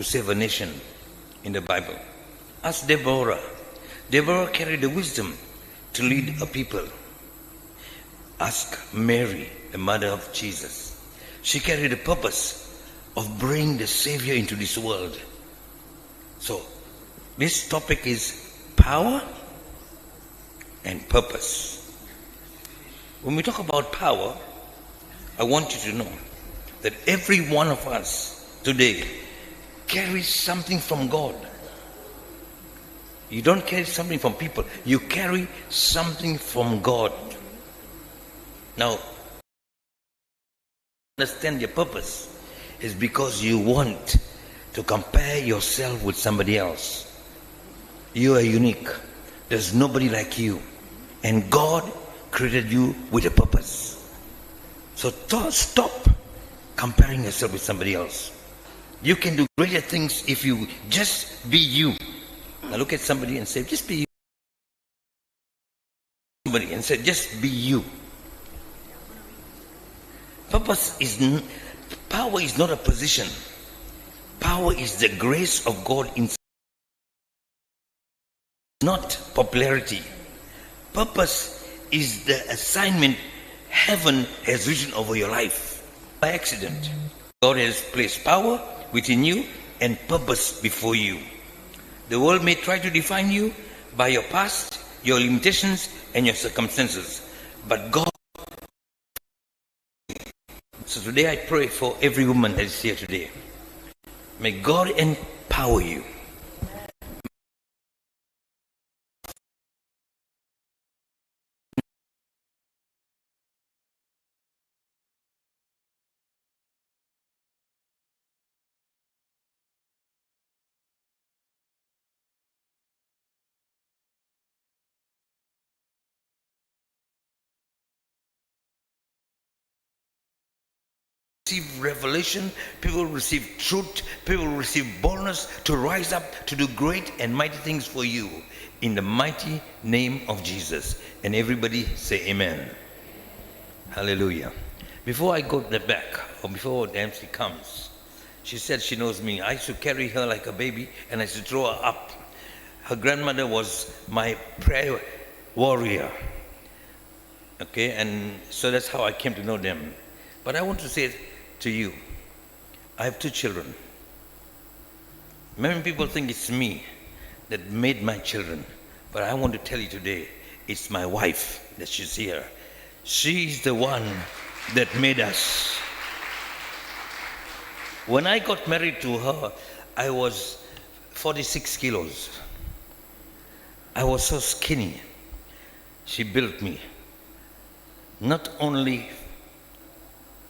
to save a nation in the Bible. Ask Deborah. Deborah carried the wisdom to lead a people. Ask Mary, the mother of Jesus. She carried the purpose of bringing the Savior into this world. So, this topic is power and purpose. When we talk about power, I want you to know that every one of us today carries something from God. You don't carry something from people, you carry something from God. Now, understand your purpose is because you want to compare yourself with somebody else. You are unique. There's nobody like you. And God created you with a purpose. So stop comparing yourself with somebody else. You can do greater things if you just be you. Now look at somebody and say, just be you. Somebody and say, just be you. Power is not a position. Power is the grace of God in, not popularity. Purpose is the assignment heaven has written over your life by accident. God has placed power within you and purpose before you. The world may try to define you by your past, your limitations, and your circumstances, but God. So today I pray for every woman that is here today. May God empower you. Receive revelation, people receive truth, people receive boldness to rise up to do great and mighty things for you in the mighty name of Jesus. And everybody say amen. Hallelujah. Before I go to the back, or before Dempsey comes, she said she knows me. I used to carry her like a baby and I used to throw her up. Her grandmother was my prayer warrior. Okay, and so that's how I came to know them. But I want to say to you, I have 2 children. Many people think it's me that made my children, but I want to tell you today, it's my wife that she's here. She's the one that made us. When I got married to her, I was 46 kilos. I was so skinny. She built me. Not only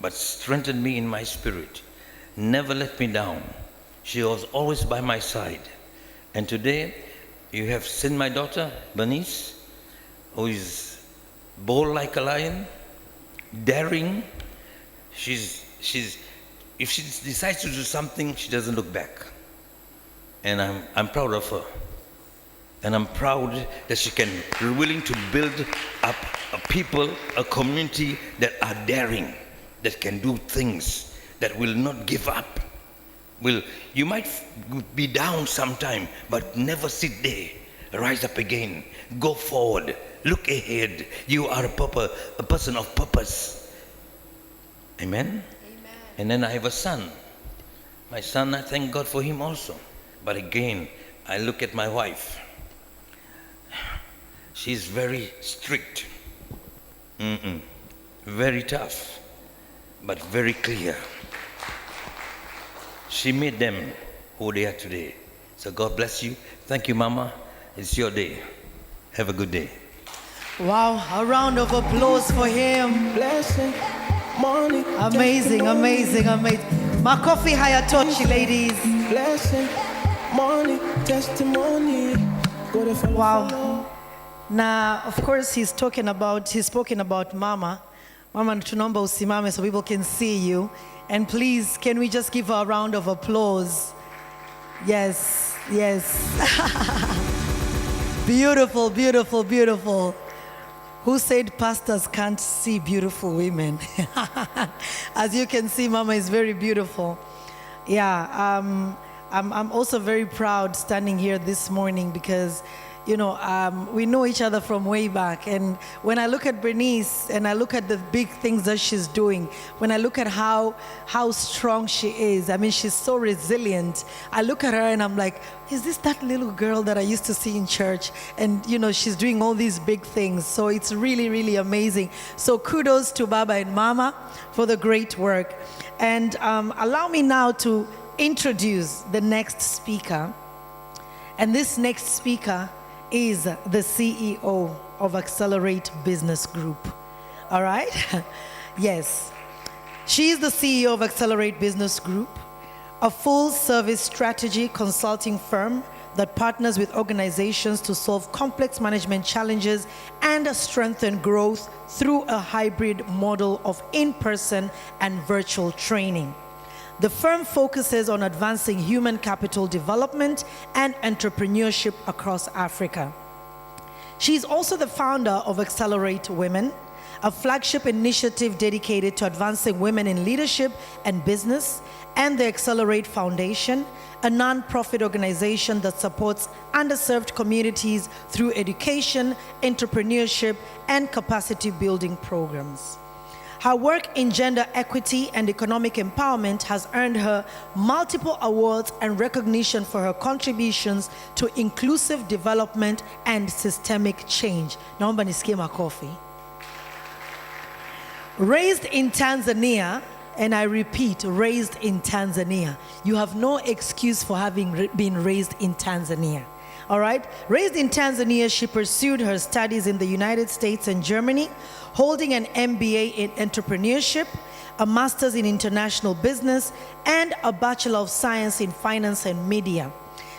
but strengthened me in my spirit, never let me down. She was always by my side. And today, you have seen my daughter, Bernice, who is bold like a lion, daring. If she decides to do something, she doesn't look back. And I'm proud of her. And I'm proud that she can be willing to build up a people, a community that are daring, that can do things, that will not give up. You might be down sometime, but never sit there. Rise up again. Go forward. Look ahead. You are a person of purpose. Amen? Amen. And then I have a son. My son, I thank God for him also. But again, I look at my wife. She's very strict. Very tough. But very clear. She made them who they are today. So God bless you. Thank you, Mama. It's your day. Have a good day. Wow, a round of applause for him. Blessing, morning, Amazing, amazing, amazing. Makofi Hayatoshi, ladies. blessing, morning, testimony. Go to follow, Wow. follow. Now, of course, he's spoken about Mama. Mama, tunaomba usimame so people can see you. And please, can we just give her a round of applause? Yes, yes. Beautiful, beautiful, beautiful. Who said pastors can't see beautiful women? As you can see, Mama is very beautiful. Yeah, I'm also very proud standing here this morning because, you know, we know each other from way back. And when I look at Bernice and I look at the big things that she's doing, when I look at how strong she is, I mean, she's so resilient. I look at her and I'm like, is this that little girl that I used to see in church? And, you know, she's doing all these big things. So it's really, really amazing. So kudos to Baba and Mama for the great work. And allow me now to introduce the next speaker. And this next speaker is the CEO of Accelerate Business Group. All right? Yes. She is the CEO of Accelerate Business Group, a full-service strategy consulting firm that partners with organizations to solve complex management challenges and strengthen growth through a hybrid model of in-person and virtual training. The firm focuses on advancing human capital development and entrepreneurship across Africa. She is also the founder of Accelerate Women, a flagship initiative dedicated to advancing women in leadership and business, and the Accelerate Foundation, a nonprofit organization that supports underserved communities through education, entrepreneurship, and capacity building programs. Her work in gender equity and economic empowerment has earned her multiple awards and recognition for her contributions to inclusive development and systemic change. Naomba nisikie makofi. Raised in Tanzania, and I repeat, raised in Tanzania. You have no excuse for having been raised in Tanzania. All right? Raised in Tanzania, she pursued her studies in the United States and Germany, holding an MBA in entrepreneurship, a master's in international business, and a Bachelor of Science in finance and media.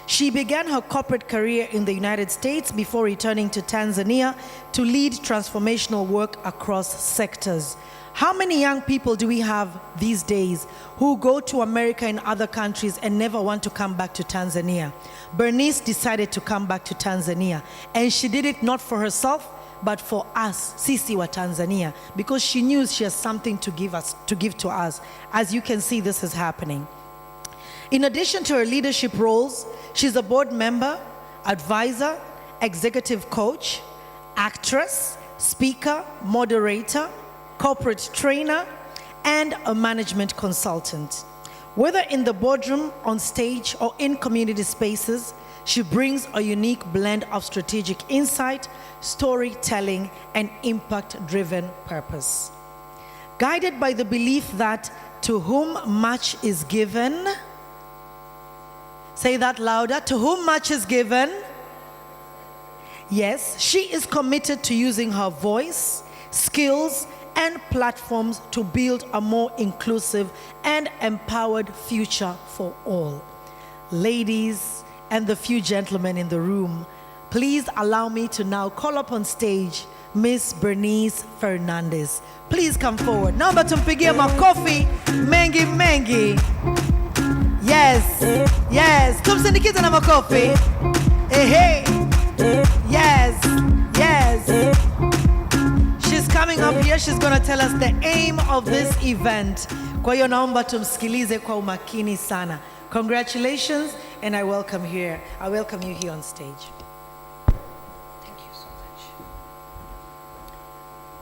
She began her corporate career in the United States before returning to Tanzania to lead transformational work across sectors. How many young people do we have these days who go to America and other countries and never want to come back to Tanzania? Bernice decided to come back to Tanzania, and she did it not for herself, but for us, Sisi wa Tanzania, because she knew she has something to give to us. As you can see, this is happening. In addition to her leadership roles, she's a board member, advisor, executive coach, actress, speaker, moderator, corporate trainer, and a management consultant. Whether in the boardroom, on stage, or in community spaces, she brings a unique blend of strategic insight, storytelling, and impact-driven purpose. Guided by the belief that to whom much is given, say that louder, to whom much is given, yes, she is committed to using her voice, skills, and platforms to build a more inclusive and empowered future for all. Ladies and the few gentlemen in the room, please allow me to now call up on stage Miss Bernice Fernandez. Please come forward. Naomba tumpigie makofi mengi mengi. Yes, yes. Tumsindikize na makofi. Hey, yes, yes. She's coming up here. She's going to tell us the aim of this event. Kwa hiyo naomba tumsikilize kwa umakini sana. Congratulations, and I welcome you here on stage. Thank you so much.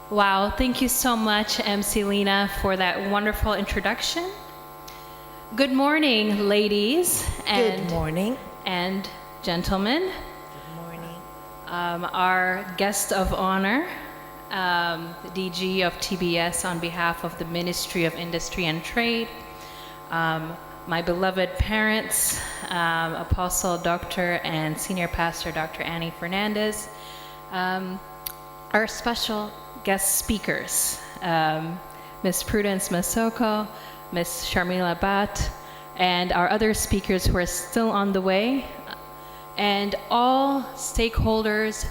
Wow, thank you so much, MC Lena, for that wonderful introduction. Good morning, ladies Good morning. and gentlemen. Good morning. Our guest of honor, the DG of TBS on behalf of the Ministry of Industry and Trade, my beloved parents, Apostle Dr. and Senior Pastor Dr. Annie Fernandez, our special guest speakers, Ms. Prudence Masoko, Ms. Sharmila Bhatt, and our other speakers who are still on the way, and all stakeholders,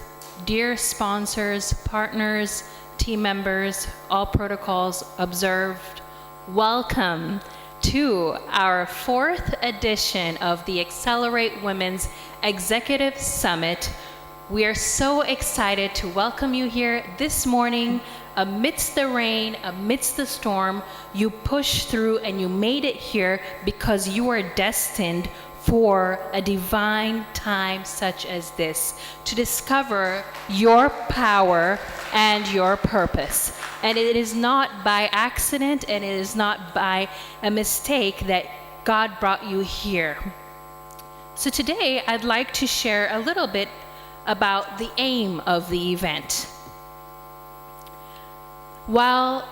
dear sponsors, partners, team members, all protocols observed, welcome to our 4th edition of the Accelerate Women's Executive Summit. We are so excited to welcome you here this morning. Amidst the rain, amidst the storm, you pushed through and you made it here because you are destined for a divine time such as this, to discover your power and your purpose. And it is not by accident and it is not by a mistake that God brought you here. So today I'd like to share a little bit about the aim of the event. While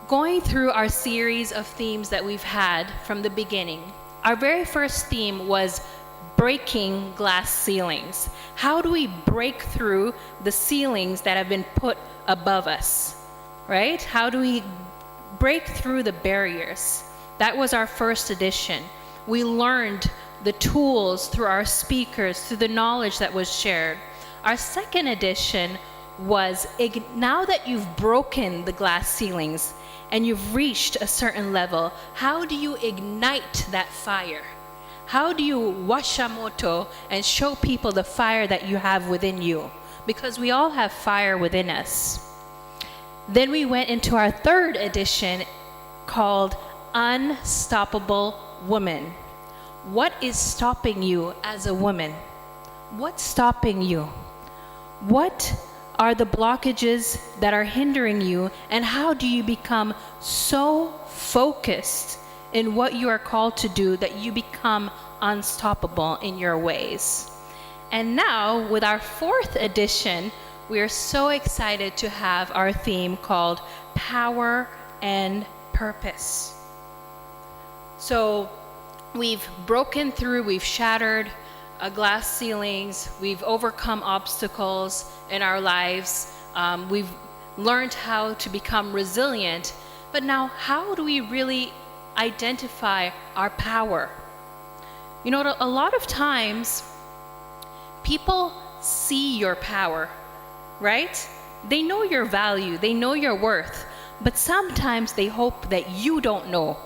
going through our series of themes that we've had from the beginning, our very first theme was breaking glass ceilings. How do we break through the ceilings that have been put above us, right? How do we break through the barriers? That was our first edition. We learned the tools through our speakers, through the knowledge that was shared. Our second edition was, now that you've broken the glass ceilings and you've reached a certain level, how do you ignite that fire? How do you washamoto and show people the fire that you have within you? Because we all have fire within us. Then we went into our third edition called Unstoppable Woman. What is stopping you as a woman? What's stopping you? What are the blockages that are hindering you, and how do you become so focused in what you are called to do that you become unstoppable in your ways? And now, with our fourth edition, we are so excited to have our theme called Power and Purpose. So we've broken through, we've shattered glass ceilings, we've overcome obstacles in our lives, we've learned how to become resilient, but now how do we really identify our power? You know, a lot of times people see your power, right? They know your value, they know your worth, but sometimes they hope that you don't know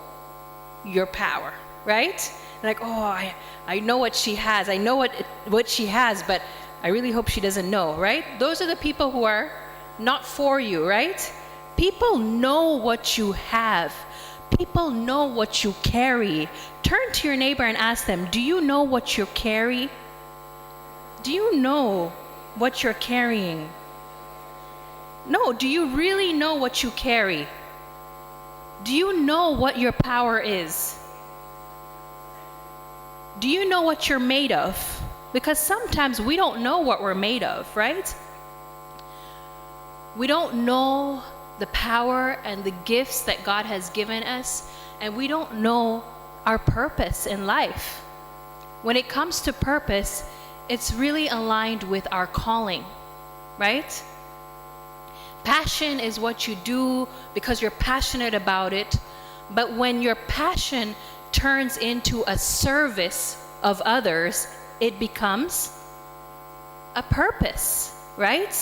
your power, right? Like, oh, I know what she has, I know what she has, but I really hope she doesn't know, right? Those are the people who are not for you, right? People know what you have. People know what you carry. Turn to your neighbor and ask them, do you know what you carry? Do you know what you're carrying? No, do you really know what you carry? Do you know what your power is? Do you know what you're made of? Because sometimes we don't know what we're made of, right? We don't know the power and the gifts that God has given us, and we don't know our purpose in life. When it comes to purpose, it's really aligned with our calling, right? Passion is what you do because you're passionate about it, but when your passion turns into a service of others, it becomes a purpose, right?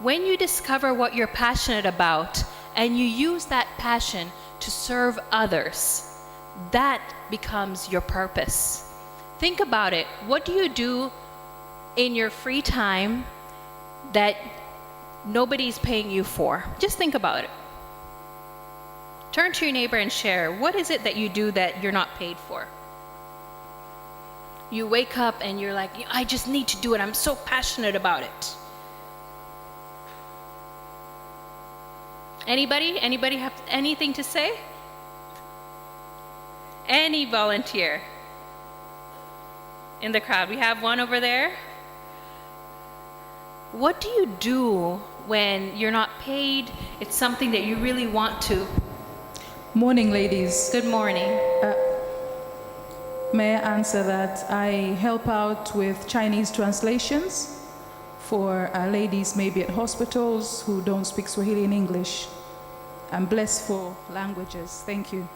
When you discover what you're passionate about and you use that passion to serve others, that becomes your purpose. Think about it. What do you do in your free time that nobody's paying you for? Just think about it. Turn to your neighbor and share. What is it that you do that you're not paid for? You wake up and you're like, I just need to do it. I'm so passionate about it. Anybody? Anybody have anything to say? Any volunteer in the crowd? We have one over there. What do you do when you're not paid? It's something that you really want to. Morning, ladies. Good morning. May I answer that? I help out with Chinese translations for ladies maybe at hospitals who don't speak Swahili and English. I'm blessed for languages. Thank you.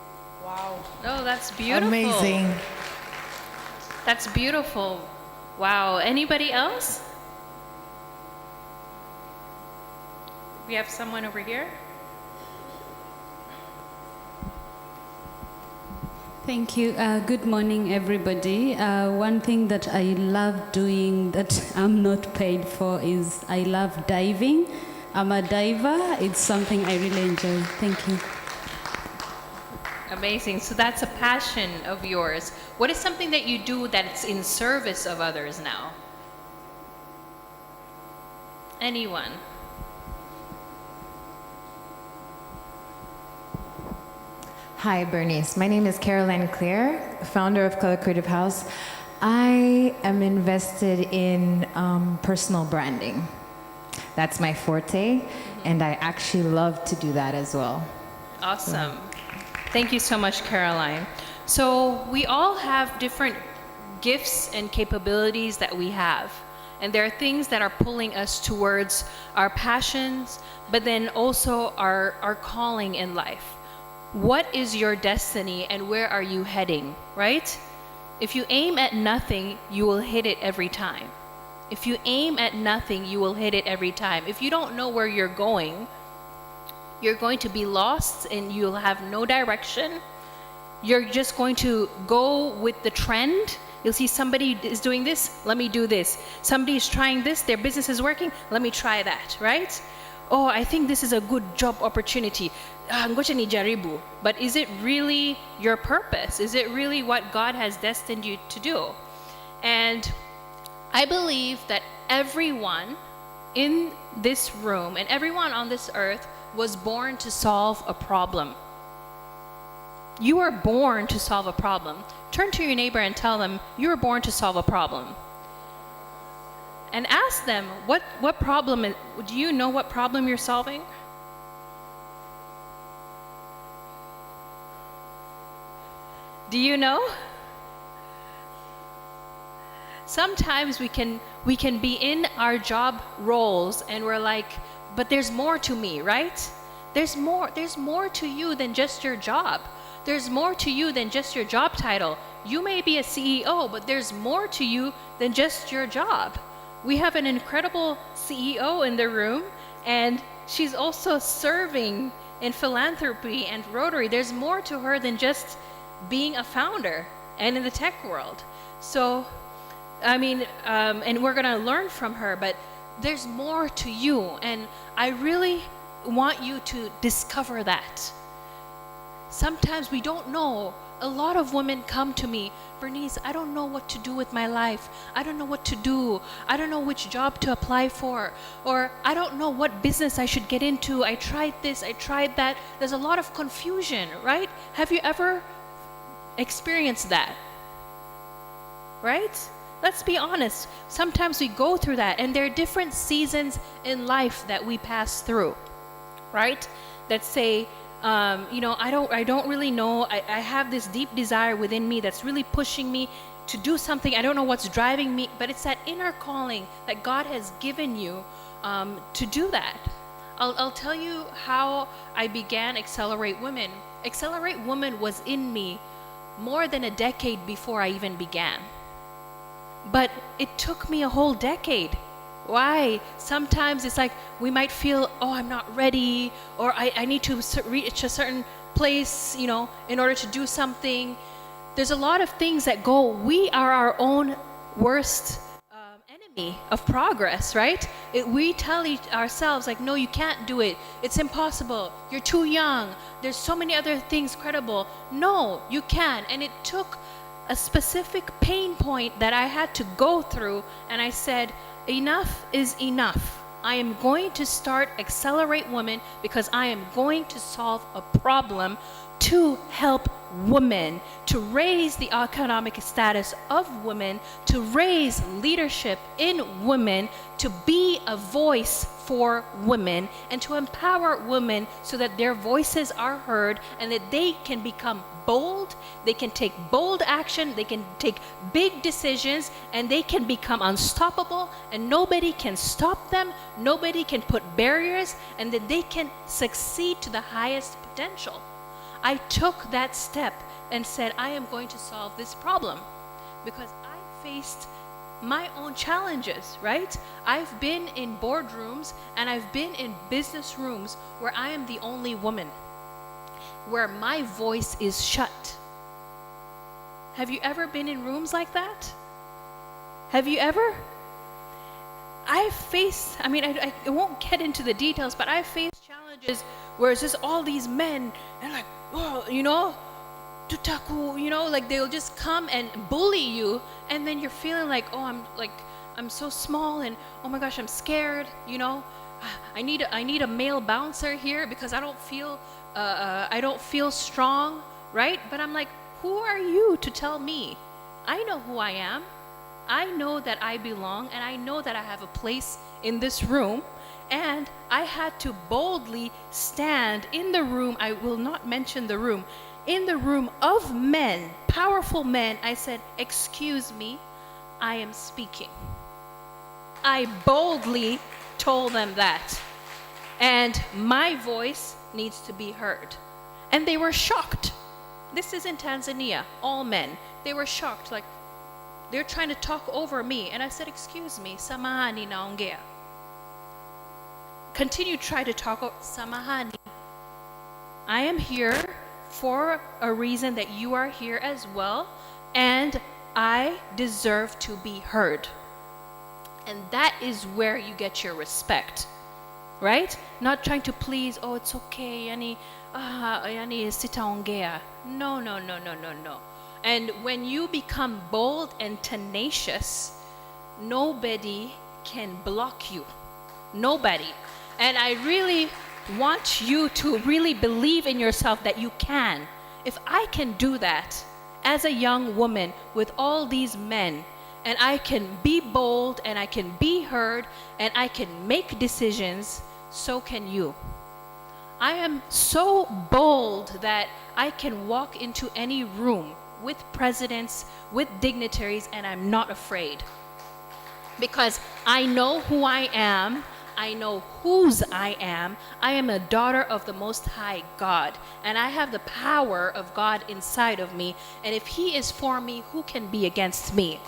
Wow. Oh, that's beautiful. Amazing. That's beautiful. Wow. Anybody else? We have someone over here. Thank you. Good morning, everybody. One thing that I love doing that I'm not paid for is I love diving. I'm a diver. It's something I really enjoy. Thank you. Amazing. So that's a passion of yours. What is something that you do that's in service of others now? Anyone? Hi, Bernice. My name is Caroline Clear, founder of Color Creative House. I am invested in personal branding. That's my forte, and I actually love to do that as well. Awesome. Thank you so much, Caroline. So we all have different gifts and capabilities that we have. And there are things that are pulling us towards our passions, but then also our calling in life. What is your destiny and where are you heading, right? If you aim at nothing, you will hit it every time. If you aim at nothing, you will hit it every time. If you don't know where you're going to be lost and you'll have no direction. You're just going to go with the trend. You'll see somebody is doing this, let me do this. Somebody is trying this, their business is working, let me try that, right? Oh, I think this is a good job opportunity. Ngoja nijaribu. But is it really your purpose? Is it really what God has destined you to do? And I believe that everyone in this room and everyone on this earth was born to solve a problem. You were born to solve a problem. Turn to your neighbor and tell them, you were born to solve a problem. And ask them, what problem, do you know what problem you're solving? Do you know? Sometimes we can be in our job roles and we're like, but there's more to me, right? There's more to you than just your job. There's more to you than just your job title. You may be a CEO, but there's more to you than just your job. We have an incredible CEO in the room, and she's also serving in philanthropy and Rotary. There's more to her than just being a founder and in the tech world. So, I mean, and we're gonna learn from her, but there's more to you, and I really want you to discover that. Sometimes we don't know. A lot of women come to me, Bernice, I don't know what to do with my life. I don't know what to do. I don't know which job to apply for. Or I don't know what business I should get into. I tried this, I tried that. There's a lot of confusion, right? Have you ever experienced that? Right? Let's be honest. Sometimes we go through that, and there are different seasons in life that we pass through, right? That say, I don't really know. I have this deep desire within me that's really pushing me to do something. I don't know what's driving me, but it's that inner calling that God has given you to do that. I'll tell you how I began Accelerate Women. Accelerate Women was in me more than a decade before I even began. But it took me a whole decade. Why? Sometimes it's like we might feel, oh, I'm not ready, or I need to reach a certain place, in order to do something. There's a lot of things that go, we are our own worst enemy of progress, right? We tell ourselves, like, no, you can't do it. It's impossible. You're too young. There's so many other things credible. No, you can. And it took a specific pain point that I had to go through, and I said, enough is enough. I am going to start Accelerate Women because I am going to solve a problem to help women, to raise the economic status of women, to raise leadership in women, to be a voice for women, and to empower women so that their voices are heard and that they can become bold, they can take bold action, they can take big decisions, and they can become unstoppable, and nobody can stop them, nobody can put barriers, and that they can succeed to the highest potential. I took that step and said, I am going to solve this problem because I faced my own challenges, right? I've been in boardrooms and I've been in business rooms where I am the only woman, where my voice is shut. Have you ever been in rooms like that? Have you ever? I won't get into the details, but I faced challenges where it's just all these men and like, oh, tutaku, like they'll just come and bully you, and then you're feeling like, oh, I'm so small, and oh my gosh, I'm scared, I need a male bouncer here because I don't feel strong, right? But I'm like, who are you to tell me? I know who I am. I know that I belong, and I know that I have a place in this room, and I had to boldly stand in the room. I will not mention the room. In the room of men, powerful men, I said, excuse me, I am speaking. I boldly told them that. And my voice needs to be heard. And they were shocked. This is in Tanzania, all men. They were shocked, like they're trying to talk over me. And I said, excuse me, samahani naongea. Continue to try to talk, samahani. I am here for a reason that you are here as well, and I deserve to be heard. And that is where you get your respect, right? Not trying to please, oh, it's okay, yani sitaongea. No. And when you become bold and tenacious, nobody can block you. Nobody. And I really want you to really believe in yourself that you can. If I can do that as a young woman with all these men, and I can be bold, and I can be heard, and I can make decisions, so can you. I am so bold that I can walk into any room with presidents, with dignitaries, and I'm not afraid. Because I know who I am, I know whose I am a daughter of the Most High God, and I have the power of God inside of me, and if He is for me, who can be against me?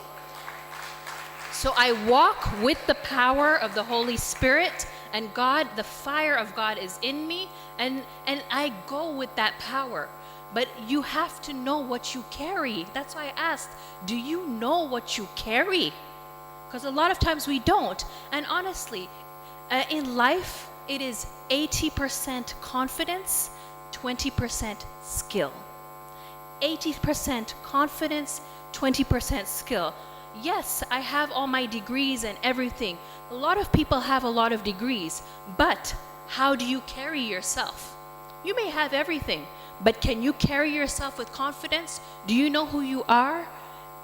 So I walk with the power of the Holy Spirit, and God, the fire of God is in me, and I go with that power. But you have to know what you carry. That's why I asked, do you know what you carry? Because a lot of times we don't. And honestly, in life, it is 80% confidence, 20% skill. 80% confidence, 20% skill. Yes, I have all my degrees and everything. A lot of people have a lot of degrees, but how do you carry yourself? You may have everything, but can you carry yourself with confidence? Do you know who you are?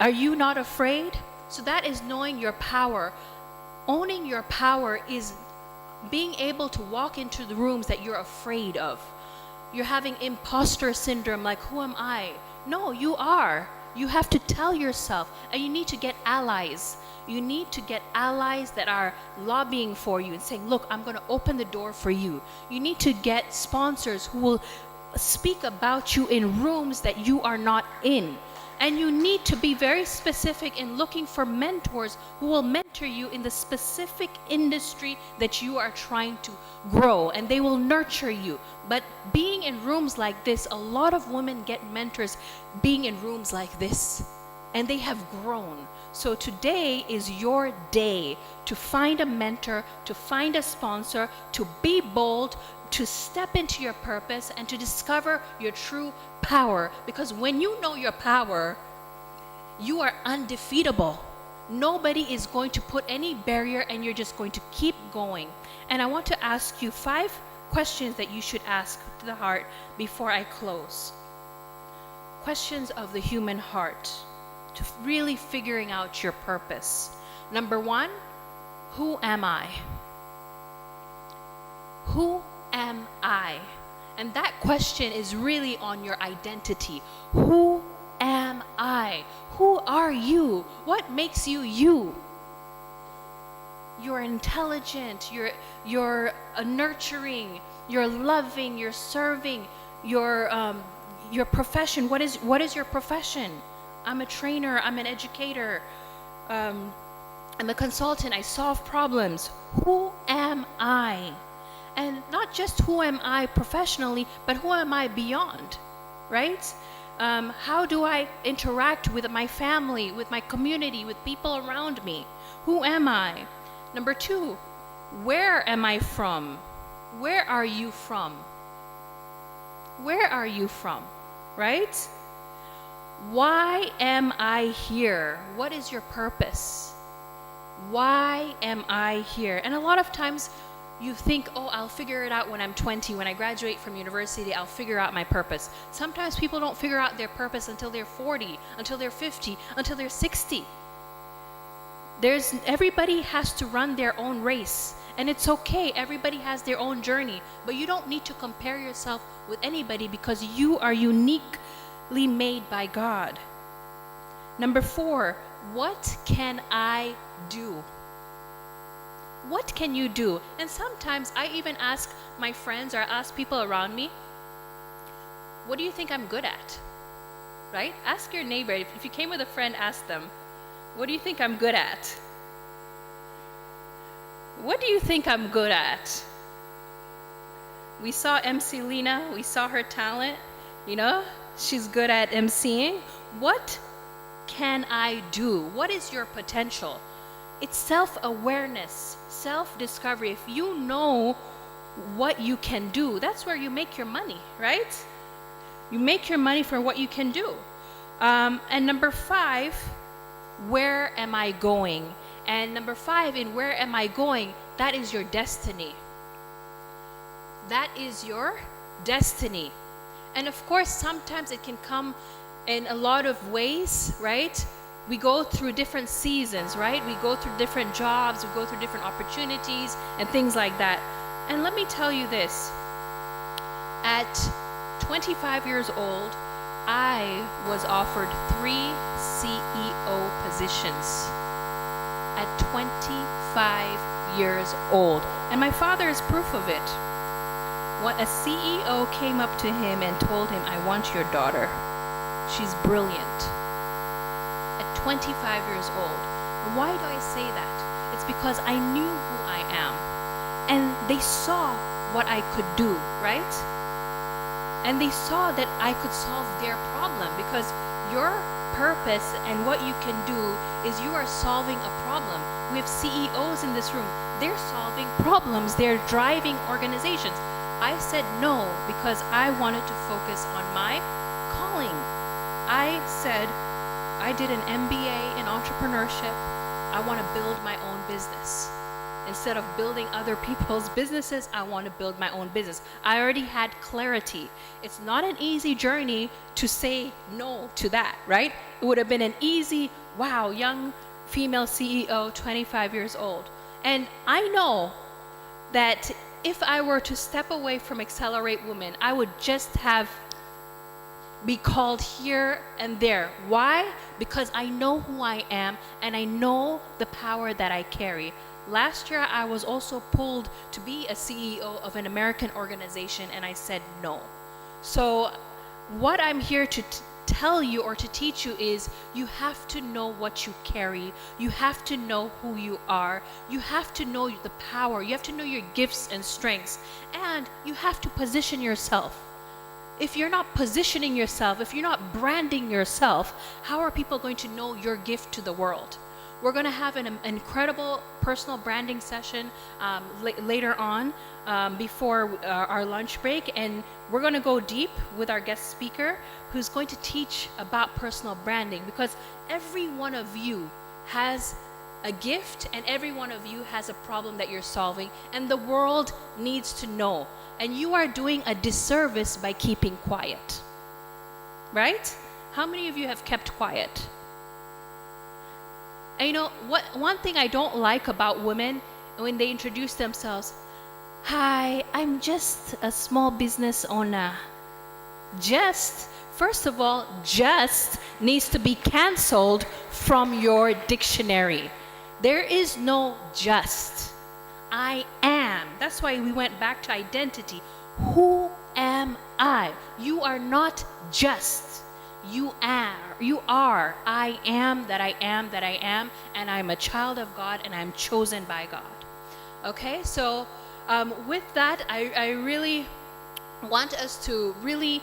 Are you not afraid? So that is knowing your power. Owning your power is being able to walk into the rooms that you're afraid of. You're having imposter syndrome, like, who am I? No, you are. You have to tell yourself, and you need to get allies. You need to get allies that are lobbying for you and saying, look, I'm going to open the door for you. You need to get sponsors who will speak about you in rooms that you are not in. And you need to be very specific in looking for mentors who will mentor you in the specific industry that you are trying to grow, and they will nurture you. But being in rooms like this, a lot of women get mentors being in rooms like this, and they have grown. So today is your day to find a mentor, to find a sponsor, to be bold, to step into your purpose, and to discover your true power. Because when you know your power, you are undefeatable. Nobody is going to put any barrier, and you're just going to keep going. And I want to ask you 5 questions that you should ask to the heart before I close. Questions of the human heart to really figuring out your purpose. Number 1, who am I? Who am I? And that question is really on your identity. Who am I? Who are you? What makes you you? You're intelligent, you're nurturing, you're loving, you're serving, your profession. What is your profession? I'm a trainer, I'm an educator, I'm a consultant, I solve problems. Who am I? And not just who am I professionally, but who am I beyond, right? How do I interact with my family, with my community, with people around me? Who am I? Number 2, where am I from? Where are you from? Where are you from, right? Why am I here? What is your purpose? Why am I here? And a lot of times you think, oh, I'll figure it out when I'm 20. When I graduate from university, I'll figure out my purpose. Sometimes people don't figure out their purpose until they're 40, until they're 50, until they're 60. Everybody has to run their own race. And it's okay, everybody has their own journey. But you don't need to compare yourself with anybody because you are uniquely made by God. Number 4, what can I do? What can you do? And sometimes I even ask my friends or ask people around me, what do you think I'm good at? Right? Ask your neighbor. If you came with a friend, ask them, what do you think I'm good at? What do you think I'm good at? We saw MC Lena, we saw her talent, she's good at MCing. What can I do? What is your potential? It's self-awareness, self-discovery. If you know what you can do, that's where you make your money, right? You make your money for what you can do. And number 5, where am I going? And number 5, in where am I going, that is your destiny. That is your destiny. And of course, sometimes it can come in a lot of ways, right? We go through different seasons, right? We go through different jobs, we go through different opportunities and things like that. And let me tell you this. At 25 years old, I was offered 3 CEO positions at 25 years old. And my father is proof of it. When a CEO came up to him and told him, I want your daughter. She's brilliant. At 25 years old. Why do I say that? It's because I knew who I am. And they saw what I could do, right? And they saw that I could solve their problem because your purpose and what you can do is you are solving a problem. We have CEOs in this room. They're solving problems. They're driving organizations. I said no because I wanted to focus on my calling. I said, I did an MBA in entrepreneurship. I want to build my own business. Instead of building other people's businesses, I want to build my own business. I already had clarity. It's not an easy journey to say no to that, right? It would have been an easy, wow, young female CEO, 25 years old. And I know that if I were to step away from Accelerate Women, I would just have be called here and there. Why? Because I know who I am and I know the power that I carry. Last year, I was also pulled to be a CEO of an American organization, and I said no. So what I'm here to tell you or to teach you is you have to know what you carry. You have to know who you are. You have to know the power. You have to know your gifts and strengths. And you have to position yourself. If you're not positioning yourself, if you're not branding yourself, how are people going to know your gift to the world? We're going to have an incredible personal branding session later on before our lunch break, and we're going to go deep with our guest speaker who's going to teach about personal branding, because every one of you has a gift and every one of you has a problem that you're solving, and the world needs to know. And you are doing a disservice by keeping quiet, right? How many of you have kept quiet? And one thing I don't like about women when they introduce themselves, hi, I'm just a small business owner. First of all, just needs to be canceled from your dictionary. There is no just. I am. That's why we went back to identity. Who am I? You are not just. You are. I am that I am that I am, and I'm a child of God, and I'm chosen by God. Okay, so with that, I really want us to really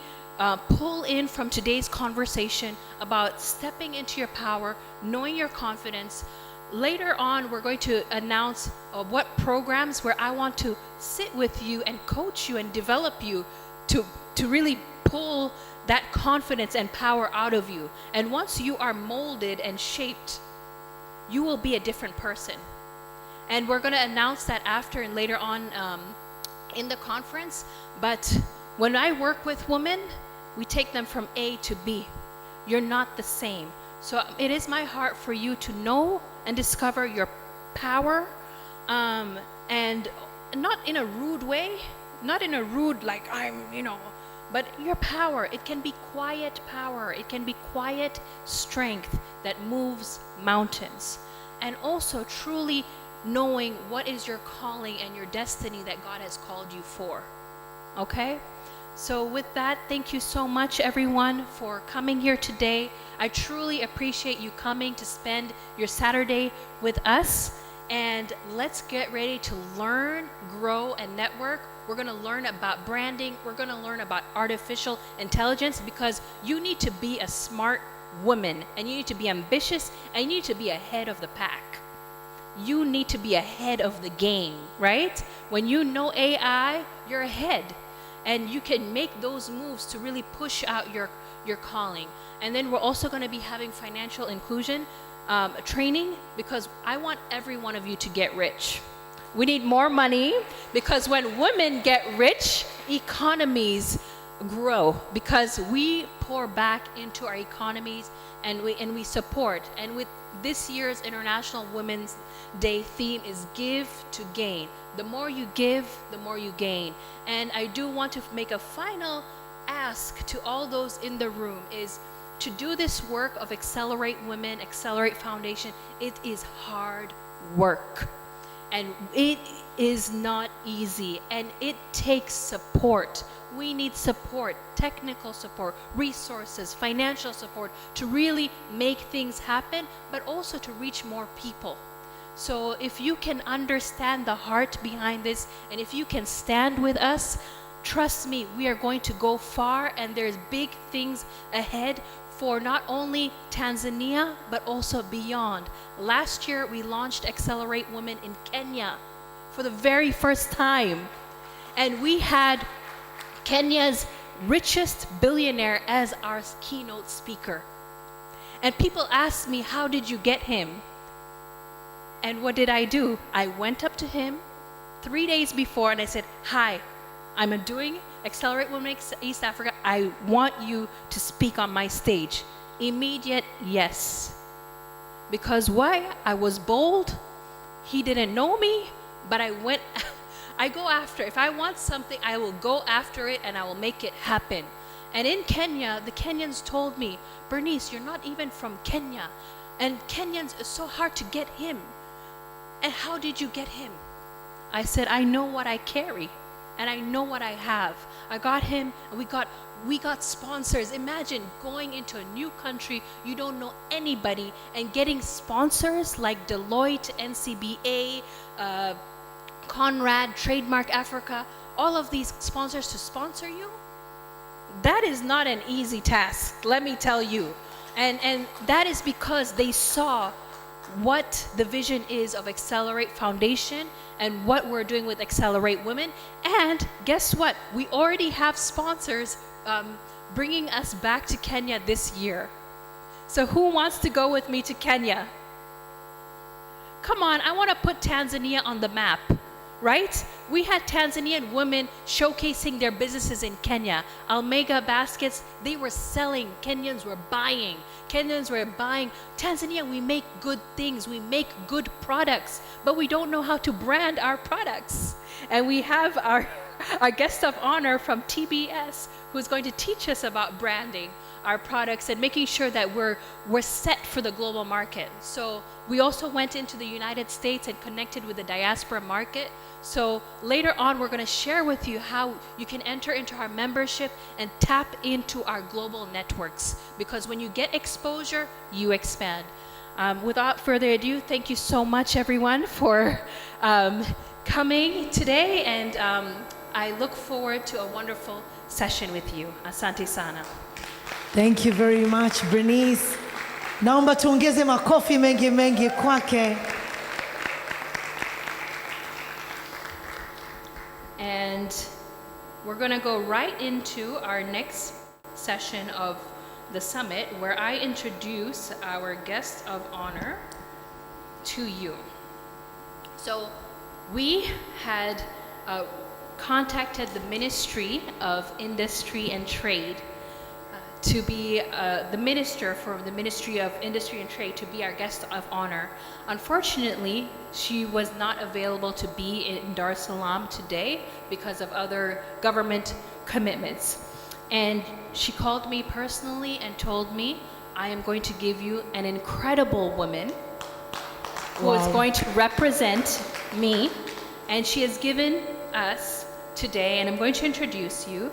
pull in from today's conversation about stepping into your power, knowing your confidence. Later on, we're going to announce what programs where I want to sit with you and coach you and develop you to really pull that confidence and power out of you. And once you are molded and shaped, you will be a different person. And we're going to announce that after and later on in the conference. But when I work with women, we take them from A to B. You're not the same. So it is my heart for you to know and discover your power, and not in a rude way, not in a rude like but your power. It can be quiet power. It can be quiet strength that moves mountains. And also truly knowing what is your calling and your destiny that God has called you for. Okay? So with that, thank you so much, everyone, for coming here today. I truly appreciate you coming to spend your Saturday with us. And let's get ready to learn, grow, and network. We're going to learn about branding. We're going to learn about artificial intelligence, because you need to be a smart woman, and you need to be ambitious, and you need to be ahead of the pack. You need to be ahead of the game, right? When you know AI, you're ahead. And you can make those moves to really push out your calling. And then we're also going to be having financial inclusion training, because I want every one of you to get rich. We need more money, because when women get rich, economies grow, because we pour back into our economies, and we support. And with this year's International Women's Day theme is give to gain. The more you give, the more you gain. And I do want to make a final ask to all those in the room is to do this work of Accelerate Women, Accelerate Foundation. It is hard work. And it is not easy. And it takes support. We need support, technical support, resources, financial support to really make things happen, but also to reach more people. So if you can understand the heart behind this, and if you can stand with us, trust me, we are going to go far, and there's big things ahead for not only Tanzania, but also beyond. Last year, we launched Accelerate Women in Kenya for the very first time. And we had Kenya's richest billionaire as our keynote speaker. And people asked me, how did you get him? And what did I do? I went up to him 3 days before and I said, hi, I'm doing Accelerate Women East Africa. I want you to speak on my stage. Immediate yes. Because why? I was bold. He didn't know me, but I go after. If I want something, I will go after it and I will make it happen. And in Kenya, the Kenyans told me, Bernice, you're not even from Kenya. And Kenyans, it's so hard to get him. And how did you get him? I said, I know what I carry and I know what I have. I got him, and we got sponsors. Imagine going into a new country, you don't know anybody, and getting sponsors like Deloitte, NCBA, Conrad, Trademark Africa, all of these sponsors to sponsor you. That is not an easy task, let me tell you. And that is because they saw what the vision is of Accelerate Foundation and what we're doing with Accelerate Women. And guess what? We already have sponsors bringing us back to Kenya this year. So who wants to go with me to Kenya? Come on, I want to put Tanzania on the map, right? We had Tanzanian women showcasing their businesses in Kenya. Almega baskets, they were selling. Kenyans were buying. Tanzania, we make good things. We make good products, but we don't know how to brand our products. And we have our guest of honor from TBS who's going to teach us about branding our products and making sure that we're set for the global market. So we also went into the United States and connected with the diaspora market. So later on, we're going to share with you how you can enter into our membership and tap into our global networks. Because when you get exposure, you expand. Without further ado, thank you so much, everyone, for coming today. And I look forward to a wonderful session with you. Asante sana. Thank you very much, Bernice. Naomba tuongeze makofi mengi mengi kwake. And we're going to go right into our next session of the summit, where I introduce our guest of honor to you. So we had contacted the Ministry of Industry and Trade to be the minister for the Ministry of Industry and Trade to be our guest of honor. Unfortunately, she was not available to be in Dar es Salaam today because of other government commitments. And she called me personally and told me, I am going to give you an incredible woman who is Wow. going to represent me. And she has given us today, and I'm going to introduce you,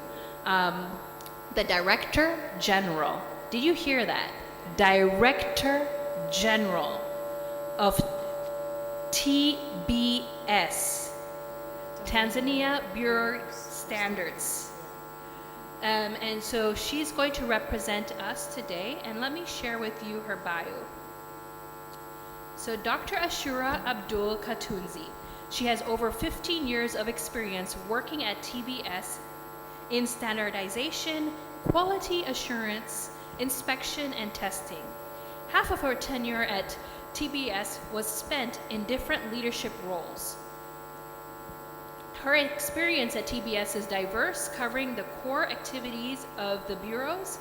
the Director General. Did you hear that? Director General of TBS, Tanzania Bureau Standards. And so she's going to represent us today, and let me share with you her bio. So Dr. Ashura Abdul Katunzi, she has over 15 years of experience working at TBS in standardization, quality assurance, inspection, and testing. Half of her tenure at TBS was spent in different leadership roles. Her experience at TBS is diverse, covering the core activities of the bureaus,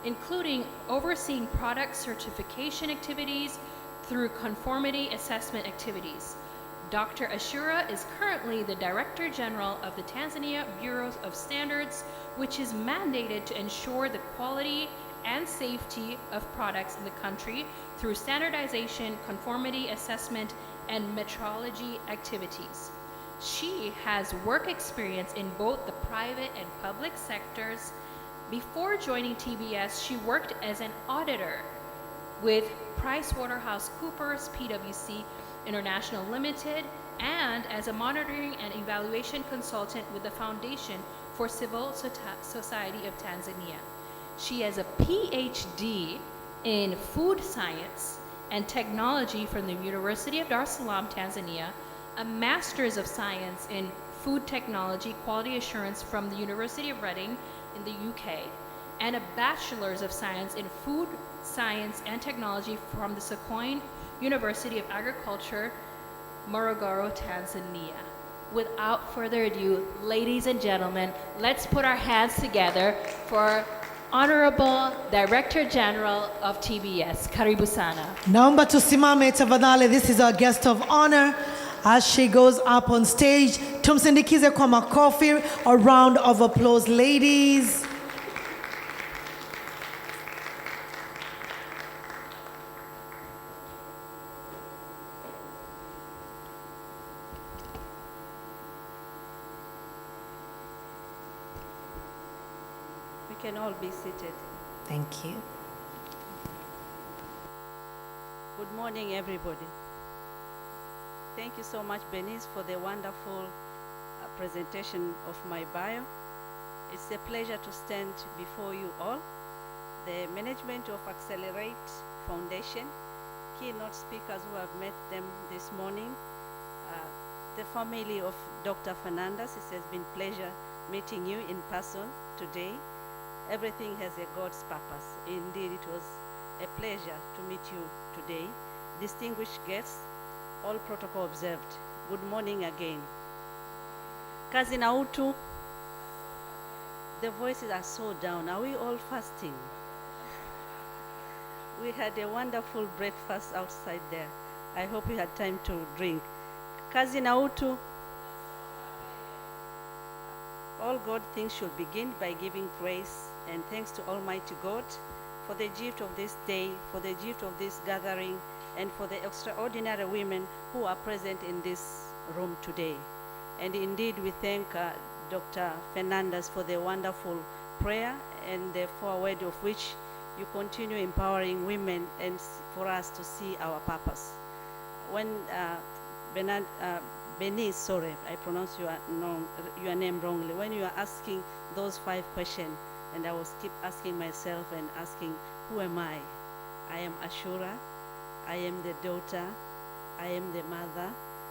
including overseeing product certification activities through conformity assessment activities. Dr. Ashura is currently the Director General of the Tanzania Bureau of Standards, which is mandated to ensure the quality and safety of products in the country through standardization, conformity assessment, and metrology activities. She has work experience in both the private and public sectors. Before joining TBS, she worked as an auditor with PricewaterhouseCoopers PwC International Limited, and as a monitoring and evaluation consultant with the Foundation for Civil Society of Tanzania. She has a PhD in food science and technology from the University of Dar es Salaam, Tanzania, a Master's of Science in Food Technology Quality Assurance from the University of Reading in the UK, and a Bachelor's of Science in Food Science and Technology from the Sokoine University of Agriculture, Morogoro, Tanzania. Without further ado, ladies and gentlemen, let's put our hands together for Honorable Director General of TBS, Karibu sana. Naomba tusimame tafadhali. This is our guest of honor. As she goes up on stage, tumsindikize kwa makofi. A round of applause, ladies. We can all be seated. Thank you. Good morning, everybody. Thank you so much, Bernice, for the wonderful presentation of my bio. It's a pleasure to stand before you all. The management of Accelerate Foundation, keynote speakers who have met them this morning, the family of Dr. Fernandez, it has been pleasure meeting you in person today. Everything has a God's purpose. Indeed, it was a pleasure to meet you today. Distinguished guests, all protocol observed. Good morning again. Kazi na utu. The voices are so down. Are we all fasting? We had a wonderful breakfast outside there. I hope you had time to drink. Kazi na utu. All good things should begin by giving praise and thanks to Almighty God for the gift of this day, for the gift of this gathering, and for the extraordinary women who are present in this room today. And indeed, we thank Dr. Fernandez for the wonderful prayer and the forward of which you continue empowering women and for us to see our purpose. When Bernice, sorry, I pronounced your name wrongly. When you are asking those 5 questions, and I was keep asking myself and asking, who am I? I am Ashura. I am the daughter. I am the mother.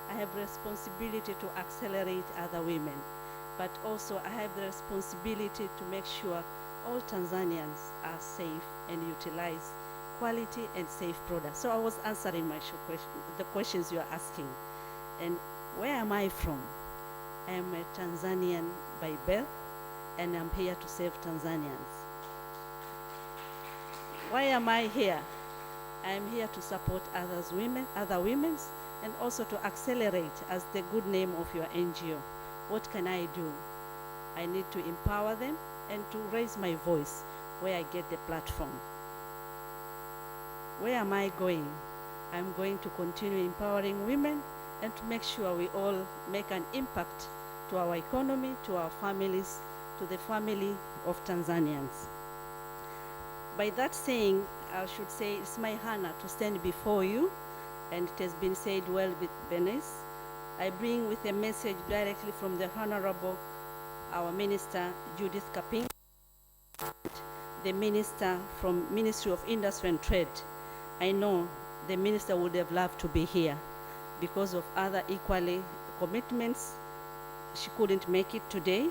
I have responsibility to accelerate other women. but also I have the responsibility to make sure all Tanzanians are safe and utilize quality and safe products. So I was answering the questions you are asking. And where am I from? I am a Tanzanian by birth, and I'm here to serve Tanzanians. Why am I here? I am here to support other women, and also to accelerate as the good name of your NGO. What can I do? I need to empower them and to raise my voice where I get the platform. Where am I going? I'm going to continue empowering women and to make sure we all make an impact to our economy, to our families, to the family of Tanzanians. By that saying, I should say it's my honor to stand before you, and it has been said well with Bernice. I bring with a message directly from the Honorable, our Minister Judith Kaping, the Minister from Ministry of Industry and Trade. I know the Minister would have loved to be here because of other equally commitments. She couldn't make it today,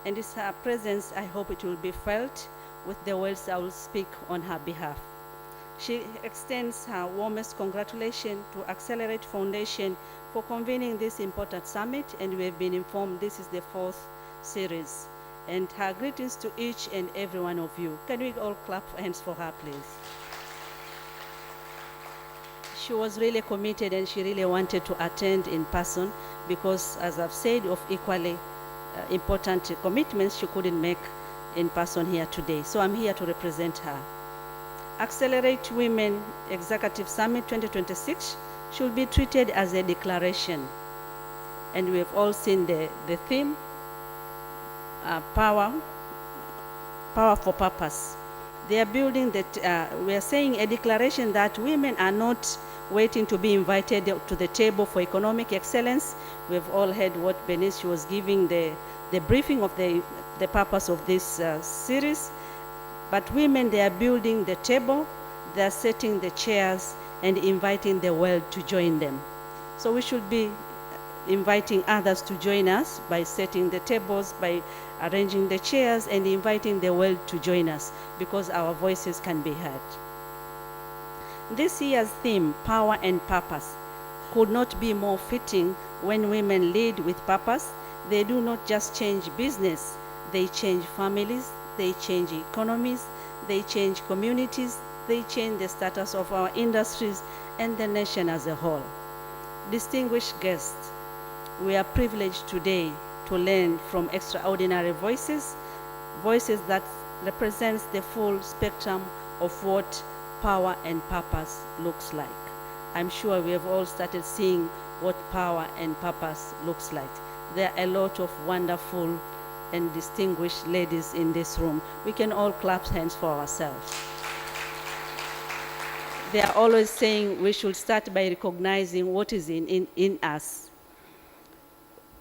and it's her presence, I hope it will be felt with the words I will speak on her behalf. She extends her warmest congratulations to Accelerate Foundation for convening this important summit, and we have been informed this is the 4th series. And her greetings to each and every one of you. Can we all clap hands for her, please? She was really committed and she really wanted to attend in person because, as I've said, of equally important commitments she couldn't make in person here today. So I'm here to represent her. Accelerate Women Executive Summit 2026 should be treated as a declaration. And we have all seen the theme, power for purpose. They are building that, we are saying a declaration that women are not waiting to be invited to the table for economic excellence. We've all heard what Bernice was giving the briefing of the purpose of this series. But women, they are building the table, they are setting the chairs and inviting the world to join them. So we should be inviting others to join us by setting the tables, by arranging the chairs and inviting the world to join us because our voices can be heard. This year's theme, Power and Purpose, could not be more fitting when women lead with purpose. They do not just change business, they change families, they change economies, they change communities, they change the status of our industries and the nation as a whole. Distinguished guests, we are privileged today to learn from extraordinary voices, voices that represents the full spectrum of what power and purpose looks like. I'm sure we have all started seeing what power and purpose looks like. There are a lot of wonderful and distinguished ladies in this room. We can all clap hands for ourselves. They are always saying we should start by recognizing what is in us.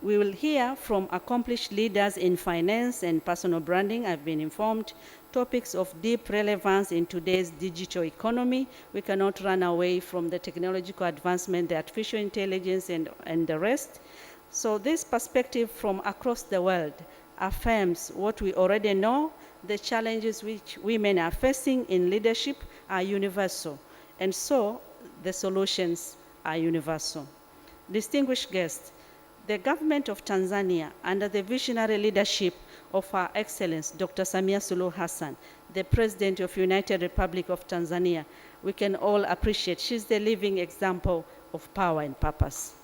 We will hear from accomplished leaders in finance and personal branding, I've been informed, topics of deep relevance in today's digital economy. We cannot run away from the technological advancement, the artificial intelligence and the rest. So this perspective from across the world affirms what we already know. The challenges which women are facing in leadership are universal, and so the solutions are universal. Distinguished guests, the government of Tanzania, under the visionary leadership of Her Excellency Dr. Samia Suluhu Hassan, the President of United Republic of Tanzania, we can all appreciate she's the living example of power and purpose.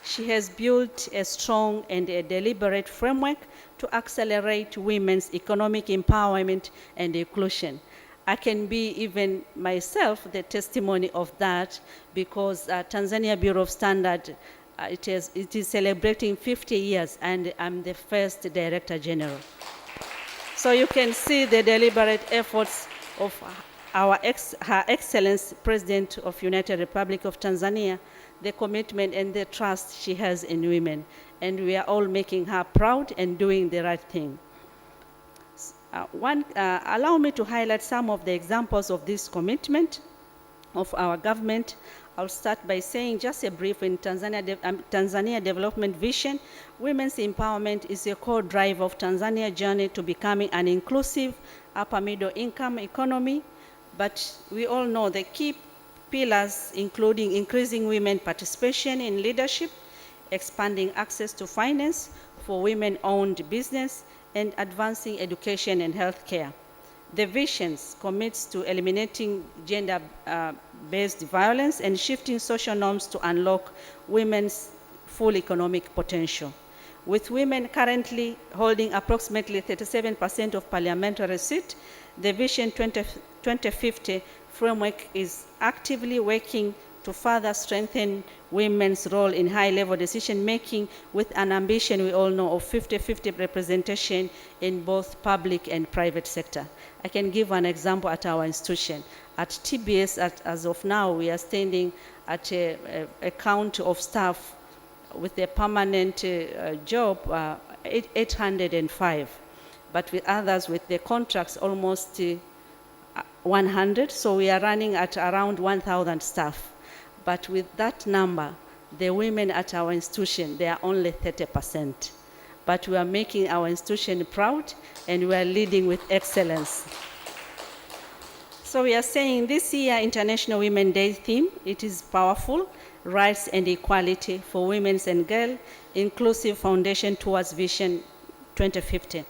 She has built a strong and a deliberate framework to accelerate women's economic empowerment and inclusion. I can be even myself the testimony of that because Tanzania Bureau of Standards, it is celebrating 50 years and I'm the first Director General. So you can see the deliberate efforts of Her Excellency President of United Republic of Tanzania, the commitment and the trust she has in women. And we are all making her proud and doing the right thing. Allow me to highlight some of the examples of this commitment of our government. I'll start by saying just a brief in Tanzania Development Vision. Women's empowerment is a core drive of Tanzania's journey to becoming an inclusive upper middle income economy. But we all know the key pillars, including increasing women participation in leadership, expanding access to finance for women-owned business, and advancing education and healthcare. The visions commits to eliminating gender-based violence and shifting social norms to unlock women's full economic potential. With women currently holding approximately 37% of parliamentary seats, the Vision 2050 framework is actively working to further strengthen women's role in high-level decision-making with an ambition we all know of 50-50 representation in both public and private sector. I can give an example at our institution. At TBS, as of now, we are standing at a count of staff with a permanent job, 805, but with others with the contracts almost 100, so we are running at around 1,000 staff. But with that number, the women at our institution, they are only 30%. But we are making our institution proud, and we are leading with excellence. So we are saying this year, International Women's Day theme, it is powerful, rights and equality for women and girls, inclusive foundation towards Vision 2050.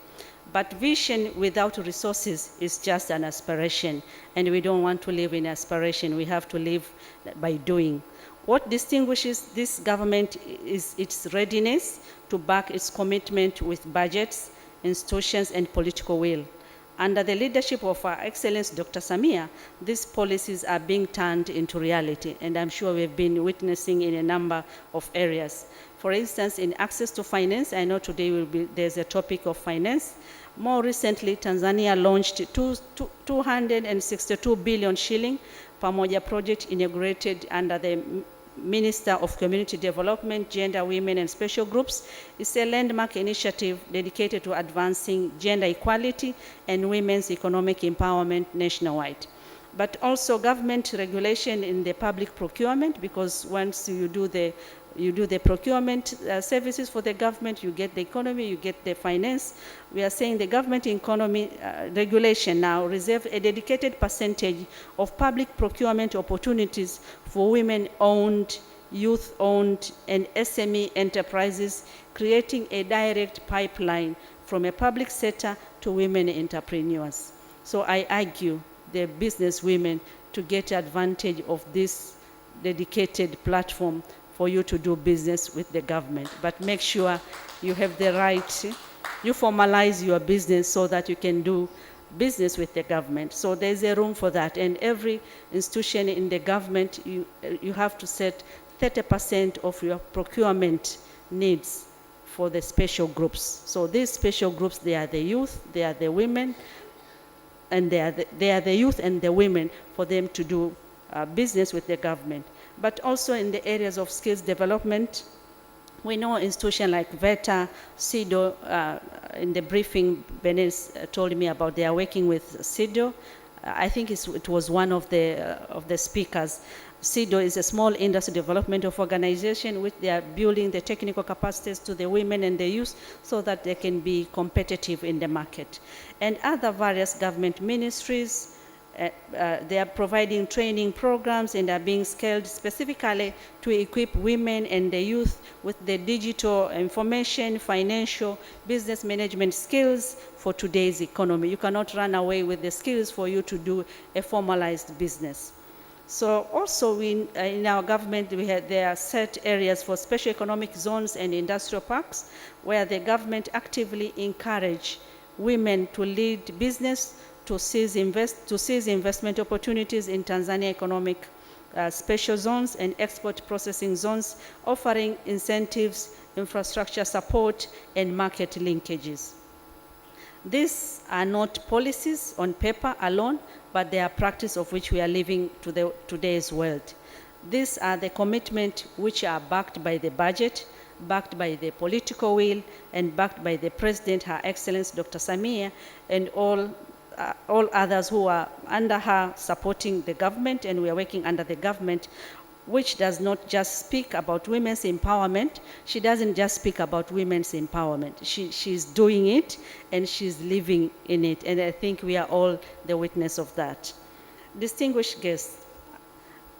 But vision without resources is just an aspiration, and we don't want to live in aspiration. We have to live by doing. What distinguishes this government is its readiness to back its commitment with budgets, institutions, and political will. Under the leadership of Her Excellency Dr. Samia, these policies are being turned into reality, and I'm sure we've been witnessing in a number of areas. For instance, in access to finance, I know today there's a topic of finance. More recently, Tanzania launched 262 billion shilling Pamoja project inaugurated under the Minister of Community Development, Gender, Women, and Special Groups. It's a landmark initiative dedicated to advancing gender equality and women's economic empowerment nationwide. But also government regulation in the public procurement, because once you do the procurement services for the government, you get the economy, you get the finance. We are saying the government economy regulation now reserve a dedicated percentage of public procurement opportunities for women-owned, youth-owned, and SME enterprises, creating a direct pipeline from a public sector to women entrepreneurs. So I argue the business women to get advantage of this dedicated platform for you to do business with the government. But make sure you have the right, you formalize your business so that you can do business with the government. So there's a room for that. And every institution in the government, you have to set 30% of your procurement needs for the special groups. So these special groups, they are the youth, they are the women, and they are the youth and the women for them to do business with the government. But also in the areas of skills development, we know institutions like VETA, CEDO, in the briefing, Benes told me about they are working with CEDO. I think it was one of the speakers. CEDO is a small industry development of organization which they are building the technical capacities to the women and the youth so that they can be competitive in the market. And other various government ministries, they are providing training programs and are being scaled specifically to equip women and the youth with the digital information, financial, business management skills for today's economy. You cannot run away with the skills for you to do a formalized business. So also in our government, there are set areas for special economic zones and industrial parks where the government actively encourage women to lead business, to seize investment opportunities in Tanzania economic special zones and export processing zones, offering incentives, infrastructure support, and market linkages. These are not policies on paper alone, but they are practice of which we are living to today's world. These are the commitments which are backed by the budget, backed by the political will, and backed by the President, Her Excellency Dr. Samia, and all others who are under her supporting the government, and we are working under the government. which does not just speak about women's empowerment. She doesn't just speak about women's empowerment. She's doing it and she's living in it. And I think we are all the witness of that. Distinguished guests,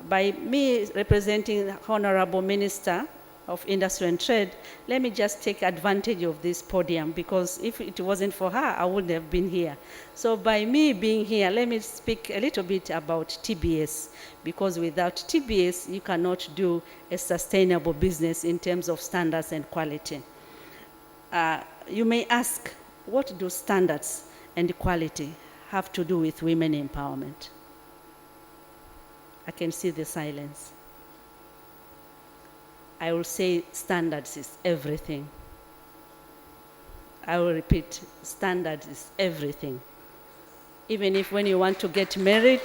by me representing the Honorable Minister of Industry and Trade, let me just take advantage of this podium, because if it wasn't for her, I wouldn't have been here. So by me being here, let me speak a little bit about TBS, because without TBS, you cannot do a sustainable business in terms of standards and quality. You may ask, what do standards and quality have to do with women empowerment? I can see the silence. I will say standards is everything. I will repeat, standards is everything. Even if when you want to get married,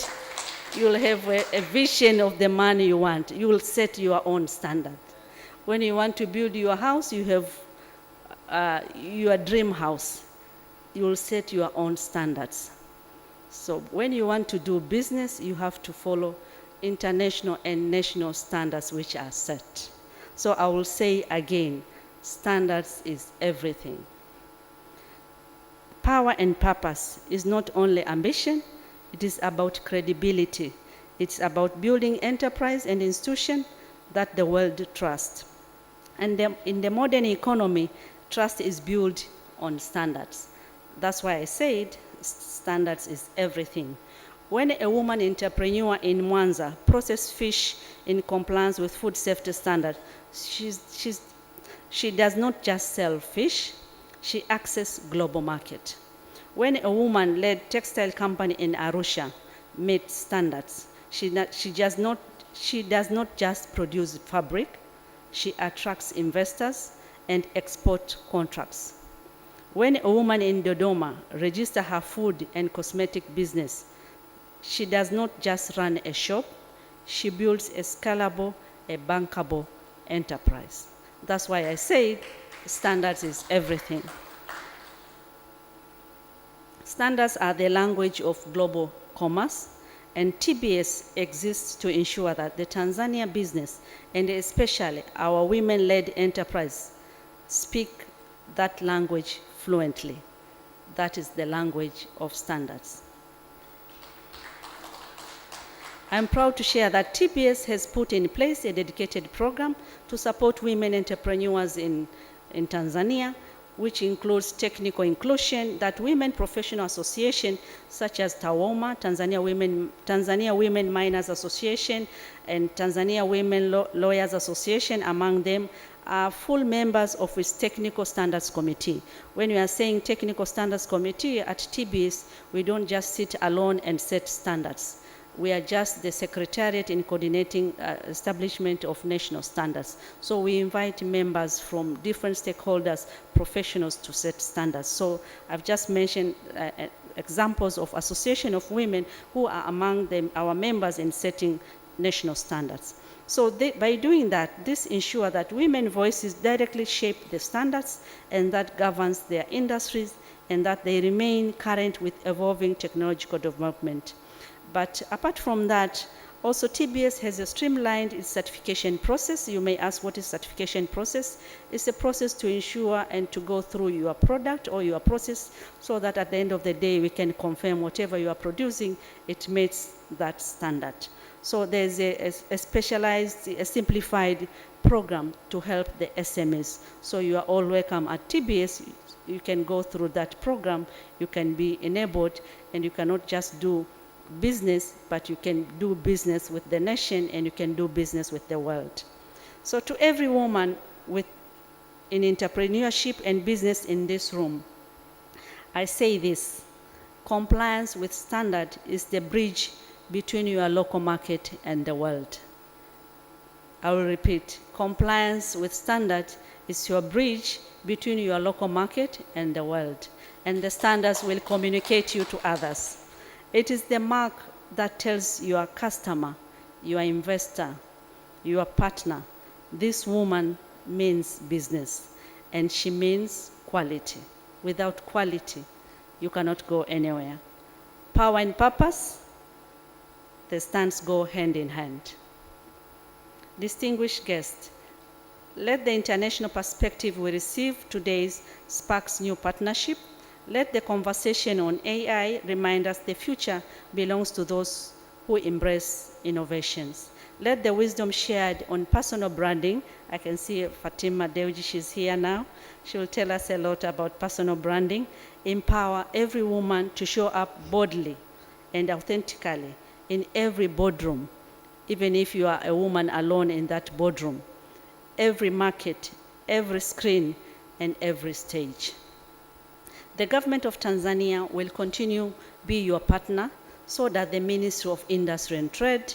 you'll have a vision of the man you want. You will set your own standard. When you want to build your house, you have your dream house. You will set your own standards. So when you want to do business, you have to follow international and national standards which are set. So I will say again, standards is everything. Power and purpose is not only ambition, it is about credibility. It's about building enterprise and institution that the world trusts. And in the modern economy, trust is built on standards. That's why I said standards is everything. When a woman entrepreneur in Mwanza processes fish in compliance with food safety standards, she does not just sell fish, she accesses global market. When a woman-led textile company in Arusha meets standards, she does not just produce fabric, she attracts investors and export contracts. When a woman in Dodoma registers her food and cosmetic business, she does not just run a shop, she builds a scalable, a bankable enterprise. That's why I say standards is everything. Standards are the language of global commerce, and TBS exists to ensure that the Tanzania business, and especially our women-led enterprise, speak that language fluently. That is the language of standards. I'm proud to share that TBS has put in place a dedicated program to support women entrepreneurs in Tanzania, which includes technical inclusion that women professional associations such as TAWOMA, Tanzania Women Miners Association, and Tanzania Women Lawyers Association, among them, are full members of its Technical Standards Committee. When we are saying Technical Standards Committee at TBS, we don't just sit alone and set standards. We are just the secretariat in coordinating establishment of national standards. So we invite members from different stakeholders, professionals to set standards. So I've just mentioned examples of association of women who are among our members in setting national standards. So by doing that, this ensures that women voices directly shape the standards and that governs their industries and that they remain current with evolving technological development. But apart from that, also TBS has streamlined its certification process. You may ask, what is certification process? It's a process to ensure and to go through your product or your process so that at the end of the day, we can confirm whatever you are producing, it meets that standard. So there's a specialized, a simplified program to help the SMEs. So you are all welcome at TBS. You can go through that program, you can be enabled, and you cannot just do business, but you can do business with the nation and you can do business with the world. So to every woman in entrepreneurship and business in this room, I say this: compliance with standard is the bridge between your local market and the world. I will repeat, compliance with standard is your bridge between your local market and the world, and the standards will communicate you to others. It is the mark that tells your customer, your investor, your partner, this woman means business, and she means quality. Without quality, you cannot go anywhere. Power and purpose, the stands go hand in hand. distinguished guests, let the international perspective we receive today sparks new partnership. Let the conversation on AI remind us the future belongs to those who embrace innovations. Let the wisdom shared on personal branding, I can see Fatima Dewji, she's here now. She will tell us a lot about personal branding. Empower every woman to show up boldly and authentically in every boardroom, even if you are a woman alone in that boardroom, every market, every screen, and every stage. The government of Tanzania will continue to be your partner so that the Ministry of Industry and Trade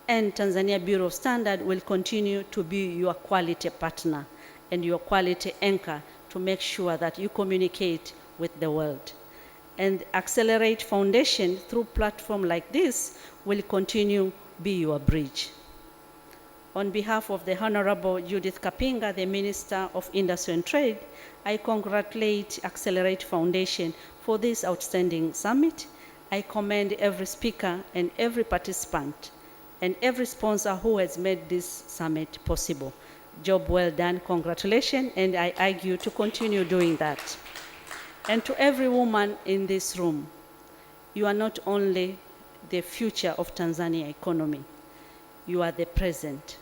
and Tanzania Bureau of Standards will continue to be your quality partner and your quality anchor to make sure that you communicate with the world. And Accelerate Foundation, through platform like this, will continue to be your bridge. On behalf of the Honorable Judith Kapinga, the Minister of Industry and Trade, I congratulate Accelerate Foundation for this outstanding summit. I commend every speaker and every participant and every sponsor who has made this summit possible. Job well done, congratulations, and I urge you to continue doing that. And to every woman in this room, you are not only the future of Tanzania economy, you are the present.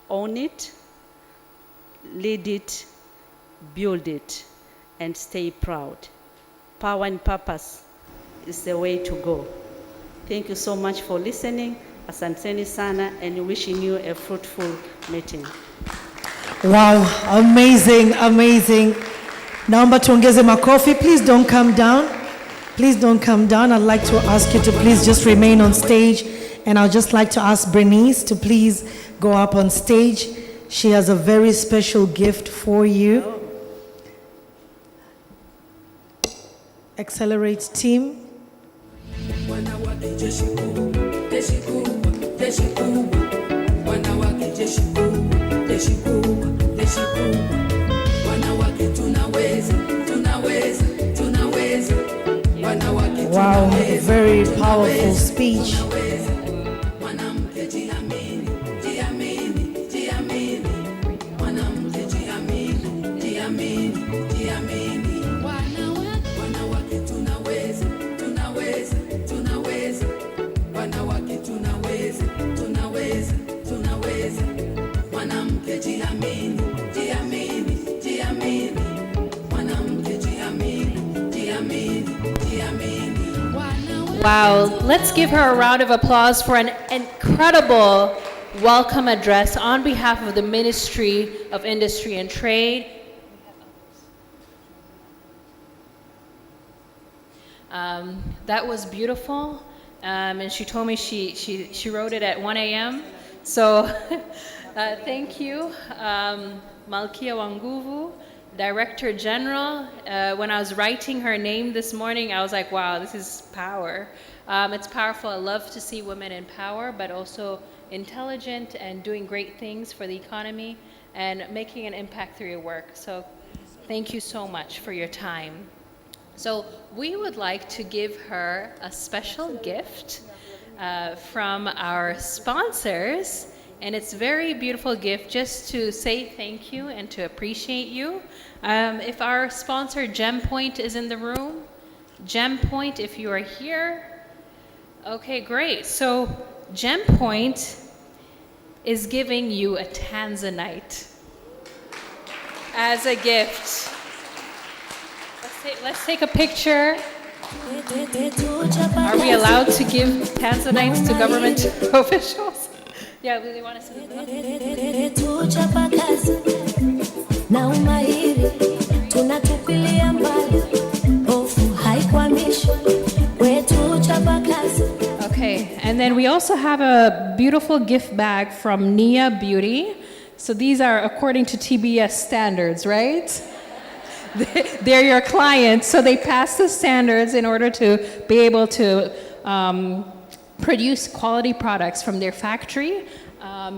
Own it, lead it, build it, and stay proud. Power and purpose is the way to go. Thank you so much for listening. Asanteni sana, and wishing you a fruitful meeting. Wow, amazing, amazing. Naomba tuongeze makofi. Please don't come down. Please don't come down. I'd like to ask you to please just remain on stage. And I'd just like to ask Bernice to please go up on stage. She has a very special gift for you. Accelerate team. Wow, a very powerful speech. Wow, let's give her a round of applause for an incredible welcome address on behalf of the Ministry of Industry and Trade. That was beautiful, and she told me she wrote it at 1 a.m. So thank you, Malkia Wanguvu, Director General. When I was writing her name this morning, I was like, wow, this is power. It's powerful. I love to see women in power, but also intelligent and doing great things for the economy and making an impact through your work. So thank you so much for your time. So we would like to give her a special gift from our sponsors. And it's a very beautiful gift just to say thank you and to appreciate you. If our sponsor GemPoint is in the room, GemPoint, if you are here. Okay, great. So GemPoint is giving you a Tanzanite as a gift. Let's take a picture. Are we allowed to give Tanzanites to government officials? Yeah, they want to see Okay, and then we also have a beautiful gift bag from Nia Beauty. So these are according to TBS standards, right? They're your clients, so they pass the standards in order to be able to produce quality products from their factory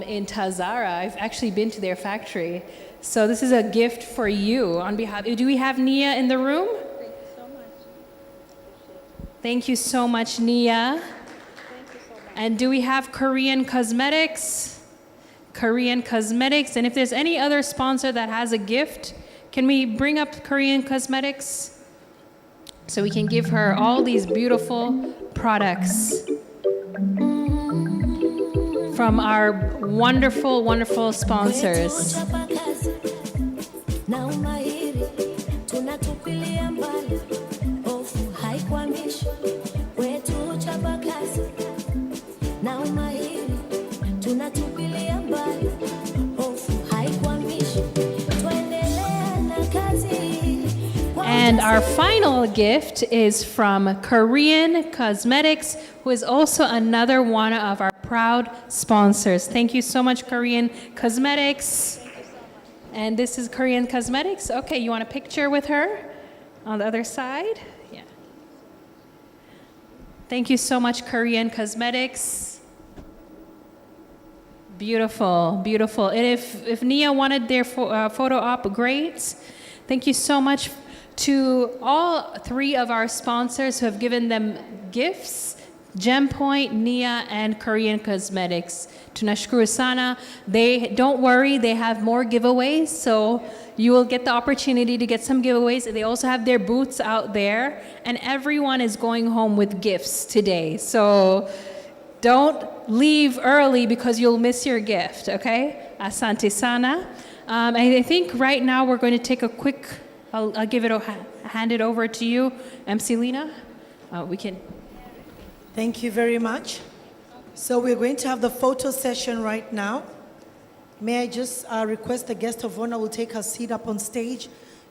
in Tazara. I've actually been to their factory. So this is a gift for you on behalf. Do we have Nia in the room? Thank you so much. Thank you so much, Nia. Thank you so much. And do we have Korean Cosmetics? Korean Cosmetics. And if there's any other sponsor that has a gift, can we bring up Korean Cosmetics so we can give her all these beautiful products from our wonderful, wonderful sponsors. Na umahiri tunatupilia mbali, hofu haikwamishi wetu uchapakazi. Na umahiri tunatupilia mbali, hofu haikwamishi tuendelea na kazi. And our final gift is from Korean Cosmetics, who is also another one of our proud sponsors. Thank you so much, Korean Cosmetics. And this is Korean Cosmetics. Okay, you want a picture with her on the other side? Yeah. Thank you so much, Korean Cosmetics. Beautiful, beautiful. And if Nia wanted their photo op, great. Thank you so much to all three of our sponsors who have given them gifts: GemPoint, Nia, and Korean Cosmetics. Tunashukuru sana. Don't worry, they have more giveaways, so you will get the opportunity to get some giveaways. They also have their booths out there, and everyone is going home with gifts today. So don't leave early because you'll miss your gift, okay? Asante sana. I think right now we're going to take a quick, I'll hand it over to you, MC Lena. We can. Thank you very much. So we're going to have the photo session right now. May I just request the guest of honor will take her seat up on stage.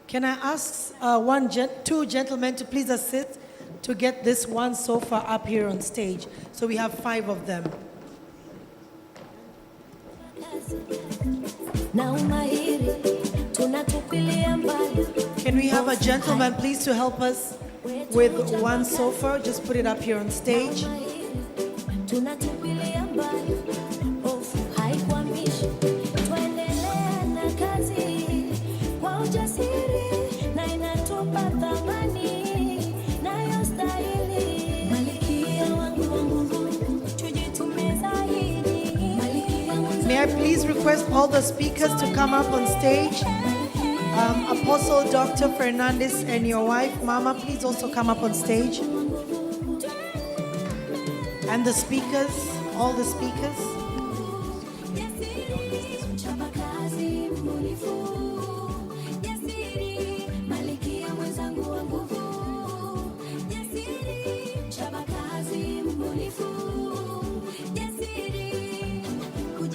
Can I ask two gentlemen to please assist to get this one sofa up here on stage? So we have 5 of them. Can we have a gentleman please to help us with one sofa? Just put it up here on stage. May I please request all the speakers to come up on stage? Apostle Dr. Fernandez and your wife, Mama, please also come up on stage. And the speakers, all the speakers.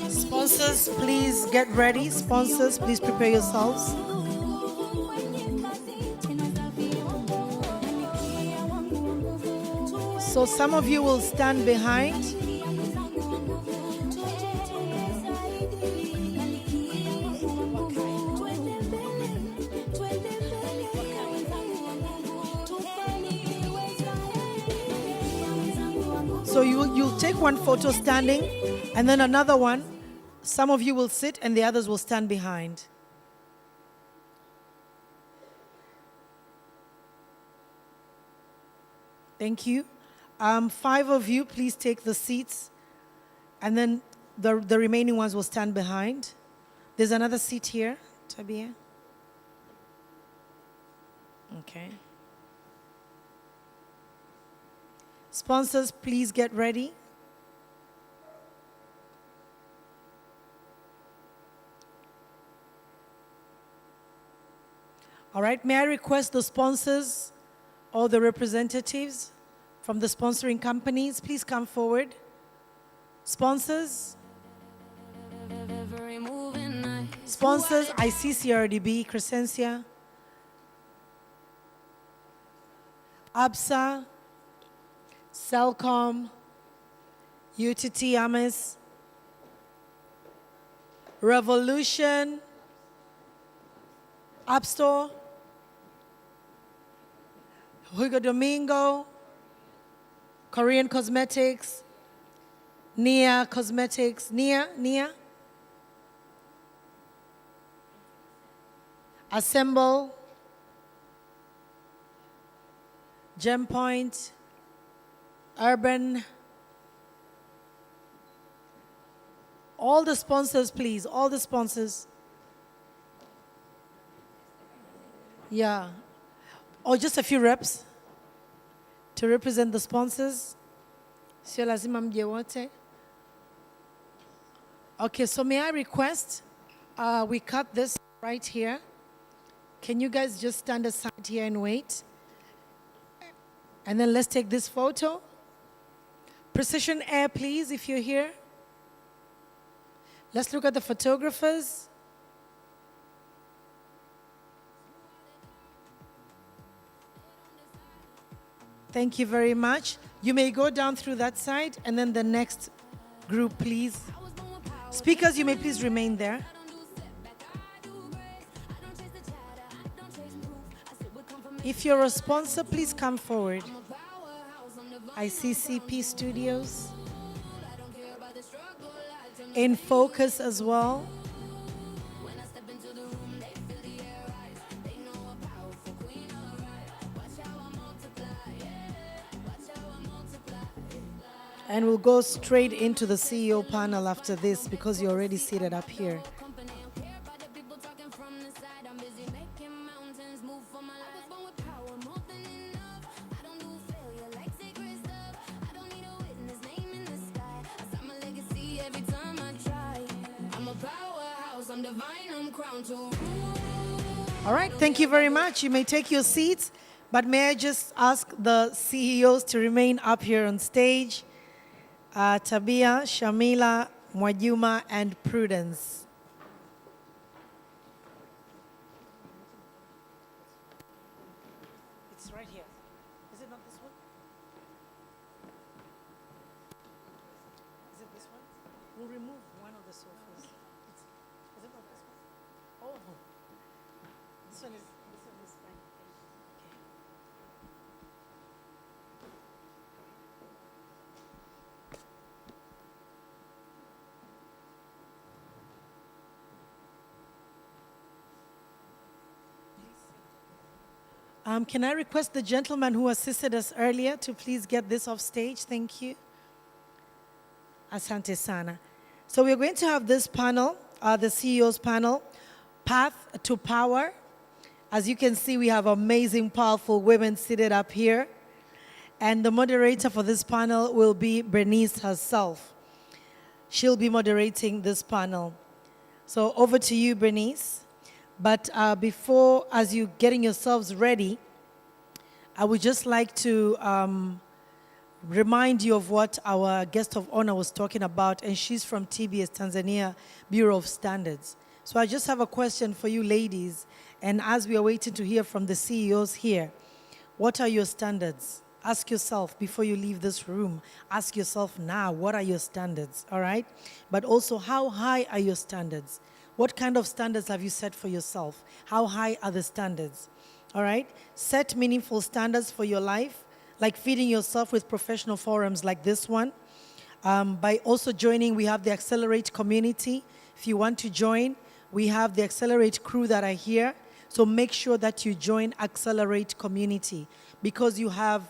Sponsors, please get ready. Sponsors, please prepare yourselves. So some of you will stand behind. So you'll take one photo standing and then another one. Some of you will sit and the others will stand behind. Thank you. 5 of you, please take the seats, and then the remaining ones will stand behind. There's another seat here, Tabia. Okay. Sponsors, please get ready. All right, may I request the sponsors or the representatives from the sponsoring companies, please come forward. Sponsors? Sponsors, I see CRDB, Crescencia, ABSA, Cellcom, UTT Amis, Revolution, App Store, Hugo Domingo, Korean Cosmetics, Nia Cosmetics, Nia, Assemble, GemPoint, Urban, All the sponsors, please. All the sponsors. Yeah. Or just a few reps to represent the sponsors. Sio lazima mje wote. Okay, so may I request we cut this right here. Can you guys just stand aside here and wait? And then let's take this photo. Precision Air, please, if you're here. Let's look at the photographers. Thank you very much. You may go down through that side, and then the next group, please. Speakers, you may please remain there. If you're a sponsor, please come forward. ICCP Studios. In Focus as well. And we'll go straight into the CEO panel after this because you're already seated up here. All right, thank you very much. You may take your seats, but may I just ask the CEOs to remain up here on stage. Tabia, Shamila, Mwajuma, and Prudence. It's right here. Is it not this one? Is it this one? We'll remove one of the sofas. Is it not this one? Oh, this one is fine. Okay. Can I request the gentleman who assisted us earlier to please get this off stage? Thank you. Asante sana. So we're going to have this panel, the CEO's panel, Path to Power. As you can see, we have amazing, powerful women seated up here. And the moderator for this panel will be Bernice herself. She'll be moderating this panel. So over to you, Bernice. But before, as you're getting yourselves ready, I would just like to remind you of what our guest of honor was talking about, and she's from TBS, Tanzania Bureau of Standards. So I just have a question for you ladies, and as we are waiting to hear from the CEOs here, what are your standards? Ask yourself before you leave this room. Ask yourself now, what are your standards, all right? But also, how high are your standards? What kind of standards have you set for yourself? How high are the standards? All right? Set meaningful standards for your life, like feeding yourself with professional forums like this one. By also joining, we have the Accelerate community. If you want to join, we have the Accelerate crew that are here. So make sure that you join Accelerate community because you have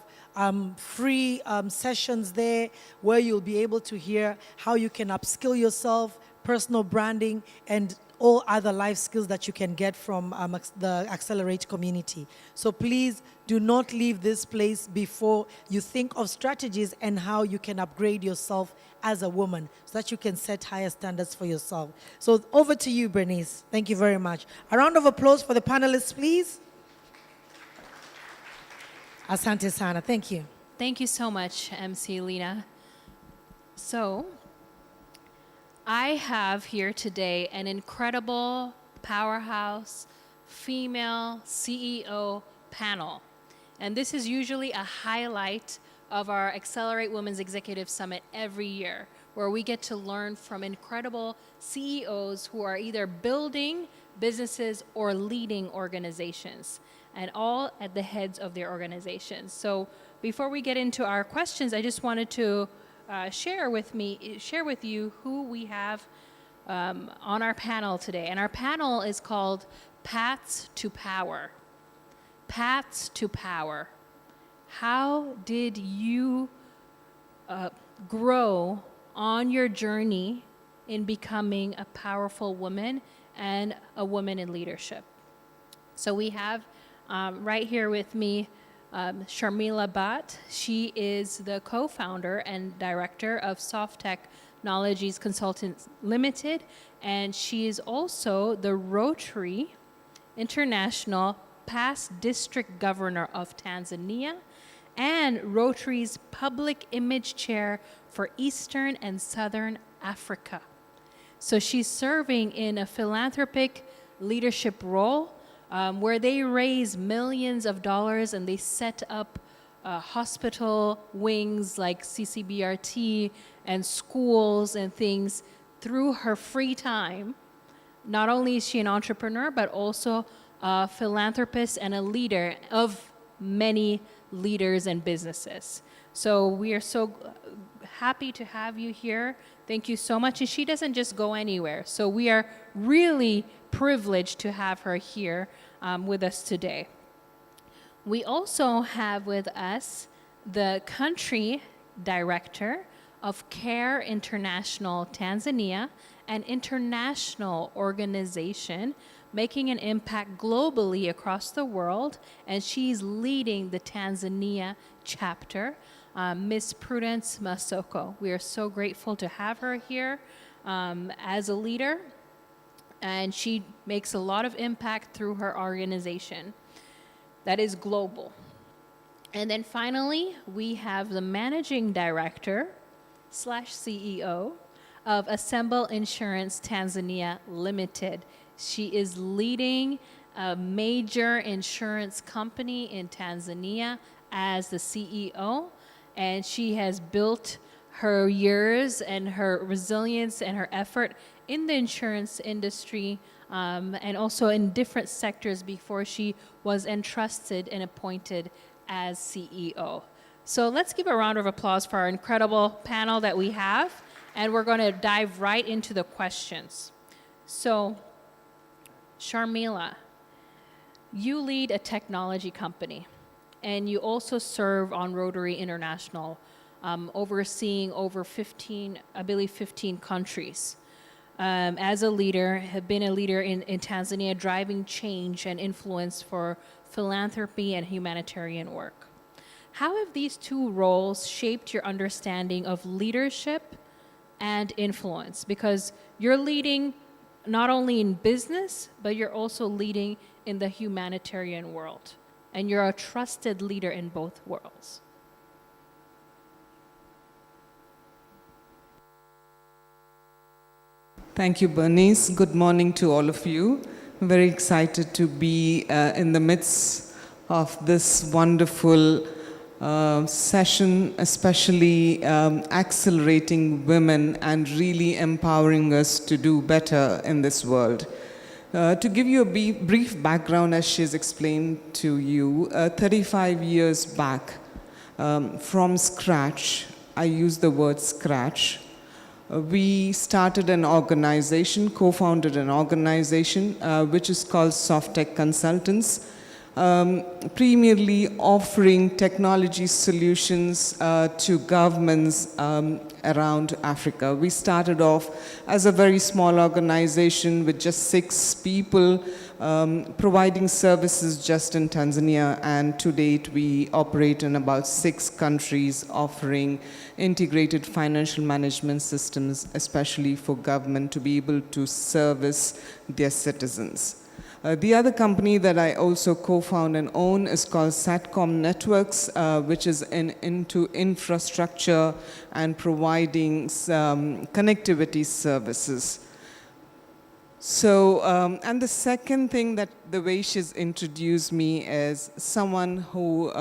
free sessions there where you'll be able to hear how you can upskill yourself, personal branding, and all other life skills that you can get from the Accelerate community. So please do not leave this place before you think of strategies and how you can upgrade yourself as a woman so that you can set higher standards for yourself. So over to you, Bernice. Thank you very much. A round of applause for the panelists, please. Asante sana. Thank you. Thank you so much, MC Lena. So, I have here today an incredible powerhouse female CEO panel. And this is usually a highlight of our Accelerate Women's Executive Summit every year, where we get to learn from incredible CEOs who are either building businesses or leading organizations, and all at the heads of their organizations. So before we get into our questions, I just wanted to share with you who we have on our panel today. And our panel is called Paths to Power. Paths to Power. How did you grow on your journey in becoming a powerful woman and a woman in leadership. So we have right here with me Sharmila Bhatt. She is the co-founder and director of Soft Technologies Consultants Limited, and she is also the Rotary International past district governor of Tanzania and Rotary's public image chair for Eastern and Southern Africa. So she's serving in a philanthropic leadership role where they raise millions of dollars and they set up hospital wings like CCBRT and schools and things through her free time. Not only is she an entrepreneur, but also a philanthropist and a leader of many leaders and businesses. So we are so happy to have you here. Thank you so much. And she doesn't just go anywhere. So we are really privileged to have her here with us today. We also have with us the country director of CARE International Tanzania, an international organization making an impact globally across the world, and she's leading the Tanzania chapter, Miss Prudence Masoko. We are so grateful to have her here as a leader, and she makes a lot of impact through her organization that is global. And then finally, we have the managing director / CEO of Assemble Insurance Tanzania Limited. She is leading a major insurance company in Tanzania as the CEO, and she has built her years and her resilience and her effort in the insurance industry and also in different sectors before she was entrusted and appointed as CEO. So let's give a round of applause for our incredible panel that we have, and we're going to dive right into the questions. So, Sharmila, you lead a technology company, and you also serve on Rotary International, overseeing over 15 countries. As a leader, have been a leader in Tanzania, driving change and influence for philanthropy and humanitarian work. How have these two roles shaped your understanding of leadership and influence? Because you're leading not only in business, but you're also leading in the humanitarian world. And you're a trusted leader in both worlds. Thank you, Bernice. Good morning to all of you. I'm very excited to be in the midst of this wonderful session, especially accelerating women and really empowering us to do better in this world. To give you a brief background, as she's explained to you, 35 years back, from scratch, I use the word scratch, we started an organization, co-founded an organization, which is called Soft Tech Consultants, primarily offering technology solutions to governments around Africa. We started off as a very small organization with just 6 people, providing services just in Tanzania, and to date we operate in about 6 countries offering integrated financial management systems, especially for government to be able to service their citizens. The other company that I also co-found and own is called Satcom Networks, which is into infrastructure and providing connectivity services. So, and the second thing that the way she's introduced me is someone who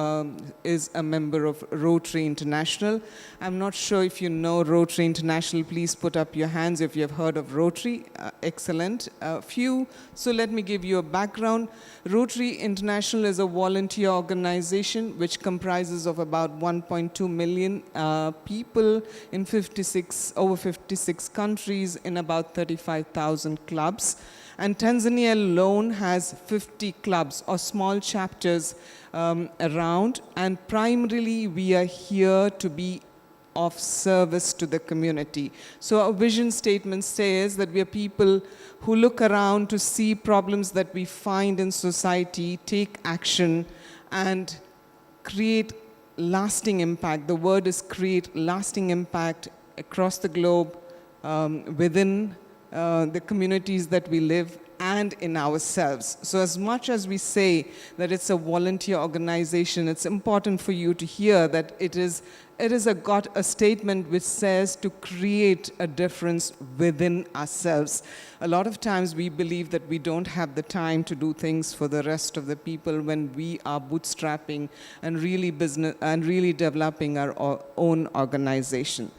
is a member of Rotary International. I'm not sure if you know Rotary International. Please put up your hands if you have heard of Rotary. Excellent. Few. So let me give you a background. Rotary International is a volunteer organization which comprises of about 1.2 million people in over 56 countries in about 35,000 clubs. And Tanzania alone has 50 clubs or small chapters around, and primarily we are here to be of service to the community. So our vision statement says that we are people who look around to see problems that we find in society, take action, and create lasting impact. The word is create lasting impact across the globe, within the communities that we live, and in ourselves. So as much as we say that it's a volunteer organization, it's important for you to hear that it is a statement which says to create a difference within ourselves. A lot of times we believe that we don't have the time to do things for the rest of the people when we are bootstrapping and really developing our own organization.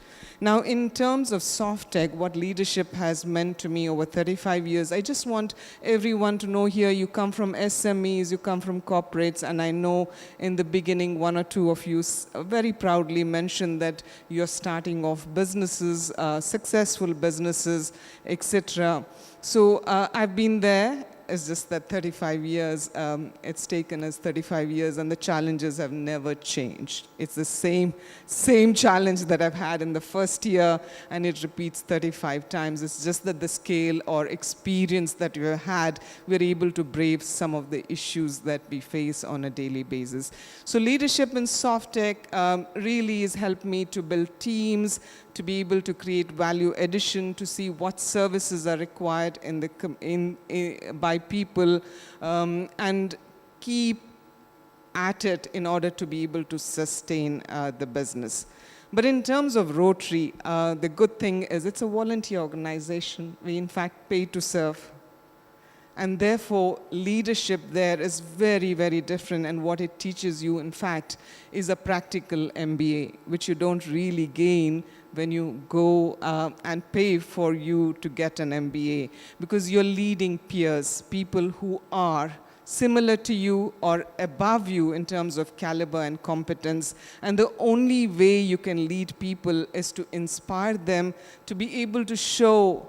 Now, in terms of soft tech, what leadership has meant to me over 35 years, I just want everyone to know here, you come from SMEs, you come from corporates, and I know in the beginning, one or two of you very proudly mentioned that you're starting off businesses, successful businesses, etc. So I've been there. It's just that 35 years, it's taken us 35 years, and the challenges have never changed. It's the same challenge that I've had in the first year, and it repeats 35 times. It's just that the scale or experience that we have had, we're able to brave some of the issues that we face on a daily basis. So leadership in soft tech really has helped me to build teams, to be able to create value addition, to see what services are required by people, and keep at it in order to be able to sustain the business. But in terms of Rotary, the good thing is it's a volunteer organization. We in fact pay to serve. And therefore, leadership there is very, very different. And what it teaches you, in fact, is a practical MBA, which you don't really gain when you go and pay for you to get an MBA. Because you're leading peers, people who are similar to you or above you in terms of caliber and competence. And the only way you can lead people is to inspire them to be able to show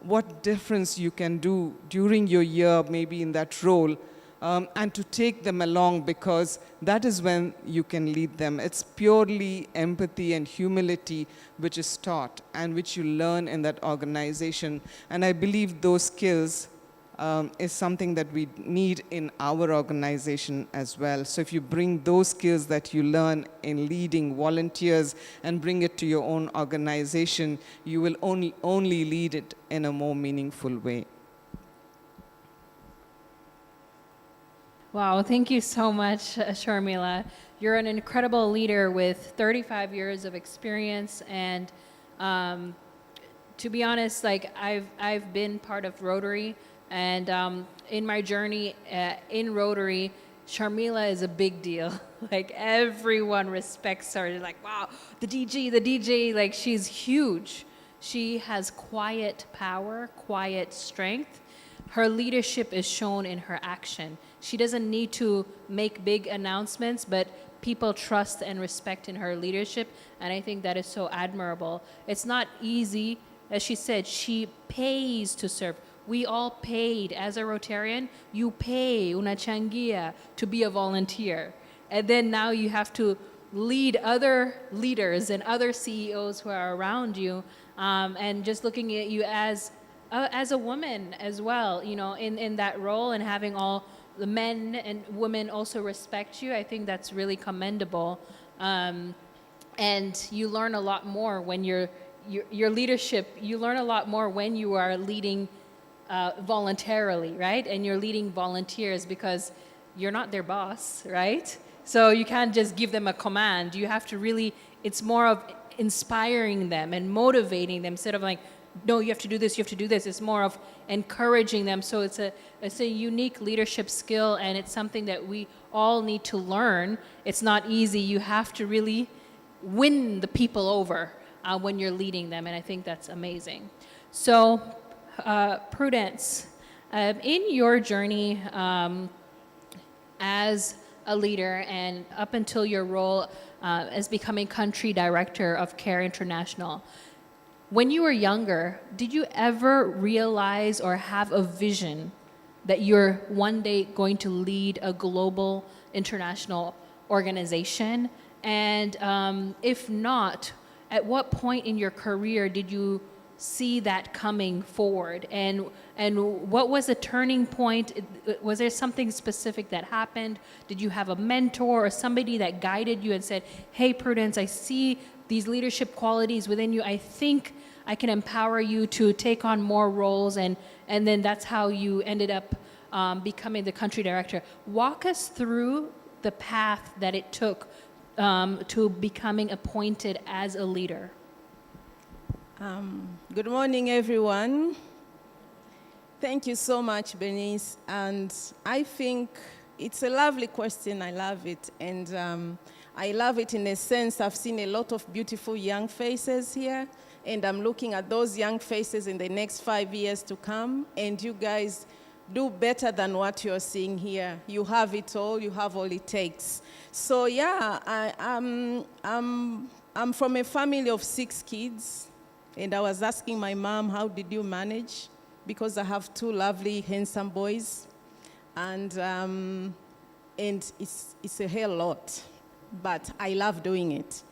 what difference you can do during your year, maybe in that role, and to take them along, because that is when you can lead them. It's purely empathy and humility which is taught and which you learn in that organization. And I believe those skills is something that we need in our organization as well. So if you bring those skills that you learn in leading volunteers and bring it to your own organization, you will only lead it in a more meaningful way. Wow, thank you so much, Sharmila. You're an incredible leader with 35 years of experience, and to be honest, like I've been part of Rotary, and in my journey in Rotary, Sharmila is a big deal. Like everyone respects her. They're like, wow, the DG, like she's huge. She has quiet power, quiet strength. Her leadership is shown in her action. She doesn't need to make big announcements, but people trust and respect in her leadership, and I think that is so admirable. It's not easy. As she said, she pays to serve. We all paid. As a Rotarian, you pay, unachangia, to be a volunteer. And then now you have to lead other leaders and other CEOs who are around you, and just looking at you as a woman as well, you know, in that role, and having all the men and women also respect you. I think that's really commendable. And you learn a lot more when your leadership, you learn a lot more when you are leading voluntarily, right? And you're leading volunteers because you're not their boss, right? So you can't just give them a command. You have to really, it's more of inspiring them and motivating them instead of like, no, you have to do this, you have to do this. It's more of encouraging them. So it's a unique leadership skill, and it's something that we all need to learn. It's not easy. You have to really win the people over when you're leading them, and I think that's amazing. So, Prudence, in your journey as a leader and up until your role as becoming country director of CARE International, when you were younger, did you ever realize or have a vision that you're one day going to lead a global international organization? And if not, at what point in your career did you see that coming forward? And what was the turning point? Was there something specific that happened? Did you have a mentor or somebody that guided you and said, hey, Prudence, I see these leadership qualities within you. I think I can empower you to take on more roles, and then that's how you ended up becoming the country director. Walk us through the path that it took to becoming appointed as a leader. Good morning, everyone. Thank you so much, Bernice. And I think it's a lovely question. I love it. And I love it in a sense I've seen a lot of beautiful young faces here. And I'm looking at those young faces in the next 5 years to come. And you guys do better than what you're seeing here. You have it all. You have all it takes. So yeah, I'm from a family of 6 kids. And I was asking my mom, how did you manage? Because I have 2 lovely, handsome boys. And it's a hell lot. But I love doing it.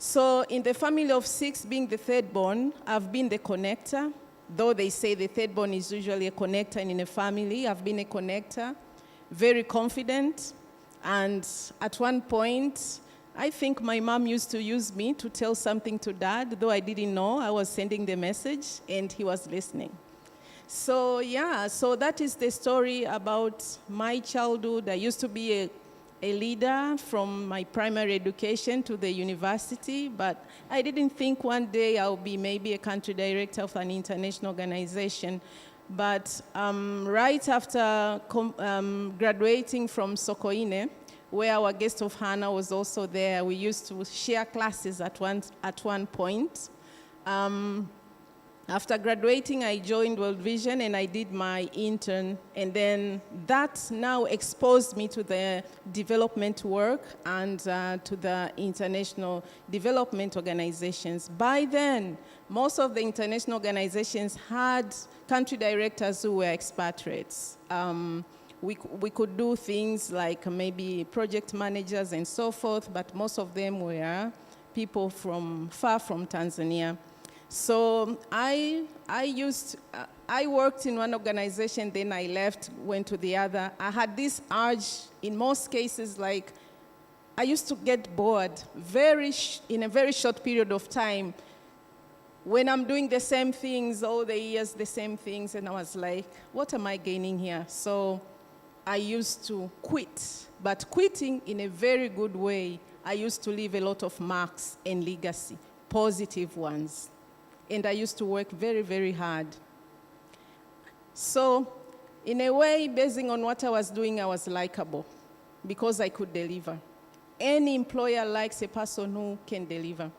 So in the family of 6, being the third born, I've been the connector. Though they say the third born is usually a connector in a family, I've been a connector, very confident. And at one point, I think my mom used to use me to tell something to Dad, though I didn't know. I was sending the message, and he was listening. So yeah, so that is the story about my childhood. I used to be a leader from my primary education to the university, but I didn't think one day I'll be maybe a country director of an international organization. But right after graduating from Sokoine, where our guest of honor was also there, we used to share classes at one point. After graduating, I joined World Vision and I did my intern. And then that now exposed me to the development work and to the international development organizations. By then, most of the international organizations had country directors who were expatriates. We could do things like maybe project managers and so forth, but most of them were people from far from Tanzania. So I worked in one organization, then I left, went to the other. I had this urge, in most cases, like I used to get bored in a very short period of time when I'm doing the same things, all the years, the same things, and I was like, what am I gaining here? So I used to quit, but quitting in a very good way. I used to leave a lot of marks and legacy, positive ones. And I used to work very, very hard. So in a way, basing on what I was doing, I was likable because I could deliver. Any employer likes a person who can deliver.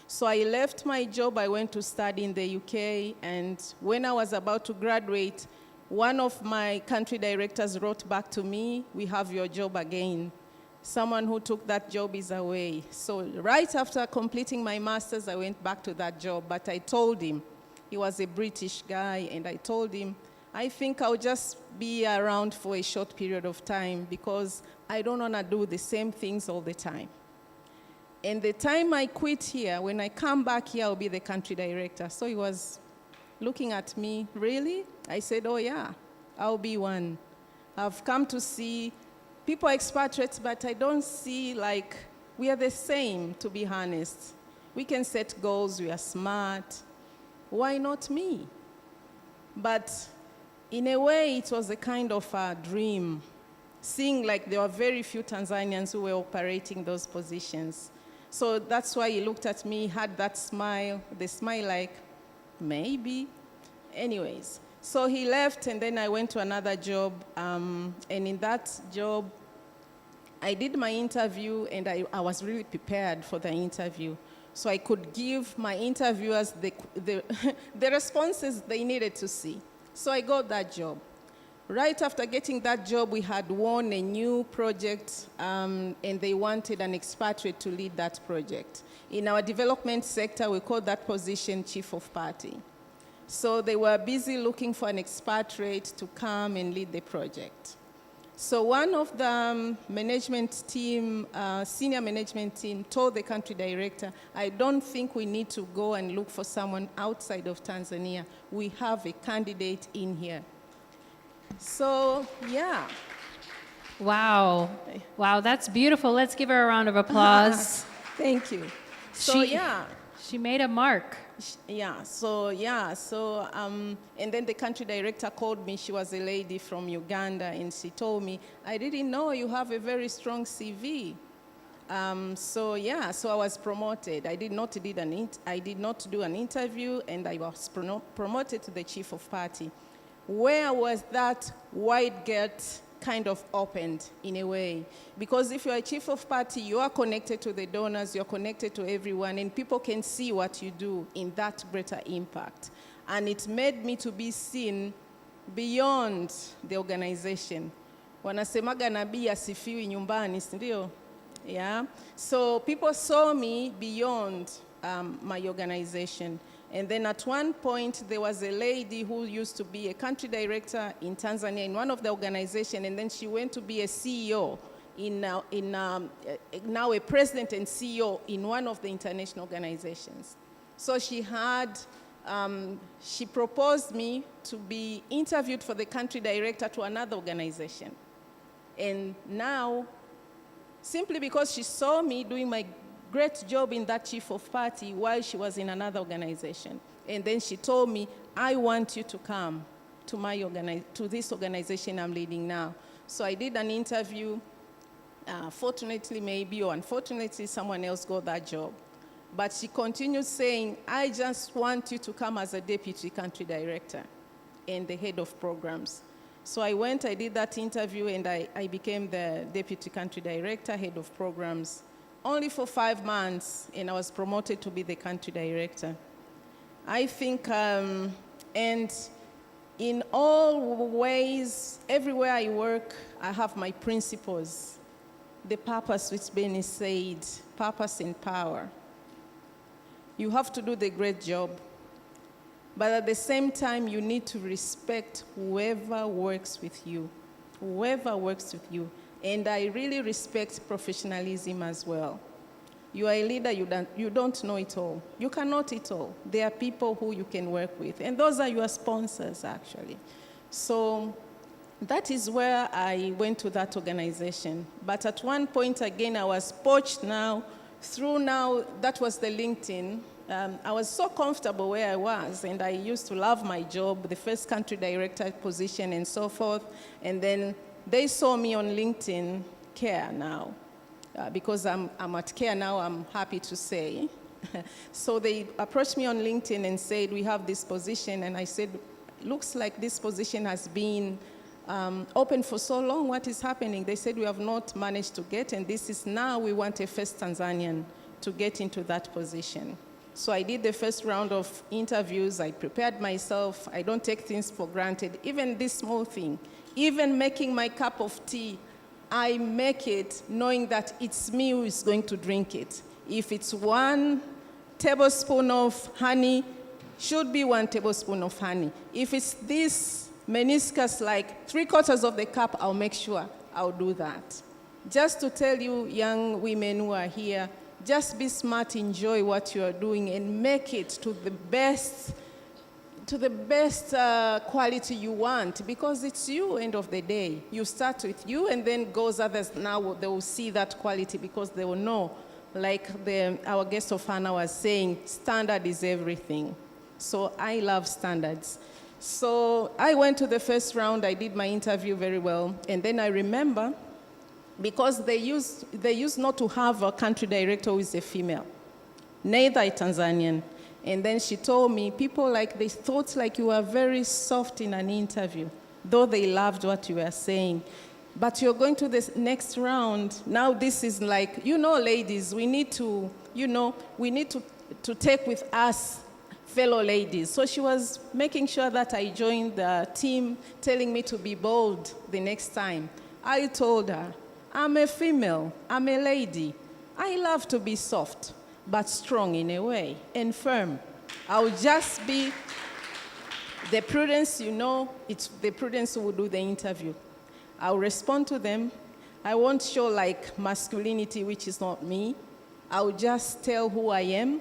So I left my job, I went to study in the UK, and when I was about to graduate, one of my country directors wrote back to me, we have your job again. Someone who took that job is away. So right after completing my master's, I went back to that job. But I told him, he was a British guy, and I told him, I think I'll just be around for a short period of time because I don't want to do the same things all the time. And the time I quit here, when I come back here, I'll be the country director. So he was looking at me, really? I said, oh yeah, I'll be one. I've come to see people are expatriates, but I don't see like we are the same, to be honest. We can set goals, we are smart. Why not me? But in a way, it was a kind of a dream, seeing like there were very few Tanzanians who were operating those positions. So that's why he looked at me, had that smile, the smile like, maybe. Anyways. So he left, and then I went to another job, and in that job, I did my interview, and I was really prepared for the interview. So I could give my interviewers the responses they needed to see. So I got that job. Right after getting that job, we had won a new project, and they wanted an expatriate to lead that project. In our development sector, we call that position Chief of Party. So they were busy looking for an expatriate to come and lead the project. So one of the management team, senior management team, told the country director, I don't think we need to go and look for someone outside of Tanzania. We have a candidate in here. So, yeah. Wow. Wow, that's beautiful. Let's give her a round of applause. Thank you. So, She made a mark. And then the country director called me. She was a lady from Uganda, and she told me, I didn't know you have a very strong CV. So I was promoted. I did not do an interview, and I was promoted to the chief of party. Where was that wide gate kind of opened in a way? Because if you're a chief of party, you are connected to the donors, you're connected to everyone, and people can see what you do in that greater impact. And it made me to be seen beyond the organization. Wanasemaga nabii asifiwi nyumbani, ndio? Yeah. So people saw me beyond my organization. And then at one point, there was a lady who used to be a country director in Tanzania in one of the organizations, and then she went to be a CEO now a president and CEO in one of the international organizations. So she proposed me to be interviewed for the country director to another organization. And now, simply because she saw me doing my great job in that chief of party while she was in another organization. And then she told me, I want you to come to this organization I'm leading now. So I did an interview. Fortunately, maybe, or unfortunately, someone else got that job. But she continued saying, I just want you to come as a deputy country director and the head of programs. So I went, I did that interview, and I became the deputy country director, head of programs, only for 5 months, and I was promoted to be the country director. I think, and in all ways, everywhere I work, I have my principles. The purpose which Benny said, purpose and power. You have to do the great job, but at the same time, you need to respect whoever works with you. Whoever works with you. And I really respect professionalism as well. You are a leader, you don't know it all. You cannot it all. There are people who you can work with, and those are your sponsors, actually. So that is where I went to that organization. But at one point, again, I was poached that was the LinkedIn. I was so comfortable where I was, and I used to love my job, the first country director position and so forth. And then they saw me on LinkedIn, CARE now. Because I'm at CARE now, I'm happy to say. So they approached me on LinkedIn and said, we have this position. And I said, looks like this position has been open for so long. What is happening? They said, we have not managed to get, and this is now we want a first Tanzanian to get into that position. So I did the first round of interviews. I prepared myself. I don't take things for granted. Even this small thing, even making my cup of tea, I make it knowing that it's me who is going to drink it. If it's 1 tablespoon of honey, should be 1 tablespoon of honey. If it's this meniscus, like 3/4 of the cup, I'll make sure I'll do that. Just to tell you, young women who are here, just be smart, enjoy what you are doing, and make it to the best quality you want, because it's you, end of the day. You start with you, and then goes others. Now they will see that quality because they will know, like our guest of honor was saying, standard is everything. So I love standards. So I went to the first round. I did my interview very well, and then I remember, because they used not to have a country director who is a female, neither a Tanzanian. And then she told me, they thought like you were very soft in an interview, though they loved what you were saying. But you're going to this next round. Now this is like, ladies, we need to take with us fellow ladies. So she was making sure that I joined the team, telling me to be bold the next time. I told her, I'm a female, I'm a lady. I love to be soft, but strong in a way, and firm. I'll just be the Prudence, it's the Prudence who will do the interview. I'll respond to them. I won't show like masculinity, which is not me. I'll just tell who I am,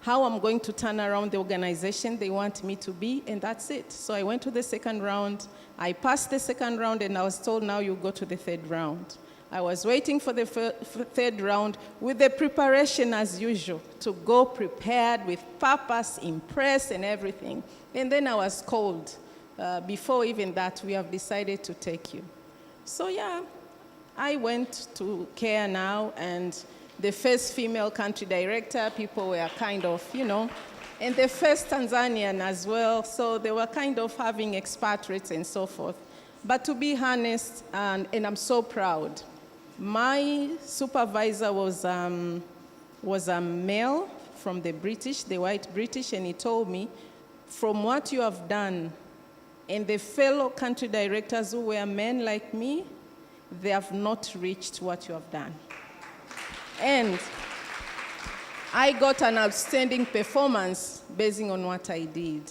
how I'm going to turn around the organization they want me to be, and that's it. So I went to the second round. I passed the second round, and I was told, now you go to the third round. I was waiting for the third round with the preparation as usual, to go prepared with purpose, impress, and everything. And then I was called. Before even that, we have decided to take you. So yeah, I went to Care Now, and the first female country director, people were kind of, and the first Tanzanian as well, so they were kind of having expatriates and so forth. But to be honest, and I'm so proud, my supervisor was a male from the white British, and he told me, from what you have done, and the fellow country directors who were men like me, they have not reached what you have done. And I got an outstanding performance based on what I did.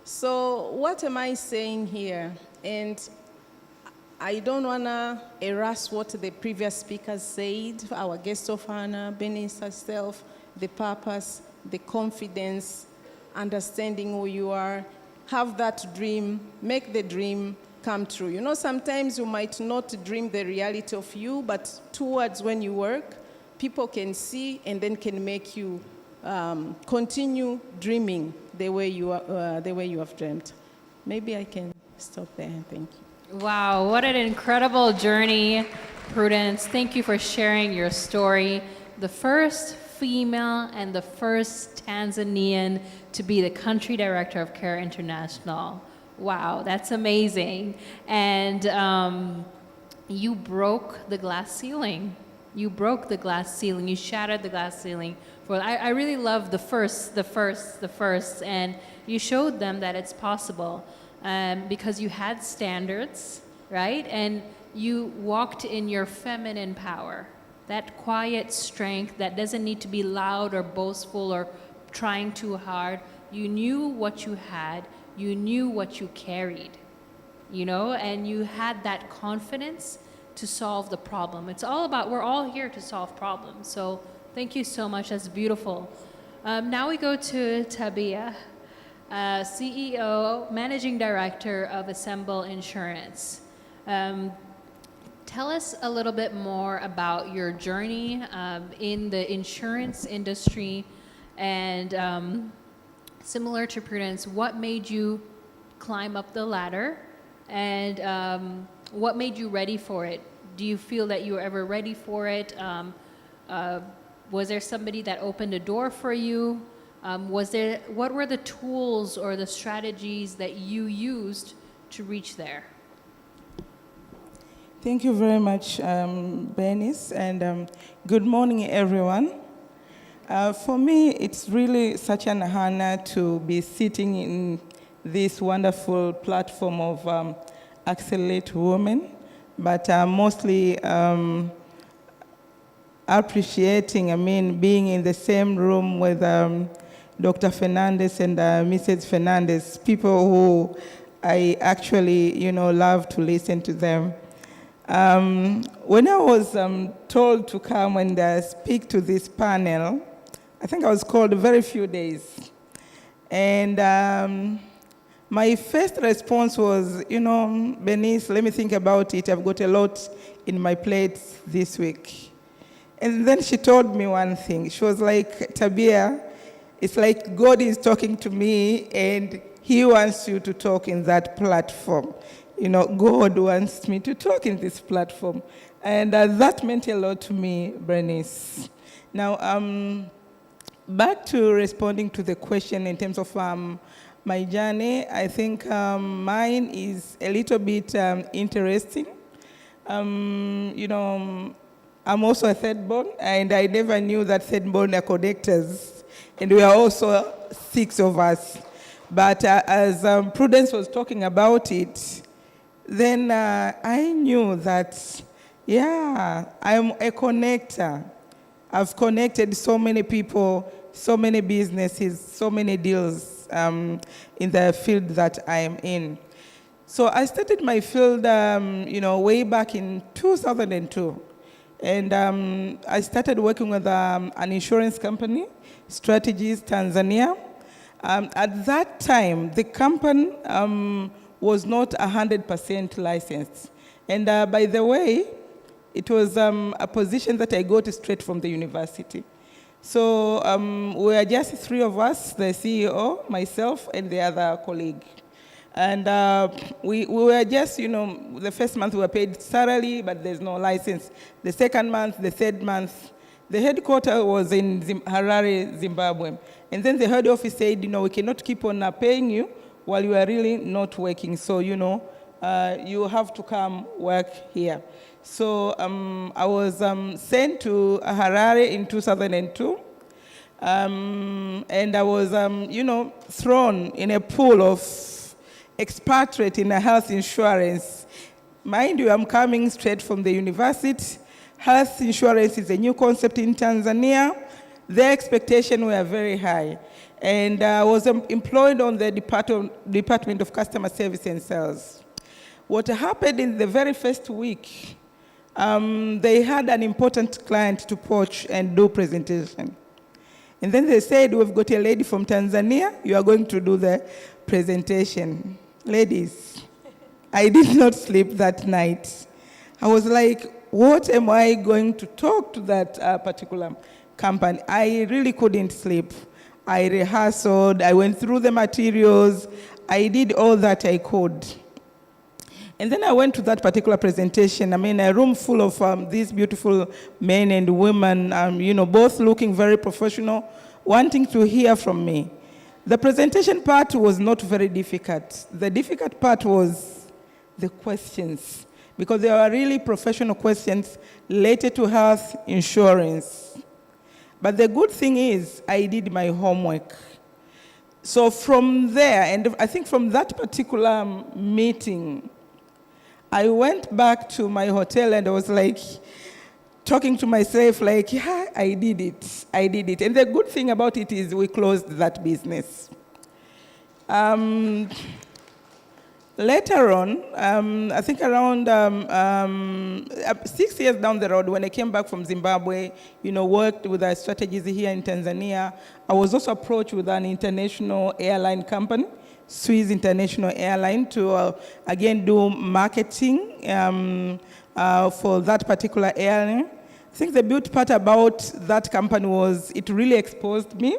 So what am I saying here? And I don't want to erase what the previous speakers said, our guest of honor, Bernice herself, the purpose, the confidence, understanding who you are, have that dream, make the dream come true. Sometimes you might not dream the reality of you, but towards when you work, people can see and then can make you continue dreaming the way you have dreamt. Maybe I can stop there. Thank you. Wow, what an incredible journey, Prudence. Thank you for sharing your story. The first female and the first Tanzanian to be the country director of Care International. Wow, that's amazing. And you broke the glass ceiling. You broke the glass ceiling. You shattered the glass ceiling. I really love the first, and you showed them that it's possible because you had standards, right? And you walked in your feminine power, that quiet strength that doesn't need to be loud or boastful or trying too hard. You knew what you had. You knew what you carried, and you had that confidence to solve the problem. It's all about, we're all here to solve problems. So thank you so much. That's beautiful. Now we go to Tabia, CEO, Managing Director of Assemble Insurance. Tell us a little bit more about your journey in the insurance industry, and similar to Prudence, what made you climb up the ladder, and what made you ready for it? Do you feel that you were ever ready for it? Was there somebody that opened a door for you? What were the tools or the strategies that you used to reach there? Thank you very much, Bernice, and good morning, everyone. For me, it's really such an honor to be sitting in this wonderful platform of Accelerate Women, but mostly appreciating, being in the same room with Dr. Fernandez and Mrs. Fernandez, people who I actually, love to listen to them. When I was told to come and speak to this panel, I think I was called a very few days. And my first response was, Bernice, let me think about it. I've got a lot in my plate this week. And then she told me one thing. She was like, Tabia, it's like God is talking to me and he wants you to talk in that platform. God wants me to talk in this platform. And that meant a lot to me, Bernice. Now, back to responding to the question in terms of my journey, I think mine is a little bit interesting. I'm also a third born, and I never knew that third born are connectors, and we are also 6 of us. But as Prudence was talking about it, then I knew that, I'm a connector. I've connected so many people, so many businesses, so many deals in the field that I am in. So I started my field, way back in 2002. And I started working with an insurance company, Strategies Tanzania. At that time, the company was not 100% licensed. And by the way, it was a position that I got straight from the university. So we were just three of us, the CEO, myself, and the other colleague. And we were just, the first month we were paid salary, but there's no license. The second month, the third month, the headquarters was in Harare, Zimbabwe. And then the head office said, we cannot keep on paying you while you are really not working. So, you have to come work here. So I was sent to Harare in 2002. And I was, thrown in a pool of expatriate in a health insurance. Mind you, I'm coming straight from the university. Health insurance is a new concept in Tanzania. Their expectations were very high. And I was employed on the Department of Customer Service and Sales. What happened in the very first week, they had an important client to poach and do presentation. And then they said, we've got a lady from Tanzania, you are going to do the presentation. Ladies, I did not sleep that night. I was like, what am I going to talk to that particular company? I really couldn't sleep. I rehearsed, I went through the materials, I did all that I could. And then I went to that particular presentation. A room full of these beautiful men and women, both looking very professional, wanting to hear from me. The presentation part was not very difficult. The difficult part was the questions, because they were really professional questions related to health insurance. But the good thing is, I did my homework. So from there, and I think from that particular meeting, I went back to my hotel and I was like, talking to myself like, yeah, I did it. And the good thing about it is we closed that business. Later on, I think around 6 years down the road, when I came back from Zimbabwe, worked with our strategies here in Tanzania, I was also approached with an international airline company, Swiss International Airline, to again do marketing for that particular airline. I think the beauty part about that company was it really exposed me.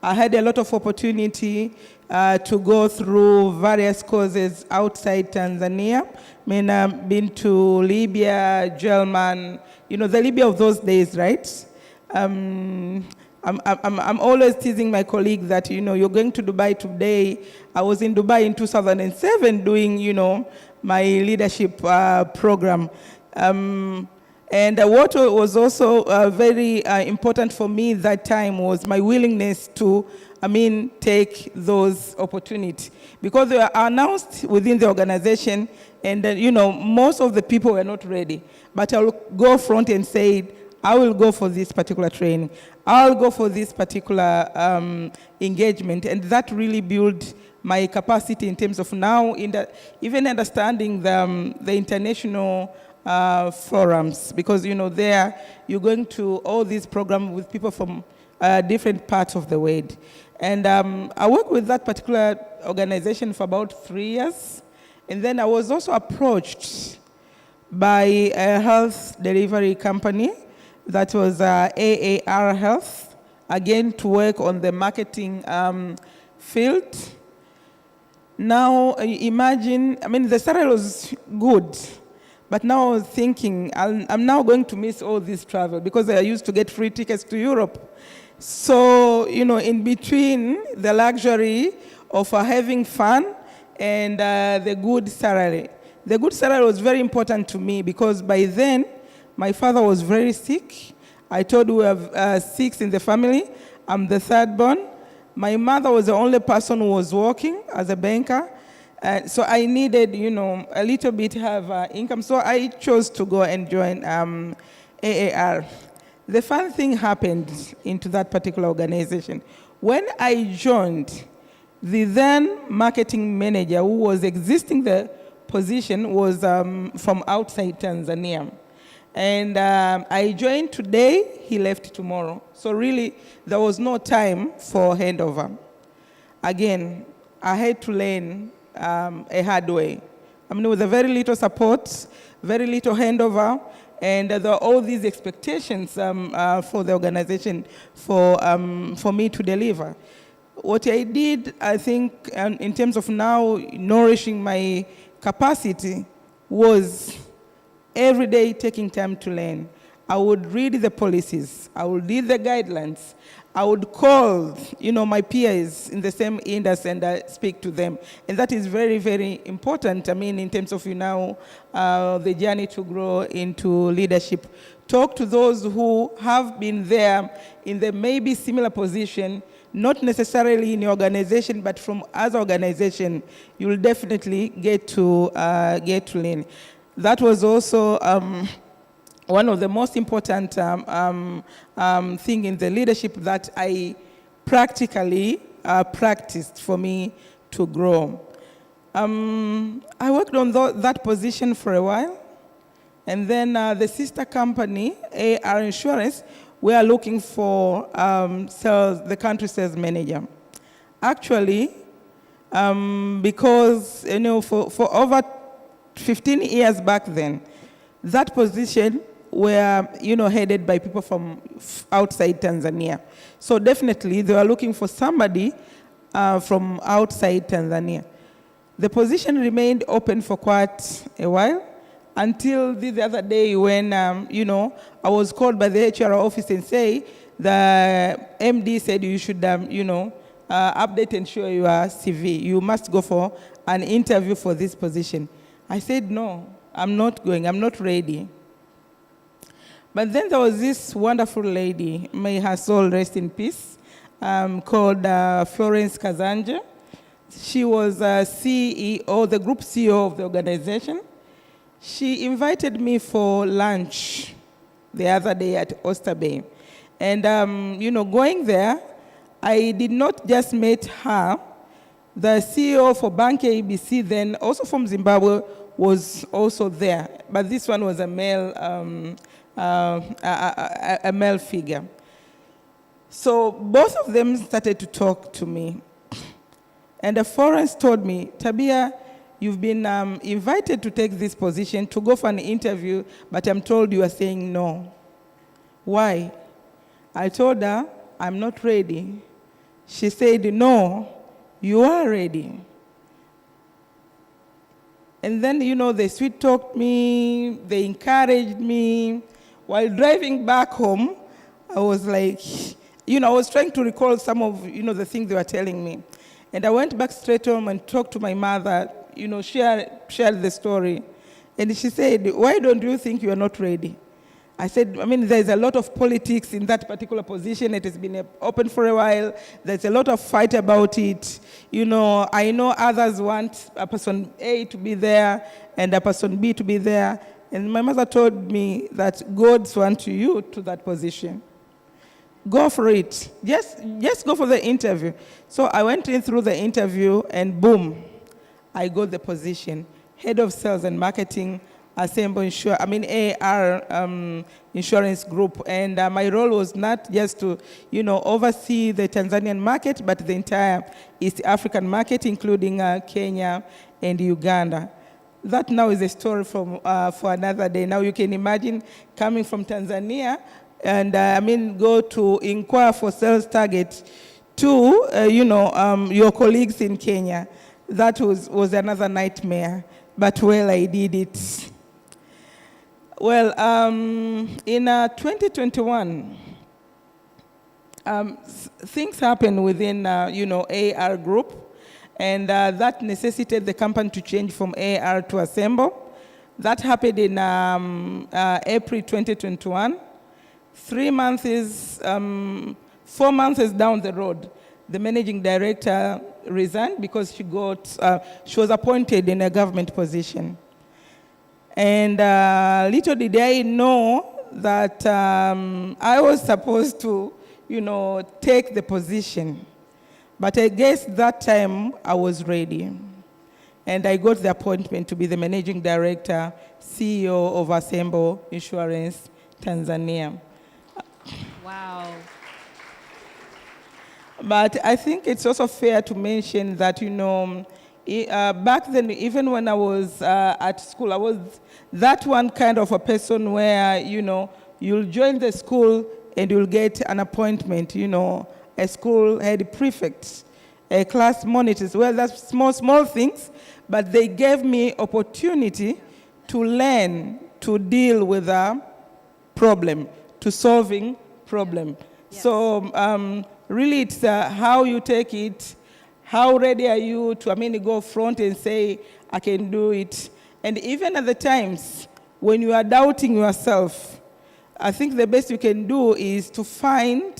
I had a lot of opportunity to go through various courses outside Tanzania. I've been to Libya, Germany, the Libya of those days, right? I'm always teasing my colleague that, you're going to Dubai today. I was in Dubai in 2007 doing, my leadership program. And what was also very important for me that time was my willingness to, take those opportunities. Because they were announced within the organization, and most of the people were not ready. But I will go front and say, I will go for this particular training. I'll go for this particular engagement. And that really built my capacity in terms of now, even understanding the international forums, because there you're going to all these programs with people from different parts of the world. And I worked with that particular organization for about 3 years. And then I was also approached by a health delivery company that was AAR Health, again to work on the marketing field. Now imagine, the salary was good. But now I was thinking, I'm now going to miss all this travel because I used to get free tickets to Europe. So, in between the luxury of having fun and the good salary. The good salary was very important to me because by then, my father was very sick. I told you we have 6 in the family. I'm the third born. My mother was the only person who was working as a banker. So I needed, a little bit have income. So I chose to go and join AAR. The fun thing happened into that particular organization. When I joined, the then marketing manager who was existing there position was from outside Tanzania. And I joined today, he left tomorrow. So really, there was no time for handover. Again, I had to learn a hard way. I mean, with a very little support, very little handover, and there are all these expectations for the organization for me to deliver. What I did, I think, in terms of now nourishing my capacity, was every day taking time to learn. I would read the policies, I would read the guidelines, I would call, my peers in the same industry and speak to them. And that is very, very important, in terms of, the journey to grow into leadership. Talk to those who have been there in the maybe similar position, not necessarily in your organization, but from other organization. You will definitely get to learn. That was also one of the most important thing in the leadership that I practically practiced for me to grow. I worked on that position for a while, and then the sister company, AR Insurance, we are looking for the country sales manager. Actually, because for over 15 years back then, that position were headed by people from outside Tanzania. So definitely they were looking for somebody from outside Tanzania. The position remained open for quite a while until the other day when I was called by the HR office and say the MD said you should update and show your CV. You must go for an interview for this position. I said, no, I'm not going, I'm not ready. But then there was this wonderful lady, may her soul rest in peace, called Florence Kazanja. She was CEO, the group CEO of the organization. She invited me for lunch the other day at Oyster Bay. And, going there, I did not just meet her. The CEO for Bank ABC, then also from Zimbabwe, was also there, but this one was a male, a male figure. So both of them started to talk to me, and Florence told me, Tabia, you've been invited to take this position to go for an interview, but I'm told you are saying no. Why? I told her I'm not ready. She said, no, you are ready. And then, they sweet-talked me, they encouraged me. While driving back home, I was like, I was trying to recall some of, the things they were telling me. And I went back straight home and talked to my mother, shared the story. And she said, why don't you think you are not ready? I said, there's a lot of politics in that particular position. It has been open for a while. There's a lot of fight about it. I know others want a person A to be there and a person B to be there. And my mother told me that God wants you to that position. Go for it. Just go for the interview. So I went in through the interview and boom, I got the position. Head of Sales and Marketing, Assemble AR Insurance Group. And my role was not just to, oversee the Tanzanian market, but the entire East African market, including Kenya and Uganda. That now is a story for another day. Now you can imagine coming from Tanzania and, go to inquire for sales target to, your colleagues in Kenya. That was another nightmare. But, well, I did it. Well, in 2021, things happened within, AR Group, and that necessitated the company to change from AR to Assemble. That happened in April 2021. 4 months down the road, the managing director resigned because she was appointed in a government position. And little did I know that I was supposed to, take the position. But I guess that time I was ready. and I got the appointment to be the managing director, CEO of Assemble Insurance Tanzania. Wow. But I think it's also fair to mention that, back then, even when I was at school, I was that one kind of a person where, you'll join the school and you'll get an appointment, a school head prefect, a class monitors. Well, that's small things, but they gave me opportunity to learn to deal with a problem, to solving problem. Yes. So really it's how you take it, how ready are you to, go front and say, I can do it. And even at the times when you are doubting yourself, I think the best you can do is to find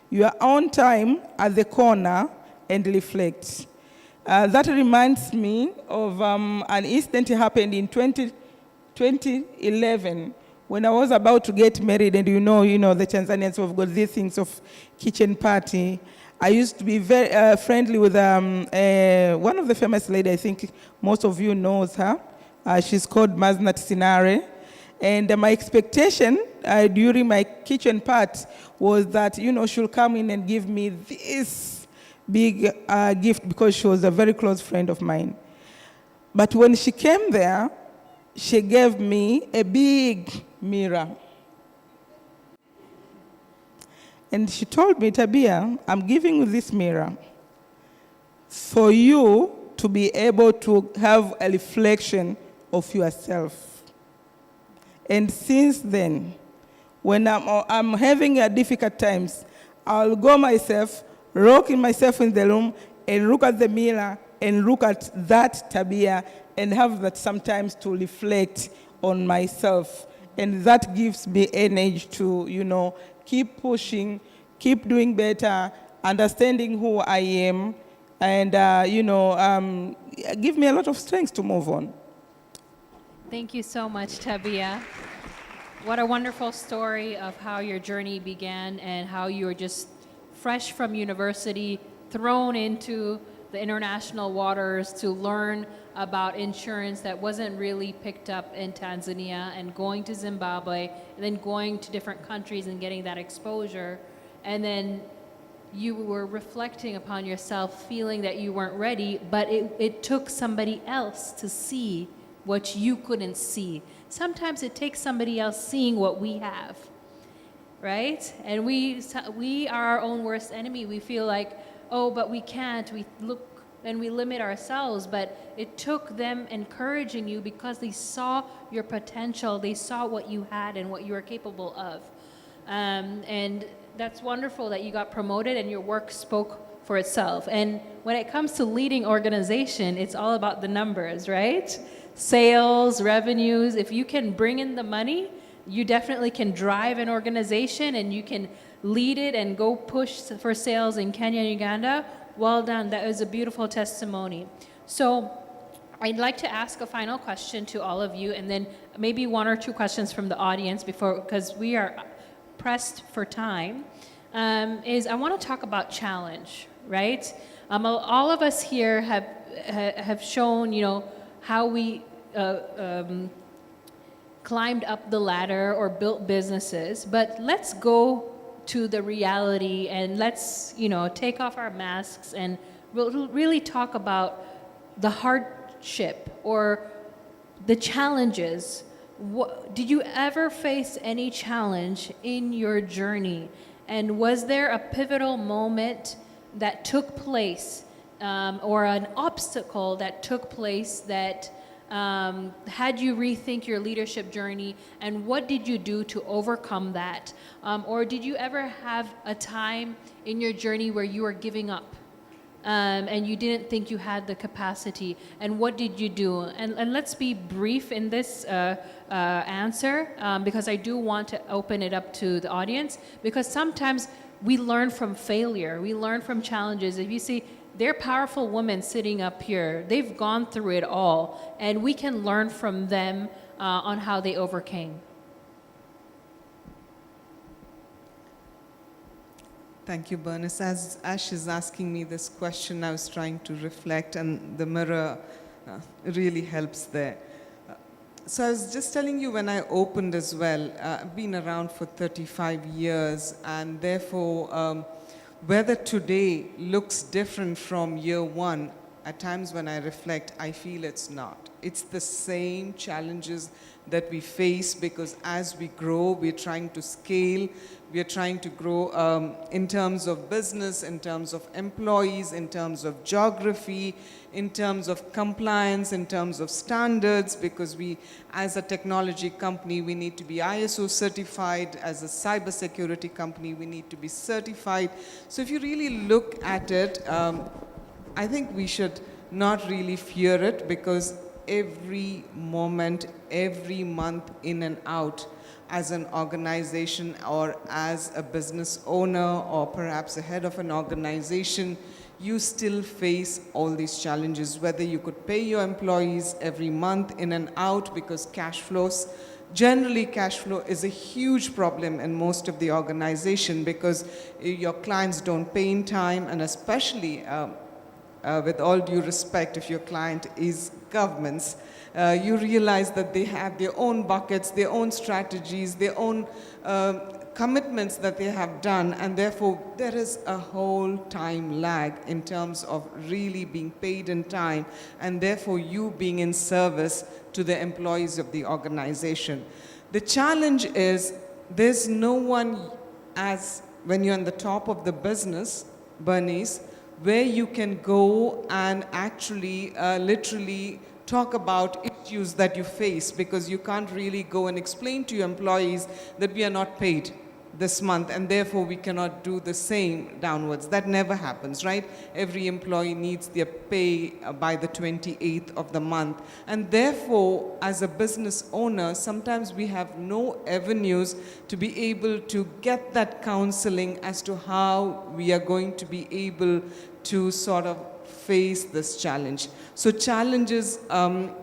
your own time at the corner and reflect. That reminds me of an incident happened in 2011 when I was about to get married, and the Tanzanians have got these things of kitchen party. I used to be very friendly with one of the famous ladies. I think most of you knows her. She's called Maznat Sinare. And my expectation during my kitchen part was that, she'll come in and give me this big gift because she was a very close friend of mine. But when she came there, she gave me a big mirror. And she told me, Tabia, I'm giving you this mirror for you to be able to have a reflection of yourself. And since then, when I'm having a difficult times, I'll go myself, rocking myself in the room, and look at the mirror, and look at that Tabia, and have that sometimes to reflect on myself. And that gives me energy to, keep pushing, keep doing better, understanding who I am, and, give me a lot of strength to move on. Thank you so much, Tabia. What a wonderful story of how your journey began and how you were just fresh from university, thrown into the international waters to learn about insurance that wasn't really picked up in Tanzania, and going to Zimbabwe, and then going to different countries and getting that exposure. And then you were reflecting upon yourself, feeling that you weren't ready, but it took somebody else to see what you couldn't see. Sometimes it takes somebody else seeing what we have, right? And we are our own worst enemy. We feel like, oh, but we can't. We look and we limit ourselves, but it took them encouraging you because they saw your potential, they saw what you had and what you were capable of. And that's wonderful that you got promoted and your work spoke for itself. And when it comes to leading organization, it's all about the numbers, right? Sales, revenues. If you can bring in the money, you definitely can drive an organization and you can lead it and go push for sales in Kenya and Uganda. Well done. That was a beautiful testimony. So I'd like to ask a final question to all of you, and then maybe one or two questions from the audience because we are pressed for time. I want to talk about challenge, right? All of us here have shown, how we climbed up the ladder or built businesses, but let's go to the reality and let's, take off our masks and really talk about the hardship or the challenges. Did you ever face any challenge in your journey? And was there a pivotal moment that took place or an obstacle that took place that had you rethink your leadership journey, and what did you do to overcome that? Or did you ever have a time in your journey where you were giving up and you didn't think you had the capacity, and what did you do? And let's be brief in this answer because I do want to open it up to the audience, because sometimes we learn from failure, we learn from challenges. If you see, they're powerful women sitting up here. They've gone through it all, and we can learn from them on how they overcame. Thank you, Bernice. As she's asking me this question, I was trying to reflect, and the mirror It really helps there. So I was just telling you when I opened as well, I've been around for 35 years, and therefore whether today looks different from year one, at times when I reflect, I feel it's not. It's the same challenges that we face, because as we grow, we're trying to scale, we're trying to grow in terms of business, in terms of employees, in terms of geography, in terms of compliance, in terms of standards, because we, as a technology company, we need to be ISO certified. As a cybersecurity company, we need to be certified. So if you really look at it, I think we should not really fear it, because every moment, every month in and out, as an organization or as a business owner or perhaps a head of an organization, you still face all these challenges, whether you could pay your employees every month in and out, because cash flows, generally cash flow is a huge problem in most of the organization, because your clients don't pay in time, and especially with all due respect, if your client is governments, you realize that they have their own buckets, their own strategies, their own commitments that they have done, and therefore there is a whole time lag in terms of really being paid in time, and therefore you being in service to the employees of the organization. The challenge is there's no one, as when you're on the top of the business, Bernice, where you can go and actually literally talk about issues that you face, because you can't really go and explain to your employees that we are not paid this month and therefore we cannot do the same downwards. That never happens, right? Every employee needs their pay by the 28th of the month, and therefore as a business owner, sometimes we have no avenues to be able to get that counseling as to how we are going to be able to sort of face this challenge. So challenges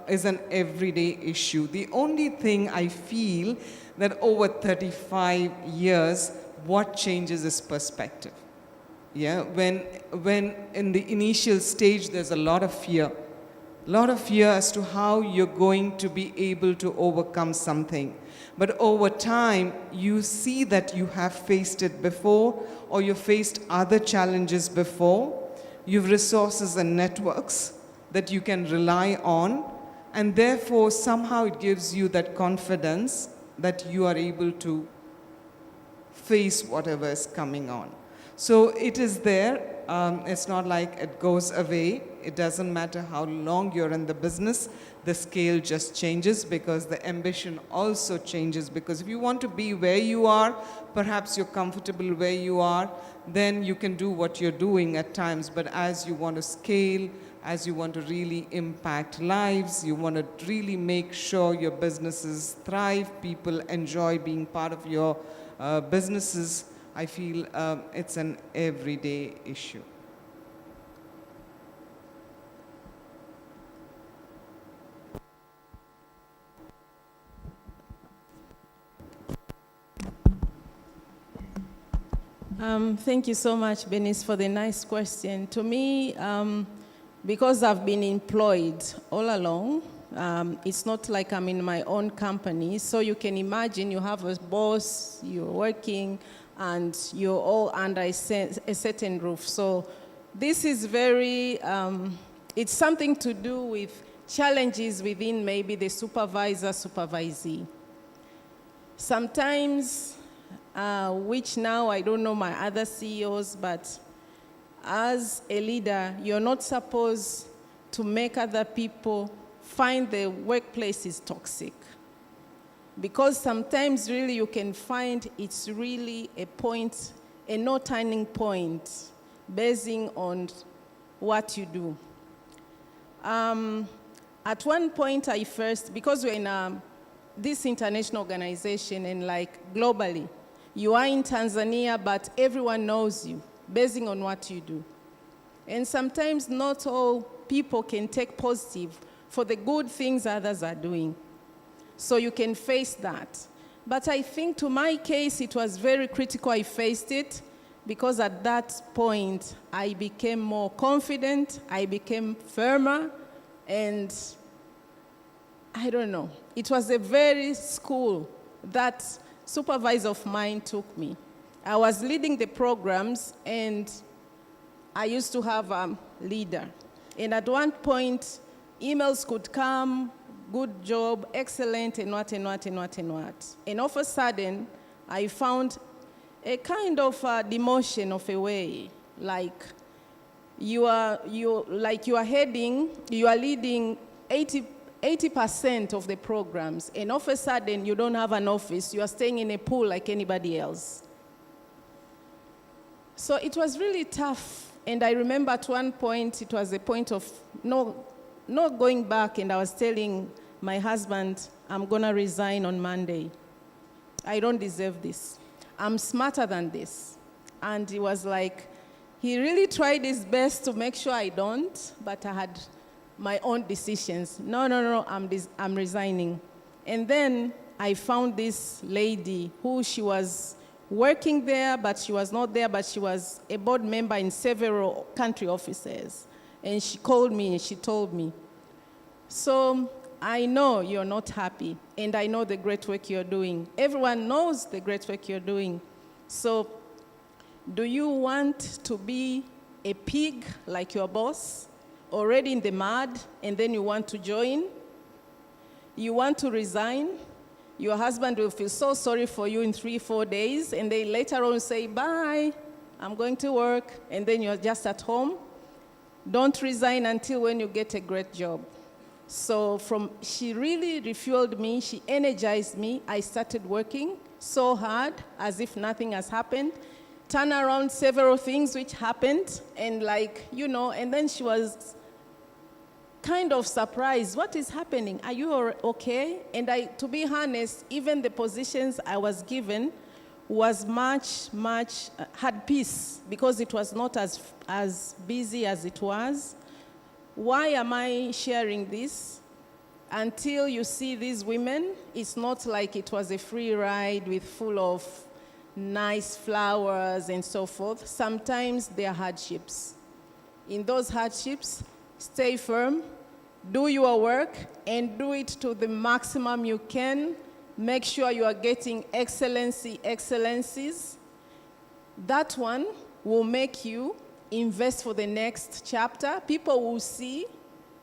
is an everyday issue. The only thing I feel that over 35 years, what changes is perspective. Yeah, when in the initial stage, there's a lot of fear as to how you're going to be able to overcome something. But over time, you see that you have faced it before, or you faced other challenges before. You have resources and networks that you can rely on, and therefore somehow it gives you that confidence that you are able to face whatever is coming on. So it is there. It's not like it goes away. It doesn't matter how long you're in the business. The scale just changes, because the ambition also changes. Because if you want to be where you are, perhaps you're comfortable where you are, then you can do what you're doing at times. But as you want to scale, as you want to really impact lives, you want to really make sure your businesses thrive, people enjoy being part of your businesses, I feel it's an everyday issue. Thank you so much, Bernice, for the nice question. To me, because I've been employed all along, it's not like I'm in my own company. So you can imagine you have a boss, you're working, and you're all under a certain roof. So this is very, it's something to do with challenges within maybe the supervisor, supervisee. Sometimes, which now I don't know my other CEOs, but as a leader, you're not supposed to make other people find the workplace is toxic. Because sometimes really you can find it's really a point, a no turning point, basing on what you do. At one point because we're in this international organization and like globally, you are in Tanzania, but everyone knows you, basing on what you do. And sometimes not all people can take positive for the good things others are doing. So you can face that. But I think to my case, it was very critical I faced it, because at that point, I became more confident, I became firmer, And I don't know. It was a very school that supervisor of mine took me. I was leading the programs, and I used to have a leader. And at one point, emails could come, good job, excellent, and what, and what, and what, and what. And all of a sudden, I found a kind of demotion of a way, like you are leading 80% of the programs, and all of a sudden you don't have an office, you are staying in a pool like anybody else. So it was really tough, and I remember at one point it was a point of no going back, and I was telling my husband, I'm gonna resign on Monday. I don't deserve this. I'm smarter than this. And he was like, he really tried his best to make sure I don't, but I had my own decisions. No, I'm resigning. And then I found this lady who she was working there, but she was not there, but she was a board member in several country offices. And she called me and she told me, so I know you're not happy, and I know the great work you're doing. Everyone knows the great work you're doing. So do you want to be a pig like your boss, already in the mud, and then you want to join? You want to resign? Your husband will feel so sorry for you in 3-4 days, and they later on say, bye, I'm going to work, and then you're just at home. Don't resign until when you get a great job. So she really refueled me, she energized me. I started working so hard as if nothing has happened, turn around several things which happened, and and then she was kind of surprised, what is happening? Are you okay? And to be honest, even the positions I was given was much, had peace, because it was not as busy as it was. Why am I sharing this? Until you see these women, it's not like it was a free ride with full of nice flowers and so forth. Sometimes there are hardships. In those hardships, stay firm, do your work, and do it to the maximum you can. Make sure you are getting excellencies. That one will make you invest for the next chapter. People will see,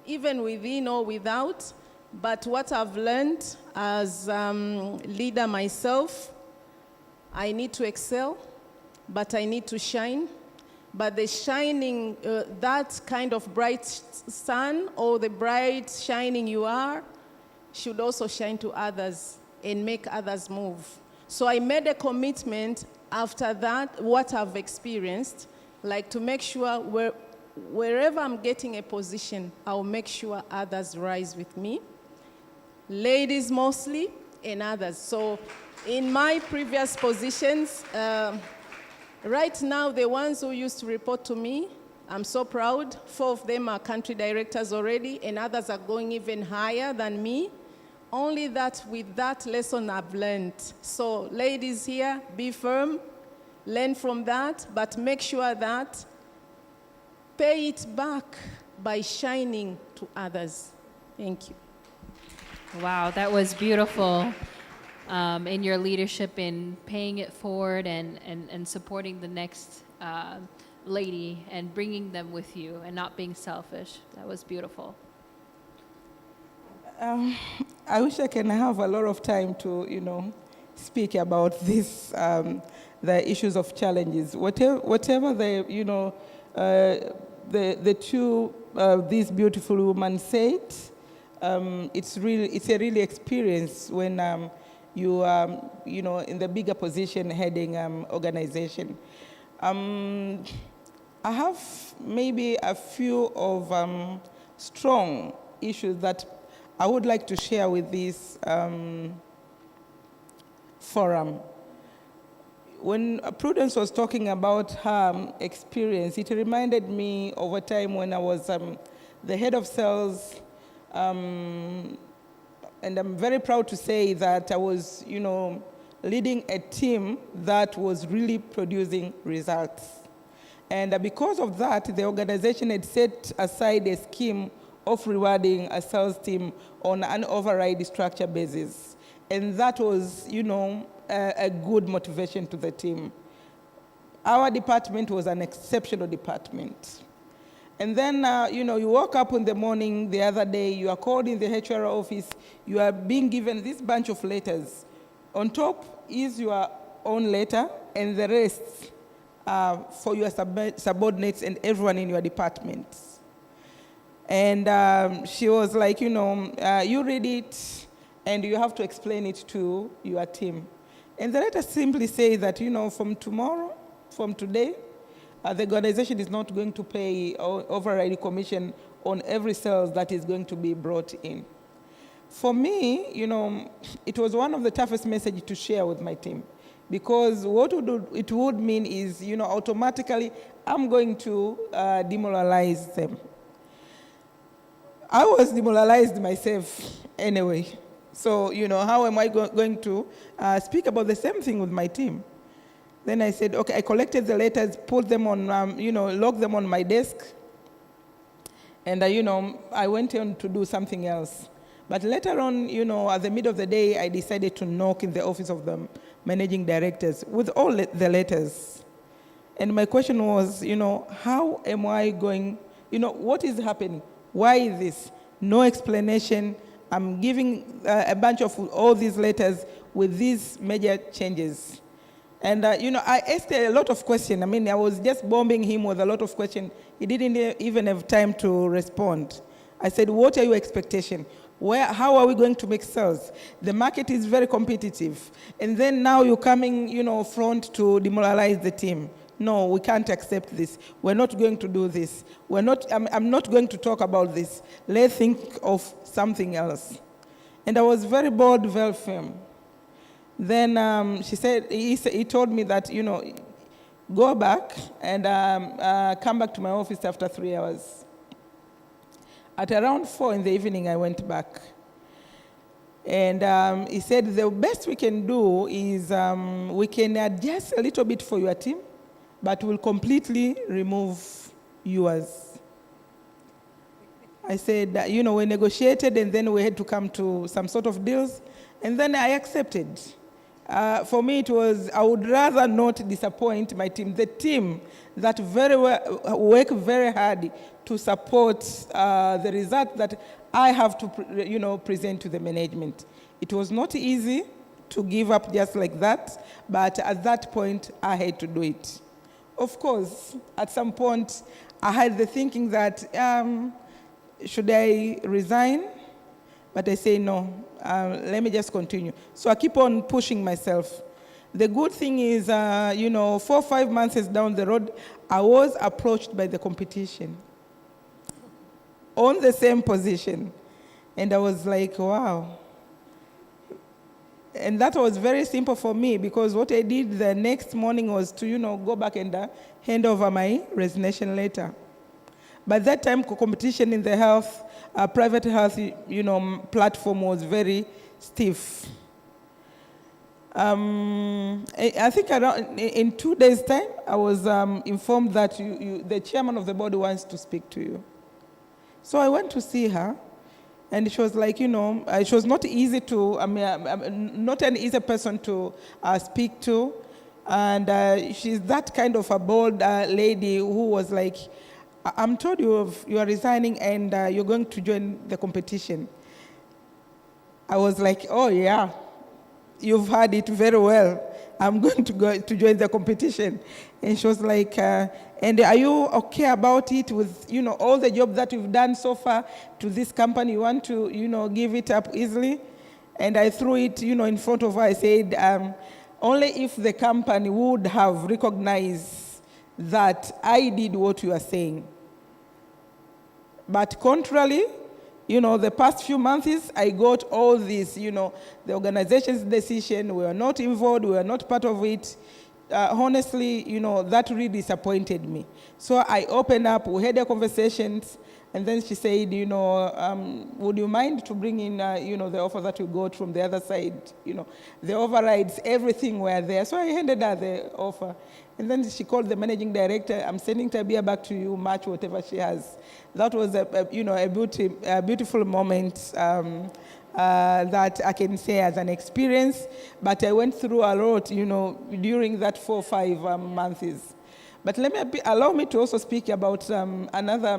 even within or without. But what I've learned as leader myself, I need to excel, but I need to shine. But the shining, that kind of bright sun, or the bright shining you are, should also shine to others and make others move. So I made a commitment after that, what I've experienced, like to make sure wherever I'm getting a position, I'll make sure others rise with me. Ladies mostly, and others. So in my previous positions, right now, the ones who used to report to me, I'm so proud. 4 of them are country directors already, and others are going even higher than me. Only that with that lesson I've learned. So ladies here, be firm, learn from that, but make sure that pay it back by shining to others. Thank you. Wow, that was beautiful. In your leadership in paying it forward and supporting the next lady and bringing them with you and not being selfish. That was beautiful. I wish I can have a lot of time to, speak about this, the issues of challenges. Whatever the two, these beautiful women said, it's a really experience when you are, in the bigger position heading organization. I have maybe a few of strong issues that I would like to share with this forum. When Prudence was talking about her experience, it reminded me of a time when I was the head of sales, and I'm very proud to say that I was, leading a team that was really producing results. And because of that, the organization had set aside a scheme of rewarding a sales team on an override structure basis. And that was, a good motivation to the team. Our department was an exceptional department. And then, you woke up in the morning the other day, you are called in the HR office, you are being given this bunch of letters. On top is your own letter, and the rest for your subordinates and everyone in your department. And she was like, you read it, and you have to explain it to your team. And the letter simply says that, from today, the organization is not going to pay override commission on every sales that is going to be brought in. For me, it was one of the toughest messages to share with my team, because what it would mean is, automatically I'm going to demoralize them. I was demoralized myself anyway. So, how am I going to speak about the same thing with my team? Then I said, okay, I collected the letters, put them on, locked them on my desk, and, I went on to do something else. But later on, at the middle of the day, I decided to knock in the office of the managing directors with all the letters. And my question was, how am I going, what is happening? Why is this? No explanation. I'm giving a bunch of all these letters with these major changes. And, I asked a lot of questions. I was just bombing him with a lot of questions. He didn't even have time to respond. I said, what are your expectations? How are we going to make sales? The market is very competitive. And then now you're coming, front to demoralize the team. No, we can't accept this. We're not going to do this. I'm not going to talk about this. Let's think of something else. And I was very bold, very firm. Then she said, he told me that, go back and come back to my office after 3 hours. At around 4 in the evening, I went back. And he said, the best we can do is we can adjust a little bit for your team, but we'll completely remove yours. I said, we negotiated, and then we had to come to some sort of deals, and then I accepted. For me, it was, I would rather not disappoint my team, the team that work very hard to support the result that I have to, present to the management. It was not easy to give up just like that, but at that point, I had to do it. Of course, at some point, I had the thinking that, should I resign? But I say, no, let me just continue. So I keep on pushing myself. The good thing is, 4 or 5 months down the road, I was approached by the competition on the same position. And I was like, wow. And that was very simple for me, because what I did the next morning was to, go back and hand over my resignation letter. By that time, competition in the health, private health, platform was very stiff. I think around, in 2 days' time, I was informed that the chairman of the board wants to speak to you. So I went to see her, and she was like, she was not easy to, not an easy person to speak to. And she's that kind of a bold lady who was like, I'm told you are resigning and you're going to join the competition. I was like, oh yeah, you've heard it very well. I'm going to join the competition. And she was like, and are you okay about it with, all the job that you've done so far to this company? You want to, give it up easily? And I threw it, in front of her. I said, only if the company would have recognized that I did what you are saying. But contrarily, the past few months, I got all this, the organization's decision, we were not involved, we were not part of it. honestly, that really disappointed me. So I opened up, we had a conversation, and then she said, would you mind to bring in, the offer that you got from the other side? The overrides, everything were there. So I handed her the offer. And then she called the managing director, I'm sending Tabia back to you, match whatever she has. That was a beautiful moment that I can say as an experience, but I went through a lot, during that 4 or 5 months. But allow me to also speak about another,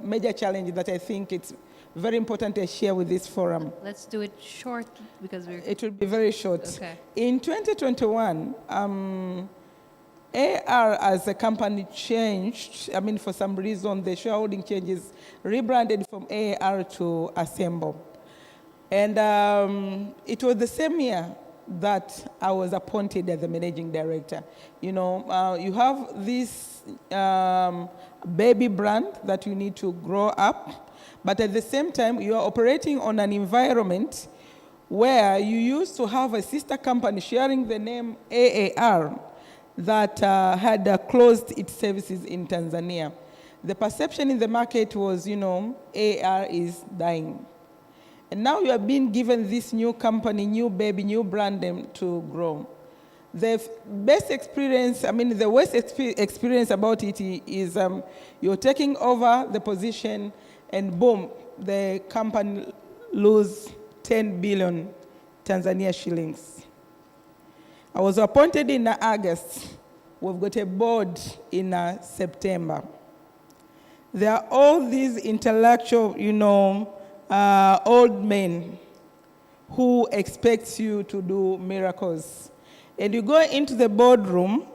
major challenge that I think it's very important to share with this forum. Let's do it short because we're... It will be very short. Okay. In 2021, AR as a company changed. For some reason, the shareholding changes, rebranded from AR to Assemble. And it was the same year that I was appointed as the managing director. You have this baby brand that you need to grow up, but at the same time, you are operating on an environment where you used to have a sister company sharing the name AAR that had closed its services in Tanzania. The perception in the market was, AAR is dying. And now you are being given this new company, new baby, new brand name to grow. The best experience, the worst experience about it is you're taking over the position and boom, the company lose 10 billion Tanzania shillings. I was appointed in August. We've got a board in September. There are all these intellectual, old men who expect you to do miracles. And you go into the boardroom,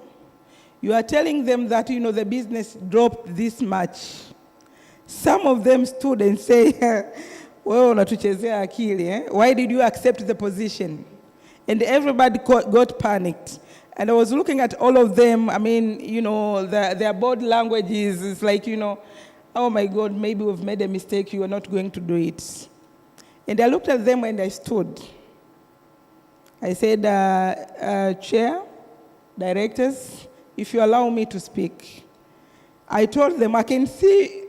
you are telling them that, the business dropped this much. Some of them stood and say, well, unatuchezea akili, eh? Why did you accept the position? And everybody got panicked. And I was looking at all of them, their board language is like, oh my God, maybe we've made a mistake, you are not going to do it. And I looked at them and I stood. I said, Chair, directors, if you allow me to speak. I told them, I can see,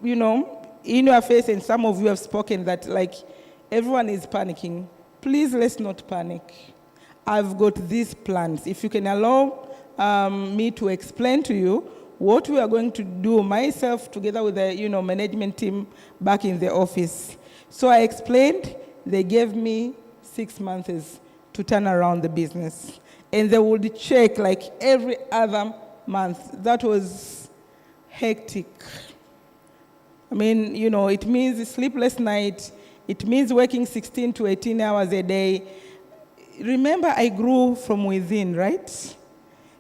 in your face, and some of you have spoken that everyone is panicking. Please, let's not panic. I've got these plans. If you can allow me to explain to you what we are going to do, myself together with the management team back in the office. So I explained, they gave me 6 months to turn around the business. And they would check every other month. That was hectic. It means sleepless night. It means working 16 to 18 hours a day. Remember, I grew from within, right?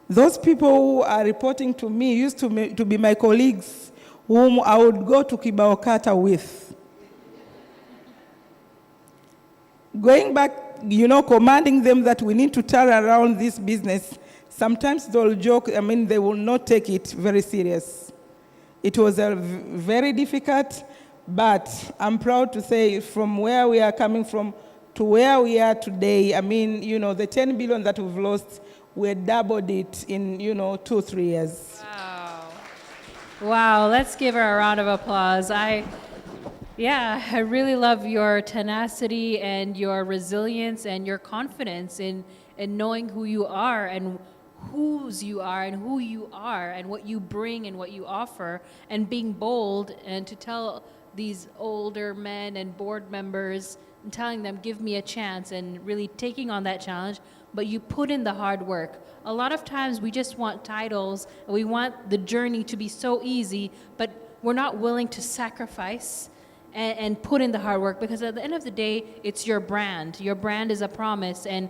Those people who are reporting to me used to be my colleagues whom I would go to Kibao Kata with. Going back, commanding them that we need to turn around this business, sometimes they'll joke, they will not take it very serious. It was very difficult, but I'm proud to say from where we are coming from to where we are today, the 10 billion that we've lost, we doubled it in, 2-3 years. Wow. Wow, let's give her a round of applause. I really love your tenacity and your resilience and your confidence in knowing who you are and whose you are and who you are and what you bring and what you offer, and being bold and to tell these older men and board members and telling them, give me a chance, and really taking on that challenge, but you put in the hard work. A lot of times we just want titles and we want the journey to be so easy, but we're not willing to sacrifice and put in the hard work, because at the end of the day, it's your brand. Your brand is a promise, and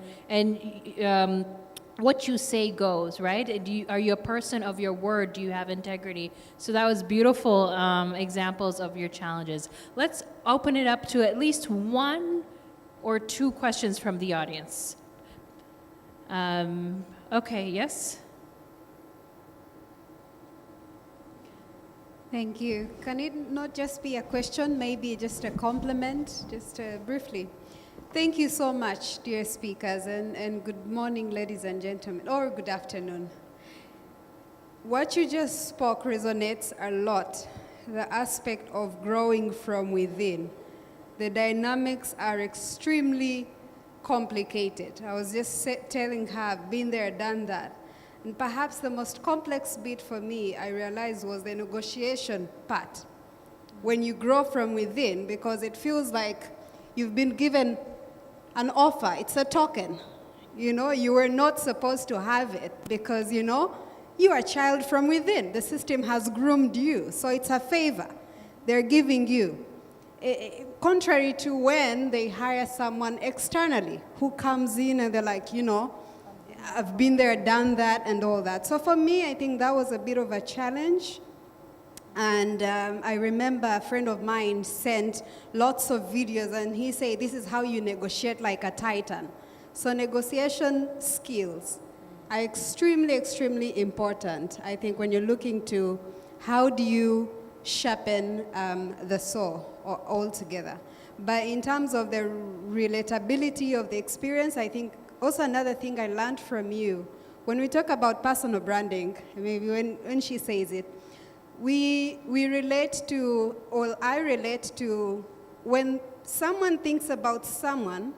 what you say goes, right? Are you a person of your word? Do you have integrity? So that was beautiful examples of your challenges. Let's open it up to at least 1 or 2 questions from the audience. Okay, yes? Thank you. Can it not just be a question, maybe just a compliment, just briefly? Thank you so much, dear speakers, and good morning, ladies and gentlemen, or good afternoon. What you just spoke resonates a lot, the aspect of growing from within. The dynamics are extremely complicated. I was just telling her, I've been there, done that. And perhaps the most complex bit for me, I realized, was the negotiation part. When you grow from within, because it feels like you've been given an offer, it's a token. You know, you were not supposed to have it because, you know, you are a child from within. The system has groomed you, so it's a favor they're giving you. Contrary to when they hire someone externally who comes in and they're like, you know, I've been there, done that, and all that. So for me, I think that was a bit of a challenge. And I remember a friend of mine sent lots of videos, and he said, this is how you negotiate like a titan. So negotiation skills are extremely, extremely important, I think, when you're looking to how do you sharpen the saw altogether. But in terms of the relatability of the experience, I think also another thing I learned from you, when we talk about personal branding, maybe when she says it, we relate to, or I relate to, when someone thinks about someone,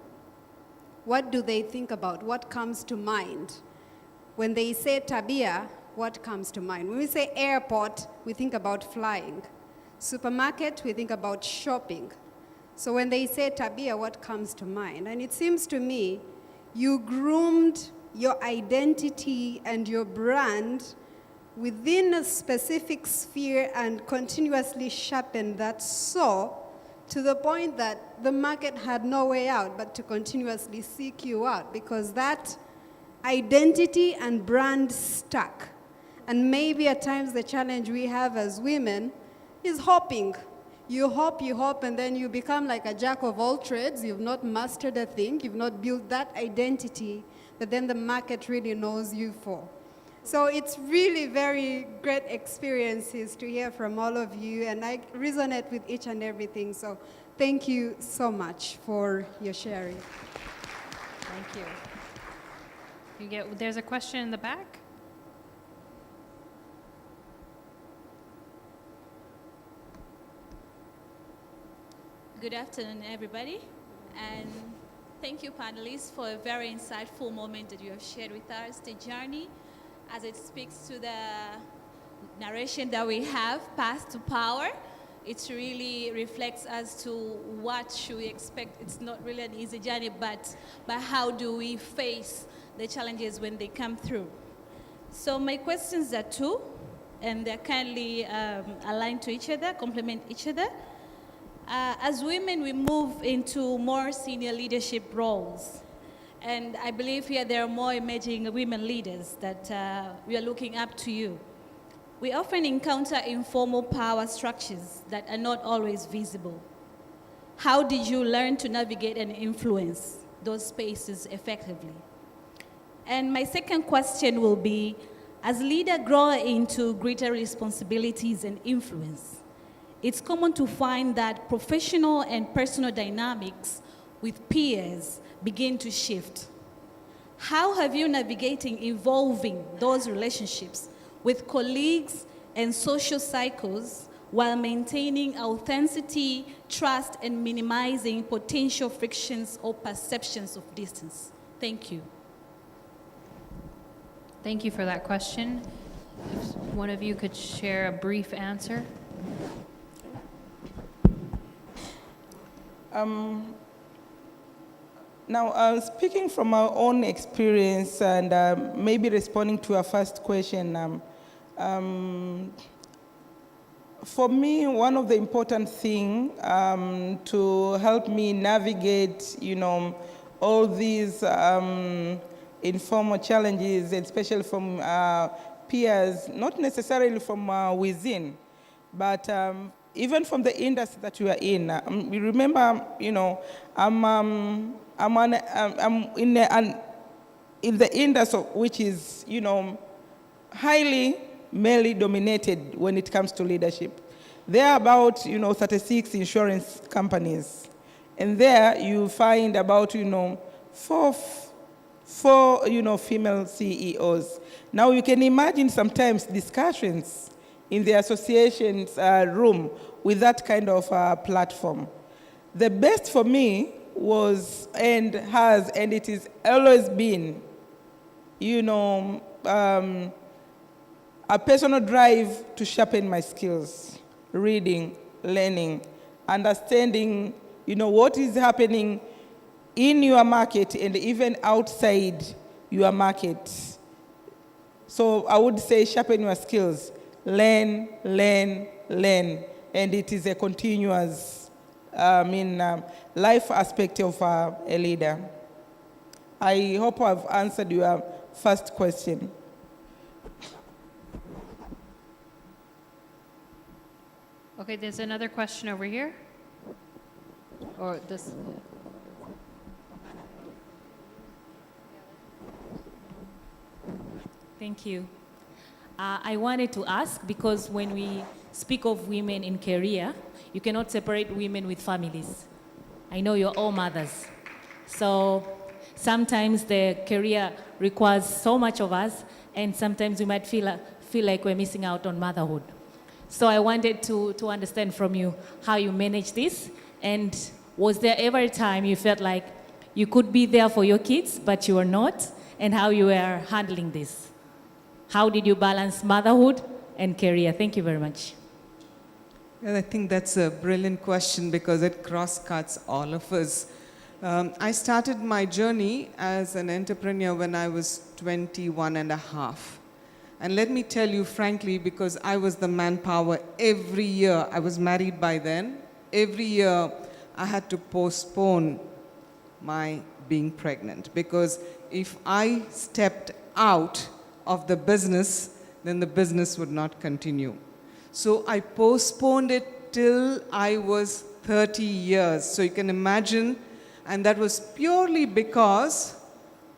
what do they think about? What comes to mind? When they say tabia, what comes to mind? When we say airport, we think about flying. Supermarket, we think about shopping. So when they say tabia, what comes to mind? And it seems to me, you groomed your identity and your brand within a specific sphere and continuously sharpened that saw to the point that the market had no way out but to continuously seek you out, because that identity and brand stuck. And maybe at times the challenge we have as women is hopping. You hop, and then you become like a jack of all trades. You've not mastered a thing. You've not built that identity that then the market really knows you for. So it's really very great experiences to hear from all of you, and I resonate with each and everything. So thank you so much for your sharing. Thank you. There's a question in the back. Good afternoon, everybody, and thank you, panelists, for a very insightful moment that you have shared with us, the journey, as it speaks to the narration that we have, Path to Power. It really reflects as to what should we expect. It's not really an easy journey, but how do we face the challenges when they come through? So my questions are two, and they're kindly aligned to each other, complement each other. As women, we move into more senior leadership roles. And I believe here there are more emerging women leaders that we are looking up to you. We often encounter informal power structures that are not always visible. How did you learn to navigate and influence those spaces effectively? And my second question will be, as leaders grow into greater responsibilities and influence, it's common to find that professional and personal dynamics with peers begin to shift. How have you navigating evolving those relationships with colleagues and social cycles while maintaining authenticity, trust, and minimizing potential frictions or perceptions of distance? Thank you. Thank you for that question. If one of you could share a brief answer. Now, speaking from our own experience and maybe responding to our first question, for me, one of the important things to help me navigate, all these informal challenges, especially from peers, not necessarily from within, but even from the industry that we are in. Remember, I'm in the industry which is, highly male dominated when it comes to leadership. There are about, 36 insurance companies And there you find about, four female CEOs. Now you can imagine sometimes discussions in the association's room with that kind of platform. The best for me was and has, and it is always been, a personal drive to sharpen my skills, reading, learning, understanding, what is happening in your market and even outside your market. So I would say sharpen your skills, learn, learn, learn. And it is a continuous, life aspect of a leader. I hope I've answered your first question. Okay, there's another question over here. Or this. Thank you. I wanted to ask, because when we speak of women in career, you cannot separate women with families. I know you're all mothers. So sometimes the career requires so much of us, and sometimes we might feel like we're missing out on motherhood. So I wanted to understand from you how you manage this, and was there ever a time you felt like you could be there for your kids, but you were not, and how you were handling this? How did you balance motherhood and career? Thank you very much. Well, I think that's a brilliant question because it cross-cuts all of us. I started my journey as an entrepreneur when I was 21 and a half. And let me tell you frankly, because I was the manpower every year, I was married by then, every year I had to postpone my being pregnant, because if I stepped out of the business, then the business would not continue. So I postponed it till I was 30 years. So you can imagine, and that was purely because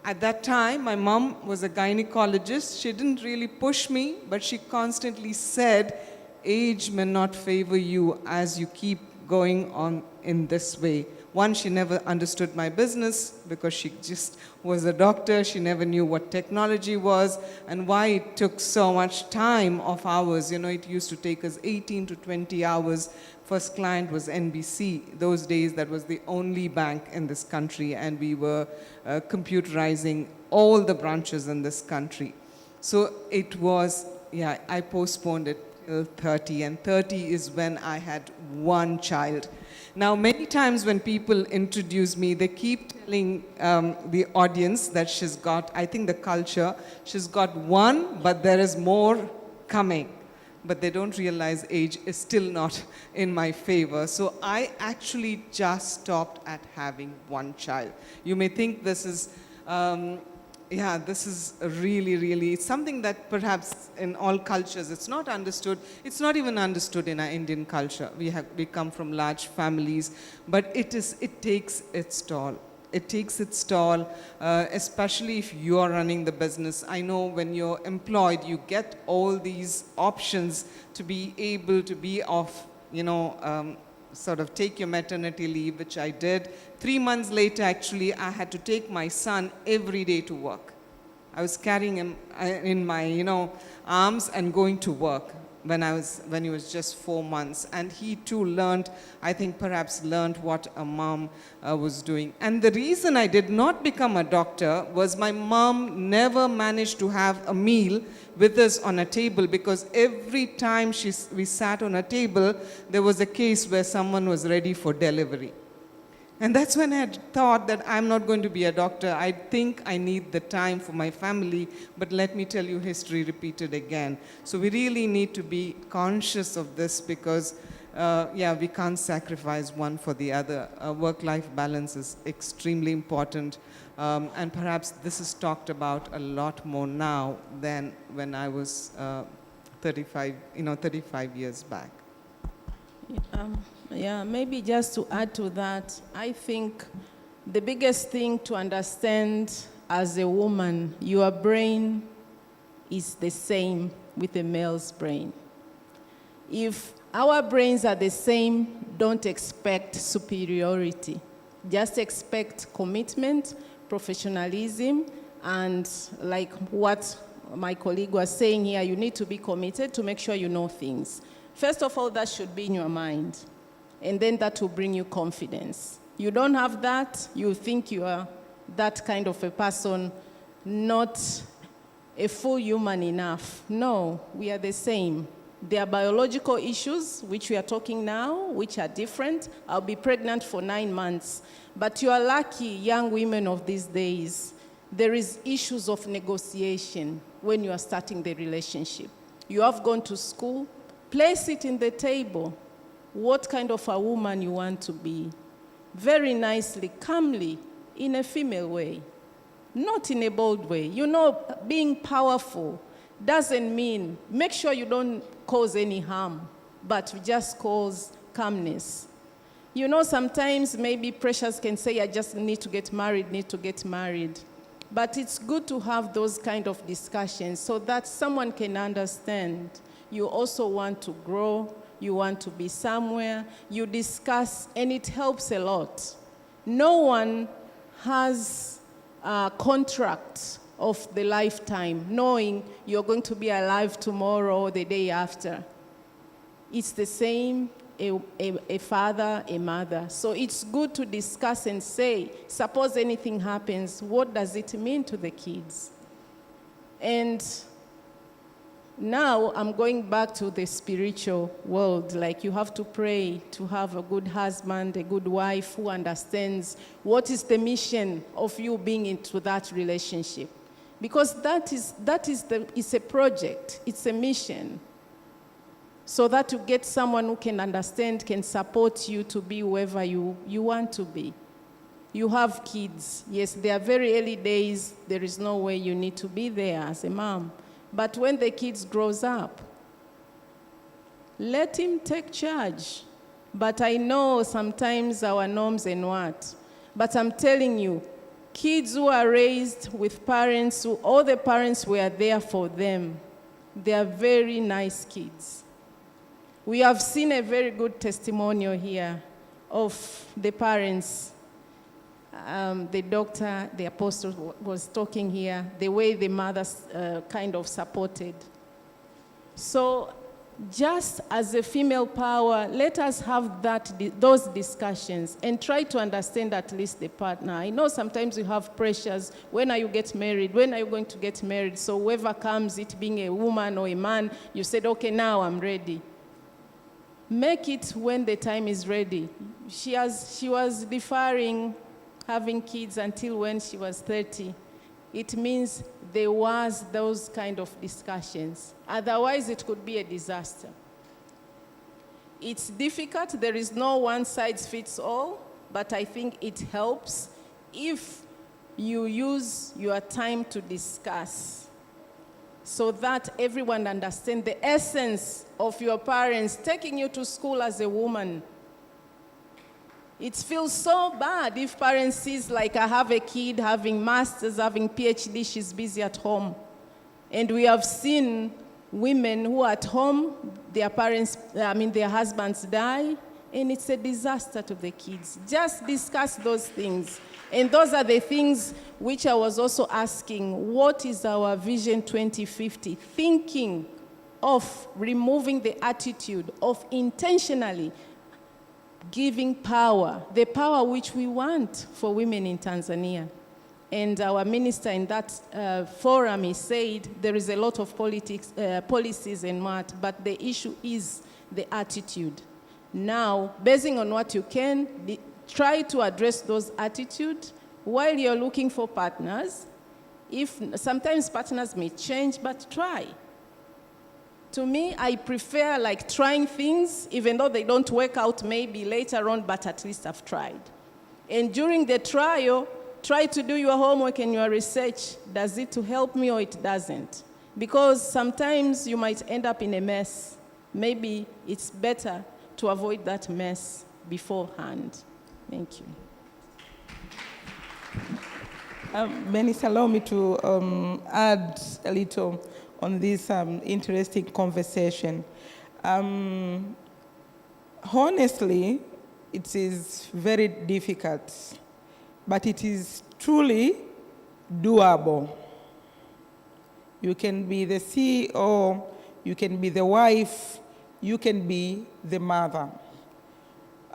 at that time my mom was a gynecologist. She didn't really push me, but she constantly said, age may not favor you as you keep going on in this way. One, she never understood my business because she just was a doctor. She never knew what technology was and why it took so much time of ours. It used to take us 18 to 20 hours. First client was NBC. Those days, that was the only bank in this country, and we were computerizing all the branches in this country. So it was, I postponed it till 30, and 30 is when I had one child. Now, many times when people introduce me, they keep telling the audience that she's got, I think the culture, she's got one, but there is more coming. But they don't realize age is still not in my favor. So I actually just stopped at having one child. You may think this is, this is really, it's something that perhaps in all cultures, it's not understood. It's not even understood in our Indian culture. We come from large families, but it takes its toll. It takes its toll, especially if you're running the business. I know when you're employed, you get all these options to be able to be off, sort of take your maternity leave, which I did. 3 months later, actually, I had to take my son every day to work. I was carrying him in my, arms and going to work when he was just 4 months. And he too learned, I think perhaps learned what a mom was doing. And the reason I did not become a doctor was my mom never managed to have a meal with us on a table, because every time we sat on a table, there was a case where someone was ready for delivery. And that's when I had thought that I'm not going to be a doctor. I think I need the time for my family, but let me tell you, history repeated again. So we really need to be conscious of this, because, we can't sacrifice one for the other. Work-life balance is extremely important, and perhaps this is talked about a lot more now than when I was 35 years back. Maybe just to add to that, I think the biggest thing to understand as a woman, your brain is the same with a male's brain. If our brains are the same, don't expect superiority. Just expect commitment, professionalism, and like what my colleague was saying here, you need to be committed to make sure you know things. First of all, that should be in your mind, and then that will bring you confidence. You don't have that, you think you are that kind of a person, not a full human enough. No, we are the same. There are biological issues, which we are talking now, which are different. I'll be pregnant for 9 months. But you are lucky, young women of these days. There is issues of negotiation when you are starting the relationship. You have gone to school, place it in the table. What kind of a woman you want to be. Very nicely, calmly, in a female way. Not in a bold way. You know, being powerful doesn't mean, make sure you don't cause any harm, but just cause calmness. You know, sometimes maybe pressures can say, I just need to get married. But it's good to have those kind of discussions so that someone can understand. You also want to grow, you want to be somewhere, you discuss, and it helps a lot. No one has a contract of the lifetime, knowing you're going to be alive tomorrow or the day after. It's the same, a father, a mother. So it's good to discuss and say, suppose anything happens, what does it mean to the kids? And now I'm going back to the spiritual world. Like, you have to pray to have a good husband, a good wife who understands what is the mission of you being into that relationship. Because it's a project, it's a mission. So that you get someone who can understand, can support you to be whoever you want to be. You have kids. Yes, they are very early days. There is no way you need to be there as a mom. But when the kids grows up, let him take charge. But I know sometimes our norms and what. But I'm telling you, kids who are raised with parents, all the parents were there for them. They are very nice kids. We have seen a very good testimonial here of the parents. The doctor, the apostle was talking here, the way the mothers kind of supported. So just as a female power, let us have those discussions and try to understand at least the partner. I know sometimes you have pressures. When are you get married? When are you going to get married? So whoever comes, it being a woman or a man, you said, okay, now I'm ready. Make it when the time is ready. She was deferring having kids until when she was 30. It means there was those kind of discussions. Otherwise, it could be a disaster. It's difficult. There is no one size fits all, but I think it helps if you use your time to discuss so that everyone understands the essence of your parents taking you to school as a woman. It feels so bad if parents sees like, I have a kid having masters, having PhD, she's busy at home. And we have seen women who at home, their husbands die, and it's a disaster to the kids. Just discuss those things. And those are the things which I was also asking, what is our Vision 2050? Thinking of removing the attitude of intentionally giving power, the power which we want for women in Tanzania. And our minister in that forum, he said there is a lot of policies and what, but the issue is the attitude. Now, basing on what you can, try to address those attitudes while you're looking for partners. Sometimes partners may change, but try. To me, I prefer like trying things, even though they don't work out maybe later on, but at least I've tried. And during the trial, try to do your homework and your research. Does it help me or it doesn't? Because sometimes you might end up in a mess. Maybe it's better to avoid that mess beforehand. Thank you. Bernice, allow me to add a little on this interesting conversation. Honestly, it is very difficult, but it is truly doable. You can be the CEO, you can be the wife, you can be the mother.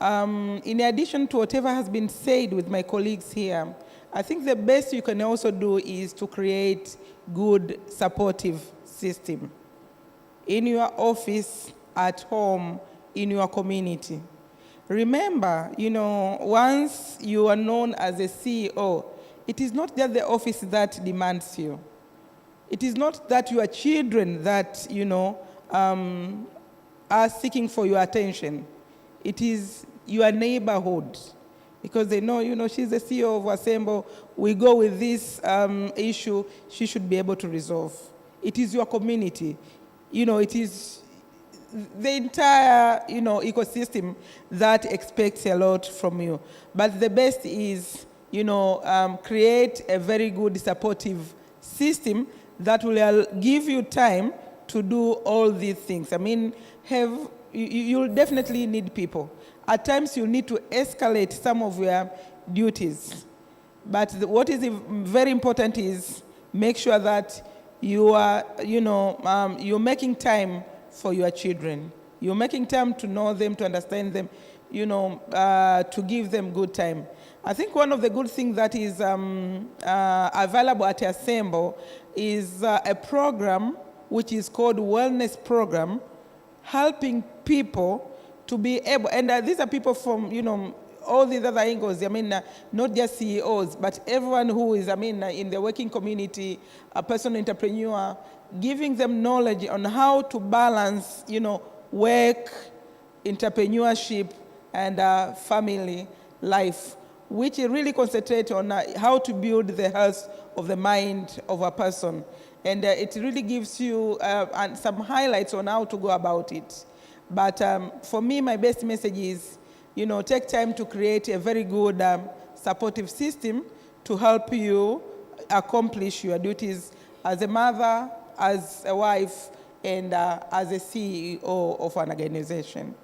In addition to whatever has been said with my colleagues here, I think the best you can also do is to create good supportive system in your office, at home, in your community. Remember, once you are known as a CEO, it is not just the office that demands you. It is not that your children that, are seeking for your attention. It is your neighborhood, because they know, she's the CEO of Wasembo. We go with this issue, she should be able to resolve. It is your community. It is the entire, ecosystem that expects a lot from you. But the best is, create a very good supportive system that will give you time to do all these things. I mean, you'll definitely need people. At times, you need to escalate some of your duties. But what is very important is make sure that you are, you're making time for your children. You're making time to know them, to understand them, to give them good time. I think one of the good things that is available at Asembo is a program which is called Wellness Program, helping people to be able, and these are people from, all these other angles, not just CEOs, but everyone who is, in the working community, a personal entrepreneur, giving them knowledge on how to balance, work, entrepreneurship, and family life, which really concentrate on how to build the health of the mind of a person. And it really gives you some highlights on how to go about it. But for me, my best message is, take time to create a very good supportive system to help you accomplish your duties as a mother, as a wife, and as a CEO of an organization.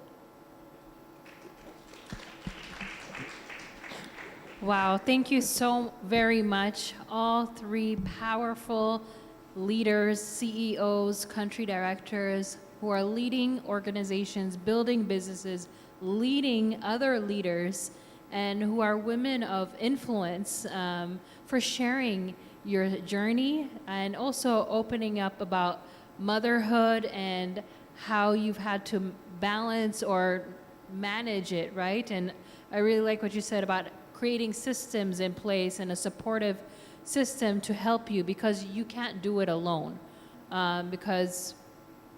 Wow, thank you so very much. All three powerful leaders, CEOs, country directors who are leading organizations, building businesses, leading other leaders, and who are women of influence, for sharing your journey and also opening up about motherhood and how you've had to balance or manage it, right? And I really like what you said about creating systems in place and a supportive system to help you, because you can't do it alone. Because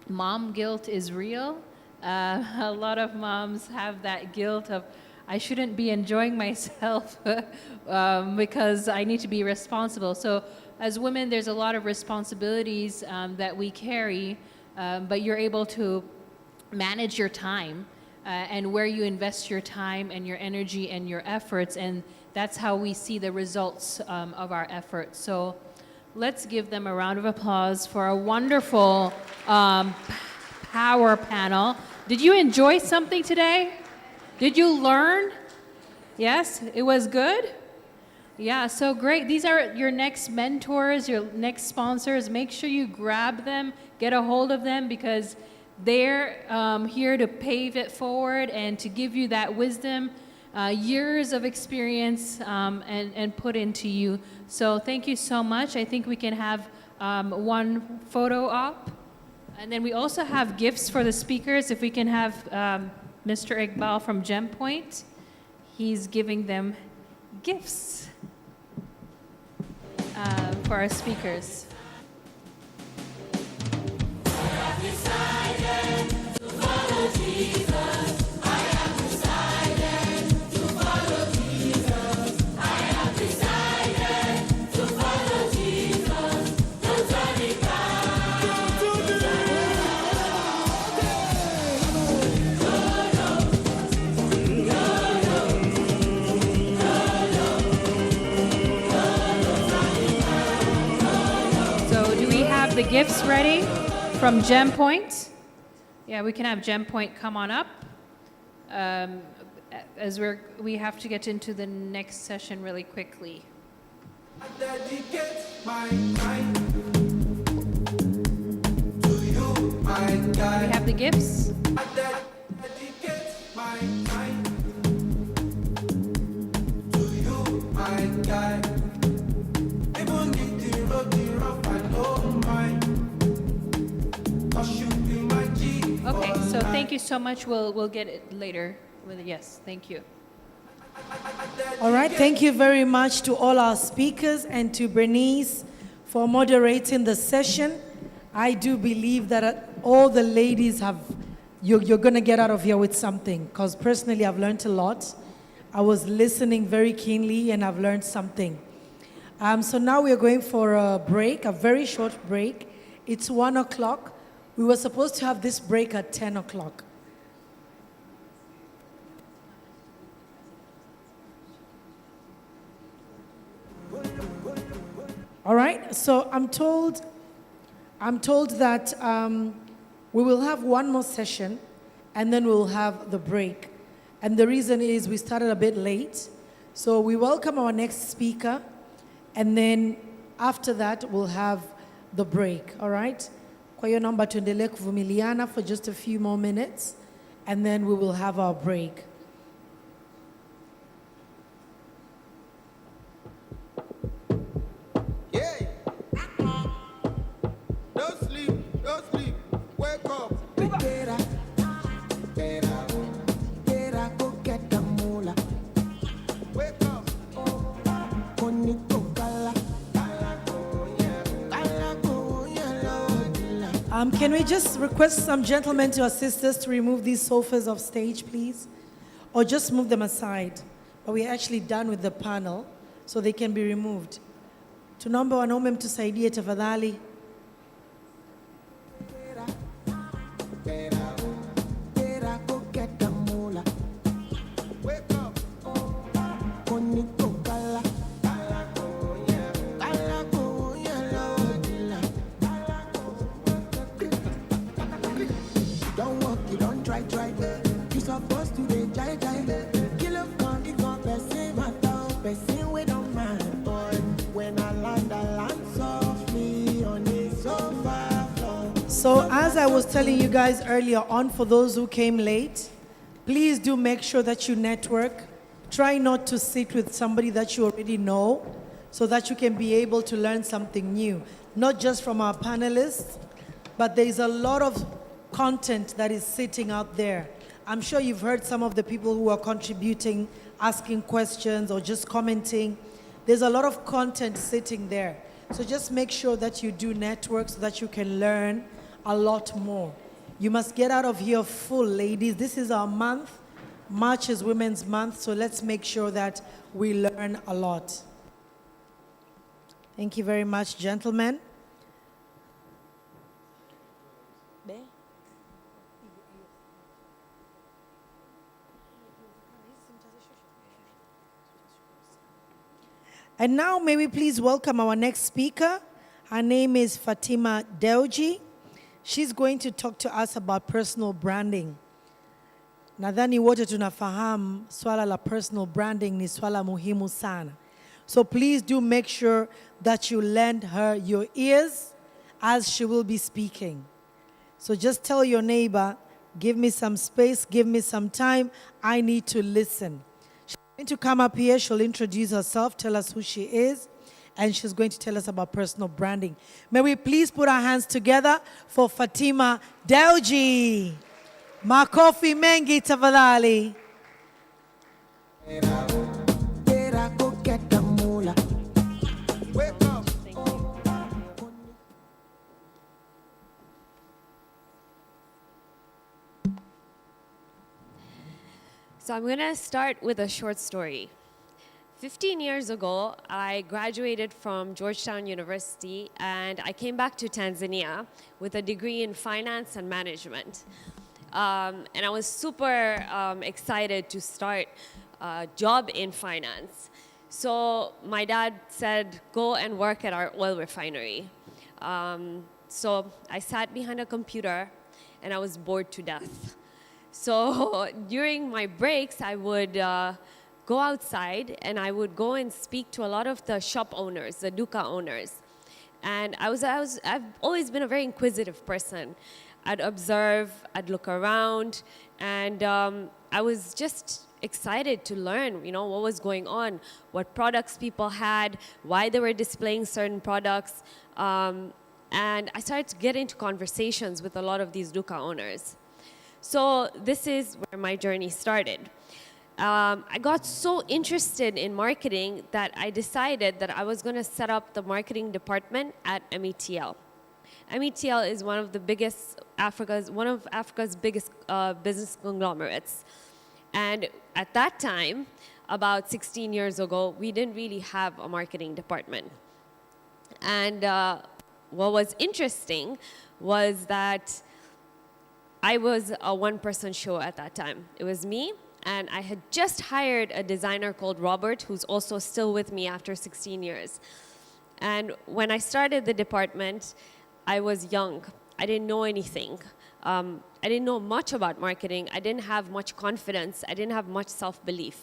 mom guilt is real. A lot of moms have that guilt of, I shouldn't be enjoying myself because I need to be responsible. So as women, there's a lot of responsibilities that we carry, but you're able to manage your time and where you invest your time and your energy and your efforts, and that's how we see the results of our efforts. So let's give them a round of applause for a wonderful power panel. Did you enjoy something today? Did you learn? Yes, it was good? Yeah, so great. These are your next mentors, your next sponsors. Make sure you grab them, get a hold of them, because they're here to pave it forward and to give you that wisdom, years of experience, and put into you. So thank you so much. I think we can have one photo op. And then we also have gifts for the speakers. If we can have Mr. Iqbal from GemPoint. He's giving them gifts for our speakers. The gifts ready from GemPoint. Yeah, we can have GemPoint come on up. as we have to get into the next session really quickly. I dedicate my time to you, my guy. We have the gifts. I dedicate my time to you, my guy. Even if the road is rough, I don't mind. 'Cause you be my G. Okay, so thank you so much. We'll get it later. Yes, thank you. All right, thank you very much to all our speakers and to Bernice for moderating the session. I do believe that all the ladies you're going to get out of here with something, because personally I've learned a lot. I was listening very keenly and I've learned something. So now we are going for a break, a very short break. It's 1 o'clock. We were supposed to have this break at 10 o'clock. All right, so I'm told that we will have one more session and then we'll have the break. And the reason is we started a bit late. So we welcome our next speaker and then after that we'll have the break, all right? Kwa hiyo naomba tuendelee kuvumiliana for just a few more minutes and then we will have our break. Don't sleep, wake up. Get up, go get the moolah. Wake up. Can we just request some gentlemen to assist us to remove these sofas off stage, please? Or just move them aside. But we're actually done with the panel, so they can be removed. Tunaomba wanaume mtusaidie tafadhali. Don't walk, you don't try. You supposed to be jai. Kill up, come, person, matter, person, we don't mind, boy. When I land softly on the sofa floor. So as I was telling you guys earlier on, for those who came late, please do make sure that you network. Try not to sit with somebody that you already know so that you can be able to learn something new. Not just from our panelists, but there is a lot of content that is sitting out there. I'm sure you've heard some of the people who are contributing, asking questions or just commenting. There's a lot of content sitting there. So just make sure that you do network so that you can learn a lot more. You must get out of here full, ladies. This is our month. March is Women's Month, so let's make sure that we learn a lot. Thank you very much, gentlemen. And now may we please welcome our next speaker. Her name is Fatima Deuji. She's going to talk to us about personal branding. Nadhani wote tunafahamu swala la personal branding ni swala muhimu sana. So please do make sure that you lend her your ears as she will be speaking. So just tell your neighbor, give me some space, give me some time, I need to listen. She's going to come up here, she'll introduce herself, tell us who she is, and she's going to tell us about personal branding. May we please put our hands together for Fatima Deuji. Makofi mengi tafadhali. So I'm going to start with a short story. 15 years ago, I graduated from Georgetown University and I came back to Tanzania with a degree in finance and management. And I was super excited to start a job in finance. So my dad said, go and work at our oil refinery. So I sat behind a computer and I was bored to death. So during my breaks, I would go outside and I would go and speak to a lot of the shop owners, the duka owners. And I've always been a very inquisitive person. I'd observe, I'd look around, and I was just excited to learn, what was going on, what products people had, why they were displaying certain products. And I started to get into conversations with a lot of these duka owners. So this is where my journey started. I got so interested in marketing that I decided that I was going to set up the marketing department at METL. METL is one of Africa's biggest business conglomerates. And at that time, about 16 years ago, we didn't really have a marketing department. And what was interesting was that I was a one-person show at that time. It was me, and I had just hired a designer called Robert, who's also still with me after 16 years. And when I started the department, I was young. I didn't know anything. I didn't know much about marketing. I didn't have much confidence. I didn't have much self-belief.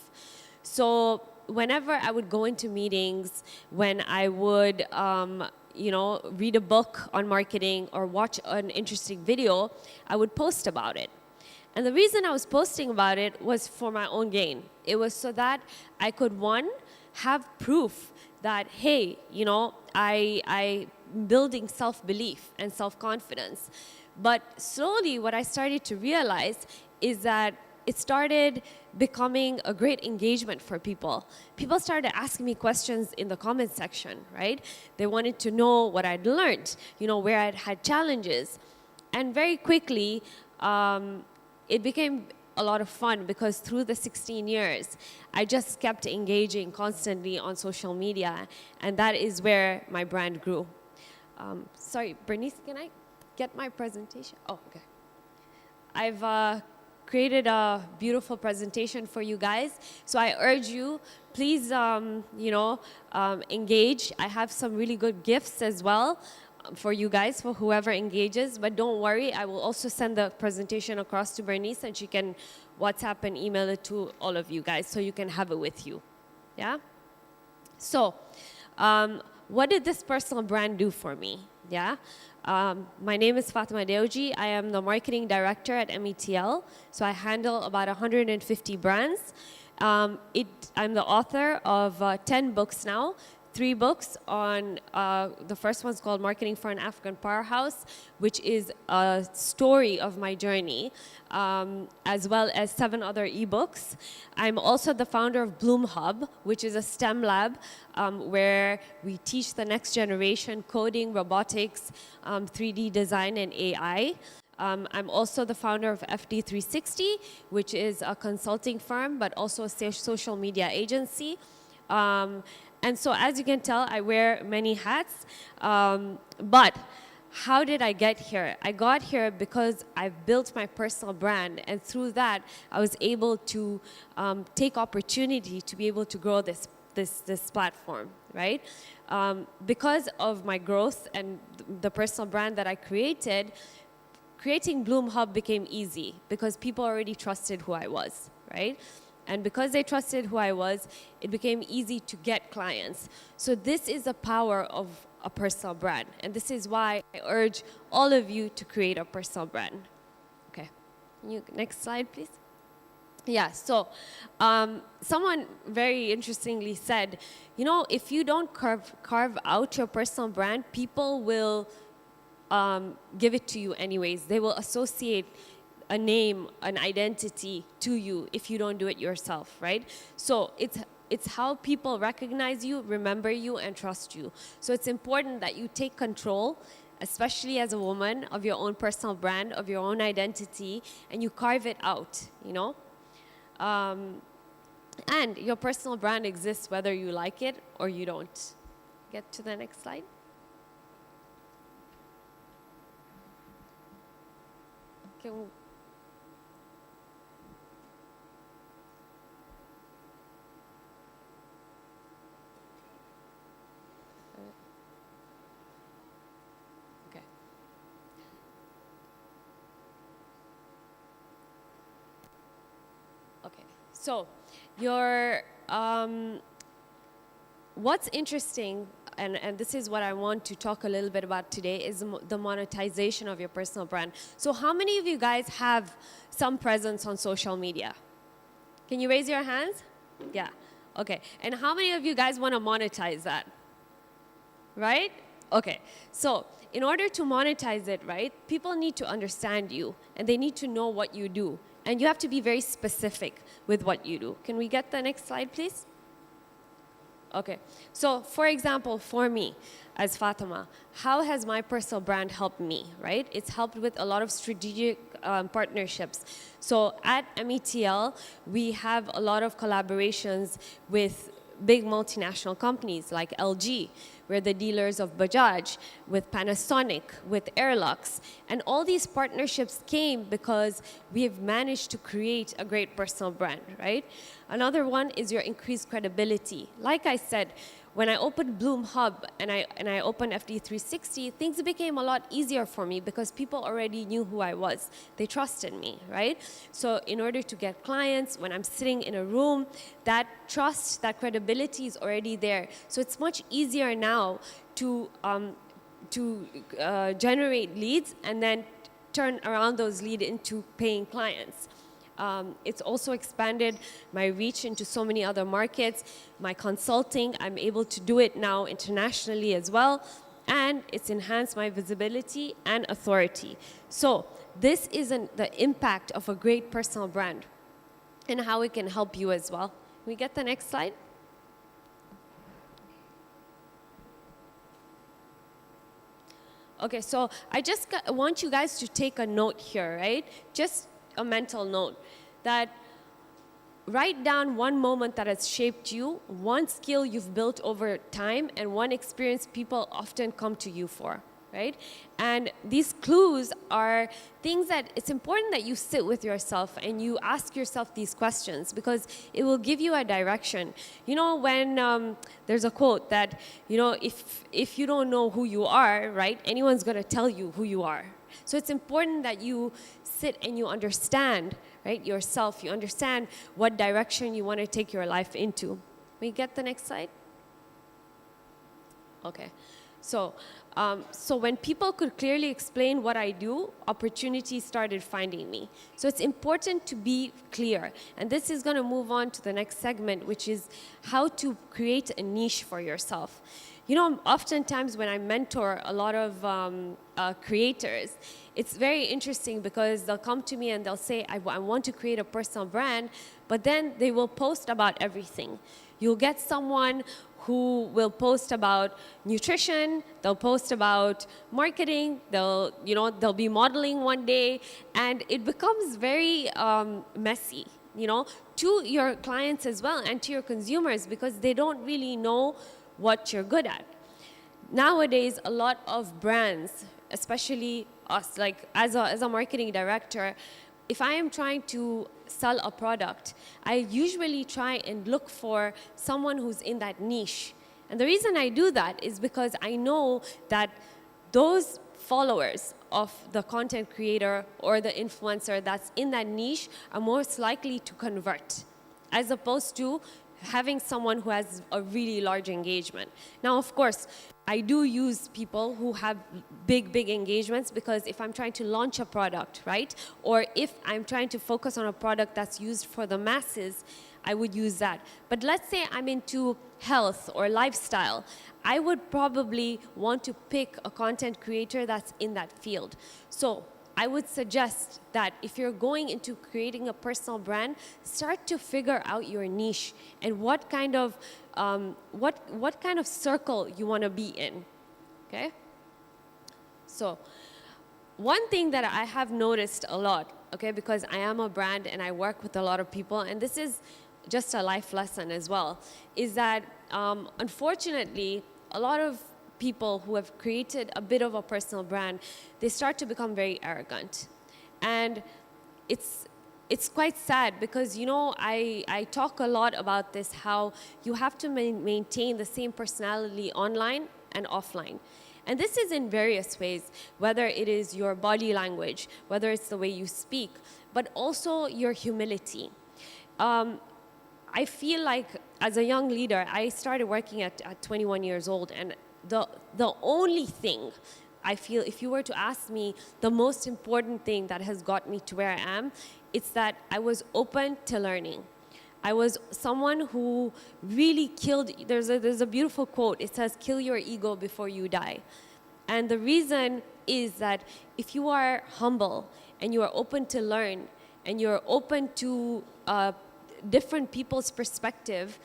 So whenever I would go into meetings, when I would read a book on marketing or watch an interesting video, I would post about it. And the reason I was posting about it was for my own gain. It was so that I could, one, have proof that, hey, I'm building self-belief and self-confidence. But slowly what I started to realize is that it started becoming a great engagement for people. People started asking me questions in the comment section, right? They wanted to know what I'd learned, where I'd had challenges. And very quickly, it became a lot of fun because through the 16 years, I just kept engaging constantly on social media, and that is where my brand grew. Sorry, Bernice, can I get my presentation? Oh, okay. I've created a beautiful presentation for you guys. So I urge you, please, engage. I have some really good gifts as well for you guys, for whoever engages. But don't worry, I will also send the presentation across to Bernice, and she can WhatsApp and email it to all of you guys so you can have it with you. Yeah? So, what did this personal brand do for me? Yeah? My name is Fatima Deoji. I am the marketing director at METL. So I handle about 150 brands. I'm the author of 10 books now. 3 books on, the first one's called Marketing for an African Powerhouse, which is a story of my journey, as well as 7 other ebooks. I'm also the founder of Bloom Hub, which is a STEM lab where we teach the next generation coding, robotics, 3D design, and AI. I'm also the founder of FD360, which is a consulting firm, but also a social media agency. And so as you can tell, I wear many hats. But how did I get here? I got here because I've built my personal brand. And through that, I was able to take opportunity to be able to grow this platform, right? Because of my growth and the personal brand that I created, creating Bloom Hub became easy because people already trusted who I was, right? And because they trusted who I was, it became easy to get clients. So this is the power of a personal brand. And this is why I urge all of you to create a personal brand. Okay, next slide, please. Yeah, so someone very interestingly said, if you don't carve out your personal brand, people will give it to you anyways. They will associate a name, an identity to you if you don't do it yourself, right? So it's how people recognize you, remember you, and trust you. So it's important that you take control, especially as a woman, of your own personal brand, of your own identity, and you carve it out, and your personal brand exists whether you like it or you don't. Get to the next slide. So, your what's interesting, and this is what I want to talk a little bit about today, is the monetization of your personal brand. So how many of you guys have some presence on social media? Can you raise your hands? Yeah. Okay. And how many of you guys want to monetize that? Right? Okay. So in order to monetize it, right, people need to understand you, and they need to know what you do. And you have to be very specific with what you do. Can we get the next slide, please? Okay, so for example, for me, as Fatima, how has my personal brand helped me, right? It's helped with a lot of strategic partnerships. So at METL, we have a lot of collaborations with big multinational companies like LG. We're the dealers of Bajaj, with Panasonic, with Airlux. And all these partnerships came because we have managed to create a great personal brand, right? Another one is your increased credibility. Like I said, when I opened Bloom Hub and I opened FD360, things became a lot easier for me because people already knew who I was. They trusted me, right? So in order to get clients, when I'm sitting in a room, that trust, that credibility is already there. So it's much easier now to generate leads and then turn around those leads into paying clients. It's also expanded my reach into so many other markets. My consulting, I'm able to do it now internationally as well. And it's enhanced my visibility and authority. So this is the impact of a great personal brand and how it can help you as well. Can we get the next slide? Okay, so I just want you guys to take a note here, right? Just a mental note that write down one moment that has shaped you, one skill you've built over time, and one experience people often come to you for, right? And these clues are things that it's important that you sit with yourself and you ask yourself these questions because it will give you a direction. You know, when there's a quote that, you know, if you don't know who you are, right, anyone's going to tell you who you are. So it's important that you sit and you understand, right, yourself. You understand what direction you want to take your life into. Can we get the next slide? Okay. So when people could clearly explain what I do, opportunities started finding me. So it's important to be clear. And this is going to move on to the next segment, which is how to create a niche for yourself. You know, oftentimes when I mentor a lot of creators, it's very interesting because they'll come to me and they'll say, I want to create a personal brand, but then they will post about everything. You'll get someone who will post about nutrition, they'll post about marketing, they'll be modeling one day, and it becomes very messy, you know, to your clients as well and to your consumers because they don't really know what you're good at. Nowadays, a lot of brands, especially us, like as a marketing director, if I am trying to sell a product, I usually try and look for someone who's in that niche. And the reason I do that is because I know that those followers of the content creator or the influencer that's in that niche are most likely to convert, as opposed to having someone who has a really large engagement. Now, of course, I do use people who have big engagements because if I'm trying to launch a product, right? Or if I'm trying to focus on a product that's used for the masses, I would use that. But let's say I'm into health or lifestyle, I would probably want to pick a content creator that's in that field. So I would suggest that if you're going into creating a personal brand, start to figure out your niche and what kind of circle you want to be in. Okay? So one thing that I have noticed a lot, okay, because I am a brand and I work with a lot of people, and this is just a life lesson as well, is that unfortunately a lot of people who have created a bit of a personal brand, they start to become very arrogant. And it's quite sad because, you know, I talk a lot about this, how you have to maintain the same personality online and offline. And this is in various ways, whether it is your body language, whether it's the way you speak, but also your humility. I feel like as a young leader, I started working at 21 years old, and the only thing I feel, if you were to ask me the most important thing that has got me to where I am, it's that I was open to learning. I was someone who really killed, there's a beautiful quote, it says, kill your ego before you die. And the reason is that if you are humble and you are open to learn and you're open to different people's perspective,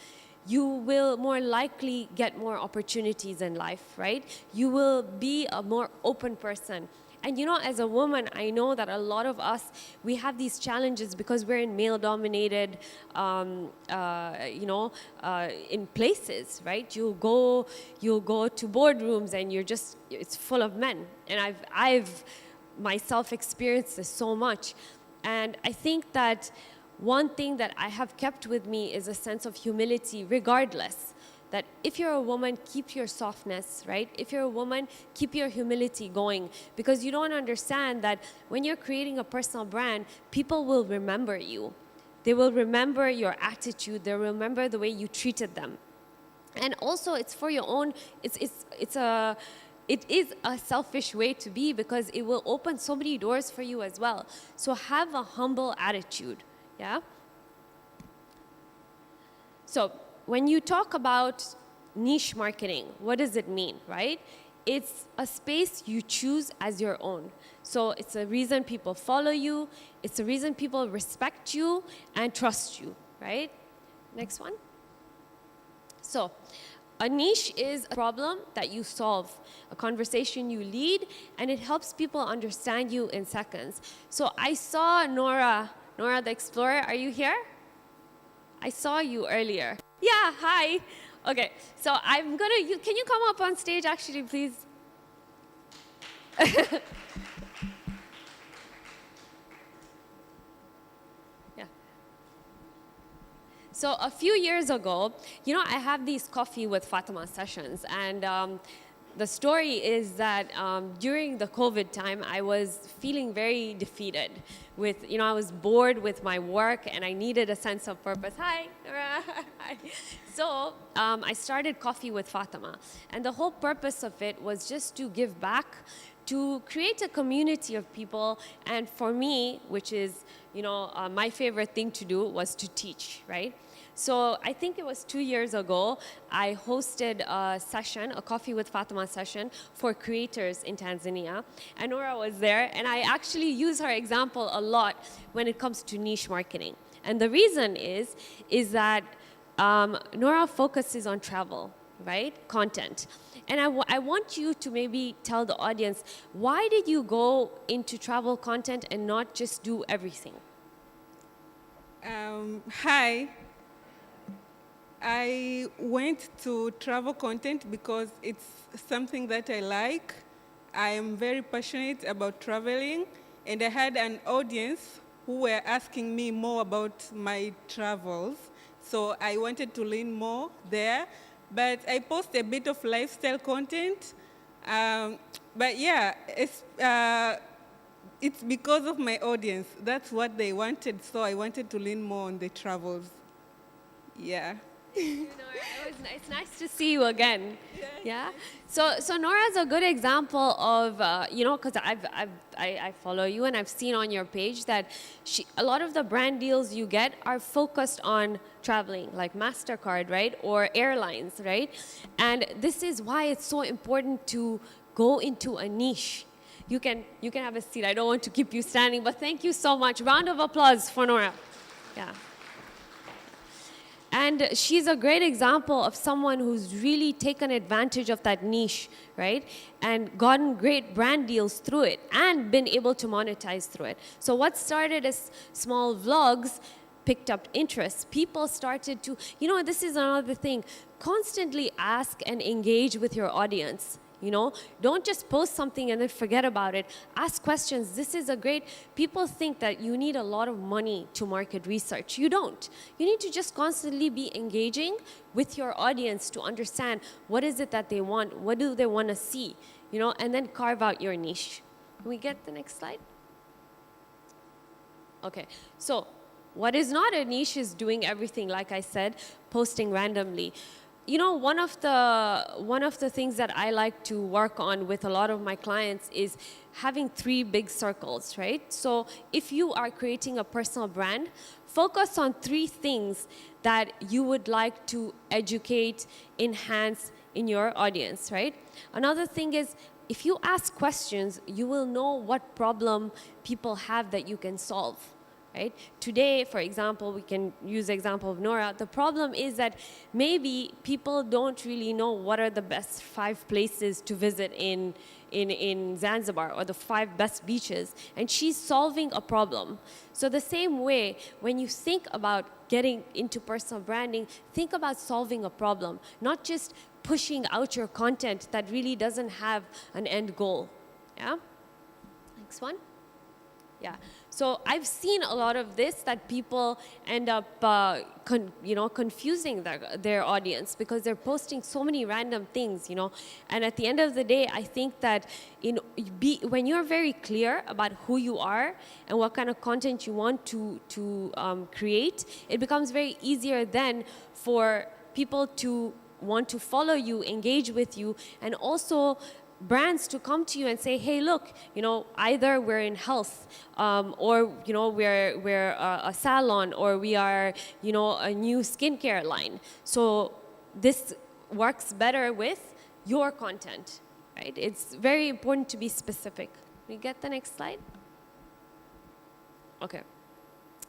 you will more likely get more opportunities in life, right? You will be a more open person. And you know, as a woman, I know that a lot of us, we have these challenges because we're in male-dominated, in places, right? You'll go to boardrooms and it's full of men. And I've myself experienced this so much. And I think that one thing that I have kept with me is a sense of humility regardless. That if you're a woman, keep your softness, right? If you're a woman, keep your humility going. Because you don't understand that when you're creating a personal brand, people will remember you. They will remember your attitude. They'll remember the way you treated them. And also, it's for your own, it is a selfish way to be because it will open so many doors for you as well. So have a humble attitude, yeah? So, when you talk about niche marketing, what does it mean, right? It's a space you choose as your own. So it's a reason people follow you, it's a reason people respect you and trust you, right? Next one. So a niche is a problem that you solve, a conversation you lead, and it helps people understand you in seconds. So I saw Nora the Explorer, are you here? I saw you earlier. Yeah, hi. Okay, so can you come up on stage actually, please? Yeah. So a few years ago, you know, I have these coffee with Fatima sessions, and the story is that during the COVID time, I was feeling very defeated I was bored with my work and I needed a sense of purpose. Hi, Nora. Hi. So I started Coffee with Fatima. And the whole purpose of it was just to give back, to create a community of people. And for me, which is, my favorite thing to do was to teach, right? So I think it was 2 years ago, I hosted a session, a Coffee with Fatima session for creators in Tanzania. And Nora was there, and I actually use her example a lot when it comes to niche marketing. And the reason is that Nora focuses on travel, right? Content. And I want you to maybe tell the audience, why did you go into travel content and not just do everything? Hi. I went to travel content because it's something that I like. I am very passionate about traveling, and I had an audience who were asking me more about my travels. So I wanted to learn more there. But I post a bit of lifestyle content. But yeah, it's because of my audience. That's what they wanted, so I wanted to learn more on the travels. Yeah. It's nice to see you again. Yeah. So Nora's a good example of because I follow you and I've seen on your page that a lot of the brand deals you get are focused on traveling, like MasterCard, right, or airlines, right? And this is why it's so important to go into a niche. You can have a seat. I don't want to keep you standing, but thank you so much. Round of applause for Nora. Yeah. And she's a great example of someone who's really taken advantage of that niche, right? And gotten great brand deals through it and been able to monetize through it. So what started as small vlogs picked up interest. People started to, this is another thing, constantly ask and engage with your audience. Don't just post something and then forget about it. Ask questions. This is people think that you need a lot of money to market research. You don't. You need to just constantly be engaging with your audience to understand what is it that they want, what do they want to see, and then carve out your niche. Can we get the next slide? Okay, so What is not a niche is doing everything, like I said, posting randomly. You know, one of the things that I like to work on with a lot of my clients is having 3 big circles, right? So if you are creating a personal brand, focus on 3 things that you would like to educate, enhance in your audience, right? Another thing is, if you ask questions, you will know what problem people have that you can solve. Right? Today, for example, we can use the example of Nora. The problem is that maybe people don't really know what are the best 5 places to visit in Zanzibar, or the 5 best beaches, and she's solving a problem. So the same way, when you think about getting into personal branding, think about solving a problem, not just pushing out your content that really doesn't have an end goal. Yeah? Next one. Yeah. So I've seen a lot of this, that people end up, confusing their audience because they're posting so many random things, And at the end of the day, I think that when you're very clear about who you are and what kind of content you want to create, it becomes very easier then for people to want to follow you, engage with you, and also brands to come to you and say, hey, look, either we're in health, or, we're a salon, or we are, a new skincare line. So this works better with your content, right? It's very important to be specific. We get the next slide? Okay.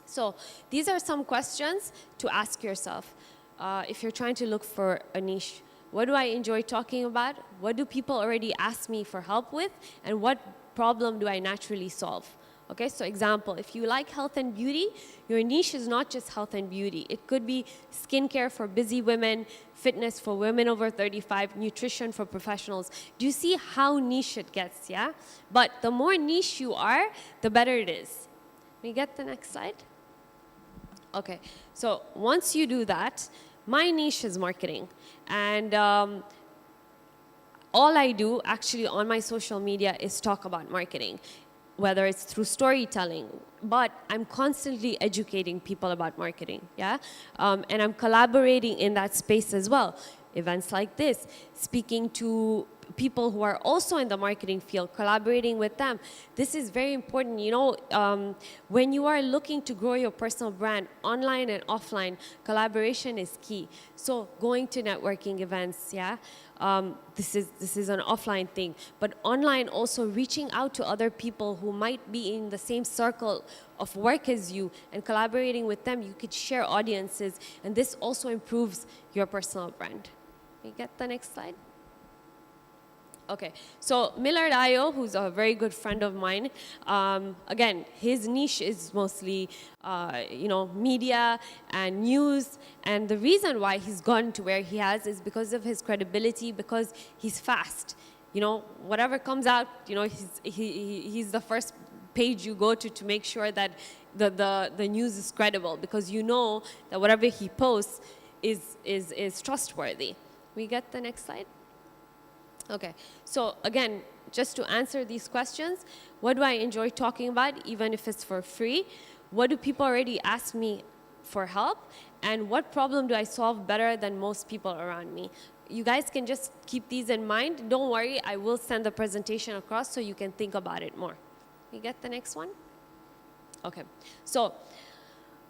So these are some questions to ask yourself if you're trying to look for a niche. What do I enjoy talking about? What do people already ask me for help with? And what problem do I naturally solve? Okay, so example, if you like health and beauty, your niche is not just health and beauty. It could be skincare for busy women, fitness for women over 35, nutrition for professionals. Do you see how niche it gets, yeah? But the more niche you are, the better it is. Can we get the next slide? Okay, so once you do that, my niche is marketing. And all I do actually on my social media is talk about marketing, whether it's through storytelling, but I'm constantly educating people about marketing, yeah? And I'm collaborating in that space as well. Events like this, speaking to people who are also in the marketing field, collaborating with them. This is very important. When you are looking to grow your personal brand, online and offline, collaboration is key. So going to networking events, yeah? This is an offline thing. But online, also reaching out to other people who might be in the same circle of work as you and collaborating with them, you could share audiences, and this also improves your personal brand. Can we get the next slide? Okay, so Millard Ayo, who's a very good friend of mine, again, his niche is mostly, media and news. And the reason why he's gotten to where he has is because of his credibility, because he's fast. Whatever comes out, he's the first page you go to make sure that the news is credible, because you know that whatever he posts is trustworthy. We get the next slide? Okay, so again, just to answer these questions, what do I enjoy talking about, even if it's for free? What do people already ask me for help? And what problem do I solve better than most people around me? You guys can just keep these in mind. Don't worry, I will send the presentation across so you can think about it more. You get the next one? Okay, so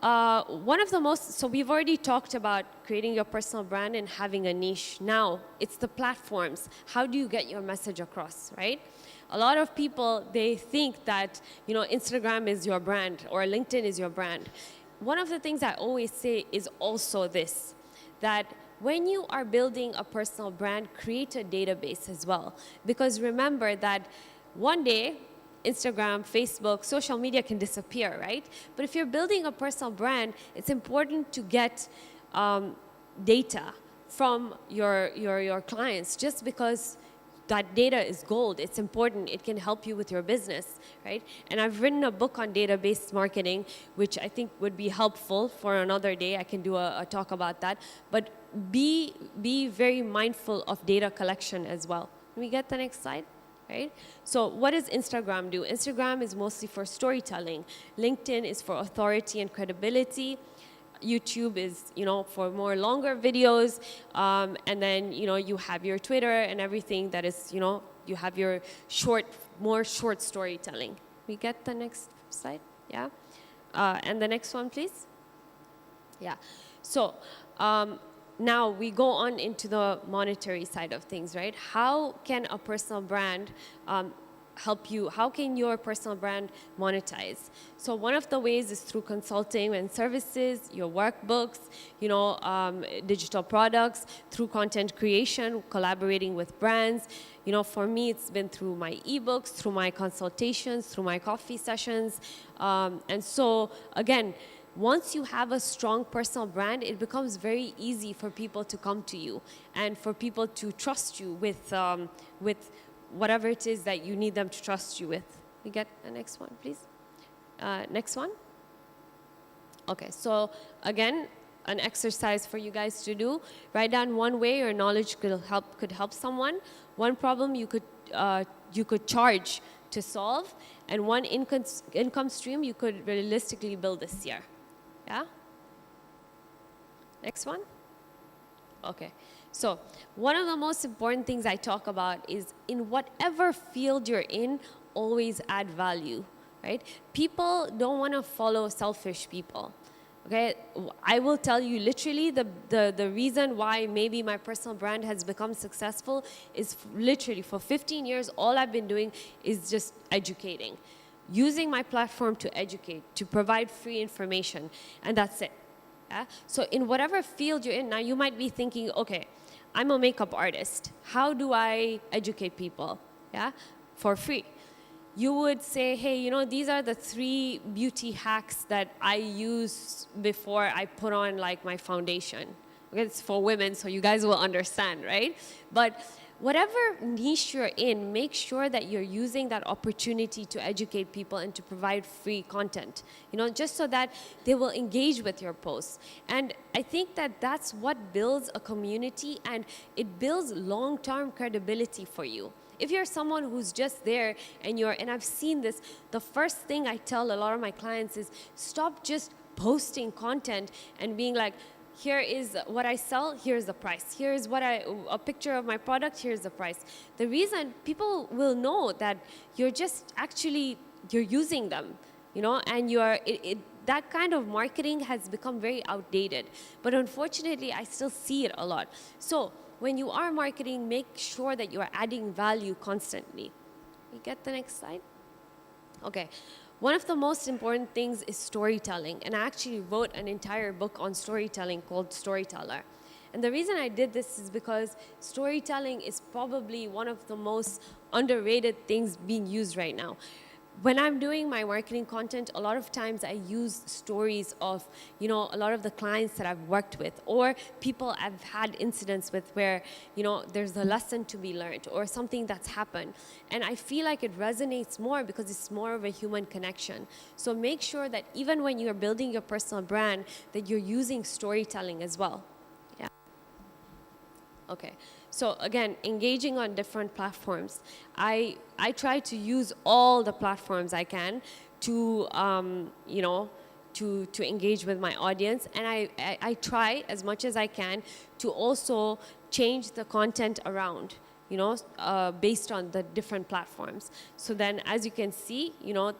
so we've already talked about creating your personal brand and having a niche. Now, it's the platforms. How do you get your message across, right? A lot of people, they think that, Instagram is your brand or LinkedIn is your brand. One of the things I always say is also this, that when you are building a personal brand, create a database as well. Because remember that one day, Instagram, Facebook, social media can disappear, right? But if you're building a personal brand, it's important to get data from your clients, just because that data is gold. It's important. It can help you with your business, right? And I've written a book on database marketing, which I think would be helpful for another day. I can do a talk about that. But be very mindful of data collection as well. Can we get the next slide? right? So what does Instagram do? Instagram is mostly for storytelling. LinkedIn is for authority and credibility. YouTube is, for more longer videos. And then, you have your Twitter and everything that is, you have your more short storytelling. We get the next slide? Yeah? And the next one, please. Yeah. So now we go on into the monetary side of things, right? How can a personal brand help you? How can your personal brand monetize? So one of the ways is through consulting and services, your workbooks, digital products, through content creation, collaborating with brands. For me, it's been through my ebooks, through my consultations, through my coffee sessions. And so, again, once you have a strong personal brand, it becomes very easy for people to come to you and for people to trust you with whatever it is that you need them to trust you with. We get the next one, please. Next one. Okay, so again, an exercise for you guys to do. Write down one way your knowledge could help someone, one problem you could charge to solve, and one income stream you could realistically build this year. Yeah? Next one. Okay. So one of the most important things I talk about is in whatever field you're in, always add value, right? People don't want to follow selfish people. Okay, I will tell you literally the reason why maybe my personal brand has become successful is literally for 15 years, all I've been doing is just educating. Using my platform to educate, to provide free information, and that's it. Yeah? So in whatever field you're in, now you might be thinking, okay, I'm a makeup artist. How do I educate people? Yeah, for free. You would say, hey, these are the 3 beauty hacks that I use before I put on like my foundation. Okay, it's for women, so you guys will understand, right? But whatever niche you're in, make sure that you're using that opportunity to educate people and to provide free content, just so that they will engage with your posts. And I think that that's what builds a community, and it builds long-term credibility for you. If you're someone who's just there and I've seen this, the first thing I tell a lot of my clients is stop just posting content and being like, here is what I sell, here's the price. Here's a picture of my product, here's the price. The reason people will know that you're just you're using them, and that kind of marketing has become very outdated. But unfortunately, I still see it a lot. So when you are marketing, make sure that you are adding value constantly. You get the next slide? Okay. One of the most important things is storytelling. And I actually wrote an entire book on storytelling called Storyteller. And the reason I did this is because storytelling is probably one of the most underrated things being used right now. When I'm doing my marketing content, a lot of times I use stories of, a lot of the clients that I've worked with, or people I've had incidents with where, there's a lesson to be learned or something that's happened. And I feel like it resonates more because it's more of a human connection. So make sure that even when you're building your personal brand, that you're using storytelling as well. Yeah. Okay. So again, engaging on different platforms. I try to use all the platforms I can to, to engage with my audience. And I try as much as I can to also change the content around, based on the different platforms. So then, as you can see,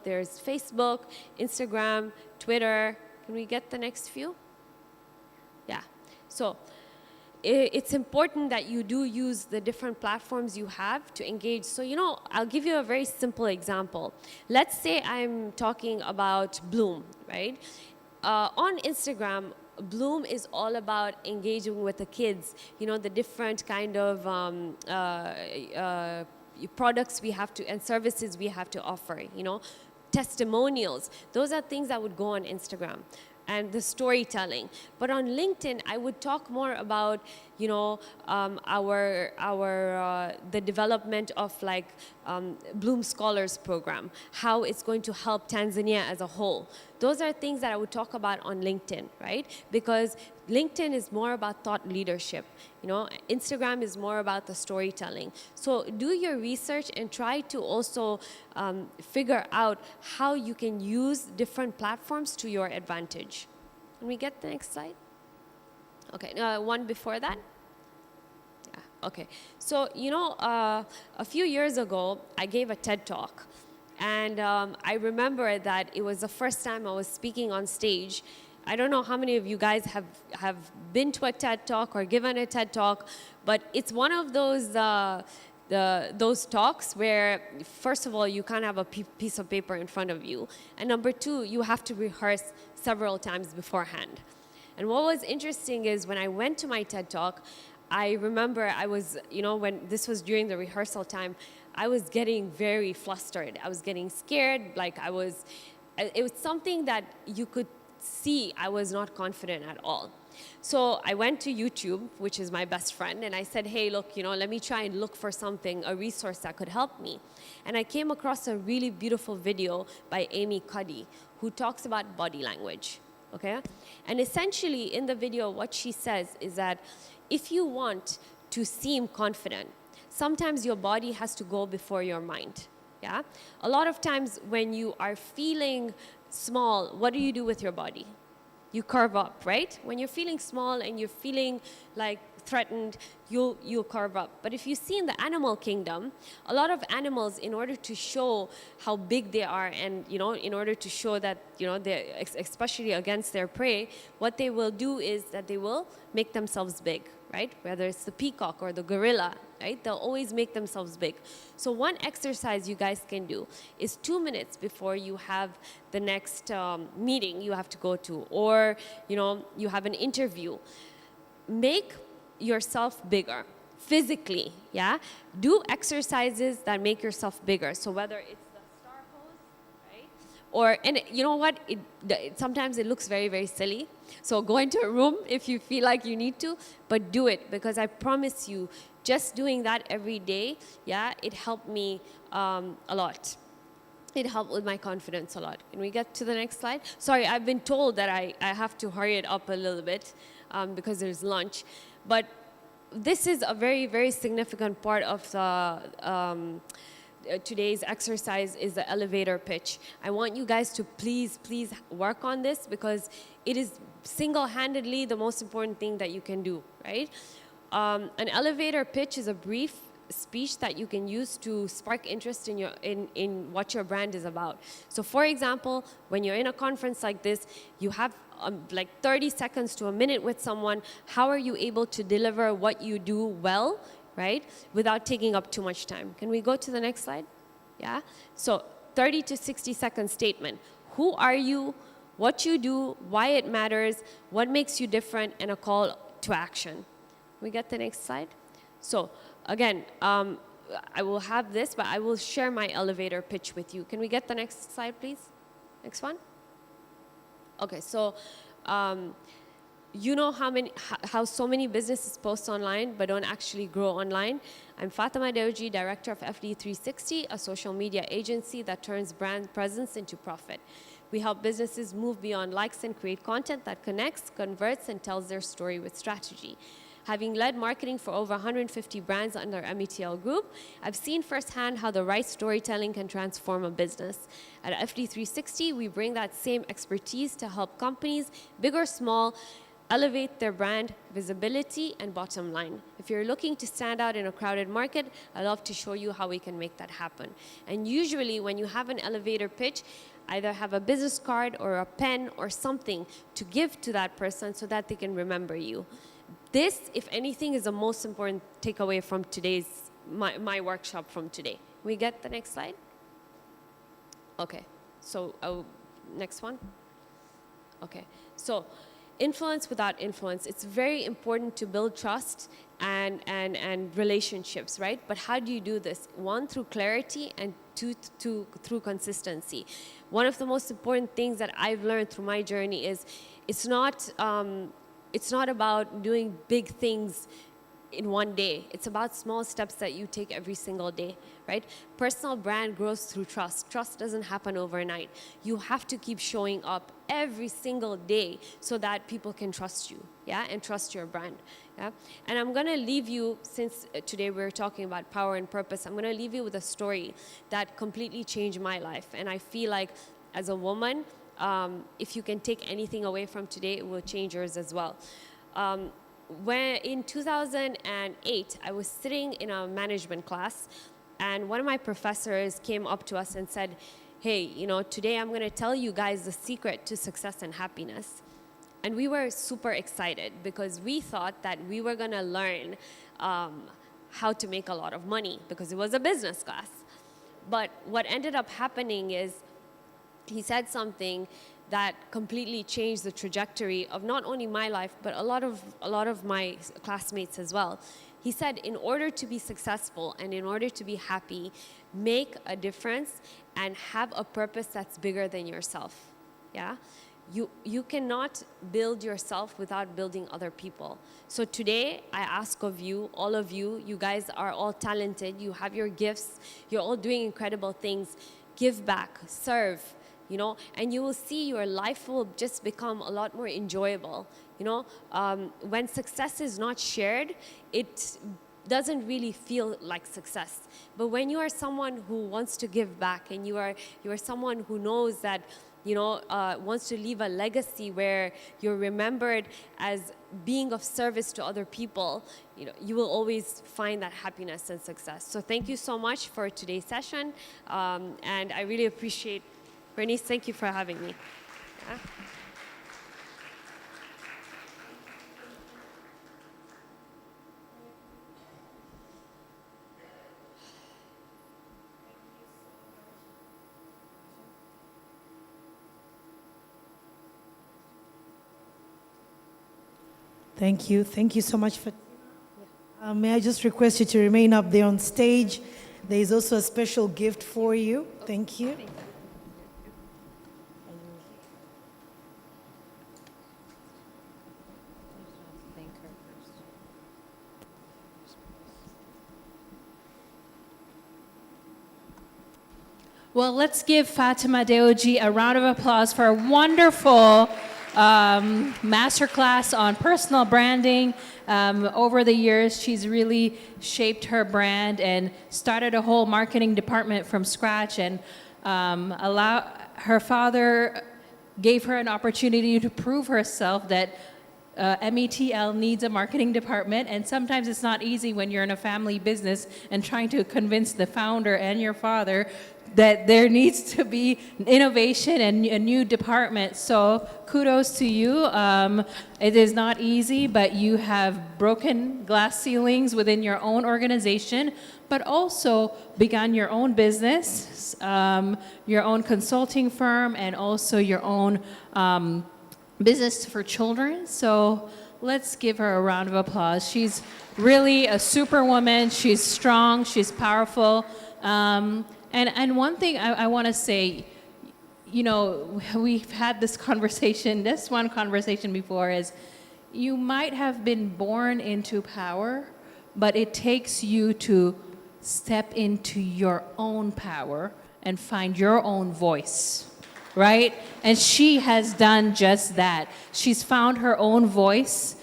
there's Facebook, Instagram, Twitter. Can we get the next few? Yeah. So it's important that you do use the different platforms you have to engage. So, I'll give you a very simple example. Let's say I'm talking about Bloom, right? On Instagram, Bloom is all about engaging with the kids, the different kind of products we have to, and services we have to offer, testimonials. Those are things that would go on Instagram. And the storytelling. But on LinkedIn, I would talk more about, the development of Bloom Scholars Program, how it's going to help Tanzania as a whole. Those are things that I would talk about on LinkedIn, right? Because LinkedIn is more about thought leadership. You know, Instagram is more about the storytelling. So do your research and try to also figure out how you can use different platforms to your advantage. Can we get the next slide? Okay, one before that. Yeah, okay. So, you know, a few years ago, I gave a TED Talk. And I remember that it was the first time I was speaking on stage. I don't know how many of you guys have been to a TED Talk or given a TED Talk, but it's one of those talks where, first of all, you can't have a piece of paper in front of you. And number two, you have to rehearse several times beforehand. And what was interesting is when I went to my TED Talk, I remember I was, you know, when this was during the rehearsal time, I was getting very flustered. I was getting scared, like it was something that you could see I was not confident at all. So I went to YouTube, which is my best friend, and I said, hey, look, you know, let me try and look for something, a resource that could help me. And I came across a really beautiful video by Amy Cuddy, who talks about body language, okay? And essentially in the video, what she says is that if you want to seem confident, sometimes your body has to go before your mind, yeah? A lot of times when you are feeling small, what do you do with your body? You curve up, right? When you're feeling small and you're feeling like threatened, you'll curve up. But if you see in the animal kingdom, a lot of animals, in order to show how big they are and, you know, in order to show that, you know, they're especially against their prey, what they will do is that they will make themselves big, right? Whether it's the peacock or the gorilla, right? They'll always make themselves big. So one exercise you guys can do is 2 minutes before you have the next meeting you have to go to, or, you know, you have an interview. Make yourself bigger physically, yeah? Do exercises that make yourself bigger. So whether it's the star pose, right? Or, and you know what? Sometimes it looks very, very silly. So go into a room if you feel like you need to, but do it, because I promise you, just doing that every day, yeah, it helped me a lot. It helped with my confidence a lot. Can we get to the next slide? Sorry, I've been told that I have to hurry it up a little bit because there's lunch. But this is a very, very significant part of the today's exercise is the elevator pitch. I want you guys to please, please work on this, because it is single-handedly the most important thing that you can do, right? An elevator pitch is a brief speech that you can use to spark interest in what your brand is about. So for example, when you're in a conference like this, you have like 30 seconds to a minute with someone. How are you able to deliver what you do well, right, without taking up too much time? Can we go to the next slide? Yeah? So 30 to 60 second statement. Who are you? What you do? Why it matters? What makes you different? And a call to action. Can we get the next slide? So again, I will have this, but I will share my elevator pitch with you. Can we get the next slide, please? Next one. Okay, so you know how so many businesses post online but don't actually grow online? I'm Fatima Dewji, director of FD360, a social media agency that turns brand presence into profit. We help businesses move beyond likes and create content that connects, converts, and tells their story with strategy. Having led marketing for over 150 brands under METL Group, I've seen firsthand how the right storytelling can transform a business. At FD360, we bring that same expertise to help companies, big or small, elevate their brand visibility and bottom line. If you're looking to stand out in a crowded market, I'd love to show you how we can make that happen. And usually when you have an elevator pitch, either have a business card or a pen or something to give to that person so that they can remember you. This, if anything, is the most important takeaway from today's, my workshop from today. Can we get the next slide? Okay, so next one. Okay, so influence without influence. It's very important to build trust and relationships, right? But how do you do this? One, through clarity, and two, through consistency. One of the most important things that I've learned through my journey is it's not about doing big things in one day. It's about small steps that you take every single day, right? Personal brand grows through trust. Trust doesn't happen overnight. You have to keep showing up every single day so that people can trust you, yeah, and trust your brand, yeah. And I'm gonna leave you, since today we're talking about power and purpose, I'm gonna leave you with a story that completely changed my life. And I feel like as a woman, if you can take anything away from today, it will change yours as well. When in 2008, I was sitting in a management class, and one of my professors came up to us and said, hey, you know, today I'm going to tell you guys the secret to success and happiness. And we were super excited because we thought that we were going to learn how to make a lot of money because it was a business class. But what ended up happening is he said something that completely changed the trajectory of not only my life, but a lot of my classmates as well. He said, in order to be successful and in order to be happy, make a difference and have a purpose that's bigger than yourself, yeah? You cannot build yourself without building other people. So today, I ask of you, all of you, you guys are all talented, you have your gifts, you're all doing incredible things. Give back, serve, you know, and you will see your life will just become a lot more enjoyable. You know, when success is not shared, it doesn't really feel like success. But when you are someone who wants to give back and you are someone who knows that, you know, wants to leave a legacy where you're remembered as being of service to other people, you know, you will always find that happiness and success. So thank you so much for today's session, and I really appreciate. Bernice, thank you for having me. Yeah. Thank you. Thank you so much for. May I just request you to remain up there on stage? There is also a special gift for you. Thank you. Well, let's give Fatima Deoji a round of applause for a wonderful masterclass on personal branding. Over the years, she's really shaped her brand and started a whole marketing department from scratch, and her father gave her an opportunity to prove herself that METL needs a marketing department, and sometimes it's not easy when you're in a family business and trying to convince the founder and your father that there needs to be innovation and a new department. So kudos to you. It is not easy, but you have broken glass ceilings within your own organization, but also begun your own business, your own consulting firm, and also your own business for children. So let's give her a round of applause. She's really a superwoman. She's strong. She's powerful. And one thing I want to say, you know, we've had this one conversation before, is you might have been born into power, but it takes you to step into your own power and find your own voice, right? And she has done just that. She's found her own voice.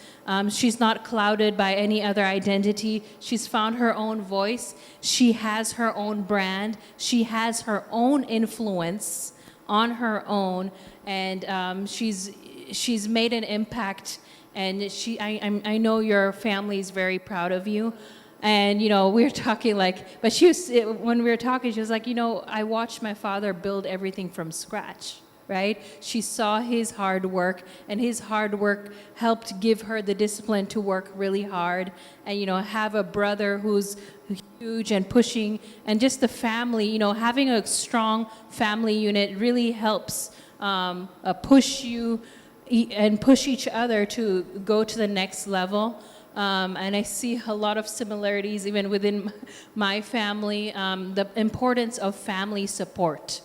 She's not clouded by any other identity. She's found her own voice. She has her own brand. She has her own influence on her own, and she's made an impact. And I know your family is very proud of you. And you know, we're talking like, but when we were talking, she was like, you know, I watched my father build everything from scratch. Right? She saw his hard work, and his hard work helped give her the discipline to work really hard, and, you know, have a brother who's huge and pushing, and just the family, you know, having a strong family unit really helps push you and push each other to go to the next level. And I see a lot of similarities even within my family, the importance of family support.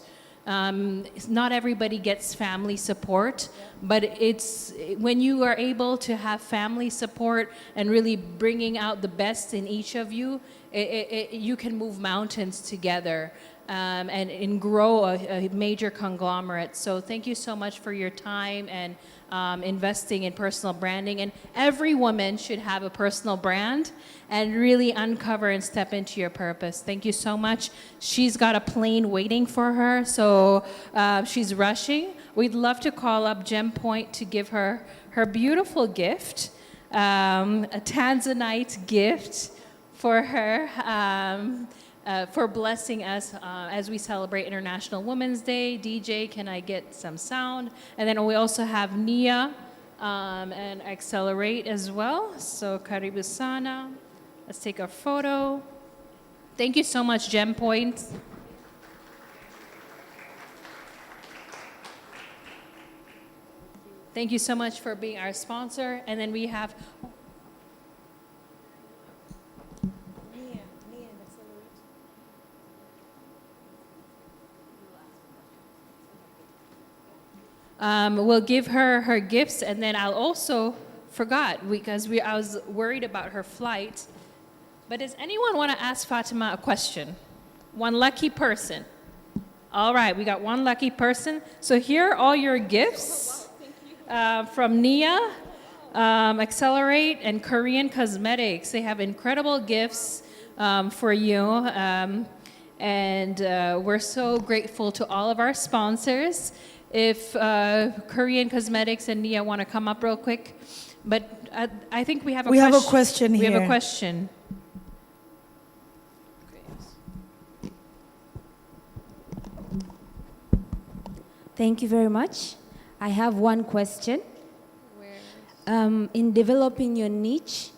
Not everybody gets family support, but it's when you are able to have family support and really bringing out the best in each of you, you can move mountains together and grow a major conglomerate. So thank you so much for your time and investing in personal branding. And every woman should have a personal brand and really uncover and step into your purpose. Thank you so much. She's got a plane waiting for her, so she's rushing. We'd love to call up Gem Point to give her her beautiful gift, a Tanzanite gift for her. For blessing us as we celebrate International Women's Day. DJ, can I get some sound? And then we also have Nia and Accelerate as well. So karibu sana. Let's take a photo. Thank you so much, Gem Point. Thank you so much for being our sponsor. And then we have we'll give her her gifts, and then I'll also forgot because I was worried about her flight. But does anyone want to ask Fatima a question? One lucky person. All right, we got one lucky person. So here are all your gifts from Nia, Accelerate, and Korean Cosmetics. They have incredible gifts for you. And we're so grateful to all of our sponsors. If Korean Cosmetics and Nia want to come up real quick. But I think we have a question. We have a question here. We have a question. Thank you very much. I have one question. In developing your niche,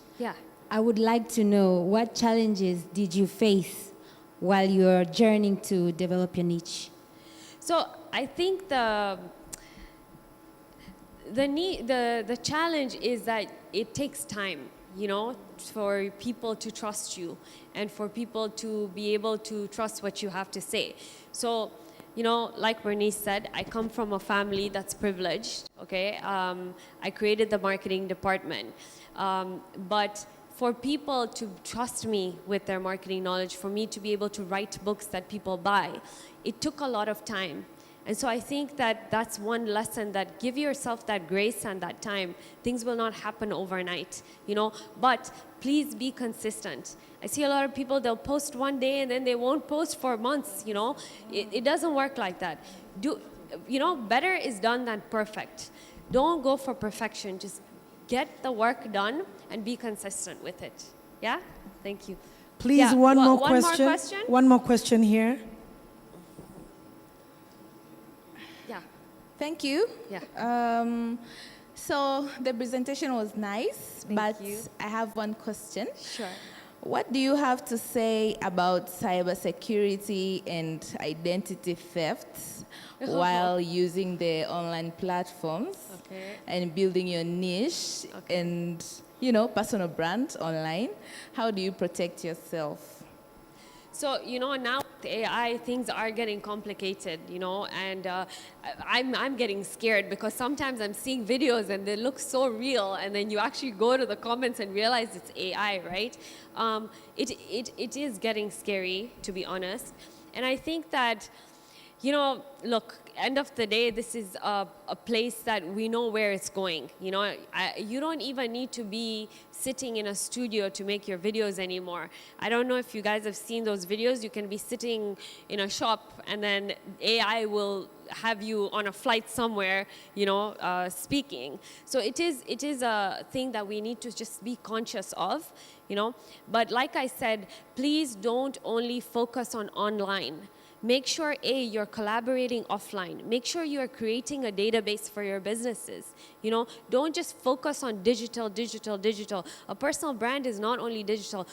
I would like to know what challenges did you face while you're journeying to develop your niche? So I think the challenge is that it takes time, you know, for people to trust you and for people to be able to trust what you have to say. So, you know, like Bernice said, I come from a family that's privileged, okay? I created the marketing department. But for people to trust me with their marketing knowledge, for me to be able to write books that people buy, it took a lot of time. And so I think that that's one lesson, that give yourself that grace and that time. Things will not happen overnight, you know, but please be consistent. I see a lot of people, they'll post one day and then they won't post for months, you know. It doesn't work like that. You know, better is done than perfect. Don't go for perfection. Just get the work done and be consistent with it. Yeah? Thank you. Please, one more question. One more question here. Yeah. Thank you. Yeah. So the presentation was nice, but I have one question. Sure. What do you have to say about cybersecurity and identity theft while using the online platforms and building your niche and, you know, personal brand online? How do you protect yourself? So, you know, now with AI, things are getting complicated, you know, and I'm getting scared because sometimes I'm seeing videos and they look so real, and then you actually go to the comments and realize it's AI, right? It is getting scary, to be honest. And I think that, you know, look, end of the day, this is a place that we know where it's going. You know, you don't even need to be sitting in a studio to make your videos anymore. I don't know if you guys have seen those videos. You can be sitting in a shop and then AI will have you on a flight somewhere, you know, speaking. So it is a thing that we need to just be conscious of, you know. But like I said, please don't only focus on online. Make sure, you're collaborating offline. Make sure you're creating a database for your businesses. You know, don't just focus on digital. A personal brand is not only digital.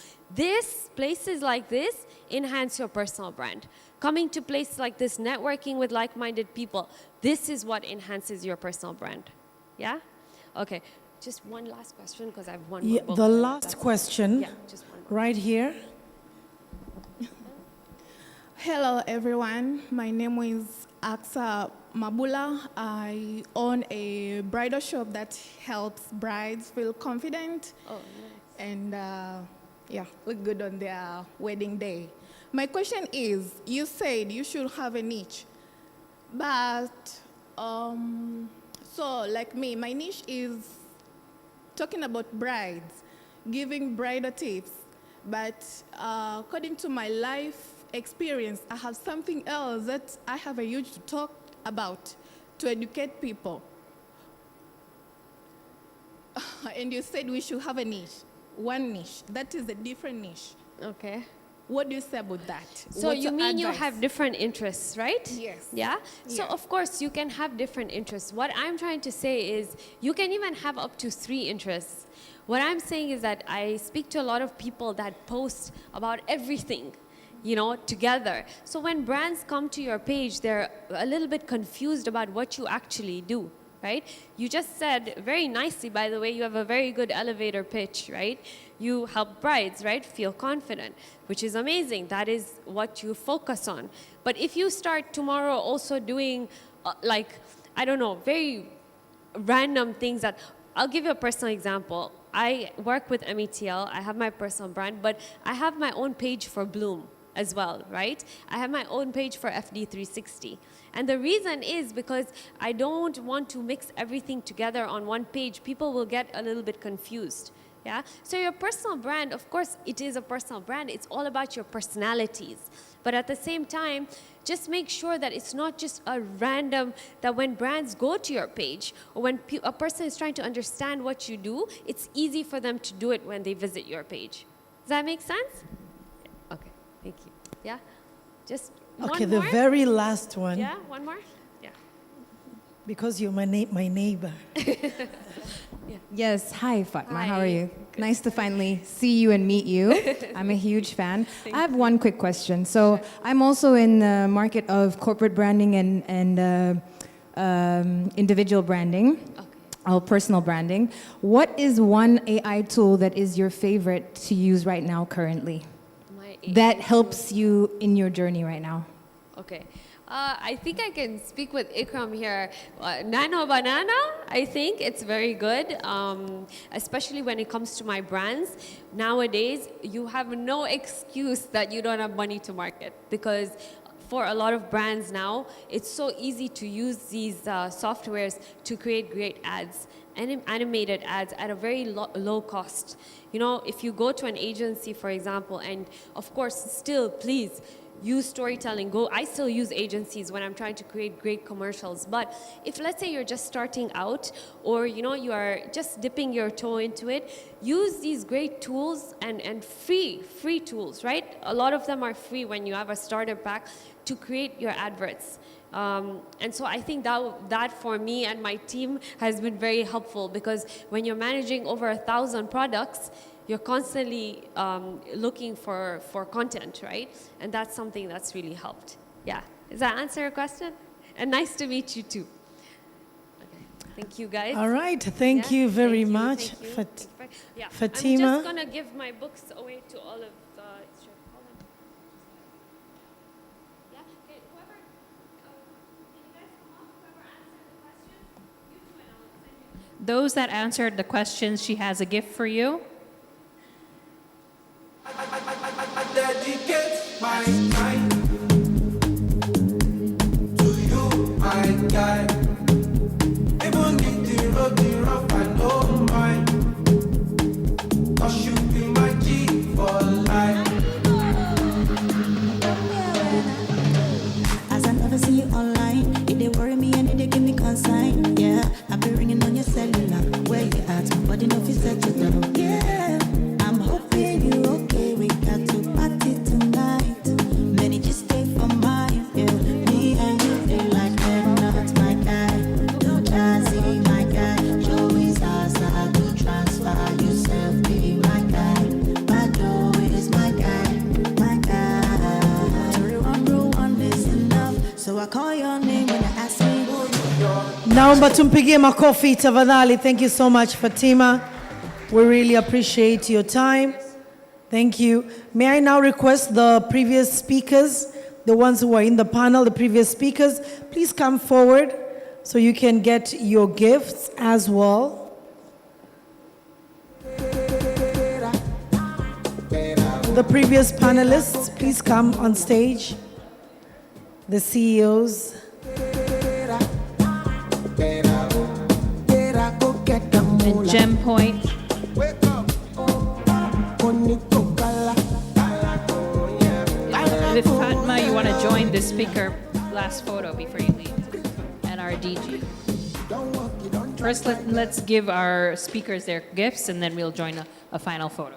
Places like this enhance your personal brand. Coming to places like this, networking with like-minded people, this is what enhances your personal brand. Yeah? Okay, just one last question because I have one more book. The last question, just one. right here. Hello, everyone. My name is Aksa Mabula. I own a bridal shop that helps brides feel confident and look good on their wedding day. My question is, you said you should have a niche, but so like me, my niche is talking about brides, giving bridal tips, but according to my life experience, I have something else that I have a huge to talk about to educate people. And you said we should have a niche, one niche. That is a different niche. Okay. What do you say about that? So What's you your mean you advice? have different interests, right? Yes. Yeah? So Yeah. of course you can have different interests. What I'm trying to say is you can even have up to 3 interests. What I'm saying is that I speak to a lot of people that post about everything, you know, together. So when brands come to your page, they're a little bit confused about what you actually do, right? You just said very nicely, by the way, you have a very good elevator pitch, right? You help brides, right, feel confident, which is amazing. That is what you focus on. But if you start tomorrow also doing, I don't know, very random things that, I'll give you a personal example. I work with METL, I have my personal brand, but I have my own page for Bloom as well, right? I have my own page for FD360. And the reason is because I don't want to mix everything together on one page. People will get a little bit confused. Yeah? So your personal brand, of course, it is a personal brand. It's all about your personalities. But at the same time, just make sure that it's not just a random, that when brands go to your page, or when a person is trying to understand what you do, it's easy for them to do it when they visit your page. Does that make sense? Okay, thank you. Yeah? Just Okay, one the more? very last one. Yeah, one more? Yeah. Because you're my neighbor. Yes, hi Fatma, how are Hi. you? Nice to finally see you and meet you. I'm a huge fan. I have one quick question. So I'm also in the market of corporate branding and individual branding, or personal branding. What is one AI tool that is your favorite to use right now currently? That helps you in your journey right now? Okay. I think I can speak with Ikram here. Nano Banana, I think it's very good, especially when it comes to my brands. Nowadays, you have no excuse that you don't have money to market, because for a lot of brands now, it's so easy to use these softwares to create great ads, animated ads at a very low cost. You know, if you go to an agency, for example, and of course, still, please, use storytelling. I still use agencies when I'm trying to create great commercials. But if, let's say, you're just starting out, or you know, you are just dipping your toe into it, use these great tools and free tools, right? A lot of them are free when you have a starter pack to create your adverts. And so I think that for me and my team has been very helpful, because when you're managing over 1,000 products, you're constantly looking for content, right? And that's something that's really helped. Yeah. Does that answer your question? And nice to meet you too. Okay. Thank you, guys. All right, thank you very much, Yeah. Fatima. I'm just going to give my books away to all of Those that answered the questions, she has a gift for you. I dedicate my time to you, my guy. Even if the road be rough, I don't mind. 'Cause you be my G for life. As I never see you online, it they worry me and it they give me consign. Yeah, I be ringing on your cellular. Where you at? Nobody know if you settle down. Yeah, I'm hoping you okay. We got to party tonight. Many just stay for mine. Yeah, me and you feel like they're not my guy. No Jazzy, my guy. Joey Zaza, do transfer yourself. Be my guy. Bado is my guy. My guy. Sorry, one rule, one is enough. So I call your name when I ask me who you are. Naomba tumpigie makofi tafadhali. Thank you so much, Fatima. We really appreciate your time. Thank you. May I now request the previous speakers the ones who are in the panel, the previous speakers, please come forward so you can get your gifts as well. The previous panelists, please come on stage. The CEOs. And Gem Point. If Fatma, you want to join the speaker last photo before you leave, and our DG. First, let's give our speakers their gifts, and then we'll join a final photo.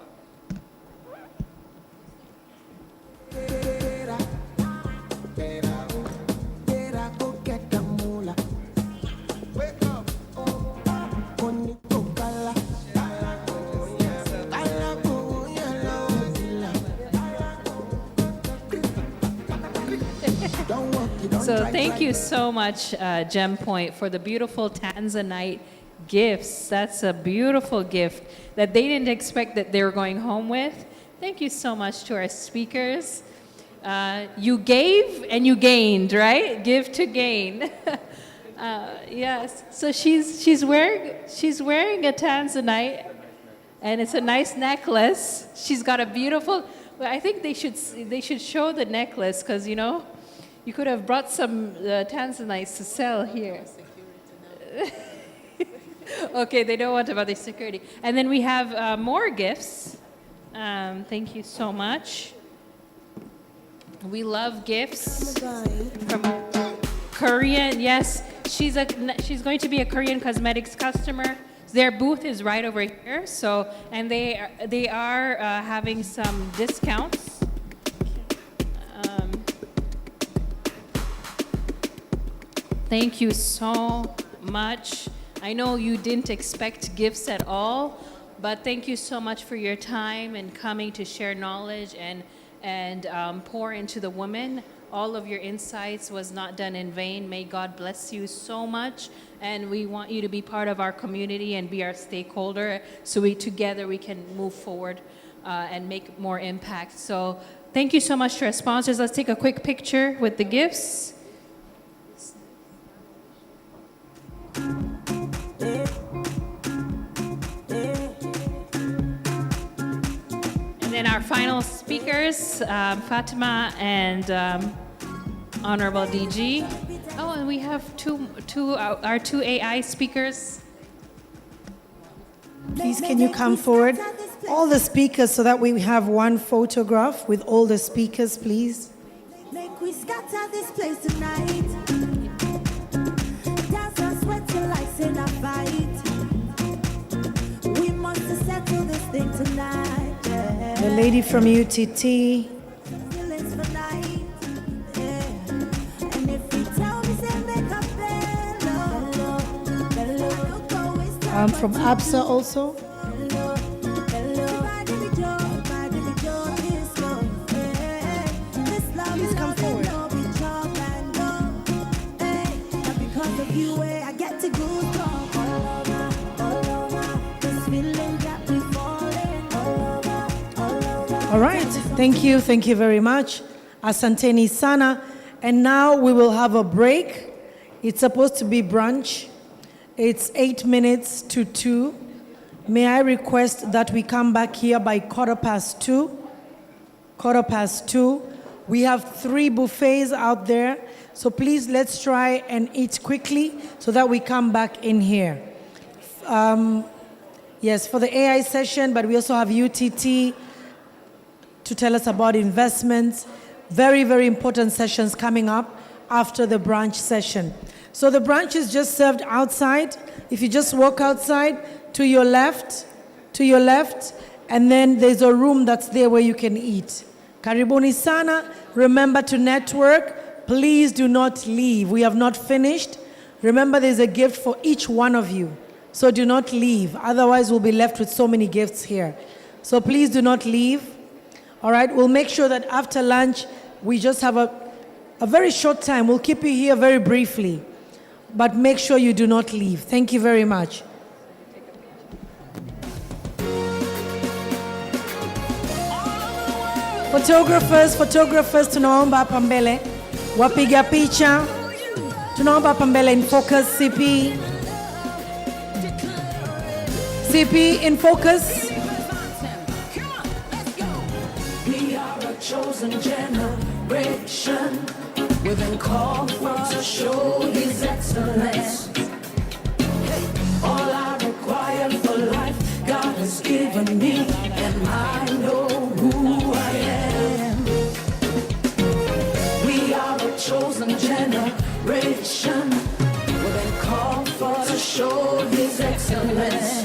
So thank you so much, Gem Point, for the beautiful Tanzanite gifts. That's a beautiful gift that they didn't expect that they were going home with. Thank you so much to our speakers. You gave and you gained, right? Give to gain. Yes. So she's wearing a Tanzanite, and it's a nice necklace. She's got a beautiful. Well, I think they should show the necklace, because you could have brought some Tanzanites to sell here. Okay, they don't want about the security. And then we have more gifts. Thank you so much. We love gifts from Korean. Yes, she's going to be a Korean cosmetics customer. Their booth is right over here. So, and they are having some discounts. Thank you so much. I know you didn't expect gifts at all, but thank you so much for your time and coming to share knowledge and pour into the women. All of your insights was not done in vain. May God bless you so much. And we want you to be part of our community and be our stakeholder, so together we can move forward and make more impact. So thank you so much to our sponsors. Let's take a quick picture with the gifts. And then our final speakers, Fatima and Honorable DG. Oh, and we have our two AI speakers. Please, can you come forward? All the speakers, so that we have one photograph with all the speakers, please. Make we scatter this place tonight. Dance and sweat till I say a fight. We must settle this thing tonight. Yeah. The lady from UTT. Feelings for night. Yeah. And if you tell me, say make a bello. From ABSA also. Please come forward. All right, thank you very much. Asanteni sana. And now we will have a break. It's supposed to be brunch. It's 8 minutes to 2. May I request that we come back here by 2:15? 2:15. We have 3 buffets out there. So please, let's try and eat quickly so that we come back in here. Yes, for the AI session, but we also have UTT to tell us about investments. Very, very important sessions coming up after the brunch session. So the brunch is just served outside. If you just walk outside to your left, and then there's a room that's there where you can eat. Karibuni sana. Remember to network. Please do not leave. We have not finished. Remember, there's a gift for each one of you. So do not leave. Otherwise, we'll be left with so many gifts here. So please do not leave. All right, we'll make sure that after lunch, we just have a very short time. We'll keep you here very briefly. But make sure you do not leave. Thank you very much. For Photographers tunaomba hapa mbele. Wapiga picha tunaomba hapa mbele in focus. CP in focus. We are a chosen generation. We've been called for to show His excellence. All I require for life, God has given me, and I know who I am. We are a chosen generation. We've been called for to show His excellence.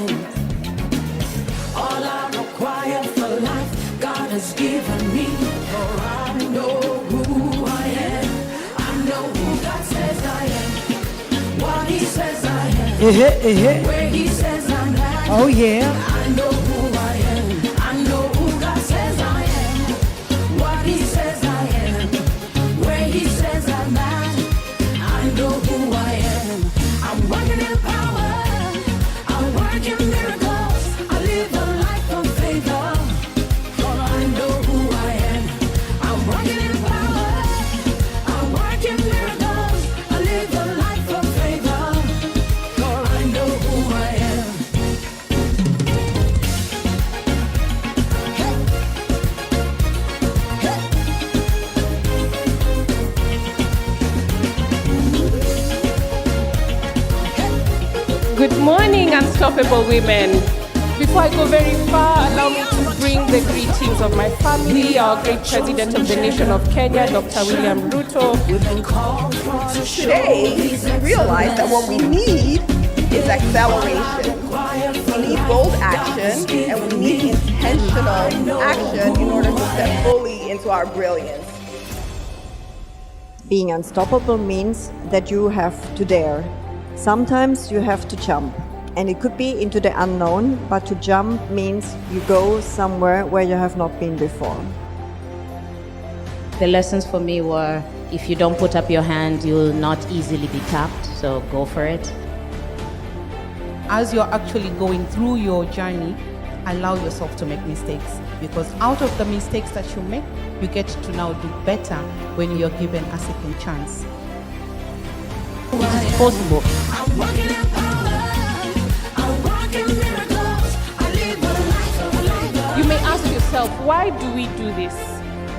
All I require for life, God has given me, for I know who I am. I know who God says I am, what He says I am, where He says I'm at. Oh yeah. I know who I am. I know who God says I am, what He says I am, where He says I'm at. I know who I am. I'm working in power. I'm working miracles. I live a life of favor. For I know who I am. I'm working in power. I'm working miracles. I live a life of favor. For I know who I am. Good morning, Unstoppable Women. Before I go very far, allow me to bring the greetings of my family, our great President of the nation of Kenya, Dr. William Ruto. Today, we realize that what we need is acceleration. We need bold action, and we need intentional action in order to step fully into our brilliance. Being unstoppable means that you have to dare. Sometimes you have to jump, and it could be into the unknown, but to jump means you go somewhere where you have not been before. The lessons for me were, if you don't put up your hand, you'll not easily be tapped, so go for it. As you're actually going through your journey, allow yourself to make mistakes, because out of the mistakes that you make, you get to now do better when you're given a second chance. It is possible. I'm working in power. I'm working miracles. I live a life of favor. You may ask yourself, why do we do this?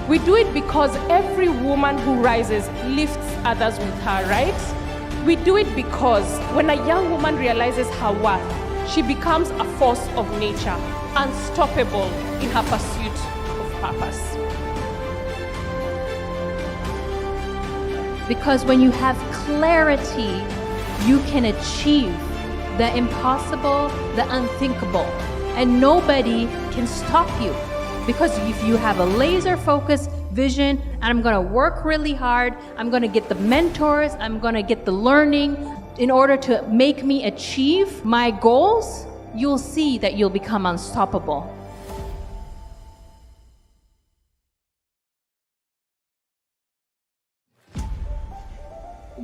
We do it because every woman who rises lifts others with her, right? We do it because when a young woman realizes her worth, she becomes a force of nature, unstoppable in her pursuit of purpose. Because when you have clarity, you can achieve the impossible, the unthinkable, and nobody can stop you. Because if you have a laser focused vision, and I'm gonna work really hard, I'm gonna get the mentors, I'm gonna get the learning in order to make me achieve my goals, you'll see that you'll become unstoppable.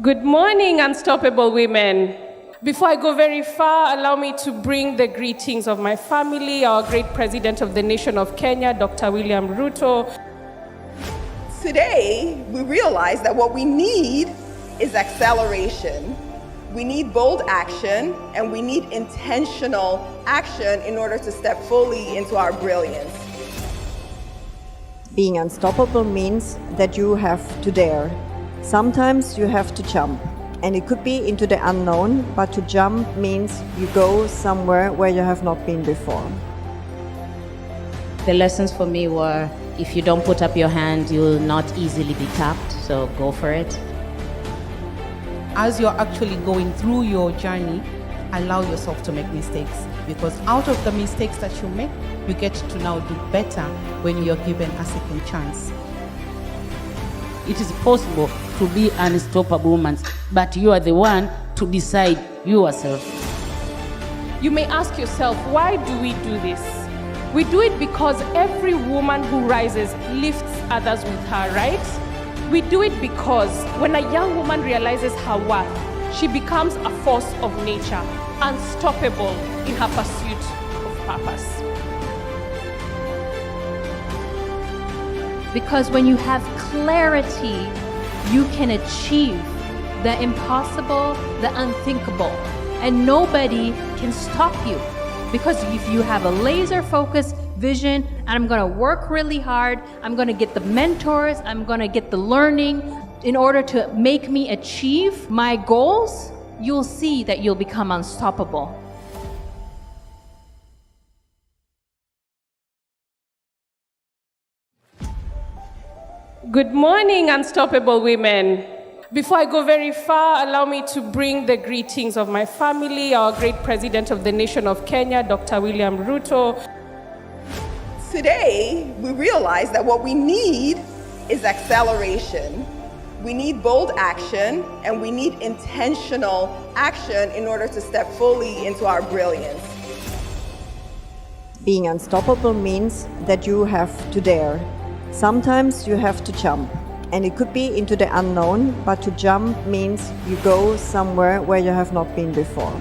Good morning, Unstoppable Women. Before I go very far, allow me to bring the greetings of my family, our great President of the nation of Kenya, Dr. William Ruto. Today, we realize that what we need is acceleration. We need bold action, and we need intentional action in order to step fully into our brilliance. Being unstoppable means that you have to dare. Sometimes you have to jump, and it could be into the unknown, but to jump means you go somewhere where you have not been before. The lessons for me were, if you don't put up your hand, you'll not easily be tapped, so go for it. As you're actually going through your journey, allow yourself to make mistakes, because out of the mistakes that you make, you get to now do better when you're given a second chance. It is possible to be an unstoppable woman, but you are the one to decide yourself. You may ask yourself, why do we do this? We do it because every woman who rises lifts others with her, right? We do it because when a young woman realizes her worth, she becomes a force of nature, unstoppable in her pursuit of purpose. Because when you have clarity, you can achieve the impossible, the unthinkable, and nobody can stop you. Because if you have a laser focused vision, and I'm gonna work really hard, I'm gonna get the mentors, I'm gonna get the learning in order to make me achieve my goals, you'll see that you'll become unstoppable. Good morning, unstoppable women. Before I go very far, allow me to bring the greetings of my family, our great president of the nation of Kenya, Dr. William Ruto. Today, we realize that what we need is acceleration. We need bold action, and we need intentional action in order to step fully into our brilliance. Being unstoppable means that you have to dare. Sometimes you have to jump, and it could be into the unknown, but to jump means you go somewhere where you have not been before.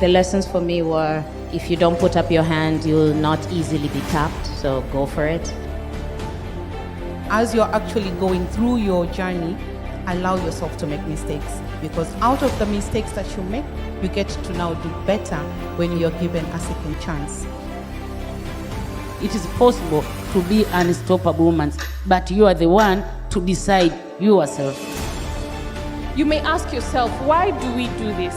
The lessons for me were, if you don't put up your hand, you'll not easily be tapped, so go for it. As you're actually going through your journey, allow yourself to make mistakes, because out of the mistakes that you make, you get to now do better when you're given a second chance. It is possible to be an unstoppable woman, but you are the one to decide yourself. You may ask yourself, why do we do this?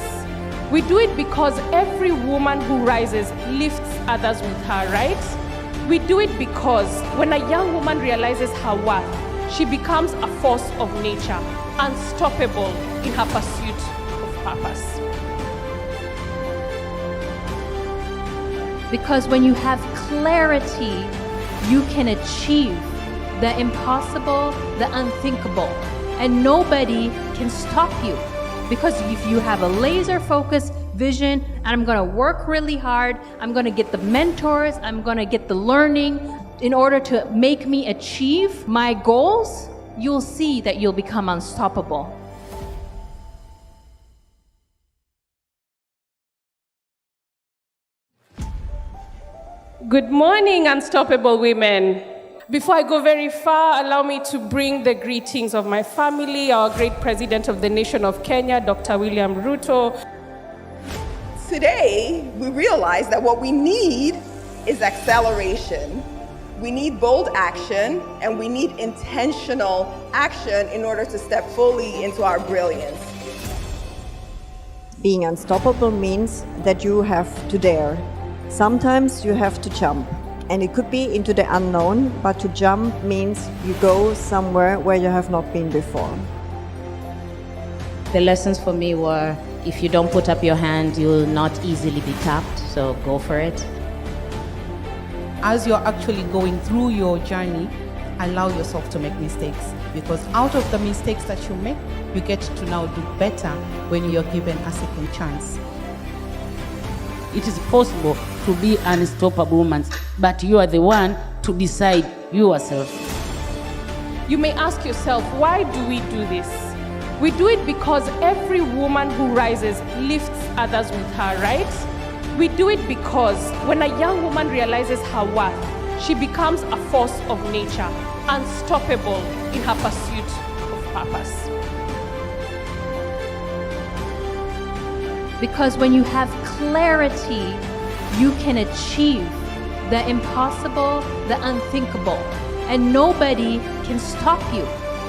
We do it because every woman who rises lifts others with her, right? We do it because when a young woman realizes her worth, she becomes a force of nature, unstoppable in her pursuit of purpose. Because when you have clarity, you can achieve the impossible, the unthinkable, and nobody can stop you. Because if you have a laser focused vision, and I'm gonna work really hard, I'm gonna get the mentors, I'm gonna get the learning in order to make me achieve my goals, you'll see that you'll become unstoppable. Good morning, unstoppable women. Before I go very far, allow me to bring the greetings of my family, our great president of the nation of Kenya, Dr. William Ruto. Today, we realize that what we need is acceleration. We need bold action, and we need intentional action in order to step fully into our brilliance. Being unstoppable means that you have to dare. Sometimes you have to jump, and it could be into the unknown, but to jump means you go somewhere where you have not been before. The lessons for me were, if you don't put up your hand, you'll not easily be tapped, so go for it. As you're actually going through your journey, allow yourself to make mistakes, because out of the mistakes that you make, you get to now do better when you're given a second chance. It is possible to be an unstoppable woman, but you are the one to decide yourself. You may ask yourself, why do we do this? We do it because every woman who rises lifts others with her, right? We do it because when a young woman realizes her worth, she becomes a force of nature, unstoppable in her pursuit of purpose. Because when you have clarity, you can achieve the impossible, the unthinkable, and nobody can stop you.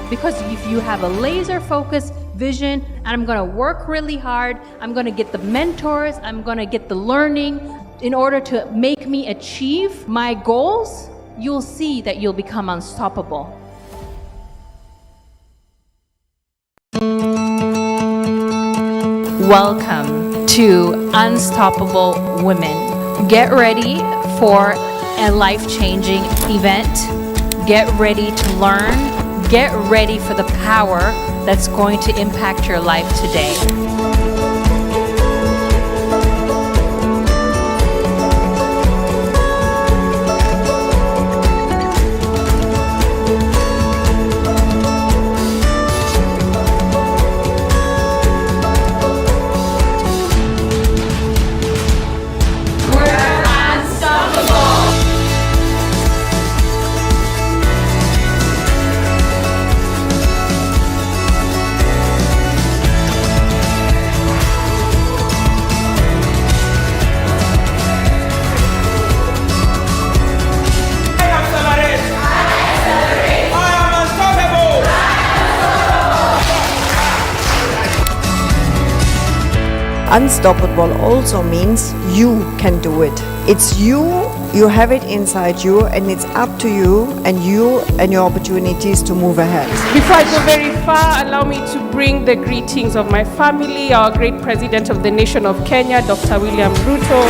Because if you have a laser focused vision, and I'm gonna work really hard, I'm gonna get the mentors, I'm gonna get the learning in order to make me achieve my goals, you'll see that you'll become unstoppable. Welcome to Unstoppable Women. Get ready for a life-changing event. Get ready to learn. Get ready for the power that's going to impact your life today. Unstoppable also means you can do it. It's you have it inside you, and it's up to you and your opportunities to move ahead. Before I go very far, allow me to bring the greetings of my family, our great president of the nation of Kenya, Dr. William Ruto.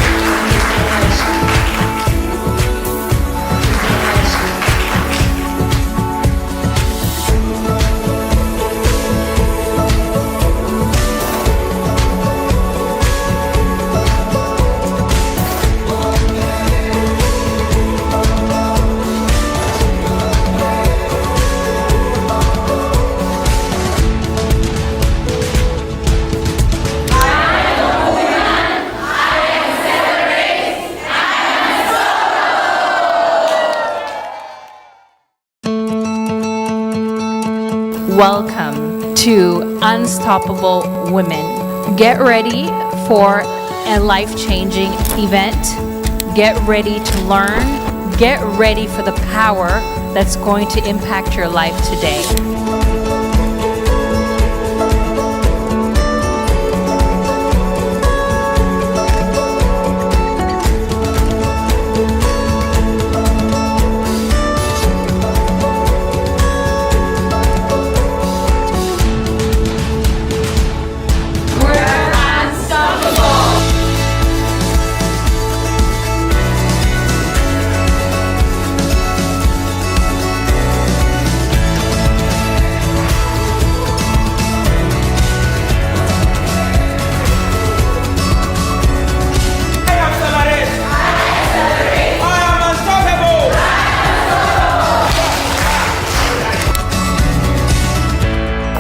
Welcome to Unstoppable Women. Get ready for a life-changing event. Get ready to learn. Get ready for the power that's going to impact your life today.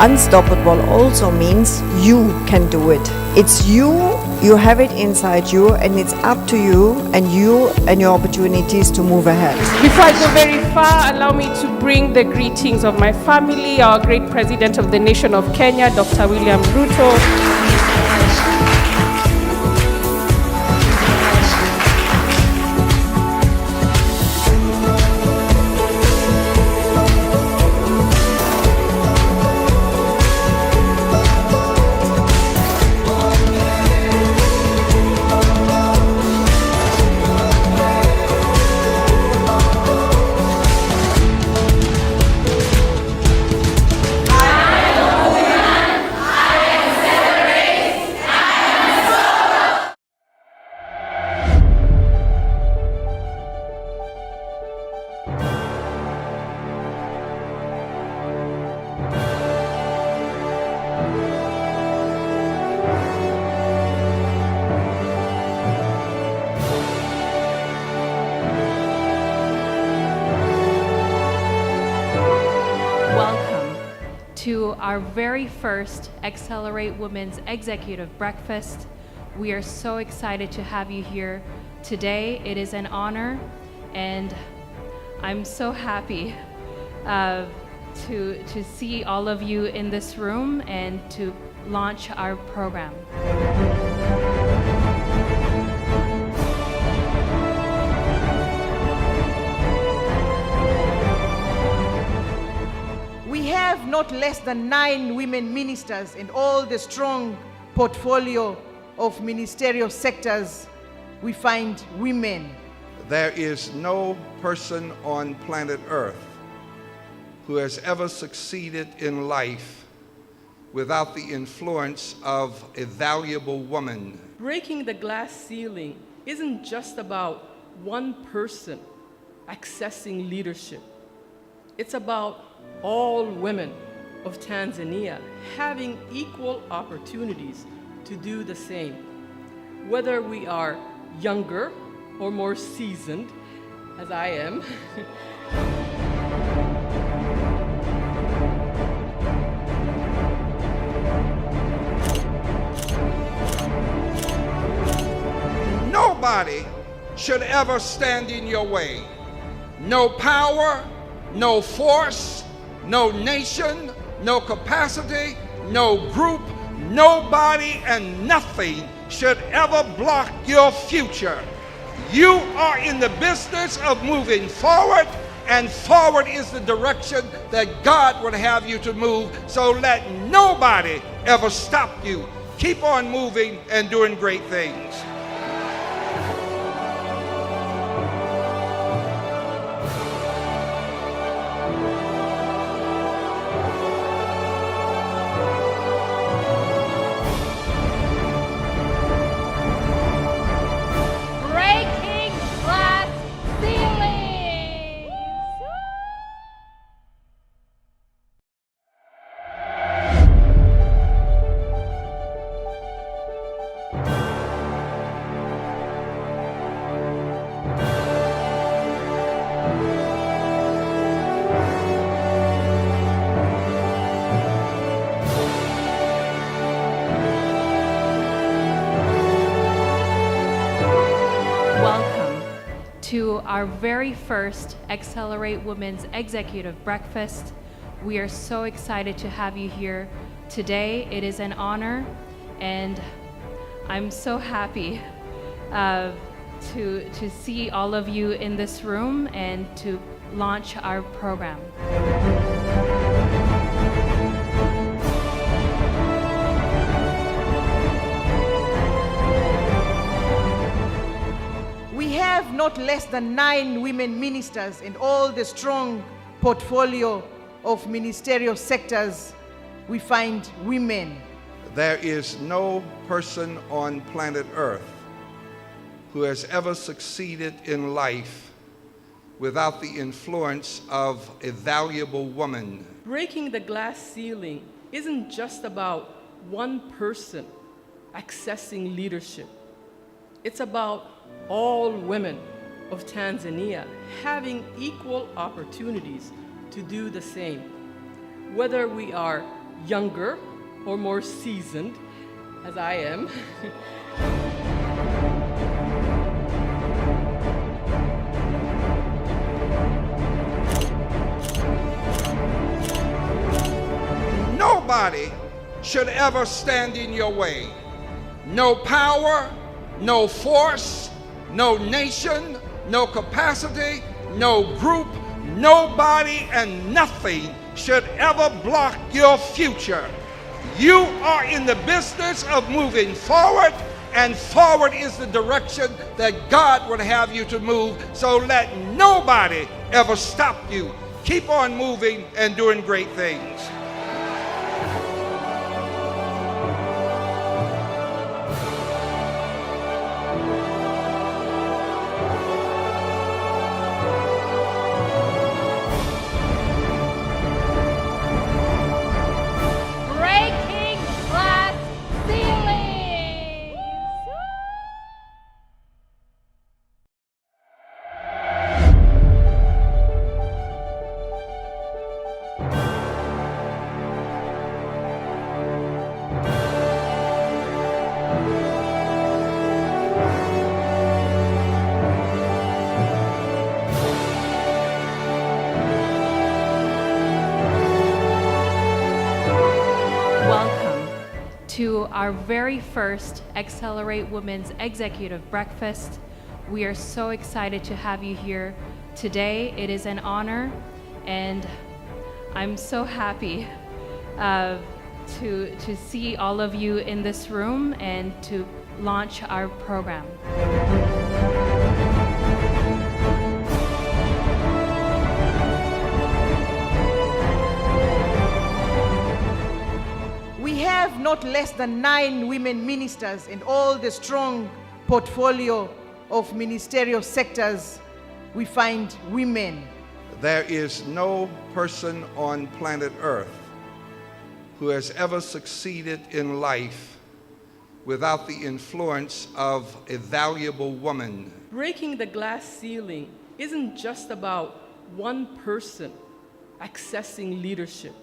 Unstoppable also means you can do it. It's you have it inside you, and it's up to you and your opportunities to move ahead. Before I go very far, allow me to bring the greetings of my family, our great president of the nation of Kenya, Dr. William Ruto. To our very first Accelerate Women's Executive Breakfast. We are so excited to have you here today. It is an honor, and I'm so happy to see all of you in this room and to launch our program. We have not less than 9 women ministers and all the strong portfolio of ministerial sectors. We find women. There is no person on planet Earth who has ever succeeded in life without the influence of a valuable woman. Breaking the glass ceiling isn't just about one person accessing leadership. It's about all women of Tanzania having equal opportunities to do the same. Whether we are younger or more seasoned, as I am, nobody should ever stand in your way. No power, no force, no nation, no capacity, no group, nobody and nothing should ever block your future. You are in the business of moving forward, and forward is the direction that God would have you to move. So let nobody ever stop you keep on moving and doing great things. Breaking glass ceilings. Welcome to our very first Accelerate Women's Executive Breakfast. We are so excited to have you here today. It is an honor, and I'm so happy to see all of you in this room and to launch our program. We have not less than 9 women ministers and all the strong portfolio of ministerial sectors. We find women. There is no person on planet Earth who has ever succeeded in life without the influence of a valuable woman. Breaking the glass ceiling isn't just about one person accessing leadership. It's about all women of Tanzania having equal opportunities to do the same. Whether we are younger or more seasoned, as I am, Nobody should ever stand in your way. No power, no force, no nation, no capacity, no group, nobody and nothing should ever block your future. You are in the business of moving forward, and forward is the direction that God would have you to move. So let nobody ever stop you. Keep on moving and doing great things. Breaking glass ceilings. Welcome to our very first Accelerate Women's Executive Breakfast. We are so excited to have you here today. It is an honor, and I'm so happy to see all of you in this room and to launch our program. We have not less than 9 women ministers and all the strong portfolio of ministerial sectors. We find women. There is no person on planet Earth who has ever succeeded in life without the influence of a valuable woman. breaking the glass ceiling isn't just about one person accessing leadership.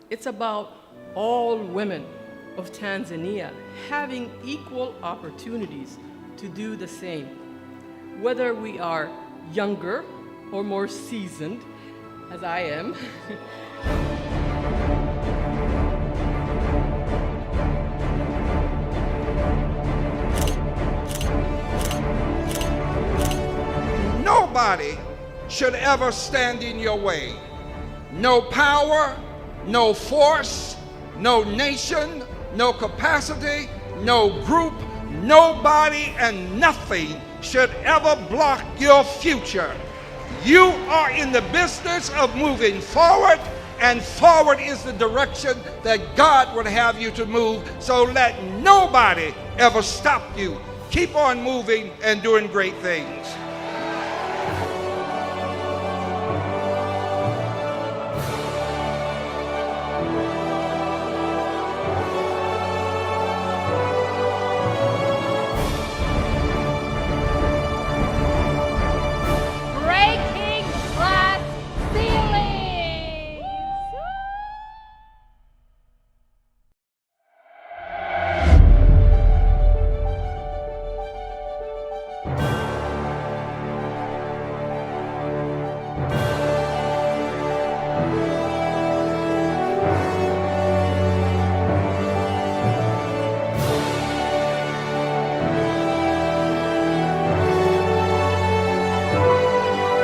It's about all women of Tanzania having equal opportunities to do the same. Whether we are younger or more seasoned, as I am, Nobody should ever stand in your way. No power, no force, no nation, no capacity, no group, nobody, and nothing should ever block your future. You are in the business of moving forward, and forward is the direction that God would have you to move. So let nobody ever stop you. Keep on moving and doing great things. Breaking glass ceilings.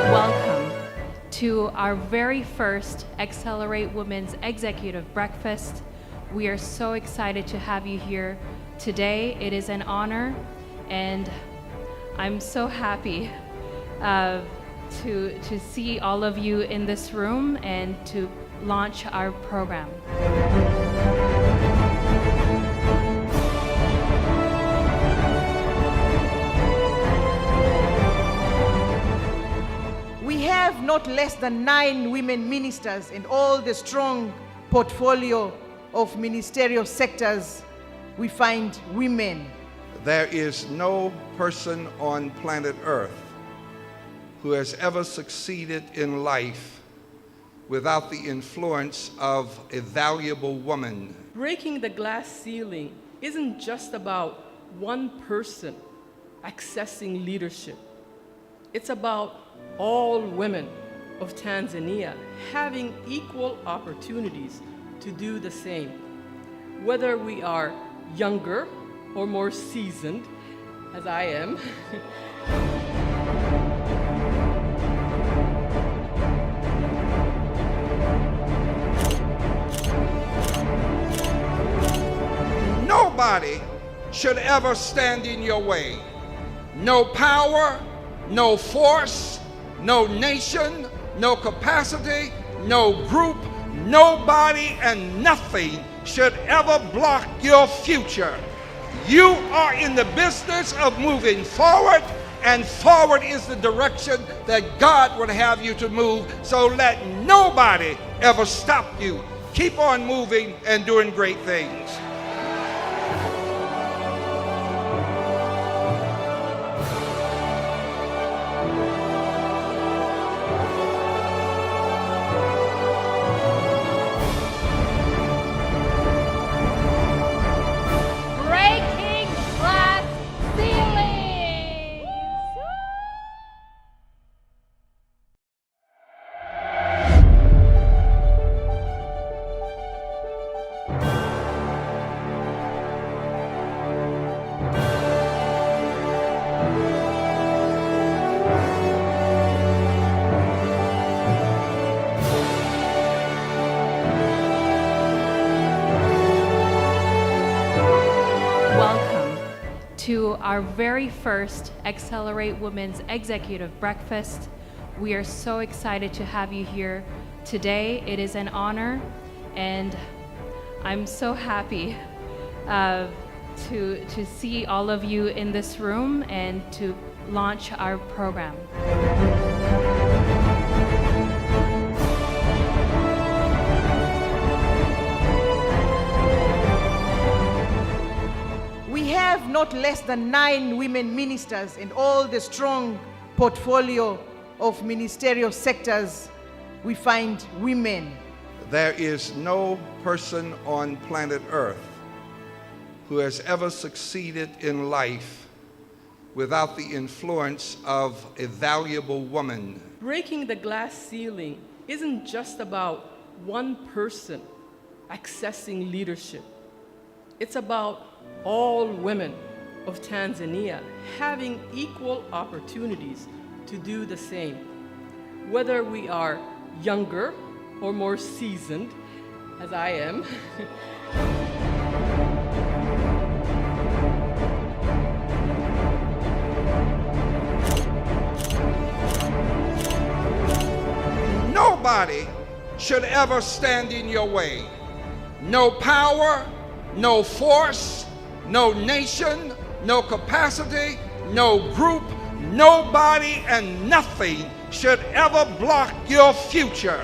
Welcome to our very first Accelerate Women's Executive Breakfast. We are so excited to have you here today. It is an honor, and I'm so happy to see all of you in this room and to launch our program. We have not less than 9 women ministers and all the strong portfolio of ministerial sectors. We find women. There is no person on planet Earth who has ever succeeded in life without the influence of a valuable woman. Breaking the glass ceiling isn't just about one person accessing leadership. It's about all women of Tanzania having equal opportunities to do the same. Whether we are younger or more seasoned, as I am, Nobody should ever stand in your way. No power, no force, no nation, no capacity, no group, nobody, and nothing should ever block your future. You are in the business of moving forward, and forward is the direction that God would have you to move. So let nobody ever stop you. Keep on moving and doing great things. Breaking glass ceilings. Welcome to our very first Accelerate Women's Executive Breakfast. We are so excited to have you here today. It is an honor, and I'm so happy to see all of you in this room and to launch our program. We have not less than 9 women ministers and all the strong portfolio of ministerial sectors. We find women. There is no person on planet Earth who has ever succeeded in life without the influence of a valuable woman. breaking the glass ceiling isn't just about one person accessing leadership. It's about all women of Tanzania having equal opportunities to do the same. Whether we are younger or more seasoned, as I am, nobody should ever stand in your way. No power, no force, no nation, no capacity, no group, nobody and nothing should ever block your future.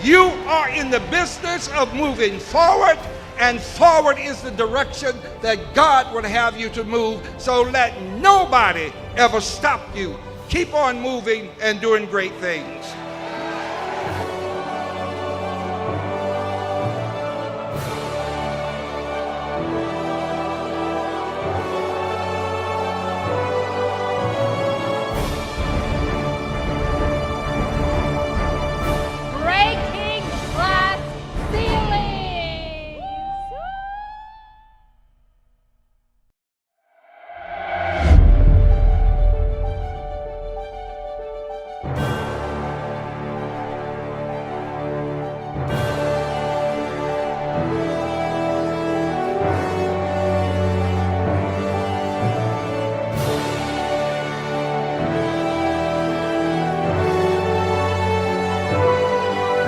You are in the business of moving forward, and forward is the direction that God would have you to move. So let nobody ever stop you. Keep on moving and doing great things. Breaking glass ceilings.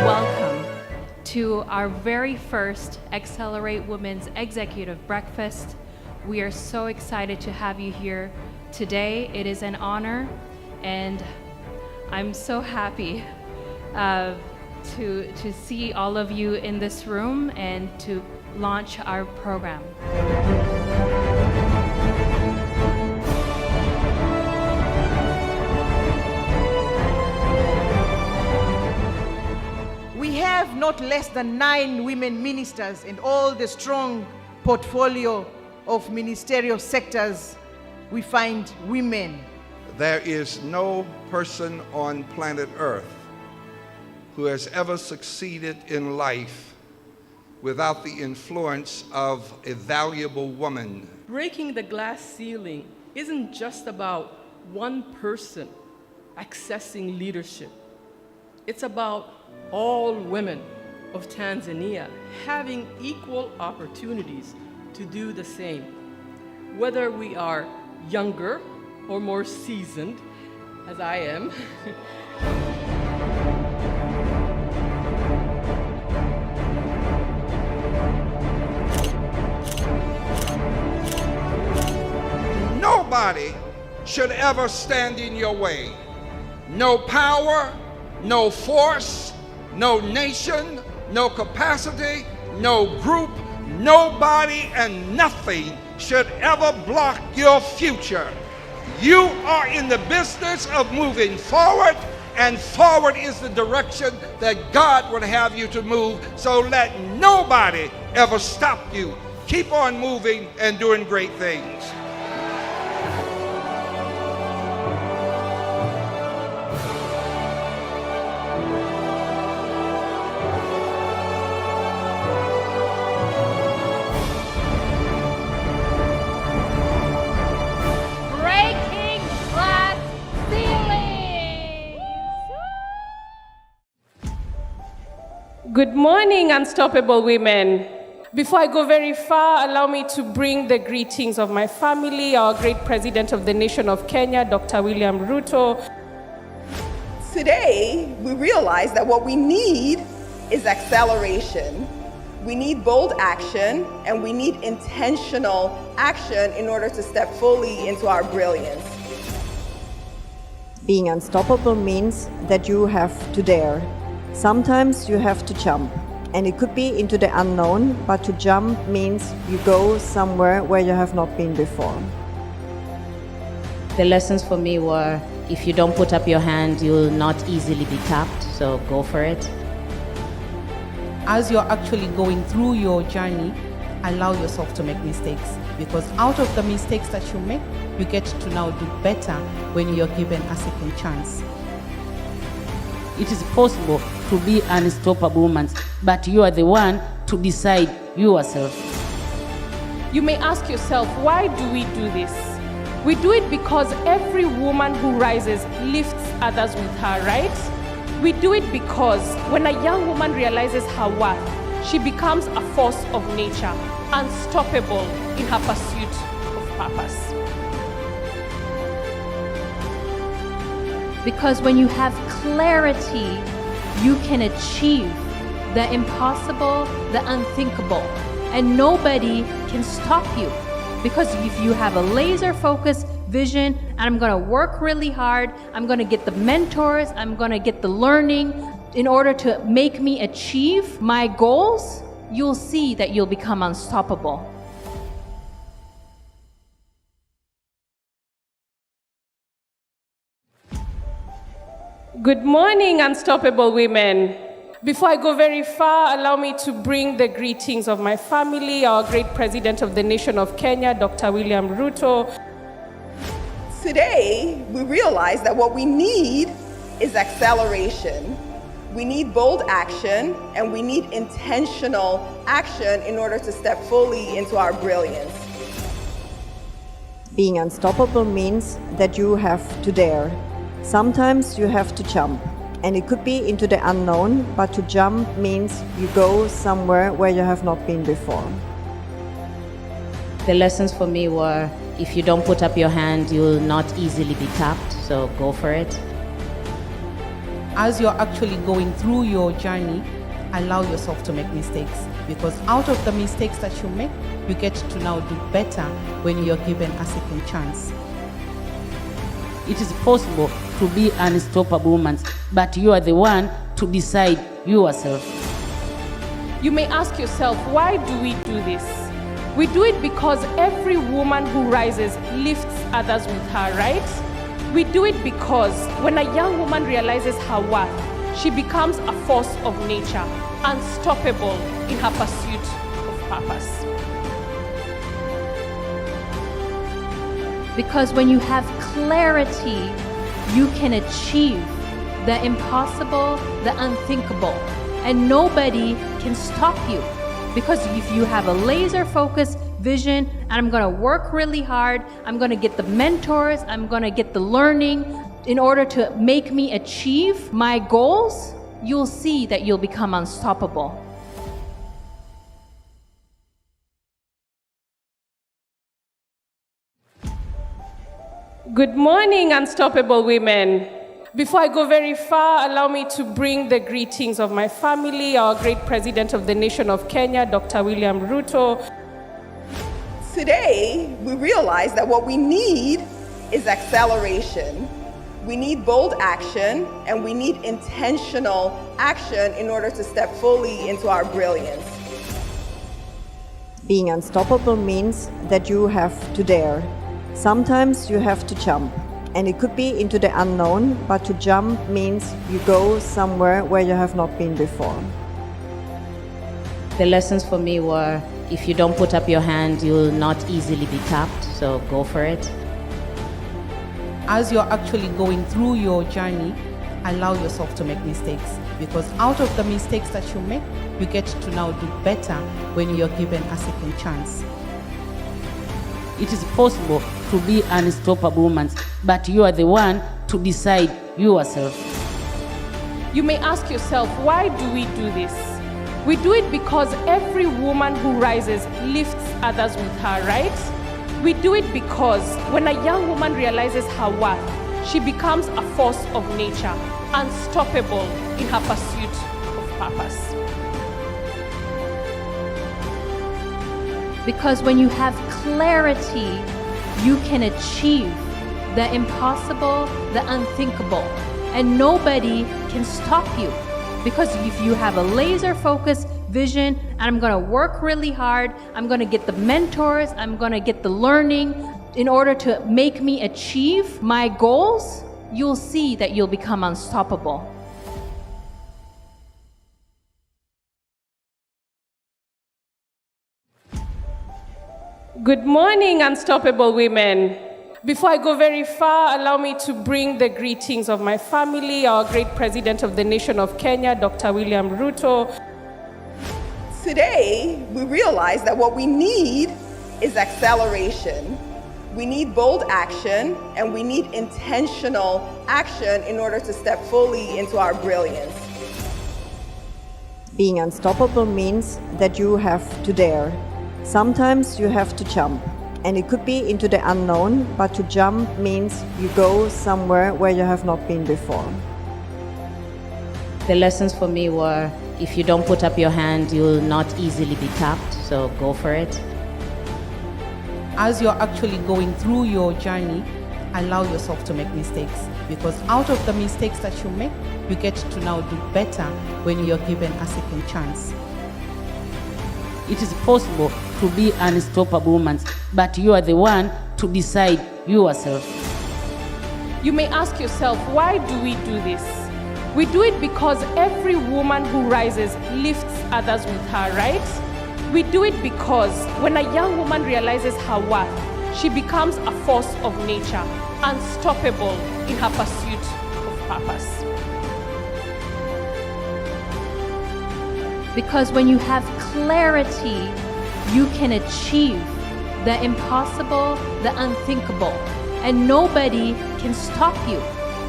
Welcome to our very first Accelerate Women's Executive Breakfast. We are so excited to have you here today. It is an honor, and I'm so happy to see all of you in this room and to launch our program. We have not less than 9 women ministers and all the strong portfolio of ministerial sectors. We find women. There is no person on planet Earth who has ever succeeded in life without the influence of a valuable woman. Breaking the glass ceiling isn't just about one person accessing leadership. It's about all women of Tanzania having equal opportunities to do the same. Whether we are younger or more seasoned, as I am, Nobody should ever stand in your way. No power, no force, no nation, no capacity, no group, nobody and nothing should ever block your future. You are in the business of moving forward, and forward is the direction that God would have you to move. So let nobody ever stop you. Keep on moving and doing great things. Breaking glass ceilings. Good morning, unstoppable women. Before I go very far, allow me to bring the greetings of my family, our great president of the nation of Kenya, Dr. William Ruto. Today, we realize that what we need is acceleration. We need bold action, and we need intentional action in order to step fully into our brilliance. Being unstoppable means that you have to dare. Sometimes you have to jump. And it could be into the unknown, but to jump means you go somewhere where you have not been before. The lessons for me were, if you don't put up your hand, you'll not easily be tapped, so go for it. As you're actually going through your journey, allow yourself to make mistakes, because out of the mistakes that you make, you get to now do better when you're given a second chance. It is possible to be an unstoppable woman, but you are the one to decide yourself. You may ask yourself, why do we do this? We do it because every woman who rises lifts others with her, right? We do it because when a young woman realizes her worth, she becomes a force of nature, unstoppable in her pursuit of purpose. Because when you have clarity you can achieve the impossible, the unthinkable, and nobody can stop you. Because if you have a laser focused vision, and I'm gonna work really hard, I'm gonna get the mentors, I'm gonna get the learning in order to make me achieve my goals, you'll see that you'll become unstoppable. Good morning, unstoppable women. Before I go very far, allow me to bring the greetings of my family, our great President of the nation of Kenya, Dr. William Ruto. Today, we realize that what we need is acceleration. We need bold action, and we need intentional action in order to step fully into our brilliance. Being unstoppable means that you have to dare. Sometimes you have to jump. And it could be into the unknown, but to jump means you go somewhere where you have not been before. The lessons for me were, if you don't put up your hand, you will not easily be tapped, so go for it. As you're actually going through your journey, allow yourself to make mistakes, because out of the mistakes that you make, you get to now do better when you're given a second chance. It is possible to be an unstoppable woman, but you are the one to decide yourself. You may ask yourself, why do we do this? We do it because every woman who rises lifts others with her, right? We do it because when a young woman realizes her worth, she becomes a force of nature, unstoppable in her pursuit of purpose. Because when you have clarity, you can achieve the impossible, the unthinkable, and nobody can stop you. Because if you have a laser focused vision, and I'm gonna work really hard, I'm gonna get the mentors, I'm gonna get the learning in order to make me achieve my goals, you'll see that you'll become unstoppable. Good morning, unstoppable women. Before I go very far, allow me to bring the greetings of my family, our great President of the nation of Kenya, Dr. William Ruto. Today, we realize that what we need is acceleration. We need bold action, and we need intentional action in order to step fully into our brilliance. Being unstoppable means that you have to dare. Sometimes you have to jump. And it could be into the unknown, but to jump means you go somewhere where you have not been before. The lessons for me were, if you don't put up your hand, you will not easily be tapped, so go for it. As you're actually going through your journey, allow yourself to make mistakes, because out of the mistakes that you make, you get to now do better when you're given a second chance. It is possible to be an unstoppable woman, but you are the one to decide yourself. You may ask yourself, why do we do this? We do it because every woman who rises lifts others with her, right? We do it because when a young woman realizes her worth, she becomes a force of nature, unstoppable in her pursuit of purpose. Because when you have clarity, you can achieve the impossible, the unthinkable, and nobody can stop you. Because if you have a laser focused vision, and I'm gonna work really hard, I'm gonna get the mentors, I'm gonna get the learning in order to make me achieve my goals, you'll see that you'll become unstoppable. Good morning, unstoppable women. Before I go very far, allow me to bring the greetings of my family, our great President of the nation of Kenya, Dr. William Ruto. Today, we realize that what we need is acceleration. We need bold action, and we need intentional action in order to step fully into our brilliance. Being unstoppable means that you have to dare. Sometimes you have to jump. And it could be into the unknown, but to jump means you go somewhere where you have not been before. The lessons for me were, if you don't put up your hand, you'll not easily be tapped, so go for it. As you're actually going through your journey, allow yourself to make mistakes, because out of the mistakes that you make, you get to now do better when you're given a second chance. It is possible to be an unstoppable woman, but you are the one to decide yourself. You may ask yourself, why do we do this? We do it because every woman who rises lifts others with her, right? We do it because when a young woman realizes her worth, she becomes a force of nature, unstoppable in her pursuit of purpose. Because when you have clarity, you can achieve the impossible, the unthinkable, and nobody can stop you.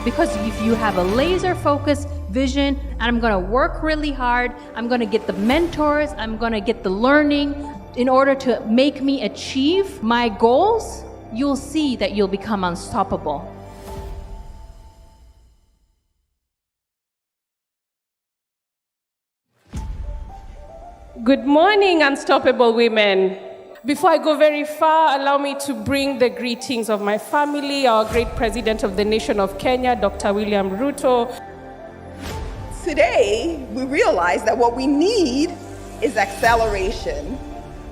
Because if you have a laser-focused vision, and I'm gonna work really hard, I'm gonna get the mentors, I'm gonna get the learning in order to make me achieve my goals, you'll see that you'll become unstoppable. Good morning, unstoppable women. Before I go very far, allow me to bring the greetings of my family, our great president of the nation of Kenya, Dr. William Ruto. Today, we realize that what we need is acceleration.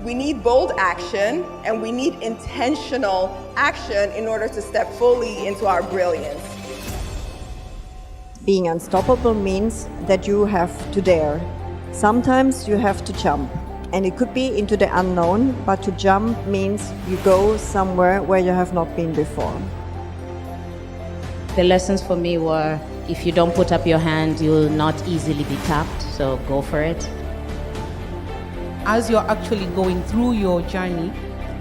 We need bold action, and we need intentional action in order to step fully into our brilliance. Being unstoppable means that you have to dare. Sometimes you have to jump, and it could be into the unknown, but to jump means you go somewhere where you have not been before. The lessons for me were, if you don't put up your hand, you'll not easily be tapped, so go for it. As you're actually going through your journey,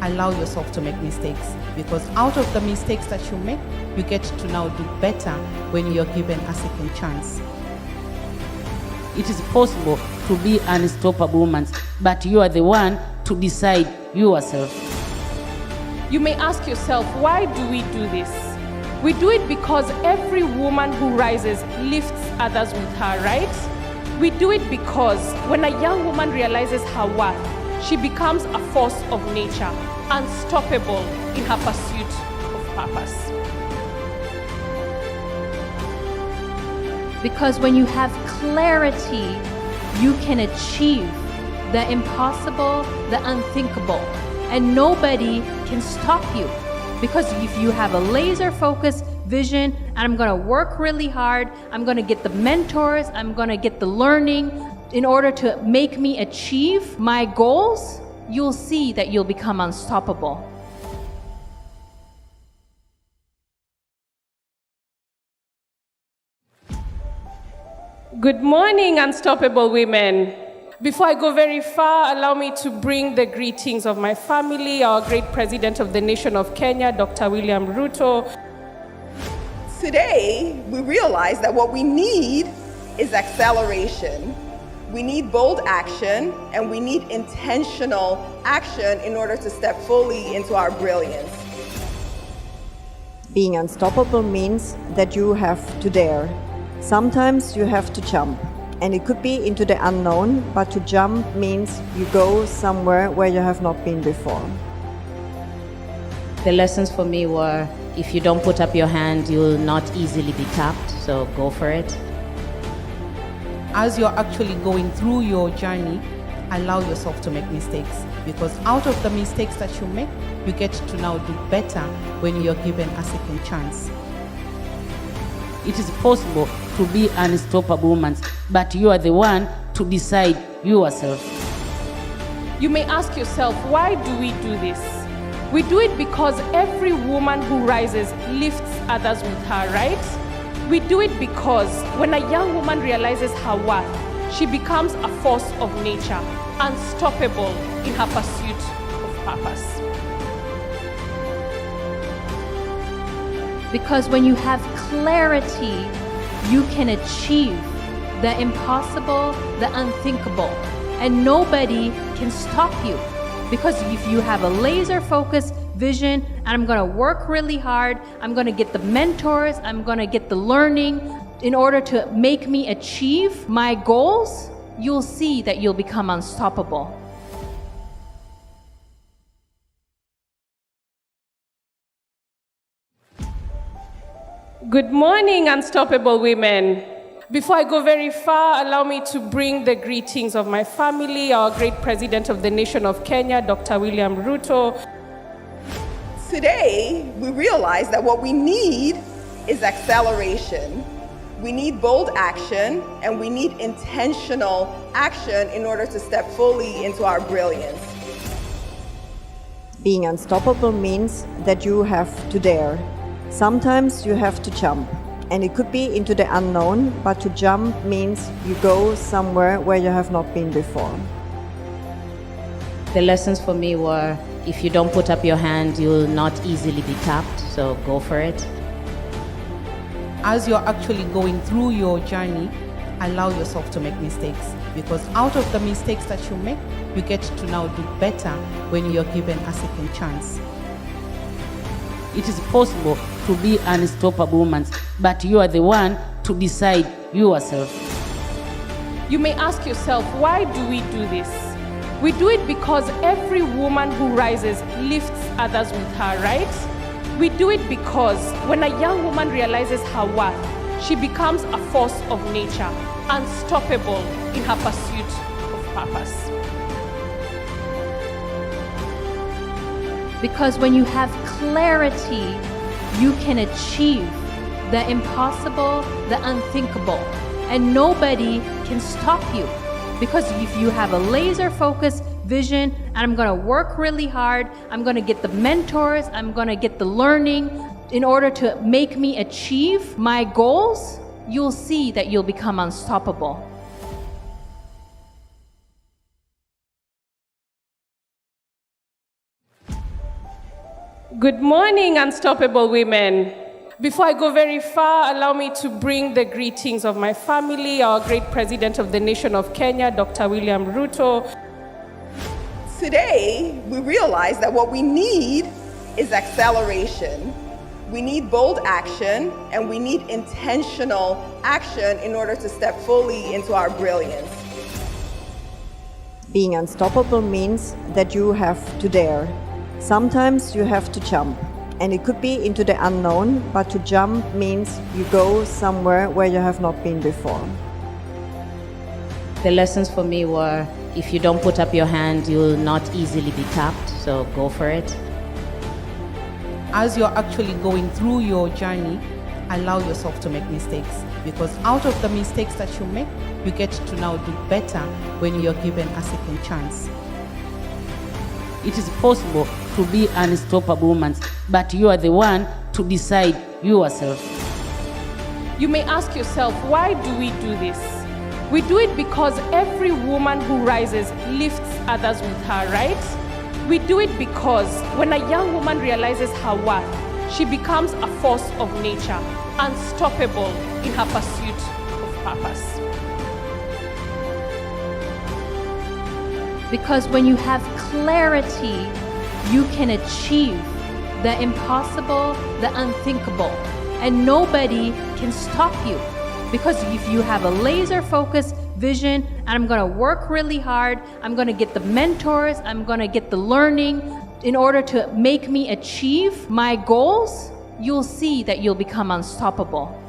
allow yourself to make mistakes, because out of the mistakes that you make, you get to now do better when you're given a second chance. It is possible to be an unstoppable woman, but you are the one to decide yourself. You may ask yourself, why do we do this? We do it because every woman who rises lifts others with her, right? We do it because when a young woman realizes her worth, she becomes a force of nature, unstoppable in her pursuit of purpose. Because when you have clarity, you can achieve the impossible, the unthinkable, and nobody can stop you. Because if you have a laser-focused vision, and I'm gonna work really hard, I'm gonna get the mentors, I'm gonna get the learning in order to make me achieve my goals, you'll see that you'll become unstoppable. Good morning, unstoppable women. Before I go very far, allow me to bring the greetings of my family, our great president of the nation of Kenya, Dr. William Ruto. Today, we realize that what we need is acceleration. We need bold action, and we need intentional action in order to step fully into our brilliance. Being unstoppable means that you have to dare. Sometimes you have to jump, and it could be into the unknown, but to jump means you go somewhere where you have not been before. The lessons for me were, if you don't put up your hand, you'll not easily be tapped, so go for it. As you're actually going through your journey, allow yourself to make mistakes, because out of the mistakes that you make, you get to now do better when you're given a second chance. It is possible to be an unstoppable woman, but you are the one to decide yourself. You may ask yourself, why do we do this? We do it because every woman who rises lifts others with her, right? We do it because when a young woman realizes her worth, she becomes a force of nature, unstoppable in her pursuit of purpose. Because when you have clarity, you can achieve the impossible, the unthinkable, and nobody can stop you. Because if you have a laser-focused vision, and I'm gonna work really hard, I'm gonna get the mentors, I'm gonna get the learning in order to make me achieve my goals, you'll see that you'll become unstoppable. Good morning, unstoppable women. Before I go very far, allow me to bring the greetings of my family, our great president of the nation of Kenya, Dr. William Ruto. Today, we realize that what we need is acceleration. We need bold action, and we need intentional action in order to step fully into our brilliance. Being unstoppable means that you have to dare. Sometimes you have to jump, and it could be into the unknown, but to jump means you go somewhere where you have not been before. The lessons for me were, if you don't put up your hand, you'll not easily be tapped, so go for it. As you're actually going through your journey, allow yourself to make mistakes, because out of the mistakes that you make, you get to now do better when you're given a second chance. It is possible to be an unstoppable woman, but you are the one to decide yourself. You may ask yourself, why do we do this? We do it because every woman who rises lifts others with her, right? We do it because when a young woman realizes her worth, she becomes a force of nature, unstoppable in her pursuit of purpose. Because when you have clarity, you can achieve the impossible, the unthinkable, and nobody can stop you. Because if you have a laser-focused vision, and I'm gonna work really hard, I'm gonna get the mentors, I'm gonna get the learning in order to make me achieve my goals, you'll see that you'll become unstoppable. Good morning, unstoppable women. Before I go very far, allow me to bring the greetings of my family, our great president of the nation of Kenya, Dr. William Ruto. Today, we realize that what we need is acceleration. We need bold action, and we need intentional action in order to step fully into our brilliance. Being unstoppable means that you have to dare. Sometimes you have to jump, and it could be into the unknown, but to jump means you go somewhere where you have not been before. The lessons for me were, if you don't put up your hand, you'll not easily be tapped, so go for it. As you're actually going through your journey, allow yourself to make mistakes, because out of the mistakes that you make, you get to now do better when you're given a second chance. It is possible to be an unstoppable woman, but you are the one to decide yourself. You may ask yourself, why do we do this? We do it because every woman who rises lifts others with her, right? We do it because when a young woman realizes her worth, she becomes a force of nature, unstoppable in her pursuit of purpose. Because when you have clarity, you can achieve the impossible, the unthinkable, and nobody can stop you. Because if you have a laser-focused vision, and I'm gonna work really hard, I'm gonna get the mentors, I'm gonna get the learning in order to make me achieve my goals, you'll see that you'll become unstoppable.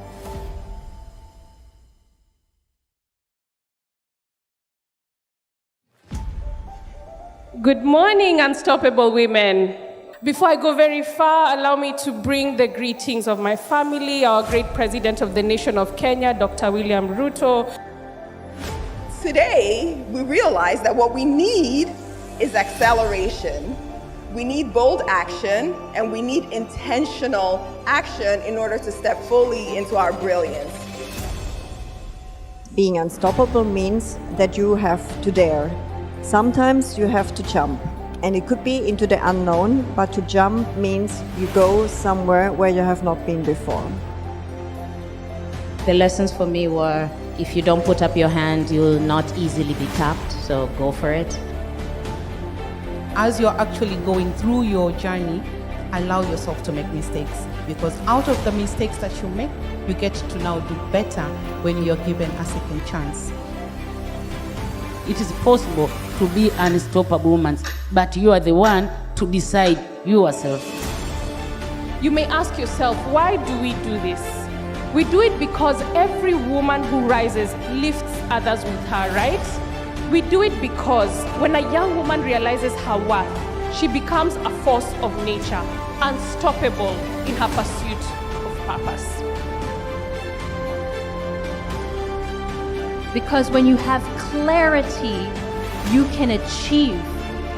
Good morning, unstoppable women. Before I go very far, allow me to bring the greetings of my family, our great president of the nation of Kenya, Dr. William Ruto. Today, we realize that what we need is acceleration. We need bold action, and we need intentional action in order to step fully into our brilliance. Being unstoppable means that you have to dare. Sometimes you have to jump, and it could be into the unknown, but to jump means you go somewhere where you have not been before. The lessons for me were, if you don't put up your hand, you'll not easily be tapped, so go for it. As you're actually going through your journey, allow yourself to make mistakes, because out of the mistakes that you make, you get to now do better when you're given a second chance. It is possible to be an unstoppable woman, but you are the one to decide yourself. You may ask yourself, why do we do this? We do it because every woman who rises lifts others with her, right? We do it because when a young woman realizes her worth, she becomes a force of nature, unstoppable in her pursuit of purpose. Because when you have clarity, you can achieve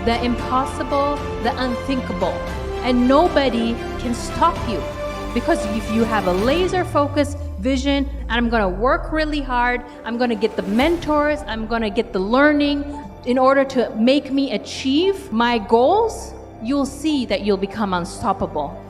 the impossible, the unthinkable, and nobody can stop you. Because if you have a laser-focused vision, and I'm gonna work really hard, I'm gonna get the mentors, I'm gonna get the learning in order to make me achieve my goals, you'll see that you'll become unstoppable.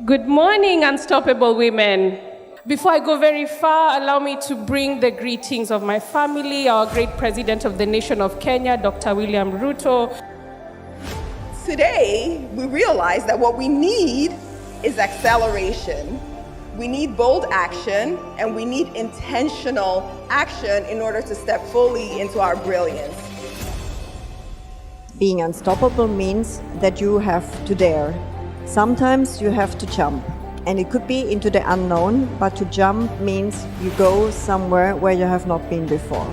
Good morning, unstoppable women. Before I go very far, allow me to bring the greetings of my family, our great President of the nation of Kenya, Dr. William Ruto. Today, we realize that what we need is acceleration. We need bold action, and we need intentional action in order to step fully into our brilliance. Being unstoppable means that you have to dare. Sometimes you have to jump, and it could be into the unknown, but to jump means you go somewhere where you have not been before.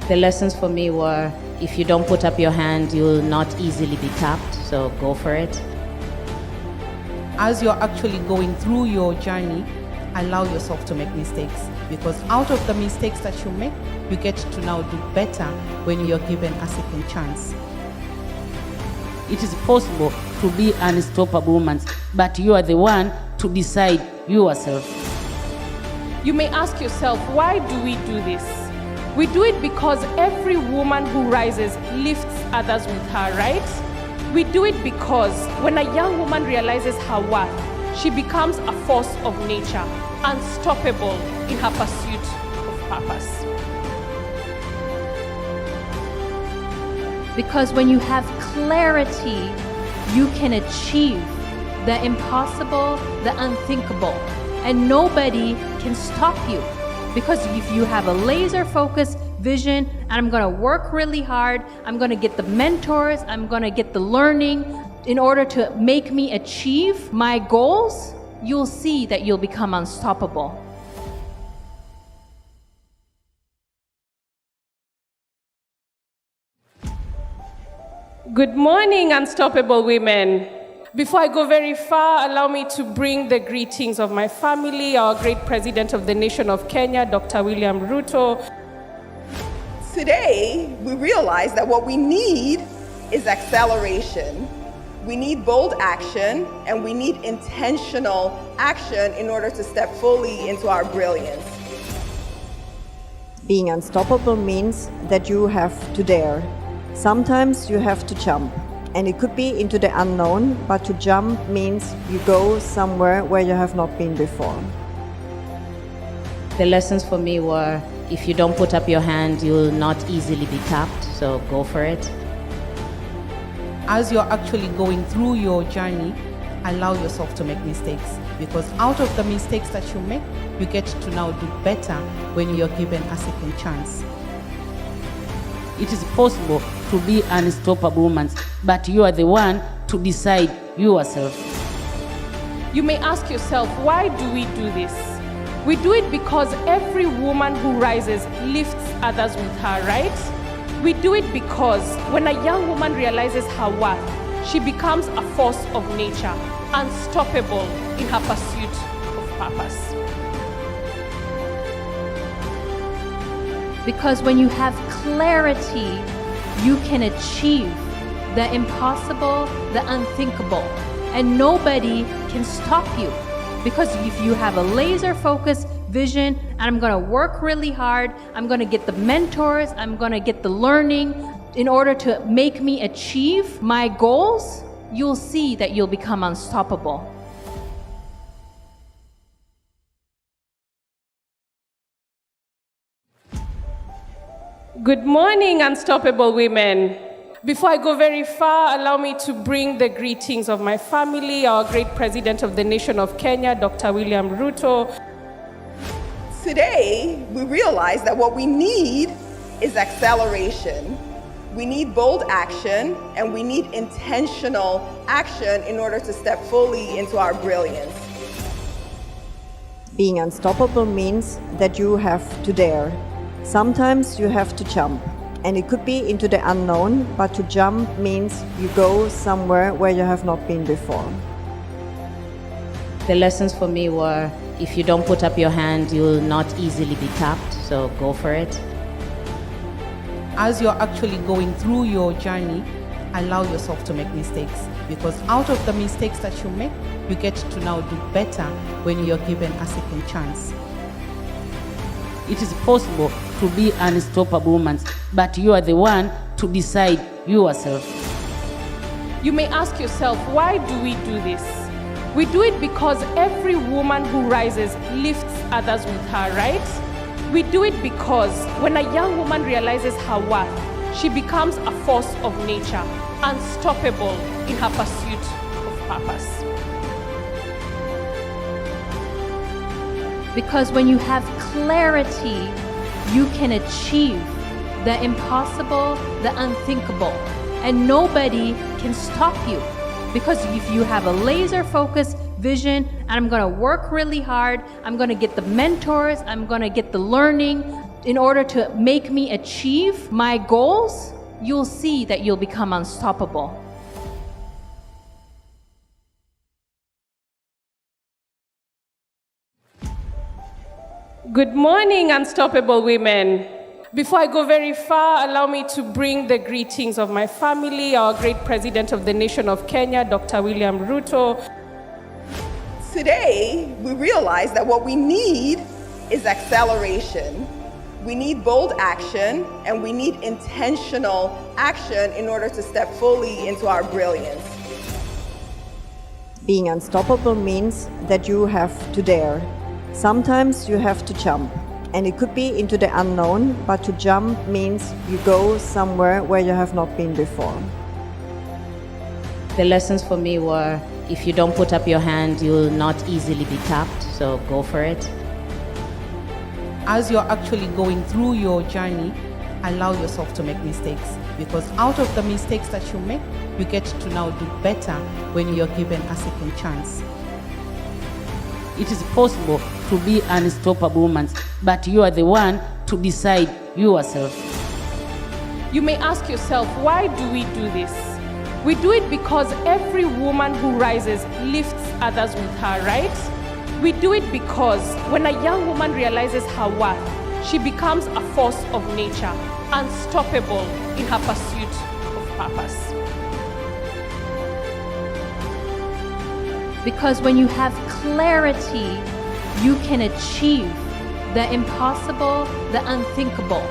The lessons for me were, if you don't put up your hand, you'll not easily be tapped, so go for it. As you're actually going through your journey, allow yourself to make mistakes, because out of the mistakes that you make, you get to now do better when you're given a second chance. It is possible to be an unstoppable woman, but you are the one to decide yourself. You may ask yourself, why do we do this? We do it because every woman who rises lifts others with her, right? We do it because when a young woman realizes her worth, she becomes a force of nature, unstoppable in her pursuit of purpose. Because when you have clarity, you can achieve the impossible, the unthinkable, and nobody can stop you. Because if you have a laser-focused vision, and I'm gonna work really hard, I'm gonna get the mentors, I'm gonna get the learning in order to make me achieve my goals, you'll see that you'll become unstoppable. Good morning, unstoppable women. Before I go very far, allow me to bring the greetings of my family, our great President of the nation of Kenya, Dr. William Ruto. Today, we realize that what we need is acceleration. We need bold action, and we need intentional action in order to step fully into our brilliance. Being unstoppable means that you have to dare. Sometimes you have to jump, and it could be into the unknown, but to jump means you go somewhere where you have not been before. The lessons for me were, if you don't put up your hand, you'll not easily be tapped, so go for it. As you're actually going through your journey, allow yourself to make mistakes, because out of the mistakes that you make, you get to now do better when you're given a second chance. It is possible to be an unstoppable woman, but you are the one to decide yourself. You may ask yourself, why do we do this? We do it because every woman who rises lifts others with her, right? We do it because when a young woman realizes her worth, she becomes a force of nature, unstoppable in her pursuit of purpose. Because when you have clarity, you can achieve the impossible, the unthinkable, and nobody can stop you. Because if you have a laser-focused vision, and I'm gonna work really hard, I'm gonna get the mentors, I'm gonna get the learning in order to make me achieve my goals, you'll see that you'll become unstoppable. Good morning, Unstoppable Women. Before I go very far, allow me to bring the greetings of my family, our great President of the nation of Kenya, Dr. William Ruto. Today, we realize that what we need is acceleration. We need bold action, and we need intentional action in order to step fully into our brilliance. Being unstoppable means that you have to dare. Sometimes you have to jump, and it could be into the unknown, but to jump means you go somewhere where you have not been before. The lessons for me were, if you don't put up your hand, you will not easily be tapped, so go for it. As you're actually going through your journey, allow yourself to make mistakes, because out of the mistakes that you make, you get to now do better when you're given a second chance. It is possible to be an unstoppable woman, but you are the one to decide yourself. You may ask yourself, why do we do this? We do it because every woman who rises lifts others with her, right? We do it because when a young woman realizes her worth, she becomes a force of nature, unstoppable in her pursuit of purpose. Because when you have clarity, you can achieve the impossible, the unthinkable, and nobody can stop you. Because if you have a laser-focused vision, and I'm gonna work really hard, I'm gonna get the mentors, I'm gonna get the learning in order to make me achieve my goals, you'll see that you'll become unstoppable. Good morning, Unstoppable Women. Before I go very far, allow me to bring the greetings of my family, our great President of the nation of Kenya, Dr. William Ruto. Today, we realize that what we need is acceleration. We need bold action, and we need intentional action in order to step fully into our brilliance. Being unstoppable means that you have to dare. Sometimes you have to jump, and it could be into the unknown, but to jump means you go somewhere where you have not been before. The lessons for me were, if you don't put up your hand, you will not easily be tapped, so go for it. As you're actually going through your journey, allow yourself to make mistakes, because out of the mistakes that you make, you get to now do better when you're given a second chance. It is possible to be an unstoppable woman, but you are the one to decide yourself. You may ask yourself, why do we do this? We do it because every woman who rises lifts others with her, right? We do it because when a young woman realizes her worth, she becomes a force of nature, unstoppable in her pursuit of purpose. Because when you have clarity, you can achieve the impossible, the unthinkable,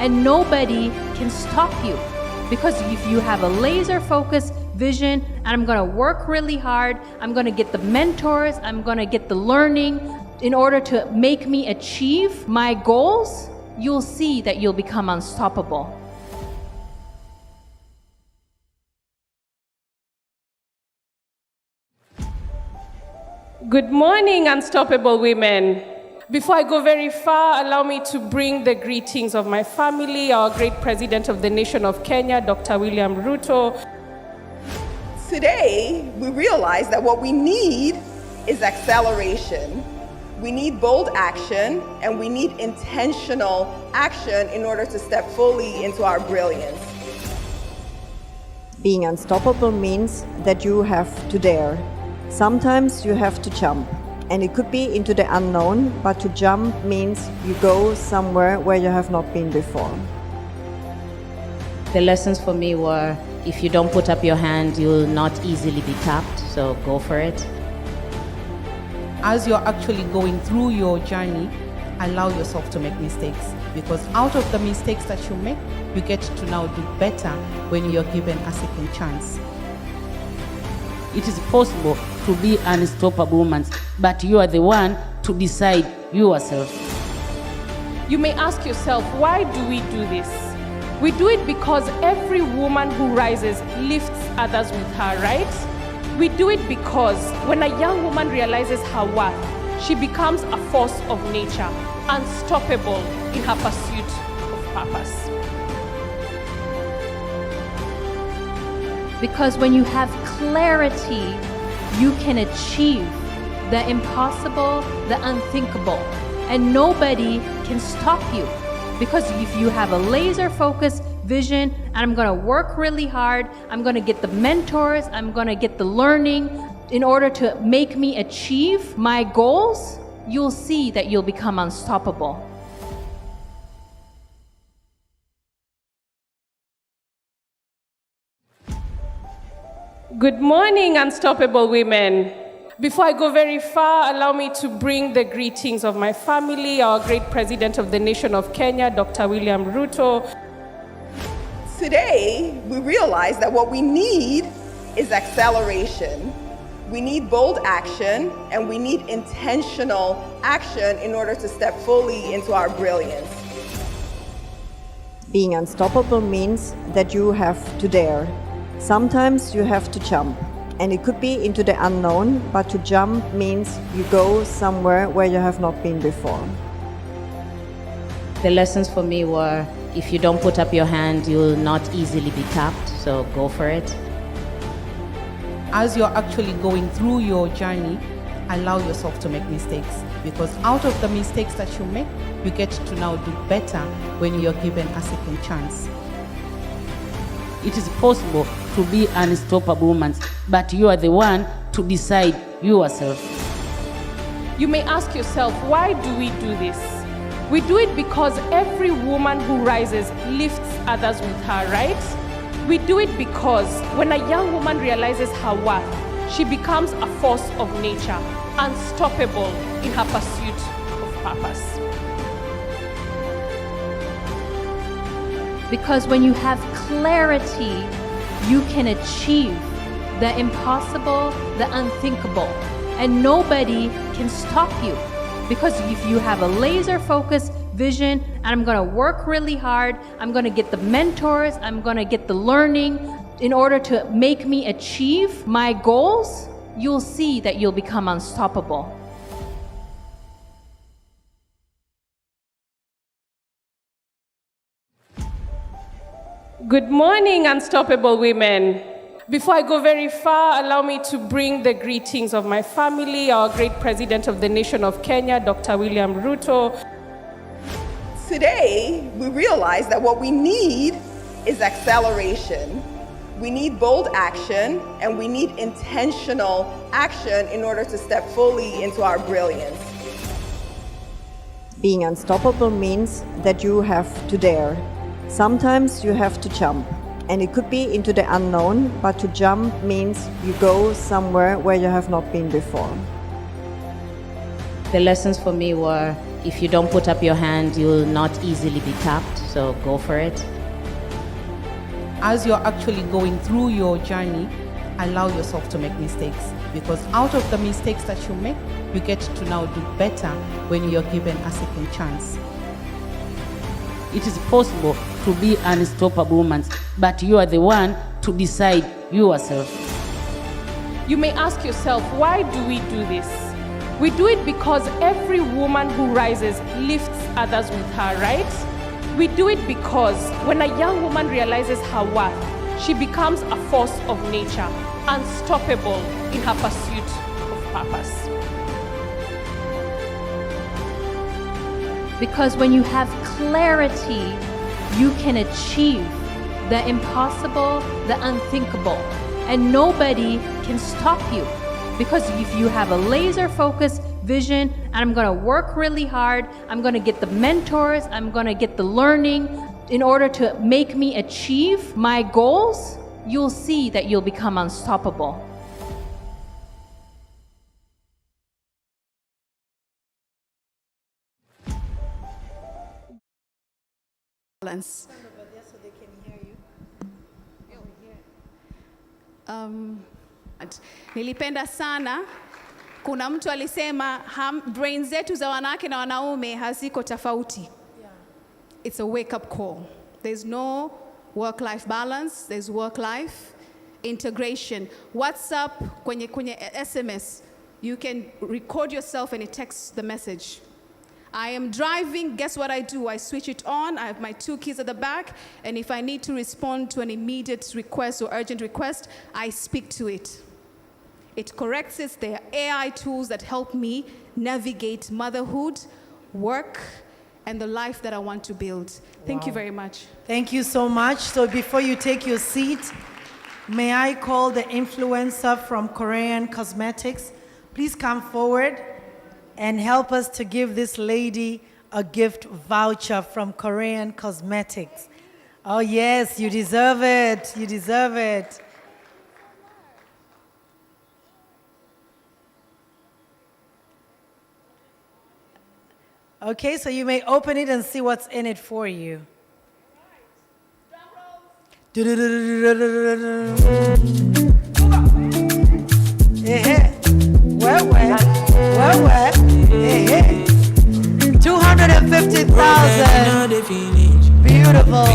and nobody can stop you. Because if you have a laser-focused vision, and I'm gonna work really hard, I'm gonna get the mentors, I'm gonna get the learning in order to make me achieve my goals, you'll see that you'll become unstoppable. Good morning, Unstoppable Women. Before I go very far, allow me to bring the greetings of my family, our great President of the nation of Kenya, Dr. William Ruto. Today, we realize that what we need is acceleration. We need bold action, and we need intentional action in order to step fully into our brilliance. Being unstoppable means that you have to dare. Sometimes you have to jump, and it could be into the unknown, but to jump means you go somewhere where you have not been before. The lessons for me were, if you don't put up your hand, you will not easily be tapped, so go for it. As you're actually going through your journey, allow yourself to make mistakes, because out of the mistakes that you make, you get to now do better when you're given a second chance. It is possible to be an unstoppable woman, but you are the one to decide yourself. You may ask yourself, why do we do this? We do it because every woman who rises lifts others with her, right? We do it because when a young woman realizes her worth, she becomes a force of nature, unstoppable in her pursuit of purpose. Because when you have clarity, you can achieve the impossible, the unthinkable, and nobody can stop you. Because if you have a laser-focused vision, and I'm gonna work really hard, I'm gonna get the mentors, I'm gonna get the learning in order to make me achieve my goals, you'll see that you'll become unstoppable. Good morning, unstoppable women. Before I go very far, allow me to bring the greetings of my family, our great president of the nation of Kenya, Dr. William Ruto. Today, we realize that what we need is acceleration. We need bold action, and we need intentional action in order to step fully into our brilliance. Being unstoppable means that you have to dare. Sometimes you have to jump. And it could be into the unknown, but to jump means you go somewhere where you have not been before. The lessons for me were, if you don't put up your hand, you'll not easily be tapped, so go for it. As you're actually going through your journey, allow yourself to make mistakes, because out of the mistakes that you make, you get to now do better when you're given a second chance. It is possible to be an unstoppable woman, but you are the one to decide yourself. You may ask yourself, why do we do this? We do it because every woman who rises lifts others with her, right? We do it because when a young woman realizes her worth, she becomes a force of nature, unstoppable in her pursuit of purpose. Because when you have clarity, you can achieve the impossible, the unthinkable, and nobody can stop you. Because if you have a laser-focused vision, and I'm gonna work really hard, I'm gonna get the mentors, I'm gonna get the learning in order to make me achieve my goals, you'll see that you'll become unstoppable. Good morning, unstoppable women. Before I go very far, allow me to bring the greetings of my family, our great president of the nation of Kenya, Dr. William Ruto. Today, we realize that what we need is acceleration. We need bold action, and we need intentional action in order to step fully into our brilliance. Being unstoppable means that you have to dare. Sometimes you have to jump. And it could be into the unknown, but to jump means you go somewhere where you have not been before. The lessons for me were, if you don't put up your hand, you'll not easily be tapped, so go for it. As you're actually going through your journey, allow yourself to make mistakes, because out of the mistakes that you make, you get to now do better when you're given a second chance. It is possible to be an unstoppable woman, but you are the one to decide yourself. You may ask yourself, why do we do this? We do it because every woman who rises lifts others with her, right? We do it because when a young woman realizes her worth, she becomes a force of nature, unstoppable in her pursuit of purpose. Because when you have clarity, you can achieve the impossible, the unthinkable, and nobody can stop you. Because if you have a laser-focused vision, and I'm gonna work really hard, I'm gonna get the mentors, I'm gonna get the learning in order to make me achieve my goals, you'll see that you'll become unstoppable. Nilipenda sana, kuna mtu alisema brain zetu za wanawake na wanaume haziko tofauti. It's a wake up call. There's no work-life balance, there's work-life integration. WhatsApp, kwenye SMS, you can record yourself and it texts the message. I am driving, guess what I do? I switch it on, I have my 2 kids at the back, and if I need to respond to an immediate request or urgent request, I speak to it. It corrects it. There are AI tools that help me navigate motherhood, work, and the life that I want to build. Thank you very much. Thank you so much. So before you take your seat, may I call the influencer from Korean Cosmetics? Please come forward and help us to give this lady a gift voucher from Korean Cosmetics. Oh yes, you deserve it. You deserve it. Okay, so you may open it and see what's in it for you. Well, 250,000. Beautiful.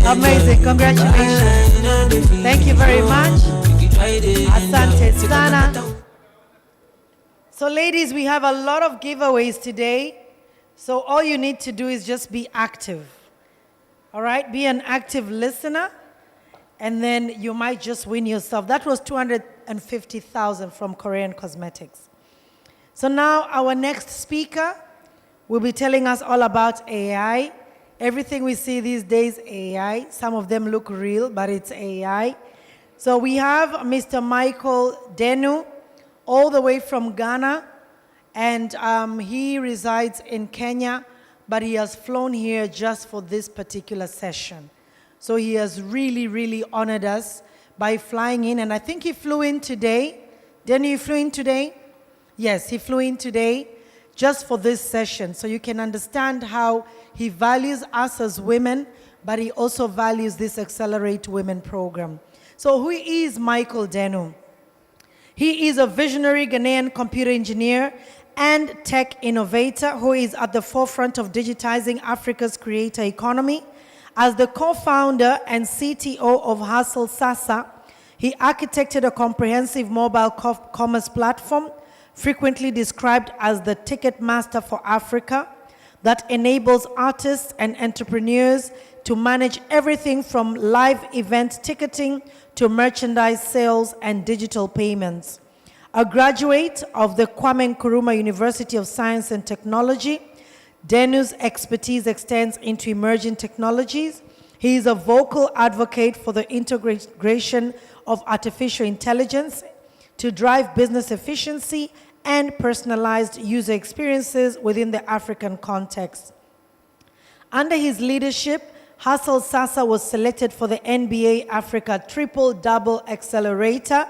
Amazing. Congratulations. Thank you very much. Asante sana. So ladies, we have a lot of giveaways today. So all you need to do is just be active. All right? Be an active listener. And then you might just win yourself. That was 250,000 from Korean Cosmetics. So now our next speaker will be telling us all about AI. Everything we see these days, AI. Some of them look real, but it's AI. So we have Mr. Michael Denu, all the way from Ghana. And he resides in Kenya, but he has flown here just for this particular session. So he has really, really honored us by flying in. And I think he flew in today. Didn't he flew in today? Yes, he flew in today just for this session. So you can understand how he values us as women, but he also values this Accelerate Women program. So who is Michael Denu? He is a visionary Ghanaian computer engineer and tech innovator who is at the forefront of digitizing Africa's creator economy. As the co-founder and CTO of Hustle Sasa, he architected a comprehensive mobile commerce platform, frequently described as the ticket master for Africa, that enables artists and entrepreneurs to manage everything from live event ticketing to merchandise sales and digital payments. A graduate of the Kwame Nkrumah University of Science and Technology, Denu's expertise extends into emerging technologies. He is a vocal advocate for the integration of artificial intelligence to drive business efficiency and personalized user experiences within the African context. Under his leadership, Hustle Sasa was selected for the NBA Africa Triple-Double Accelerator,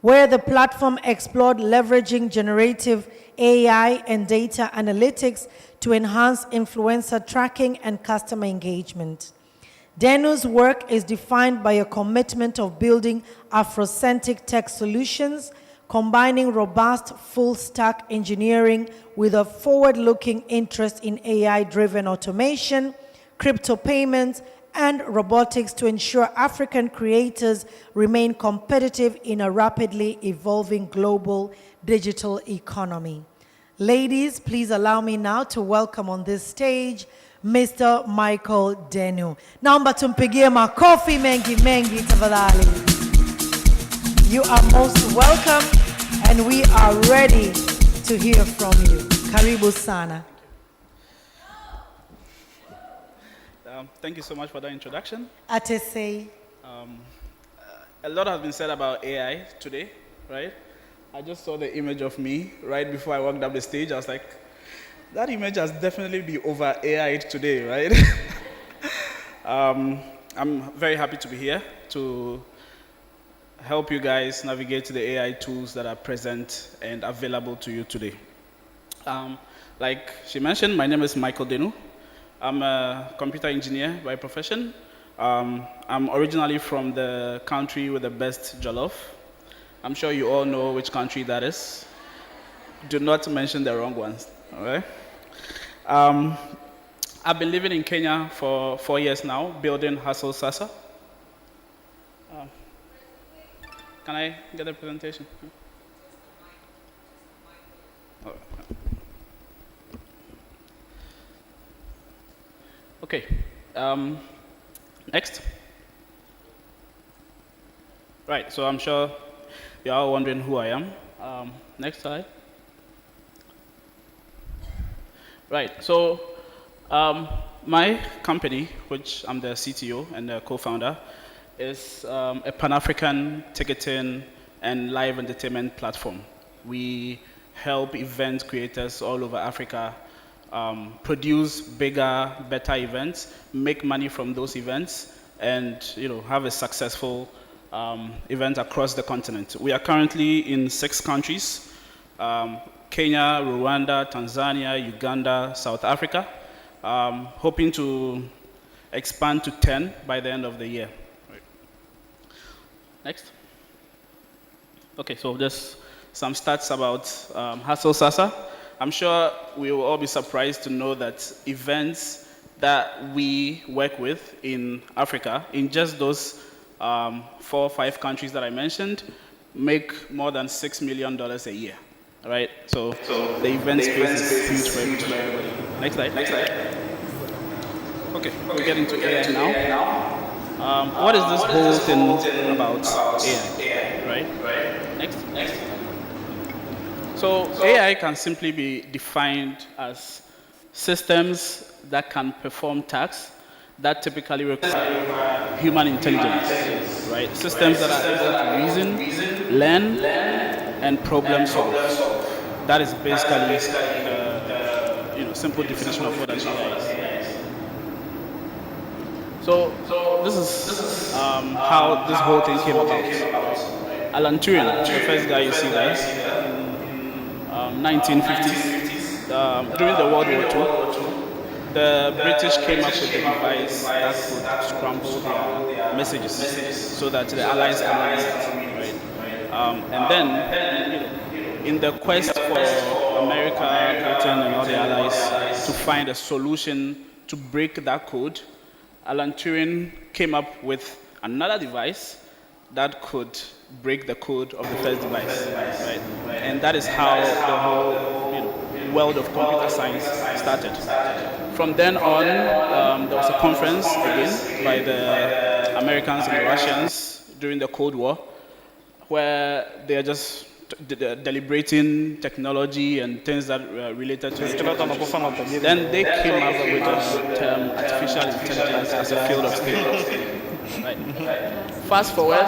where the platform explored leveraging generative AI and data analytics to enhance influencer tracking and customer engagement. Denu's work is defined by a commitment of building Afrocentric tech solutions, combining robust full-stack engineering with a forward-looking interest in AI-driven automation, crypto payments, and robotics to ensure African creators remain competitive in a rapidly evolving global digital economy. Ladies, please allow me now to welcome on this stage Mr. Michael Denu. Naomba tumpigie makofi mengi mengi tafadhali. You are most welcome and we are ready to hear from you. Karibu sana. Thank you so much for that introduction. Atese. A lot has been said about AI today, right? I just saw the image of me right before I walked up the stage. I was like, that image has definitely been over AI today, right? I'm very happy to be here to help you guys navigate the AI tools that are present and available to you today. Like she mentioned, my name is Michael Denu. I'm a computer engineer by profession. I'm originally from the country with the best jollof. I'm sure you all know which country that is. Do not mention the wrong ones, all right? I've been living in Kenya for 4 years now, building Hustle Sasa. Can I get a presentation? Okay. Next. Right, so I'm sure you're all wondering who I am. Next slide. Right, so my company, which I'm the CTO and the co-founder, is a Pan-African ticketing and live entertainment platform. We help event creators all over Africa produce bigger, better events, make money from those events, and have a successful event across the continent. We are currently in 6 countries: Kenya, Rwanda, Tanzania, Uganda, South Africa. Hoping to expand to 10 by the end of the year. Right. Next. Okay, so just some stats about Hustle Sasa. I'm sure we will all be surprised to know that events that we work with in Africa, in just those 4 or 5 countries that I mentioned, make more than $6 million a year. Right? So the event space is huge for everybody. Next slide. Next slide. Okay, we'll get into AI now. What is this whole thing about AI? Right? Next. So AI can simply be defined as systems that can perform tasks that typically require human intelligence, right? Systems that are able to reason, learn, and problem solve. That is basically simple definition of what an AI is. So this is how this whole thing came about. Alan Turing, the first guy you see there, 1950s, during the World War II, the British came up with a device that could scramble their messages so that the Allies can read it, right? And then, in the quest for America, Britain, and all the Allies to find a solution to break that code, Alan Turing came up with another device that could break the code of the first device, right? And that is how the whole world of computer science started. From then on, there was a conference again by the Americans and the Russians during the Cold War, where they are just deliberating technology and things that related to it. Then they came up with the term artificial intelligence as a field of study. Right. Fast forward,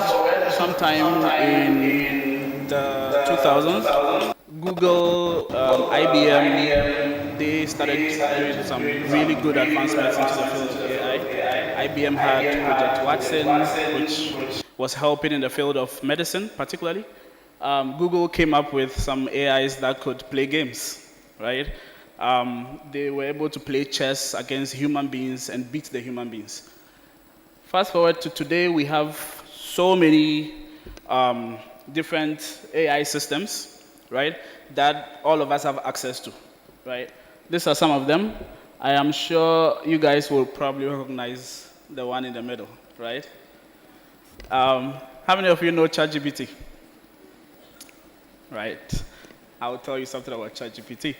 sometime in the 2000s, Google, IBM, they started doing some really good advancements into the field of AI. IBM had Project Watson, which was helping in the field of medicine, particularly. Google came up with some AIs that could play games, right? They were able to play chess against human beings and beat the human beings. Fast forward to today, we have so many different AI systems, right, that all of us have access to, right? These are some of them. I am sure you guys will probably recognize the one in the middle, right? How many of you know ChatGPT? Right. I will tell you something about ChatGPT.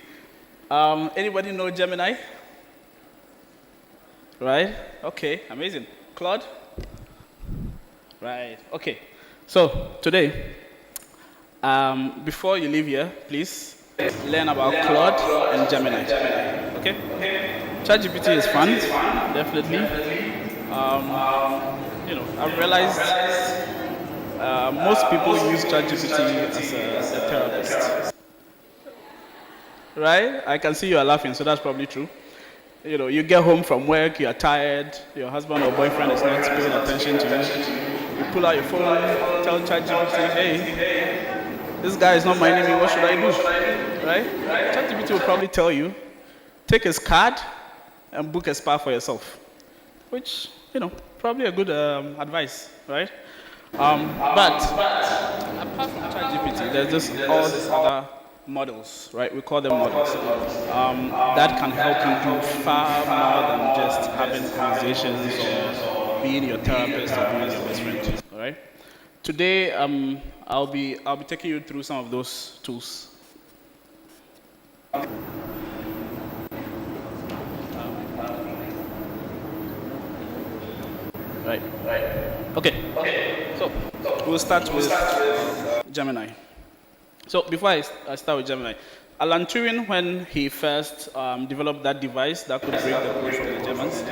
Anybody know Gemini? Right? Okay, amazing. Claude? Right, okay. So, today, before you leave here, please learn about Claude and Gemini. Okay? ChatGPT is fun, definitely. I've realized most people use ChatGPT as a therapist. Right? I can see you are laughing, so that's probably true. You get home from work, you are tired, your husband or boyfriend is not paying attention to you. You pull out your phone, tell ChatGPT, hey, this guy is not minding me, what should I do? Right? ChatGPT will probably tell you, take his card and book a spa for yourself. Which, probably a good advice, right? But apart from ChatGPT, there's just all these other models, right? We call them models. That can help you do far more than just having conversations or being your therapist or being your best friend. All right. Today, I'll be taking you through some of those tools. Right. Okay. So we'll start with Gemini. So before I start with Gemini, Alan Turing, when he first developed that device that could break the code from the Germans,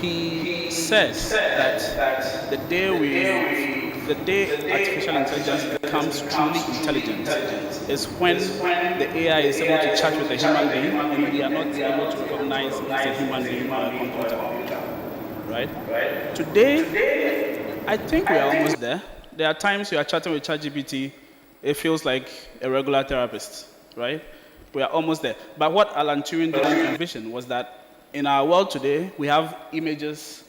he said that the day artificial intelligence becomes truly intelligent is when the AI is able to chat with a human being and we are not able to recognize as a human being or a computer. Right? Today, I think we are almost there. There are times you are chatting with ChatGPT, it feels like a regular therapist, right? We are almost there. But what Alan Turing didn't envision was that in our world today, we have images,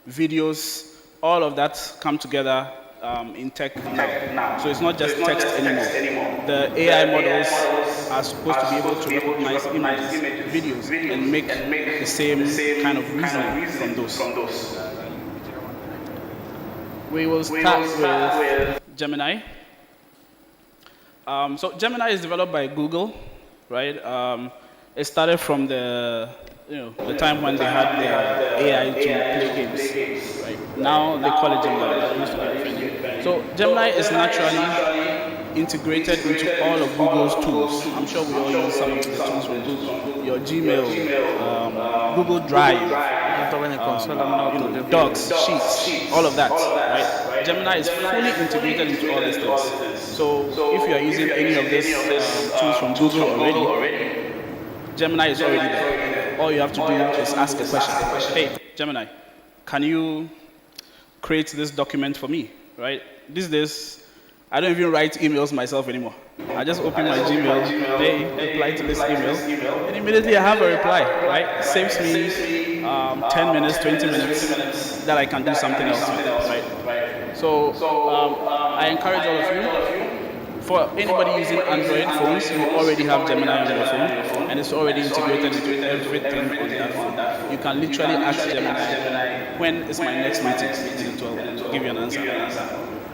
videos, all of that come together in tech now. So it's not just text anymore. The AI models are supposed to be able to recognize images, videos, and make the same kind of reasoning from those. We will start with Gemini. So Gemini is developed by Google, right? It started from the time when they had the AI to play games, right? Now they call it Gemini. It used to be different. So Gemini is naturally integrated into all of Google's tools. I'm sure we all use some of the tools from Google. Your Gmail, Google Drive, Docs, Sheets, all of that, right? Gemini is fully integrated into all these things. So if you are using any of these tools from Google already, Gemini is already there. All you have to do is ask a question. Hey, Gemini, can you create this document for me, right? These days, I don't even write emails myself anymore. I just open my Gmail, hey, reply to this email, and immediately I have a reply, right? It saves me 10 minutes, 20 minutes that I can do something else with, right? So I encourage all of you, for anybody using Android phones, you already have Gemini on your phone, and it's already integrated into everything on that phone. You can literally ask Gemini, when is my next meeting? And it will give you an answer.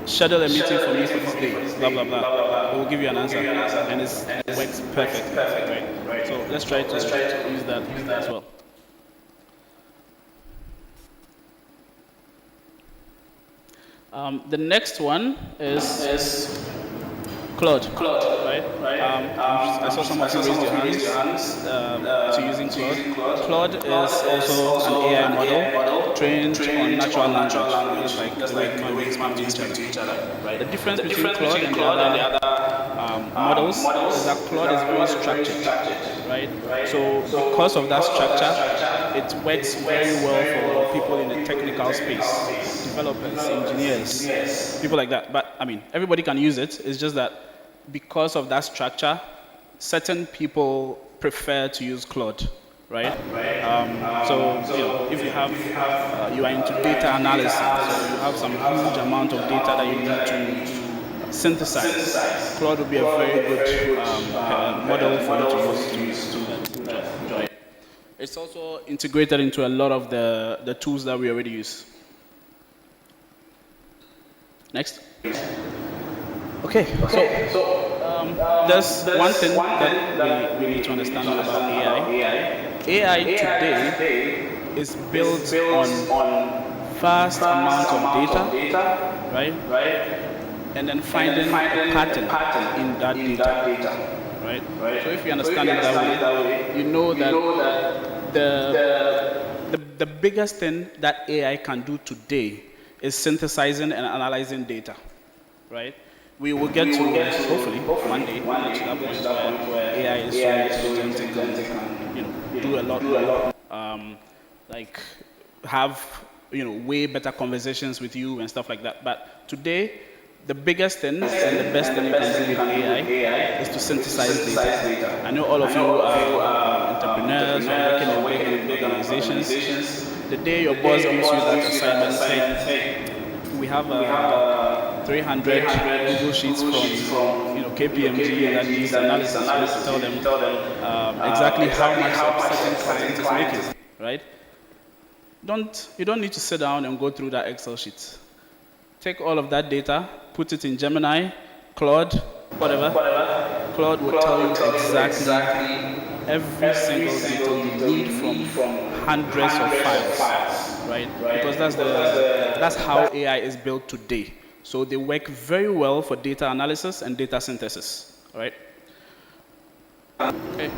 Schedule a meeting for me for this day, blah, blah, blah. It will give you an answer, and it works perfect, right? So let's try to use that as well. The next one is Claude, right? I saw some of you raise your hands to using Claude. Claude is also an AI model trained on natural language, like the way human beings speak to each other. The difference between Claude and the other models is that Claude is very structured, right? So because of that structure, it works very well for people in the technical space, developers, engineers, people like that. But I mean, everybody can use it. It's just that because of that structure, certain people prefer to use Claude, right? So if you have, you are into data analysis, so you have some huge amount of data that you need to synthesize, Claude would be a very good model for you to use to that. Right? It's also integrated into a lot of the tools that we already use. Next. Okay, so there's one thing that we need to understand about AI. AI today is built on vast amount of data, right? And then finding a pattern in that data, right? So if you understand it that way, you know that the biggest thing that AI can do today is synthesizing and analyzing data, right? We will get to, hopefully, one day, to that point where AI is so intelligent and can, do a lot more, like have, way better conversations with you and stuff like that. But today, the biggest thing and the best thing you can do with AI is to synthesize data. I know all of you are entrepreneurs or working in big organizations. The day your boss gives you that assignment, say, we have 300 Google Sheets from KPMG that needs analysis to tell them exactly how much a certain client is making, right? You don't need to sit down and go through that Excel sheet. Take all of that data, put it in Gemini, Claude, whatever. Claude will tell you exactly every single detail you need from hundreds of files, right? Because that's how AI is built today. So they work very well for data analysis and data synthesis, right? Okay.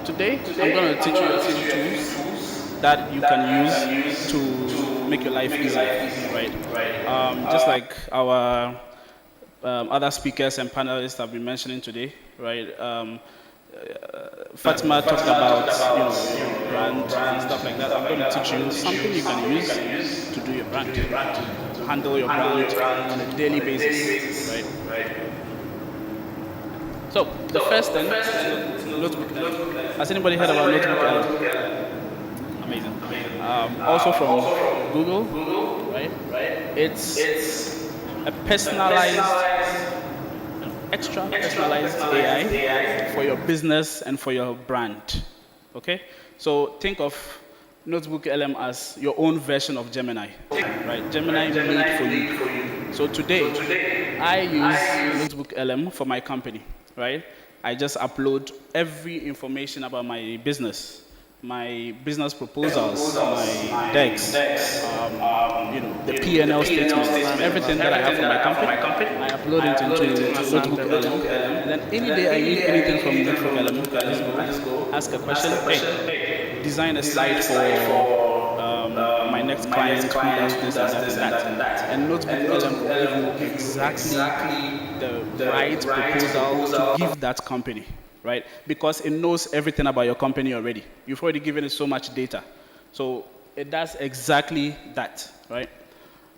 Today I'm going to teach you a few tools that you can use to make your life easier, right? Just like our other speakers and panelists have been mentioning today, right? Fatima talked about brand and stuff like that. I'm going to teach you something you can use to do your brand, to handle your brand on a daily basis, right? So the first thing is Notebook LM. Has anybody heard about Notebook LM? Amazing. Also from Google, right? It's a personalized, extra personalized AI for your business and for your brand. Okay? So think of Notebook LM as your own version of Gemini, right? Gemini made for you. So today, I use Notebook LM for my company, right? I just upload every information about my business proposals, my decks, the P&L statements, everything that I have for my company, I upload it into Notebook LM. And then any day I need anything from Notebook LM, let's go ask a question. Hey, design a slide for my next client who does this and that. And Notebook LM will give you exactly the right proposal to give that company. Right? Because it knows everything about your company already. You've already given it so much data. So it does exactly that, right?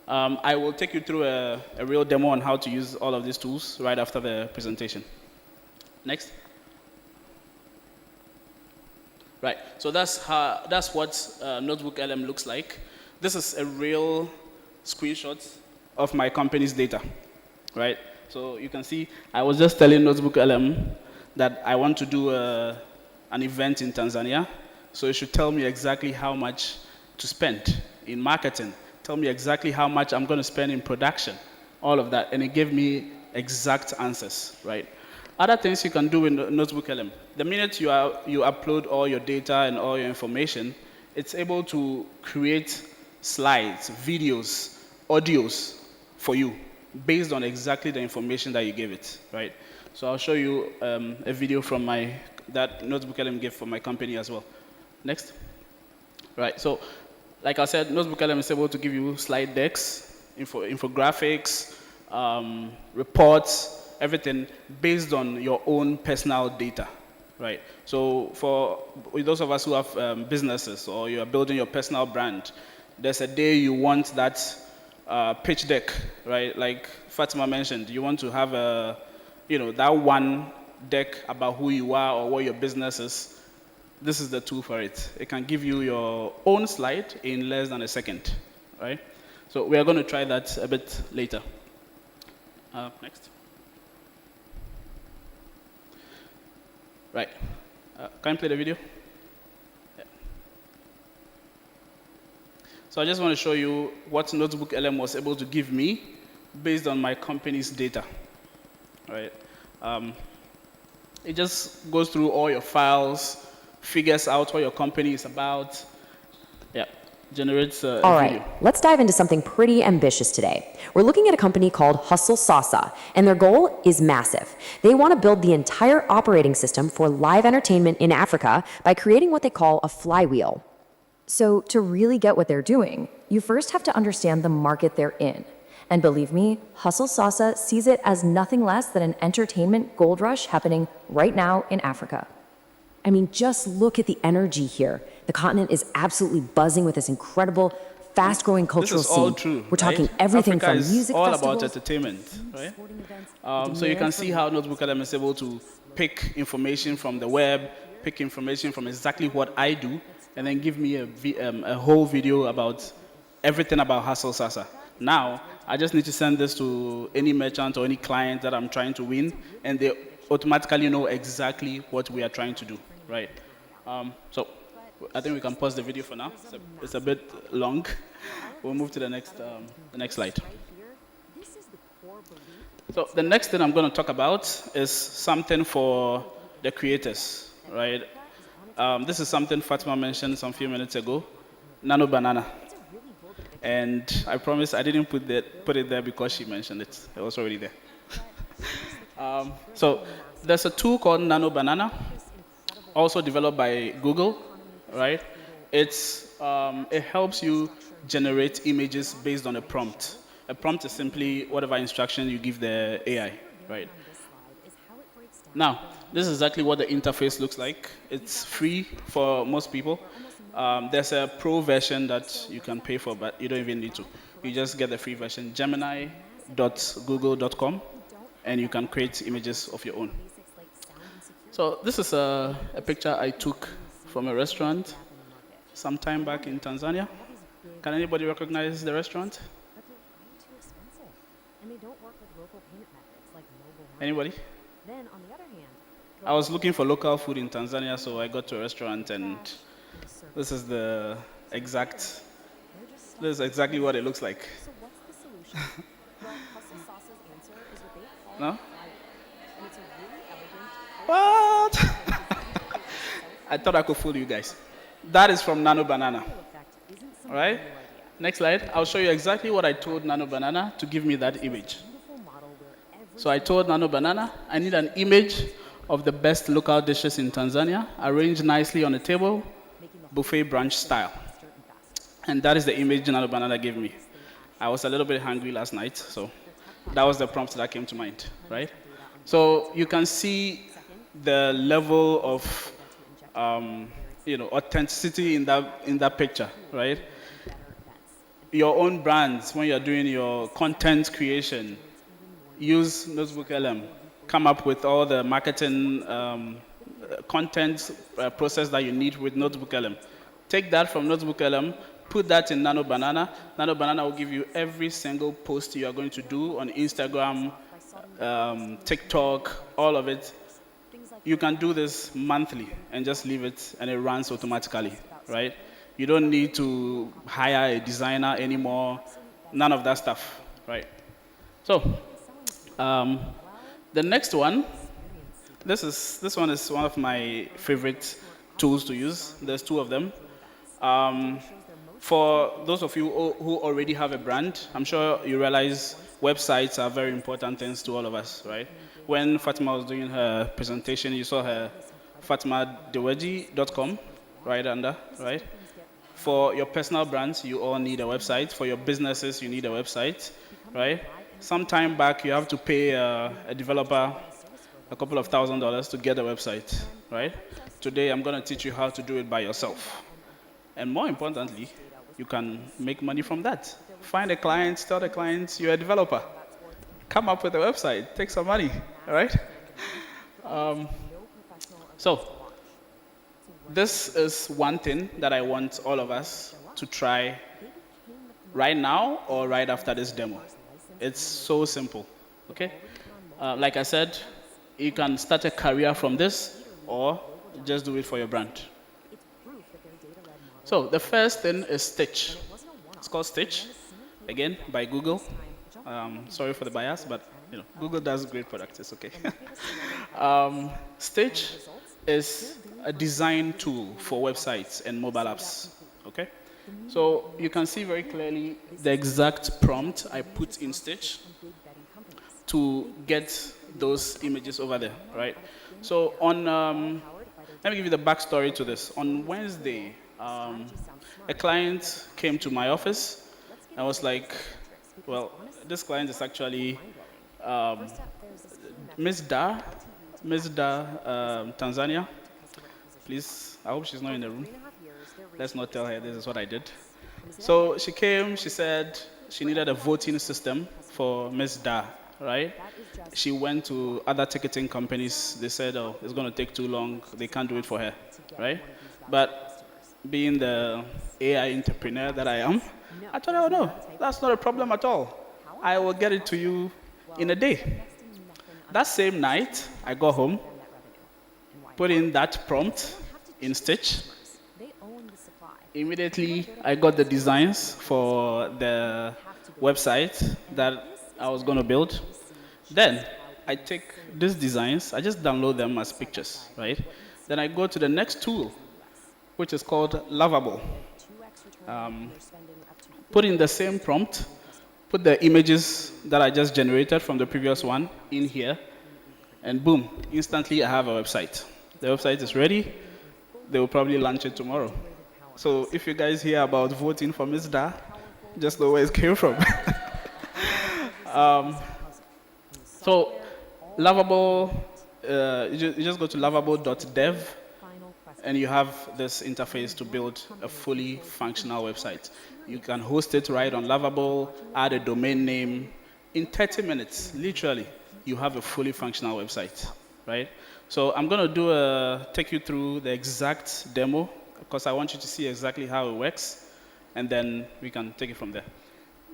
I will take you through a real demo on how to use all of these tools right after the presentation. Next. Right, so that's what Notebook LM looks like. This is a real screenshot of my company's data, right? So you can see, I was just telling Notebook LM that I want to do an event in Tanzania, so it should tell me exactly how much to spend in marketing, tell me exactly how much I'm going to spend in production, all of that, and it gave me exact answers, right? Other things you can do in Notebook LM. The minute you upload all your data and all your information, it's able to create slides, videos, audios for you based on exactly the information that you gave it, right? So I'll show you a video from that Notebook LM gave for my company as well. Next. Right, so like I said, Notebook LM is able to give you slide decks, infographics, reports, everything based on your own personal data, right? So for those of us who have businesses or you are building your personal brand, there's a day you want that pitch deck, right? Like Fatima mentioned, you want to have that one deck about who you are or what your business is. This is the tool for it. It can give you your own slide in less than a second, right? So we are going to try that a bit later. Next. Right. Can you play the video? Yeah. So I just want to show you what Notebook LM was able to give me based on my company's data. Right. It just goes through all your files, figures out what your company is about. Yeah, generates a All video. right, let's dive into something pretty ambitious today. We're looking at a company called Hustle Salsa, and their goal is massive. They want to build the entire operating system for live entertainment in Africa by creating what they call a flywheel. So to really get what they're doing, you first have to understand the market they're in. And believe me, Hustle Salsa sees it as nothing less than an entertainment gold rush happening right now in Africa. I mean, just look at the energy here. The continent is absolutely buzzing with this incredible, fast-growing cultural This is all scene. true. We're talking right? everything Africa from is music all festivals, about entertainment, right? So you can see how Notebook LM is able to pick information from the web, pick information from exactly what I do, and then give me a whole video about everything about Hustle Salsa. Now, I just need to send this to any merchant or any client that I'm trying to win, and they automatically know exactly what we are trying to do, right? So I think we can pause the video for now. It's a bit long. We'll move to the next slide. So the next thing I'm going to talk about is something for the creators, right? This is something Fatima mentioned some few minutes ago, Nano Banana. And I promise I didn't put it there because she mentioned it. It was already there. So there's a tool called Nano Banana, also developed by Google, right? It helps you generate images based on a prompt. A prompt is simply whatever instruction you give the AI, right? Now, this is exactly what the interface looks like. It's free for most people. There's a pro version that you can pay for, but you don't even need to. You just get the free version, gemini.google.com, and you can create images of your own. So this is a picture I took from a restaurant some time back in Tanzania. Can anybody recognize the restaurant? Anybody? I was looking for local food in Tanzania, so I got to a restaurant, and this is exactly what it looks like. No? What? I thought I could fool you guys. That is from Nano Banana. All right? Next slide. I'll show you exactly what I told Nano Banana to give me that image. So I told Nano Banana, I need an image of the best local dishes in Tanzania, arranged nicely on a table, buffet brunch style. And that is the image Nano Banana gave me. I was a little bit hungry last night, so that was the prompt that came to mind, right? So you can see the level of authenticity in that picture, right? Your own brands, when you're doing your content creation, use NotebookLM. Come up with all the marketing content process that you need with NotebookLM. Take that from NotebookLM, put that in Nano Banana. Nano Banana will give you every single post you are going to do on Instagram, TikTok, all of it. You can do this monthly and just leave it, and it runs automatically, right? You don't need to hire a designer anymore, none of that stuff, right? So, the next one, this one is one of my favorite tools to use. There's two of them. For those of you who already have a brand, I'm sure you realize websites are very important things to all of us, right? When Fatima was doing her presentation, you saw her fatimadeweji.com right under, right? For your personal brands, you all need a website. For your businesses, you need a website, right? Some time back, you have to pay a developer a couple of $1,000s to get a website, right? Today, I'm going to teach you how to do it by yourself. And more importantly, you can make money from that. Find a client, tell the client you're a developer. Come up with a website, take some money, all right? So, this is one thing that I want all of us to try right now or right after this demo. It's so simple, okay? Like I said, you can start a career from this or just do it for your brand. So the first thing is Stitch. It's called Stitch, again, by Google. Sorry for the bias, but Google does great products, it's okay. Stitch is a design tool for websites and mobile apps, okay? So you can see very clearly the exact prompt I put in Stitch to get those images over there, right? So on, let me give you the backstory to this. On Wednesday, a client came to my office and was like, well, this client is actually Ms. Da, Tanzania. Please, I hope she's not in the room. Let's not tell her this is what I did. So she came, she said she needed a voting system for Ms. Da, right? She went to other ticketing companies. They said, oh, it's going to take too long. They can't do it for her, right? But being the AI entrepreneur that I am, I told her, oh, no, that's not a problem at all. I will get it to you in a day. That same night, I got home, put in that prompt in Stitch. Immediately, I got the designs for the website that I was going to build. Then, I take these designs, I just download them as pictures, right? Then I go to the next tool, which is called Lovable. Put in the same prompt, put the images that I just generated from the previous one in here, and boom, instantly I have a website. The website is ready. They will probably launch it tomorrow. So if you guys hear about voting for Ms. Da, just know where it came from. So Lovable, you just go to lovable.dev, and you have this interface to build a fully functional website. You can host it right on Lovable, add a domain name. In 30 minutes, literally, you have a fully functional website, right? So I'm going to take you through the exact demo, because I want you to see exactly how it works, and then we can take it from there.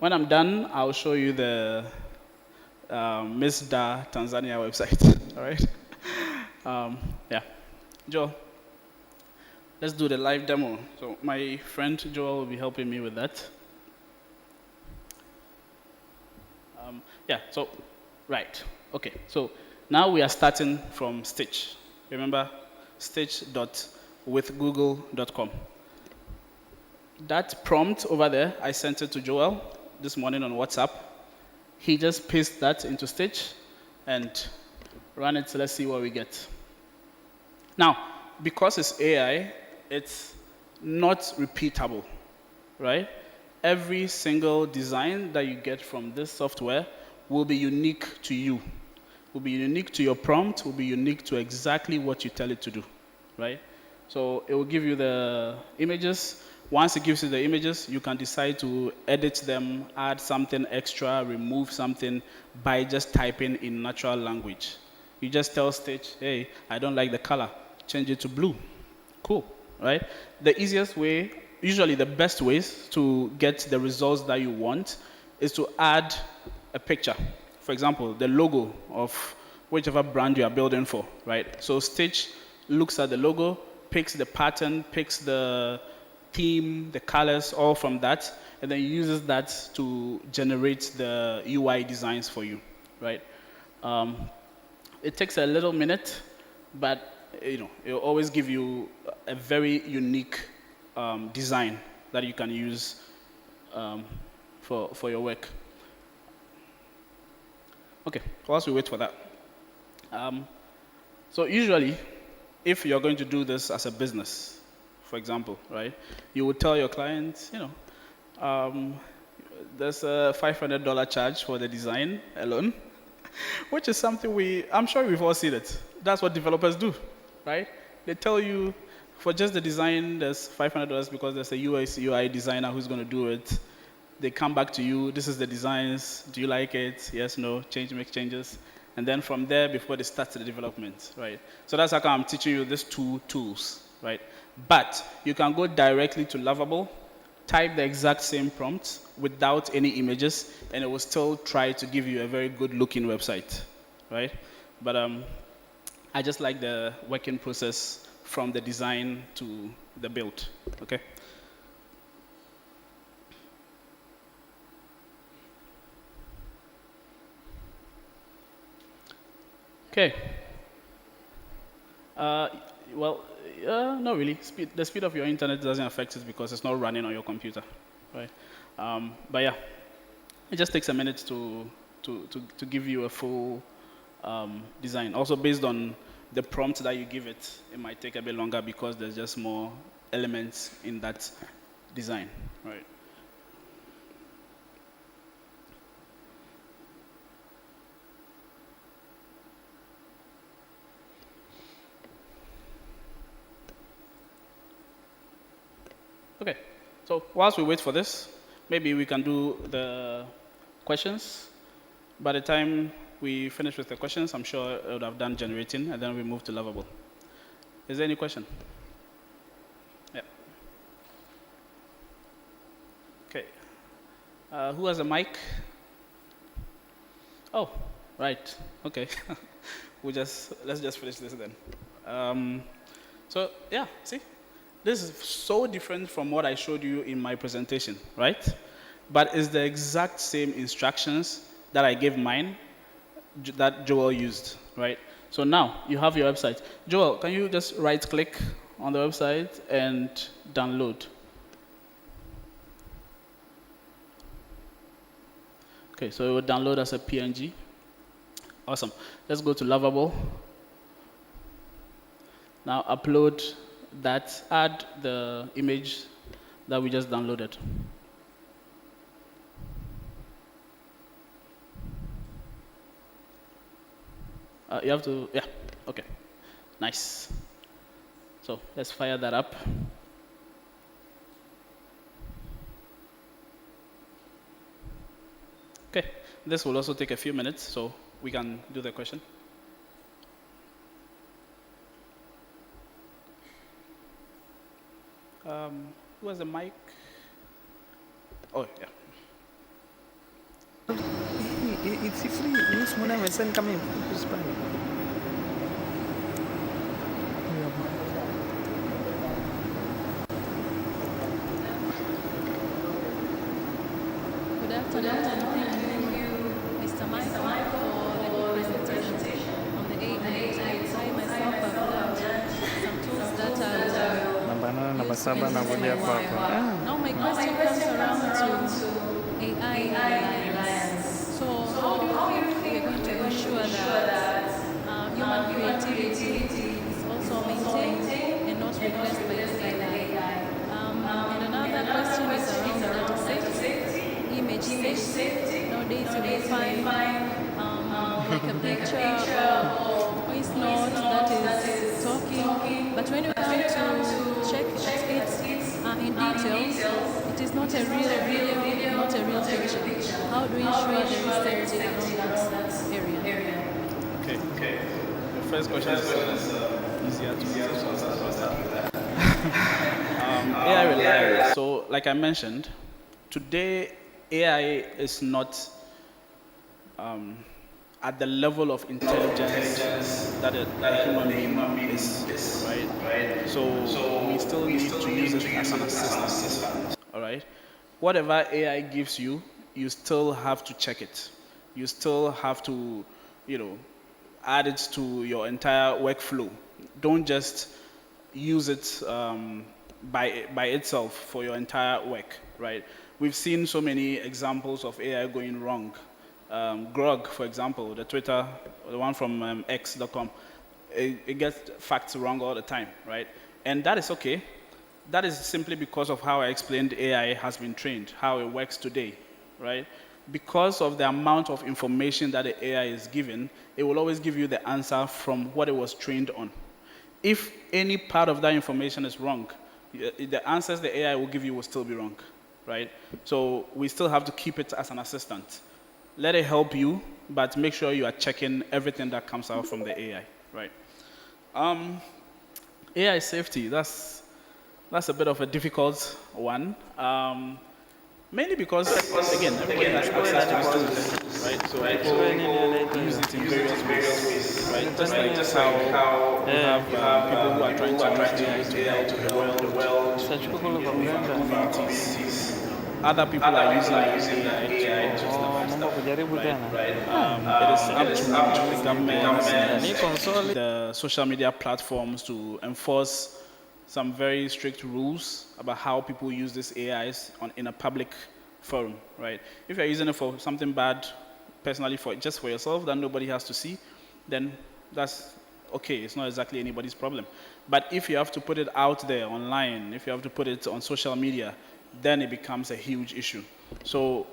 When I'm done, I'll show you the Miss Da Tanzania website, all right? Yeah. Joel, let's do the live demo. So my friend Joel will be helping me with that. Yeah, so, right, okay. So now we are starting from Stitch. Remember, stitch.withgoogle.com. That prompt over there, I sent it to Joel this morning on WhatsApp. He just pasted that into Stitch and ran it, so let's see what we get. Now, because it's AI, it's not repeatable, right? Every single design that you get from this software will be unique to you, will be unique to your prompt, will be unique to exactly what you tell it to do, right? So it will give you the images. Once it gives you the images, you can decide to edit them, add something extra, remove something by just typing in natural language. You just tell Stitch, hey, I don't like the color, change it to blue. Cool, right? The easiest way, usually the best ways to get the results that you want is to add a picture. For example, the logo of whichever brand you are building for, right? So Stitch looks at the logo, picks the pattern, picks the theme, the colors, all from that, and then uses that to generate the UI designs for you, right? It takes a little minute, but it'll always give you a very unique design that you can use for your work. Okay, whilst we wait for that. So usually, if you're going to do this as a business, for example, right, you would tell your clients, there's a $500 charge for the design alone, which is something I'm sure we've all seen it. That's what developers do, right? They tell you for just the design, there's $500 because there's a UI designer who's going to do it. They come back to you, this is the designs, do you like it? Yes, no, make changes. And then from there, before they start the development, right? So that's how I'm teaching you these two tools, right? But you can go directly to Lovable, type the exact same prompt without any images, and it will still try to give you a very good looking website, right? But I just like the working process from the design to the build, okay? Okay. Well, not really. The speed of your internet doesn't affect it because it's not running on your computer, right? But yeah, it just takes a minute to give you a full design. Also, based on the prompt that you give it, it might take a bit longer because there's just more elements in that design, right? Okay, so whilst we wait for this, maybe we can do the questions. By the time we finish with the questions, I'm sure it would have done generating, and then we move to Lovable. Is there any question? Yeah. Okay, Who has a mic? Oh, right. Okay. Let's just finish this then. So yeah, see, this is so different from what I showed you in my presentation, right? But it's the exact same instructions that I gave mine that Joel used, right? So now you have your website. Joel, can you just right-click on the website and download? Okay, so it will download as a PNG. Awesome. Let's go to Lovable. Now upload that, add the image that we just downloaded. You have to, yeah, okay. Nice. So let's fire that up. Okay, this will also take a few minutes, so we can do the question. Who has the mic? Oh, yeah. It's free. Ini semua mesin kami. Good afternoon. Thank you, Mr. Michael, for the presentation on the AI. I myself have learned some tools that are Now my question comes around to AI lines. So how do you think we are going to ensure that human creativity is also maintained and not replaced by AI? And another question is around data safety, image safety. Nowadays you may find like a picture or voice note that is talking, but when you come to check it in details, it is not a real picture. How do we ensure there is safety around that area? Okay. The first question is easier to answer. AI reliable. So, like I mentioned, today AI is not at the level of intelligence that a human being is, right? So we still need to use it as an assistant, all right? Whatever AI gives you, you still have to check it. You still have to, add it to your entire workflow. Don't just use it by itself for your entire work, right? We've seen so many examples of AI going wrong. Grok, for example, the one from X.com, it gets facts wrong all the time, right? And that is okay. That is simply because of how I explained AI has been trained, how it works today, right? Because of the amount of information that the AI is given, it will always give you the answer from what it was trained on. If any part of that information is wrong, the answers the AI will give you will still be wrong, right? So we still have to keep it as an assistant. Let it help you, but make sure you are checking everything that comes out from the AI, right? AI safety, that's a bit of a difficult one. Mainly because, again, everybody has access to these tools, right? So people use it in various ways, right? Just like how we have people who are trying to use AI to help the world, communities. Other people are using AI to stuff, right? It is up to the government, the social media platforms to enforce some very strict rules about how people use these AIs in a public forum, right? If you're using it for something bad, personally, just for yourself, that nobody has to see, then that's okay. It's not exactly anybody's problem. But if you have to put it out there online, if you have to put it on social media, then it becomes a huge issue. So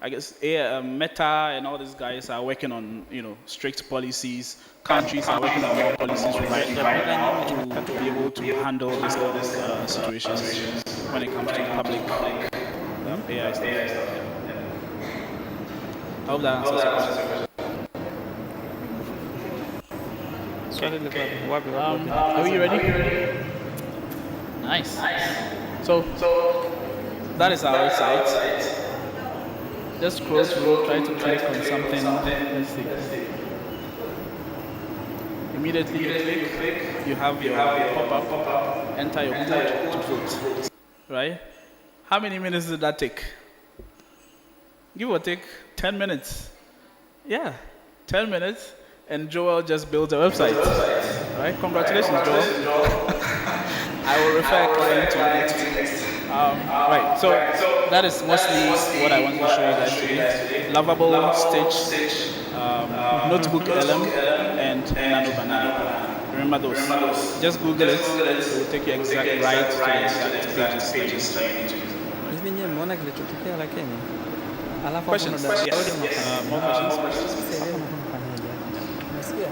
I guess Meta and all these guys are working on strict policies. Countries are working on more policies right now to be able to handle these situations when it comes to public AI stuff. I hope that answers your question. Are you ready? Nice. So that is our website. Just scroll through, try to click on something. Let's see. Immediately you click, you have your pop-up, enter your code to vote. Right? How many minutes did that take? Give or take 10 minutes. Yeah, 10 minutes, and Joel just built a website. Right? Congratulations, Joel. I will refer a client to next. Right, so that is mostly what I want to show you guys today. Lovable, Stitch, Notebook LM, and Nano Banana. Remember those. Just Google it. It will take you exactly right to the exact pages that you need to use. Izvinite, ona kilichotokea lakini. Alafu Questions? Yes. More questions? Unasikia?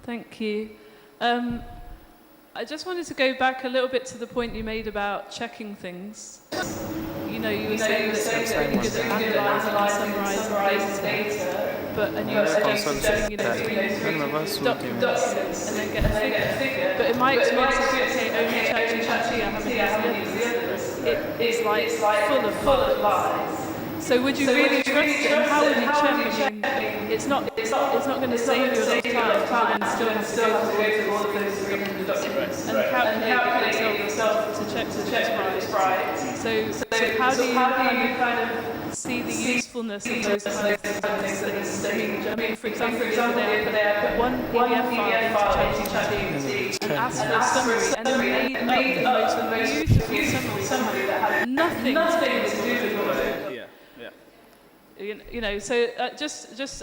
Thank you. I just wanted to go back a little bit to the point you made about checking things. You know, you were saying that you're good at analysing and summarising data, and you were suggesting, you know, documents and then get a figure. But in my experience, if you say only ChatGPT, I haven't used the others, it is like full of lies. So would you really trust it? And how would you check? I mean, it's not going to save you a lot of time. You're going to still have to go through all of those documents and calculate yourself to check that it's right. So how do you kind of see the usefulness of those kind of things? I mean, for example, they put one PDF file into ChatGPT and asked for a summary, and then made up the most beautiful summary that had nothing to do with it. You know, so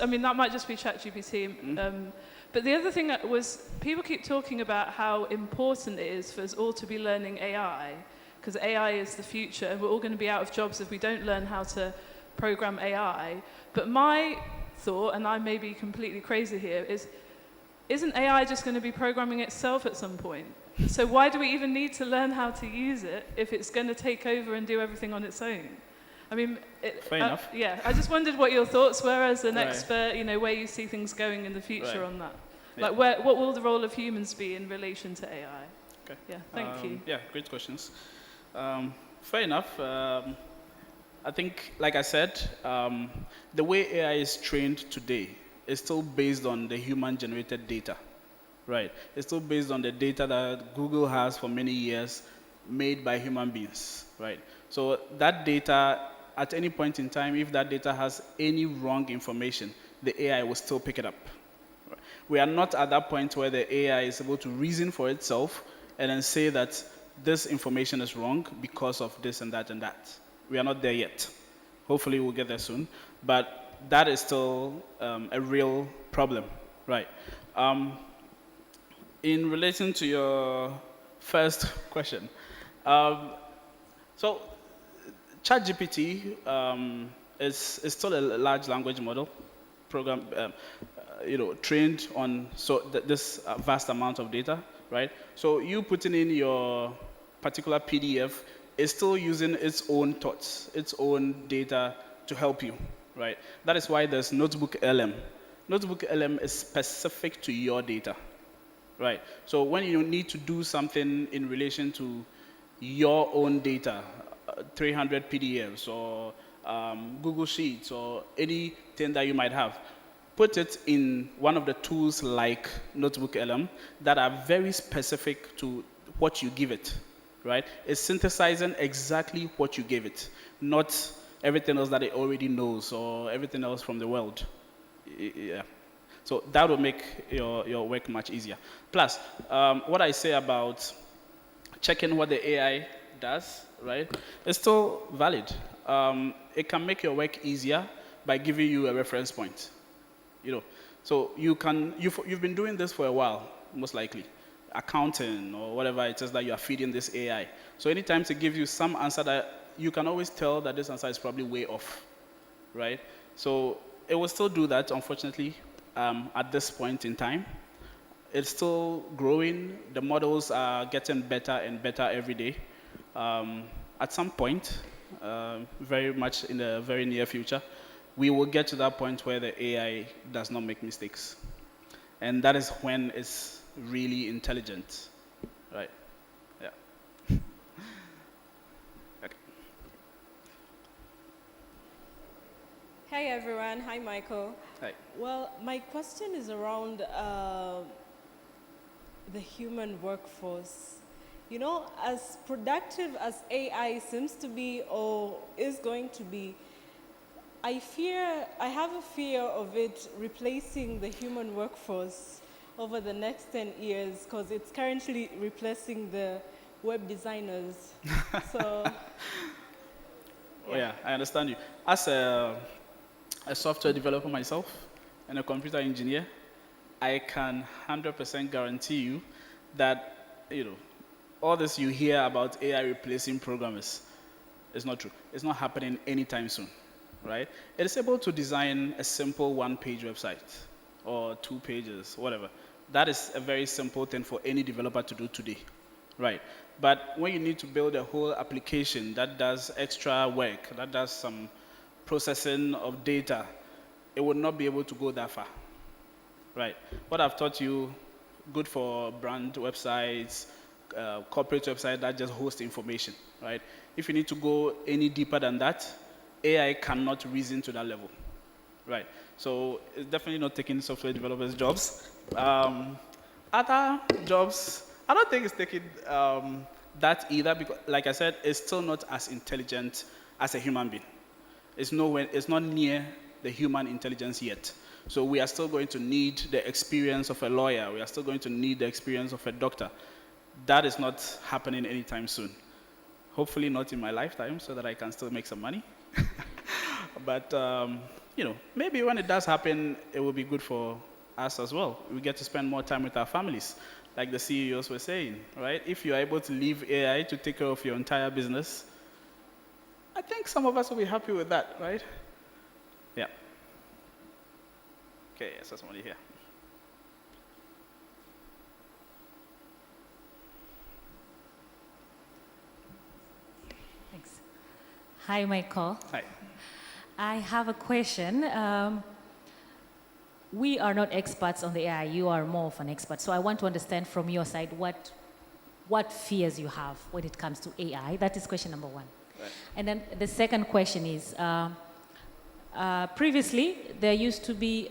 I mean, that might just be ChatGPT. But the other thing was, people keep talking about how important it is for us all to be learning AI, because AI is the future, and we're all going to be out of jobs if we don't learn how to program AI. But my thought, and I may be completely crazy here, isn't AI just going to be programming itself at some point? So why do we even need to learn how to use it if it's going to take over and do everything on its own? I mean, fair enough. Yeah, I just wondered what your thoughts were as an expert, you know, where you see things going in the future on that. Yeah. Like, what will the role of humans be in relation to AI? Okay. Yeah, thank you. Yeah, great questions. Fair enough. I think, like I said, the way AI is trained today is still based on the human-generated data, right? It's still based on the data that Google has for many years, made by human beings, right? So that data, at any point in time, if that data has any wrong information, the AI will still pick it up. We are not at that point where the AI is able to reason for itself and then say that this information is wrong because of this and that and that. We are not there yet. Hopefully we'll get there soon. But that is still a real problem, right? In relation to your first question, so ChatGPT is still a large language model program, trained on this vast amount of data, right? So you putting in your particular PDF is still using its own thoughts, its own data to help you, right? That is why there's Notebook LM. Notebook LM is specific to your data, right? So when you need to do something in relation to your own data, 300 PDFs or Google Sheets or anything that you might have, put it in one of the tools like Notebook LM that are very specific to what you give it, right? It's synthesizing exactly what you gave it, not everything else that it already knows or everything else from the world. Yeah. So that will make your work much easier. Plus, what I say about checking what the AI does, right, is still valid. It can make your work easier by giving you a reference point. So you've been doing this for a while, most likely, accounting or whatever it is that you are feeding this AI. So anytime it gives you some answer that you can always tell that this answer is probably way off, right? So it will still do that, unfortunately, at this point in time. It's still growing. The models are getting better and better every day. At some point, very much in the very near future, we will get to that point where the AI does not make mistakes. And that is when it's really intelligent, right? Yeah. Hi everyone. Hi Michael. Hi. Well, my question is around the human workforce. You know, as productive as AI seems to be or is going to be, I have a fear of it replacing the human workforce over the next 10 years because it's currently replacing the web designers. So, Yeah, I understand you. As a software developer myself and a computer engineer, I can 100% guarantee you that, all this you hear about AI replacing programmers is not true. It's not happening anytime soon, right? It is able to design a simple one-page website or 2 pages, whatever. That is a very simple thing for any developer to do today, right? But when you need to build a whole application that does extra work, that does some processing of data, it would not be able to go that far, right? What I've taught you, good for brand websites, corporate websites that just host information, right? If you need to go any deeper than that, AI cannot reason to that level, right? So it's definitely not taking software developers' jobs. Other jobs, I don't think it's taking that either, because, like I said, it's still not as intelligent as a human being. It's not near the human intelligence yet. So we are still going to need the experience of a lawyer. We are still going to need the experience of a doctor. That is not happening anytime soon. Hopefully not in my lifetime, so that I can still make some money. But, maybe when it does happen, it will be good for us as well. We get to spend more time with our families, like the CEOs were saying, right? If you are able to leave AI to take care of your entire business, I think some of us will be happy with that, right? Yeah. Okay, yes, there's somebody here. Thanks. Hi, Michael. Hi. I have a question. We are not experts on the AI. You are more of an expert. So I want to understand from your side what fears you have when it comes to AI. That is question number one. Right. And then the second question is, previously there used to be,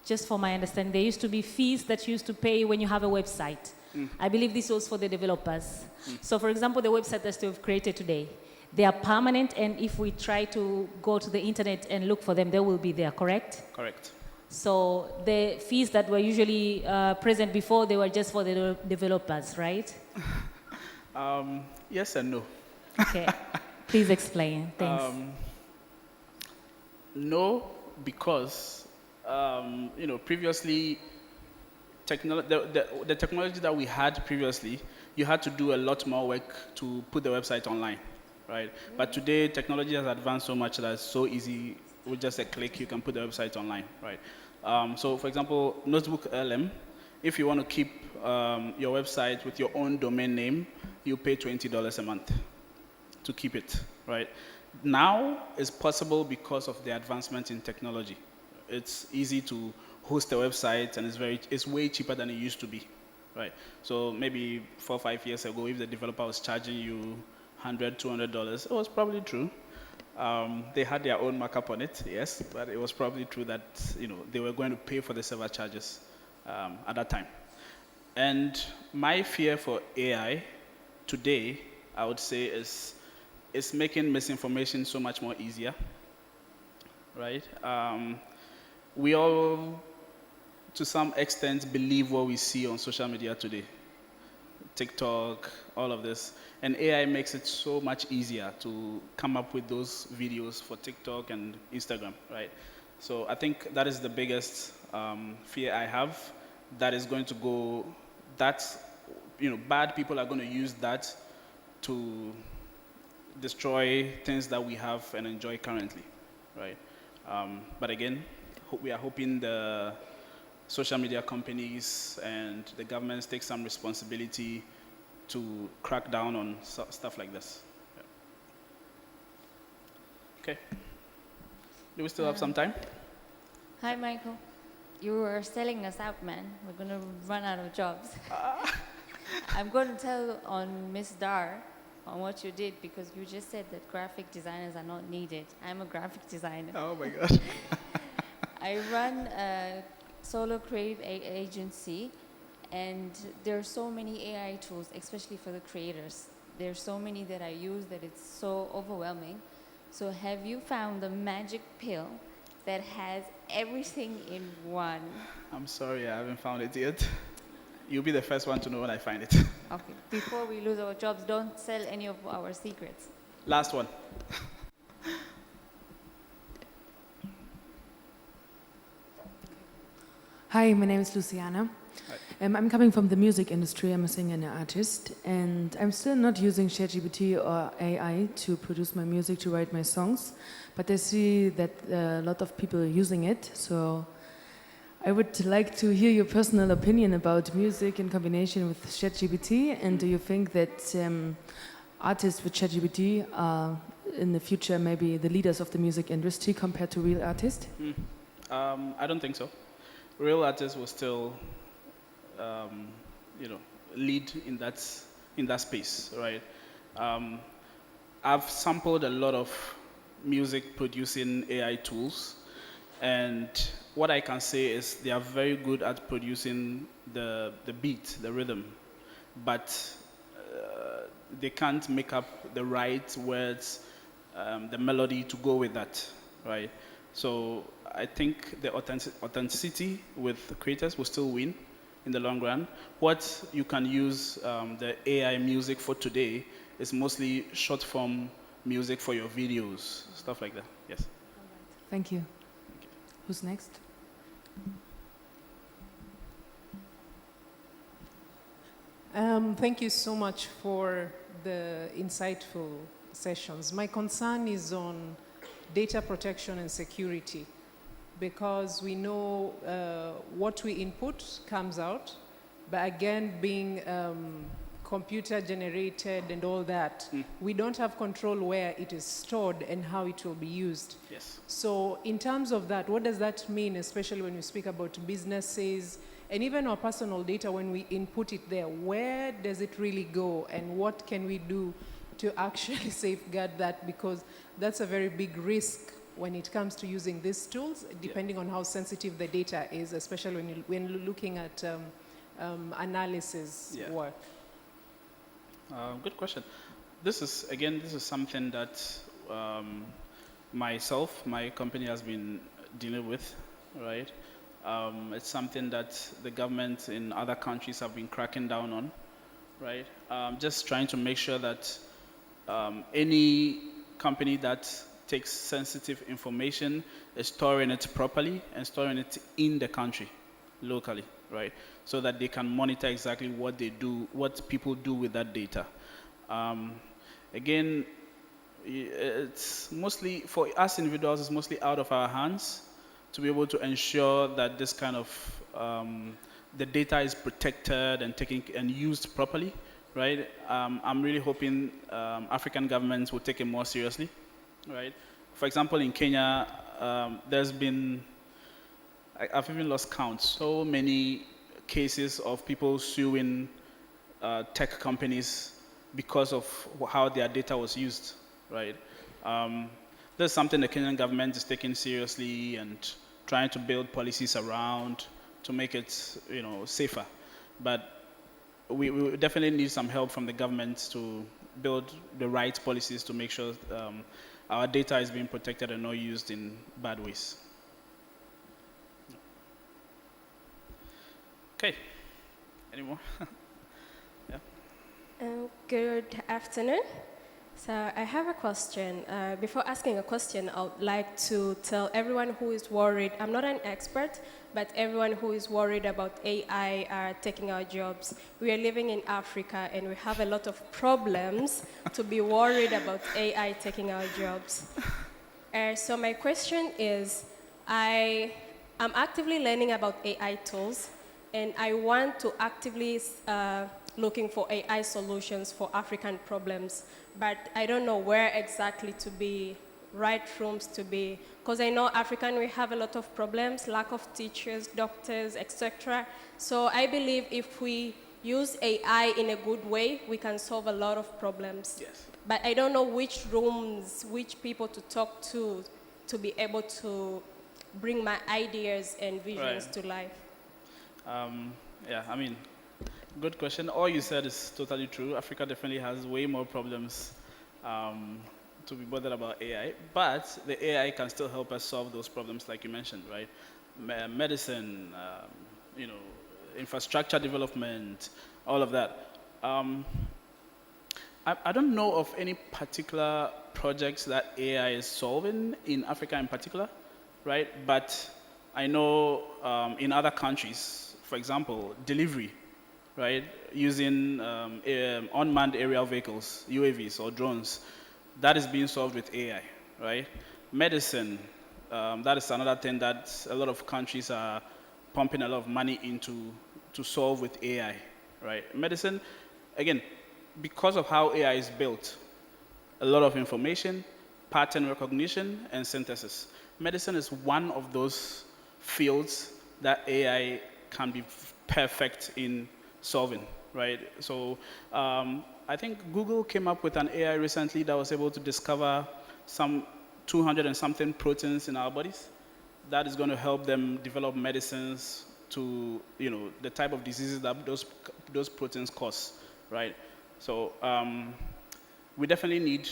just for my understanding, there used to be fees that you used to pay when you have a website. I believe this was for the developers. So for example, the website that you've created today, they are permanent, and if we try to go to the internet and look for them, they will be there, correct? Correct. So the fees that were usually present before, they were just for the developers, right? Yes and no. Okay. Please explain. Thanks. No, because previously, the technology that we had previously, you had to do a lot more work to put the website online, right? But today, technology has advanced so much that it's so easy. With just a click, you can put the website online, right? So, for example, Notebook LM, if you want to keep your website with your own domain name, you pay $20 a month to keep it, right? Now, it's possible because of the advancement in technology. It's easy to host a website, and it's way cheaper than it used to be, right? So maybe 4 or 5 years ago, if the developer was charging you $100, $200, it was probably true. They had their own markup on it, yes, but it was probably true that they were going to pay for the server charges at that time. And my fear for AI today, I would say, is making misinformation so much more easier, right? We all, to some extent, believe what we see on social media today. TikTok, all of this. And AI makes it so much easier to come up with those videos for TikTok and Instagram, right? So I think that is the biggest fear I have. That is going to go, bad people are going to use that to destroy things that we have and enjoy currently, right? But again, we are hoping the social media companies and the governments take some responsibility to crack down on stuff like this. Yeah. Okay. Do we still have some time? Hi, Michael. You were selling us out, man. We're going to run out of jobs. I'm going to tell on Miss Dar on what you did because you just said that graphic designers are not needed. I'm a graphic designer. Oh my God. I run a solo creative agency, and there are so many AI tools, especially for the creators. There are so many that I use that it's so overwhelming. So have you found the magic pill that has everything in one? I'm sorry, I haven't found it yet. You'll be the first one to know when I find it. Okay. Before we lose our jobs, don't sell any of our secrets. Last one. Hi, my name is Luciana. I'm coming from the music industry. I'm a singer and an artist, and I'm still not using ChatGPT or AI to produce my music, to write my songs, but I see that a lot of people are using it, so I would like to hear your personal opinion about music in combination with ChatGPT, and do you think that artists with ChatGPT are in the future maybe the leaders of the music industry compared to real artists? I don't think so. Real artists will still lead in that space, right? I've sampled a lot of music producing AI tools, and what I can say is they are very good at producing the beat, the rhythm, but they can't make up the right words, the melody to go with that, right? So I think the authenticity with the creators will still win in the long run. What you can use the AI music for today is mostly short form music for your videos, stuff like that. Yes. Thank you. Who's next? Thank you so much for the insightful sessions. My concern is on data protection and security, because we know what we input comes out, but again, being computer generated and all that, we don't have control where it is stored and how it will be used. Yes. So in terms of that, what does that mean, especially when we speak about businesses and even our personal data when we input it there? Where does it really go, and what can we do to actually safeguard that? Because that's a very big risk when it comes to using these tools, depending on how sensitive the data is, especially when you're looking at analysis work. Good question. This is something that my company has been dealing with, right? It's something that the government in other countries have been cracking down on, right? Just trying to make sure that any company that takes sensitive information is storing it properly and storing it in the country, locally, right? So that they can monitor exactly what they do, what people do with that data. Again, it's mostly, for us individuals, it's mostly out of our hands to be able to ensure that this kind of, the data is protected and taken and used properly, right? I'm really hoping African governments will take it more seriously, right? For example, in Kenya, there's been, I've even lost count, so many cases of people suing tech companies because of how their data was used, right? There's something the Kenyan government is taking seriously and trying to build policies around to make it, safer. But we definitely need some help from the government to build the right policies to make sure our data is being protected and not used in bad ways. Okay, any more? Yeah. Good afternoon. So I have a question. Before asking a question, I would like to tell everyone who is worried, I'm not an expert, but everyone who is worried about AI taking our jobs. We are living in Africa and we have a lot of problems to be worried about AI taking our jobs. So my question is, I'm actively learning about AI tools, and I want to actively looking for AI solutions for African problems, but I don't know where exactly to be, right rooms to be, because I know African, we have a lot of problems, lack of teachers, doctors, etc. So I believe if we use AI in a good way, we can solve a lot of problems. Yes. But I don't know which rooms, which people to talk to be able to bring my ideas and visions Right. to life. Yeah, I mean, good question. All you said is totally true. Africa definitely has way more problems to be bothered about AI, but the AI can still help us solve those problems, like you mentioned, right? Medicine, you know, infrastructure development, all of that. I don't know of any particular projects that AI is solving in Africa in particular, right? But I know in other countries, for example, delivery, right? Using unmanned aerial vehicles, UAVs or drones, that is being solved with AI, right? Medicine, that is another thing that a lot of countries are pumping a lot of money into to solve with AI, right? Medicine, again, because of how AI is built, a lot of information, pattern recognition, and synthesis. Medicine is one of those fields that AI can be perfect in solving, right? So I think Google came up with an AI recently that was able to discover some 200 and something proteins in our bodies. That is going to help them develop medicines to, you know, the type of diseases that those proteins cause, right? So we definitely need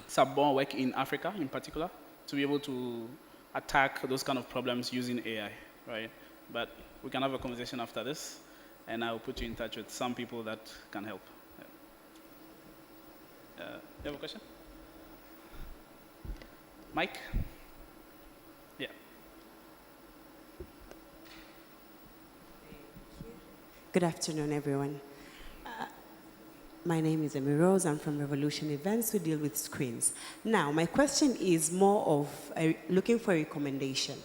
subborn work in Africa in particular to be able to attack those kind of problems using AI, right? But we can have a conversation after this, and I'll put you in touch with some people that can help. You have a question? Mike? Yeah. Good afternoon, everyone. My name is Emi Rose. I'm from Revolution Events. We deal with screens. Now, my question is more of looking for a recommendation.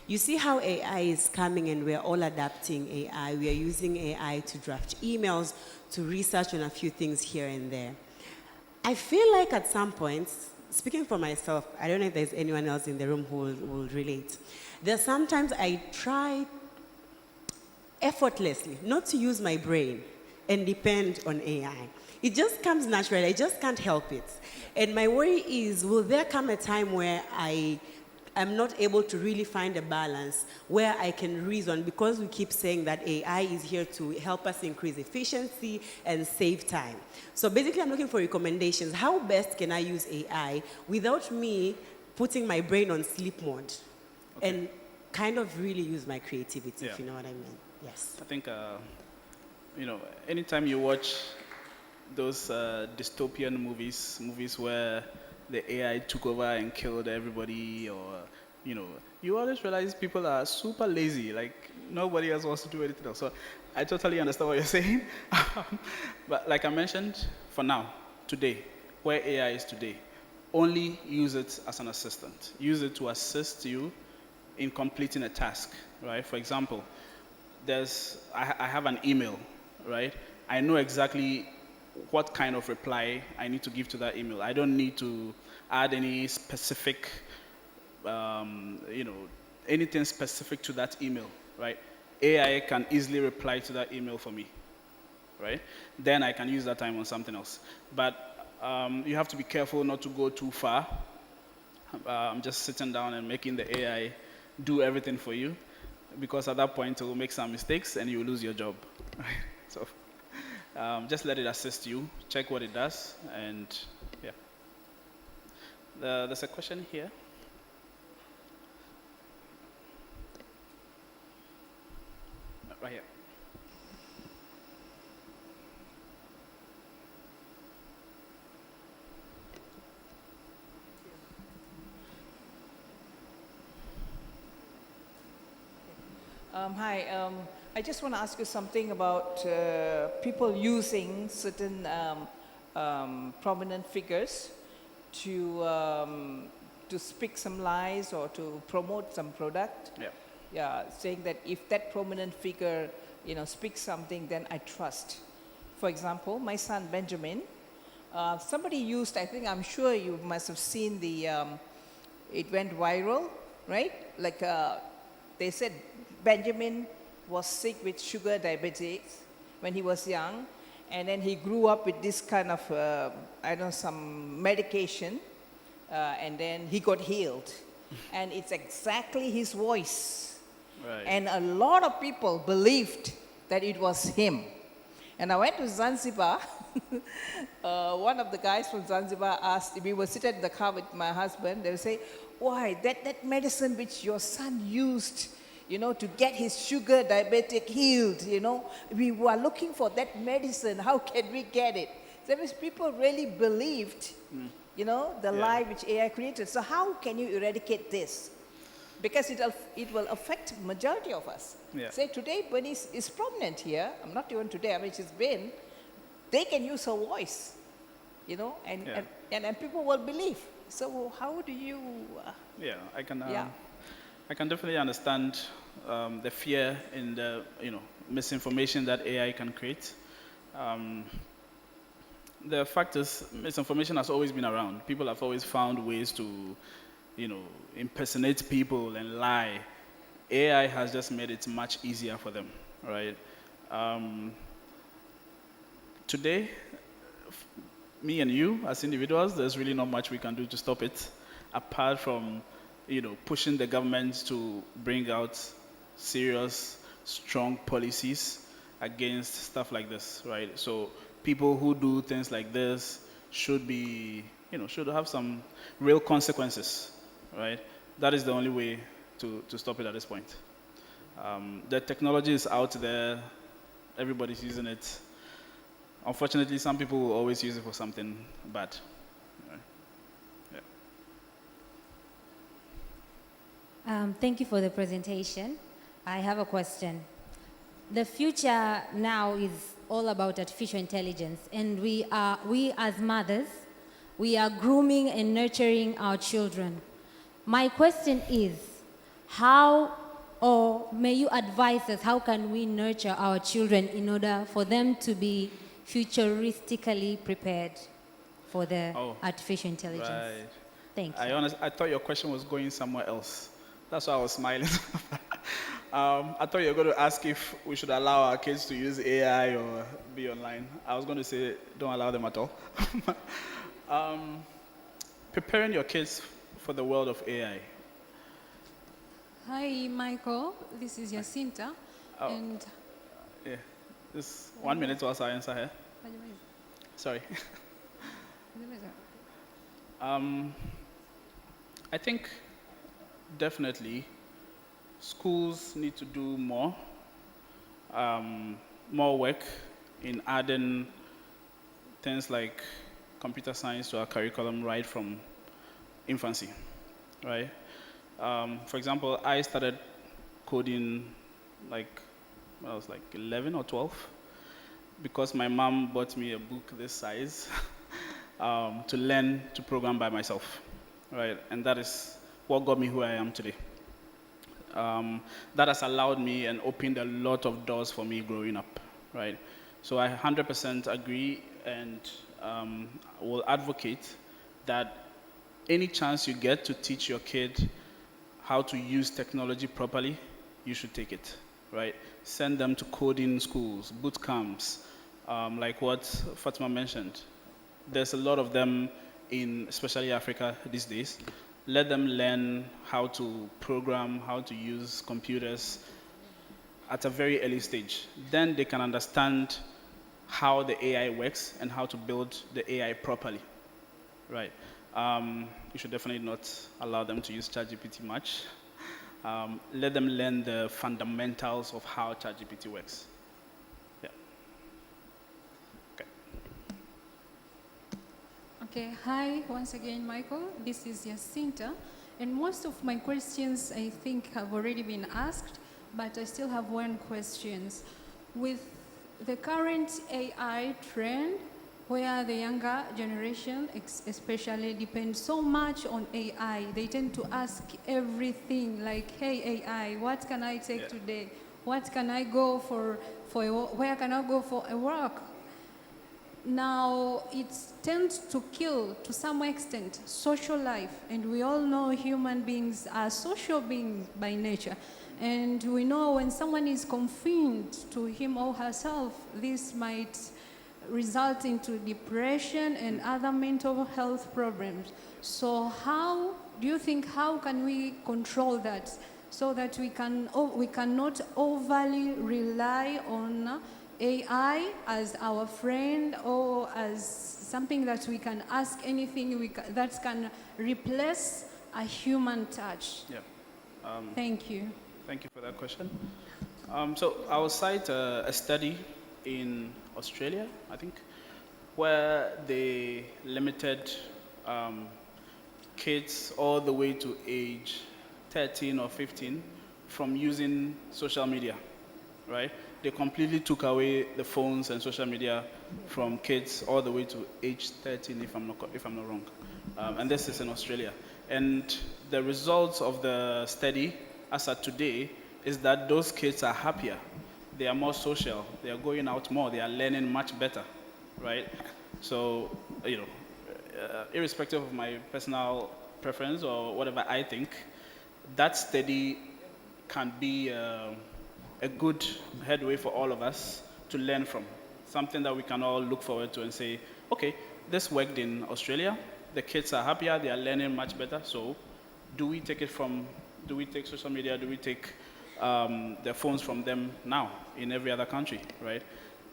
You see how AI is coming and we're all adapting AI. We are using AI to draft emails, to research on a few things here and there. I feel like at some point, speaking for myself, I don't know if there's anyone else in the room who will relate. There's sometimes I try effortlessly not to use my brain and depend on AI. It just comes naturally. I just can't help it. And my worry is, will there come a time where I'm not able to really find a balance where I can reason, because we keep saying that AI is here to help us increase efficiency and save time. So basically, I'm looking for recommendations. How best can I use AI without me putting my brain on sleep mode and kind of really use my creativity, if you know what I mean? Yes. I think, you know, anytime you watch those dystopian movies where the AI took over and killed everybody, or, you know, you always realize people are super lazy, like nobody else wants to do anything else. So I totally understand what you're saying. But like I mentioned, for now, today, where AI is today, only use it as an assistant. Use it to assist you in completing a task, right? For example, I have an email, right? I know exactly what kind of reply I need to give to that email. I don't need to add any specific, you know, anything specific to that email, right? AI can easily reply to that email for me, right? Then I can use that time on something else. But you have to be careful not to go too far. Just sitting down and making the AI do everything for you, because at that point it will make some mistakes and you will lose your job. So just let it assist you, check what it does, and yeah. There's a question here. Right here. Hi, I just want to ask you something about people using certain prominent figures to speak some lies or to promote some product. Yeah. Yeah, saying that if that prominent figure, you know, speaks something, then I trust. For example, my son Benjamin, somebody used, I'm sure you must have seen it went viral, right? Like they said Benjamin was sick with sugar diabetes, when he was young, and then he grew up with this kind of, some medication, and then he got healed. And it's exactly his voice. Right. And a lot of people believed that it was him. And I went to Zanzibar. One of the guys from Zanzibar asked, we were sitting in the car with my husband, they would say, why, that medicine which your son used, to get his sugar diabetic healed, we were looking for that medicine, how can we get it? So that means people really believed, the lie which AI created. So how can you eradicate this? Because it will affect majority of us. Yeah. Say today, Bernice is prominent here. I'm not even today, she's been. They can use her voice, and people will believe. So how do you? I can definitely understand the fear in the misinformation that AI can create. The fact is, misinformation has always been around. People have always found ways to, impersonate people and lie. AI has just made it much easier for them, right? Today, me and you as individuals, there's really not much we can do to stop it, apart from, pushing the government to bring out serious, strong policies against stuff like this, right? So people who do things like this should be, should have some real consequences, right? That is the only way to stop it at this point. The technology is out there, everybody's using it. Unfortunately, some people will always use it for something bad. Thank you for the presentation. I have a question. The future now is all about artificial intelligence, and we as mothers, we are grooming and nurturing our children. My question is, may you advise us, how can we nurture our children in order for them to be futuristically prepared for the artificial intelligence? Right. Thank you. I thought your question was going somewhere else. That's why I was smiling. I thought you were going to ask if we should allow our kids to use AI or be online. I was going to say, don't allow them at all. Preparing your kids for the world of AI. Hi, Michael. This is Jacinta. And yeah, just 1 minute whilst I answer here. Sorry. I think definitely schools need to do more work in adding things like computer science to our curriculum right from infancy, right? For example, I started coding when I was 11 or 12 because my mom bought me a book this size to learn to program by myself, right? And that is what got me who I am today. That has allowed me and opened a lot of doors for me growing up, right? So I 100% agree and will advocate that any chance you get to teach your kid how to use technology properly, you should take it, right? Send them to coding schools, boot camps, like what Fatima mentioned. There's a lot of them in especially Africa these days. Let them learn how to program, how to use computers at a very early stage. Then they can understand how the AI works and how to build the AI properly, right? You should definitely not allow them to use ChatGPT much. Let them learn the fundamentals of how ChatGPT works. Yeah. Okay. Okay, hi, once again, Michael. This is Jacinta. And most of my questions, I think, have already been asked, but I still have one question. With the current AI trend, where the younger generation especially depends so much on AI, they tend to ask everything like, hey, AI, what can I take today? What can I go for where can I go for a work? Now, it tends to kill, to some extent, social life. And we all know human beings are social beings by nature. And we know when someone is confined to him or herself, this might result into depression and other mental health problems. So how do you think, how can we control that so that we cannot overly rely on AI as our friend or as something that we can ask anything that can replace a human touch? Yeah. Thank you. Thank you for that question. So I will cite a study in Australia, I think, where they limited kids all the way to age 13 or 15 from using social media, right? They completely took away the phones and social media from kids all the way to age 13, if I'm not wrong. And this is in Australia. And the results of the study, as of today, is that those kids are happier. They are more social. They are going out more. They are learning much better, right? So, irrespective of my personal preference or whatever I think, that study can be a good headway for all of us to learn from. Something that we can all look forward to and say, okay, this worked in Australia. The kids are happier. They are learning much better. So, do we take social media? Do we take their phones from them now in every other country, right?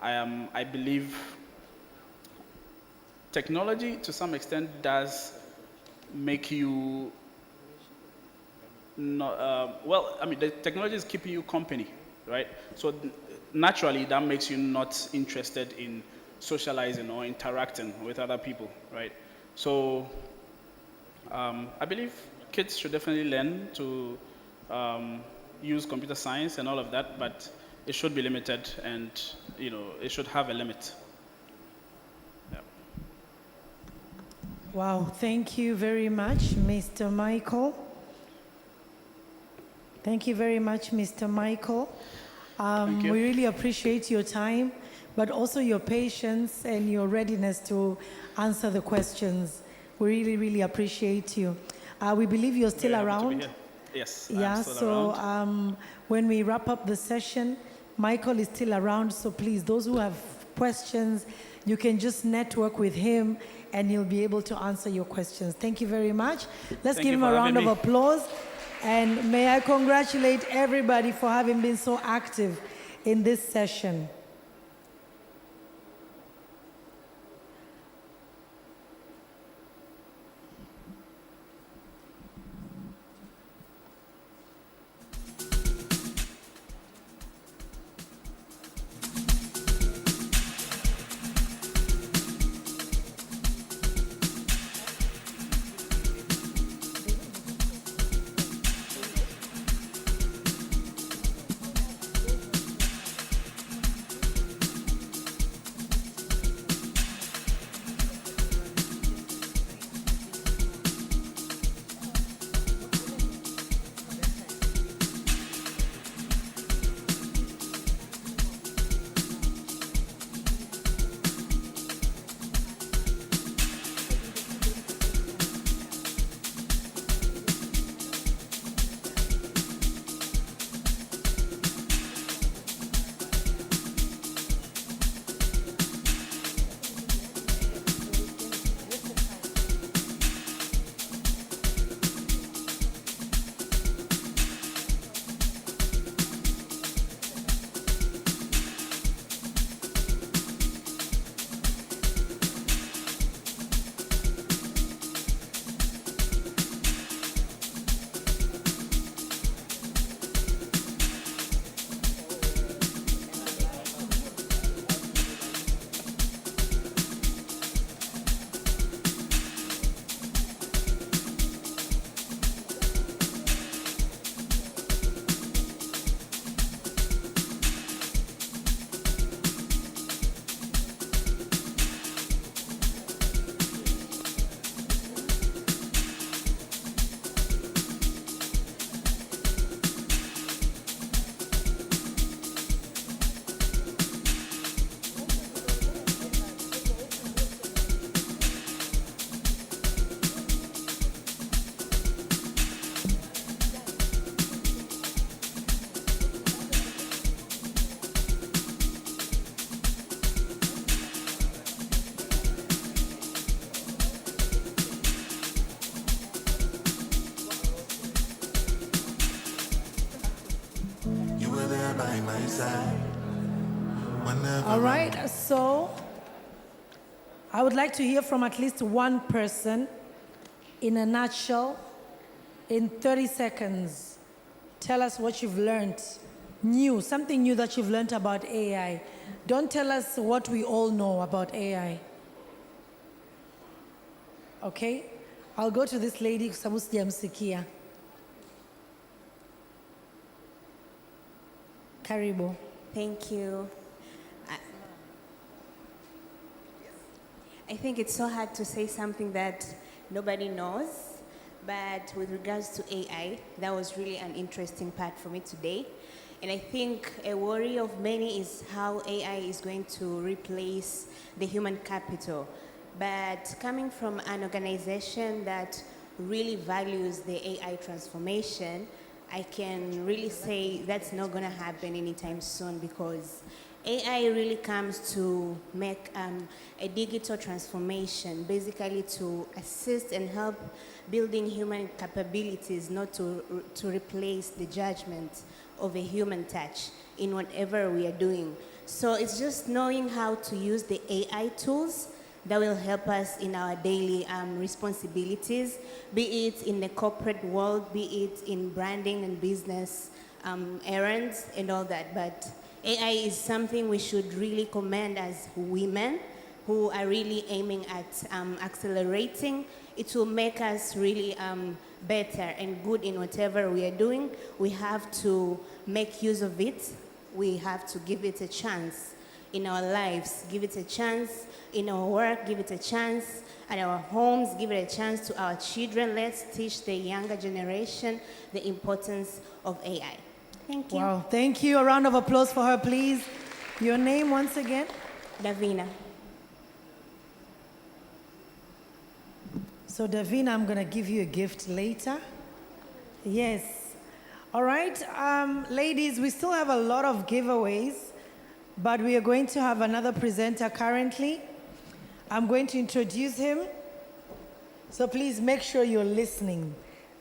I believe technology to some extent does make you not, the technology is keeping you company, right? So naturally that makes you not interested in socializing or interacting with other people, right? So I believe kids should definitely learn to use computer science and all of that, but it should be limited and, it should have a limit. Yeah. Wow, thank you very much, Mr. Michael. Thank you very much, Mr. Michael. Thank you. We really appreciate your time, but also your patience and your readiness to answer the questions. We really, really appreciate you. We believe you're still Very happy to be around. here. Yes, Yeah, I'm still so around. when we wrap up the session, Michael is still around, so please, those who have questions, you can just network with him and he'll be able to answer your questions. Thank you very much. Let's Thank give you him a for round of having me. applause. And may I congratulate everybody for having been so active in this session. side. Whenever All right, so I would like to hear from at least one person in a nutshell, in 30 seconds. Tell us what you've learned, something new that you've learned about AI. Don't tell us what we all know about AI. Okay? I'll go to this lady, sababu sijamsikia. Karibu. Thank you. I think it's so hard to say something that nobody knows, but with regards to AI, that was really an interesting part for me today. And I think a worry of many is how AI is going to replace the human capital. But coming from an organization that really values the AI transformation, I can really say that's not going to happen anytime soon, because AI really comes to make a digital transformation, basically to assist and help building human capabilities, not to replace the judgment of a human touch in whatever we are doing. So it's just knowing how to use the AI tools that will help us in our daily responsibilities, be it in the corporate world, be it in branding and business errands and all that. But AI is something we should really commend as women who are really aiming at accelerating. It will make us really better and good in whatever we are doing. We have to make use of it. We have to give it a chance in our lives, give it a chance in our work, give it a chance at our homes, give it a chance to our children. Let's teach the younger generation the importance of AI. Thank you. Wow, thank you. A round of applause for her, please. Your name once again? Davina. So Davina, I'm going to give you a gift later. Yes. All right, ladies, we still have a lot of giveaways, but we are going to have another presenter currently. I'm going to introduce him. So please make sure you're listening.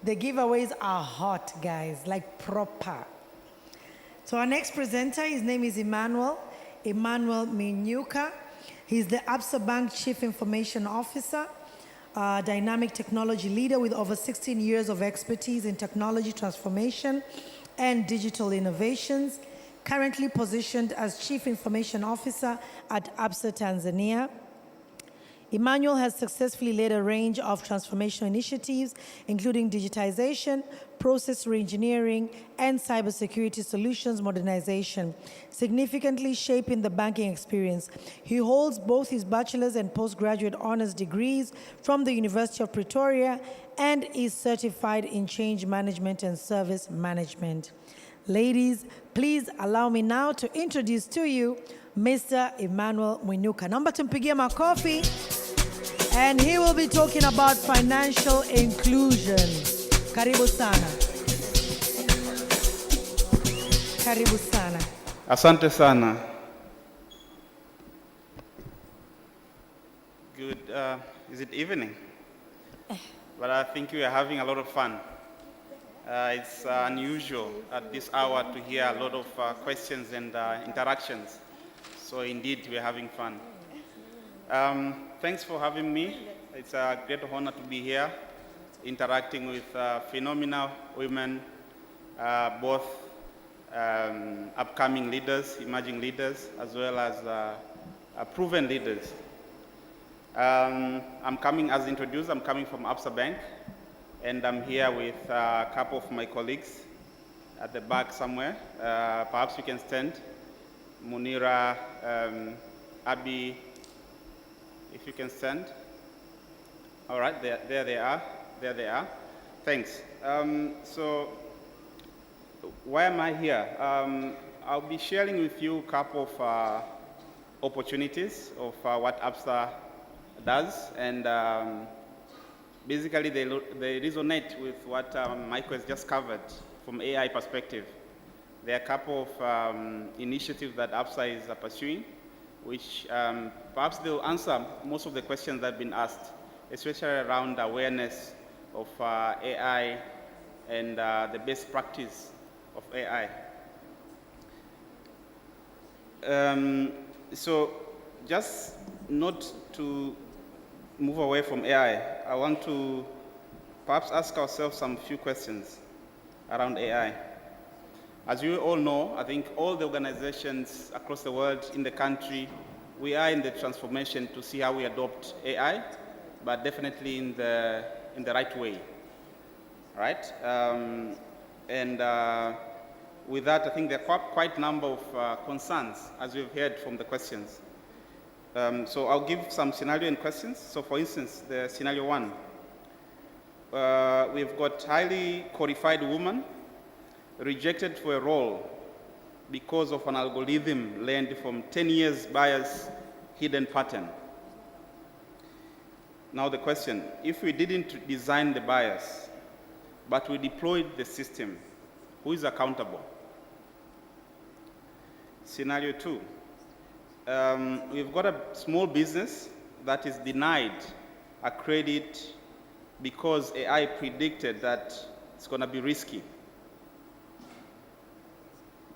The giveaways are hot, guys, like proper. So our next presenter, his name is Emmanuel Mwinuka. He's the Absa Bank Chief Information Officer, dynamic technology leader with over 16 years of expertise in technology transformation and digital innovations, currently positioned as Chief Information Officer at Absa Tanzania. Emmanuel has successfully led a range of transformational initiatives, including digitization, process reengineering, and cybersecurity solutions modernization, significantly shaping the banking experience. He holds both his bachelor's and postgraduate honors degrees from the University of Pretoria and is certified in change management and service management. Ladies, please allow me now to introduce to you Mr. Emmanuel Mwinuka. Naomba tumpigie makofi. And he will be talking about financial inclusion. Karibu sana. Karibu sana. Asante sana. Good, is it evening? But I think we are having a lot of fun. It's unusual at this hour to hear a lot of questions and interactions. So indeed, we're having fun. Thanks for having me. It's a great honor to be here, interacting with phenomenal women, both upcoming leaders, emerging leaders, as well as proven leaders. I'm coming, as introduced, I'm coming from Absa Bank, and I'm here with a couple of my colleagues at the back somewhere. Perhaps you can stand. Munira, Abby, if you can stand. All right, there they are. There they are. Thanks. So why am I here? I'll be sharing with you a couple of opportunities of what Absa does, and basically they resonate with what Michael has just covered from AI perspective. There are a couple of initiatives that Absa is pursuing, which perhaps they'll answer most of the questions that have been asked, especially around awareness of AI and the best practice of AI. So just not to move away from AI, I want to perhaps ask ourselves some few questions around AI. As you all know, I think all the organizations across the world, in the country, we are in the transformation to see how we adopt AI, but definitely in the right way, right? With that, I think there are quite a number of concerns, as we've heard from the questions. So I'll give some scenario and questions. So for instance, the scenario one, we've got highly qualified woman rejected for a role because of an algorithm learned from 10 years bias hidden pattern. Now the question, if we didn't design the bias, but we deployed the system, who is accountable? Scenario two, we've got a small business that is denied a credit because AI predicted that it's going to be risky.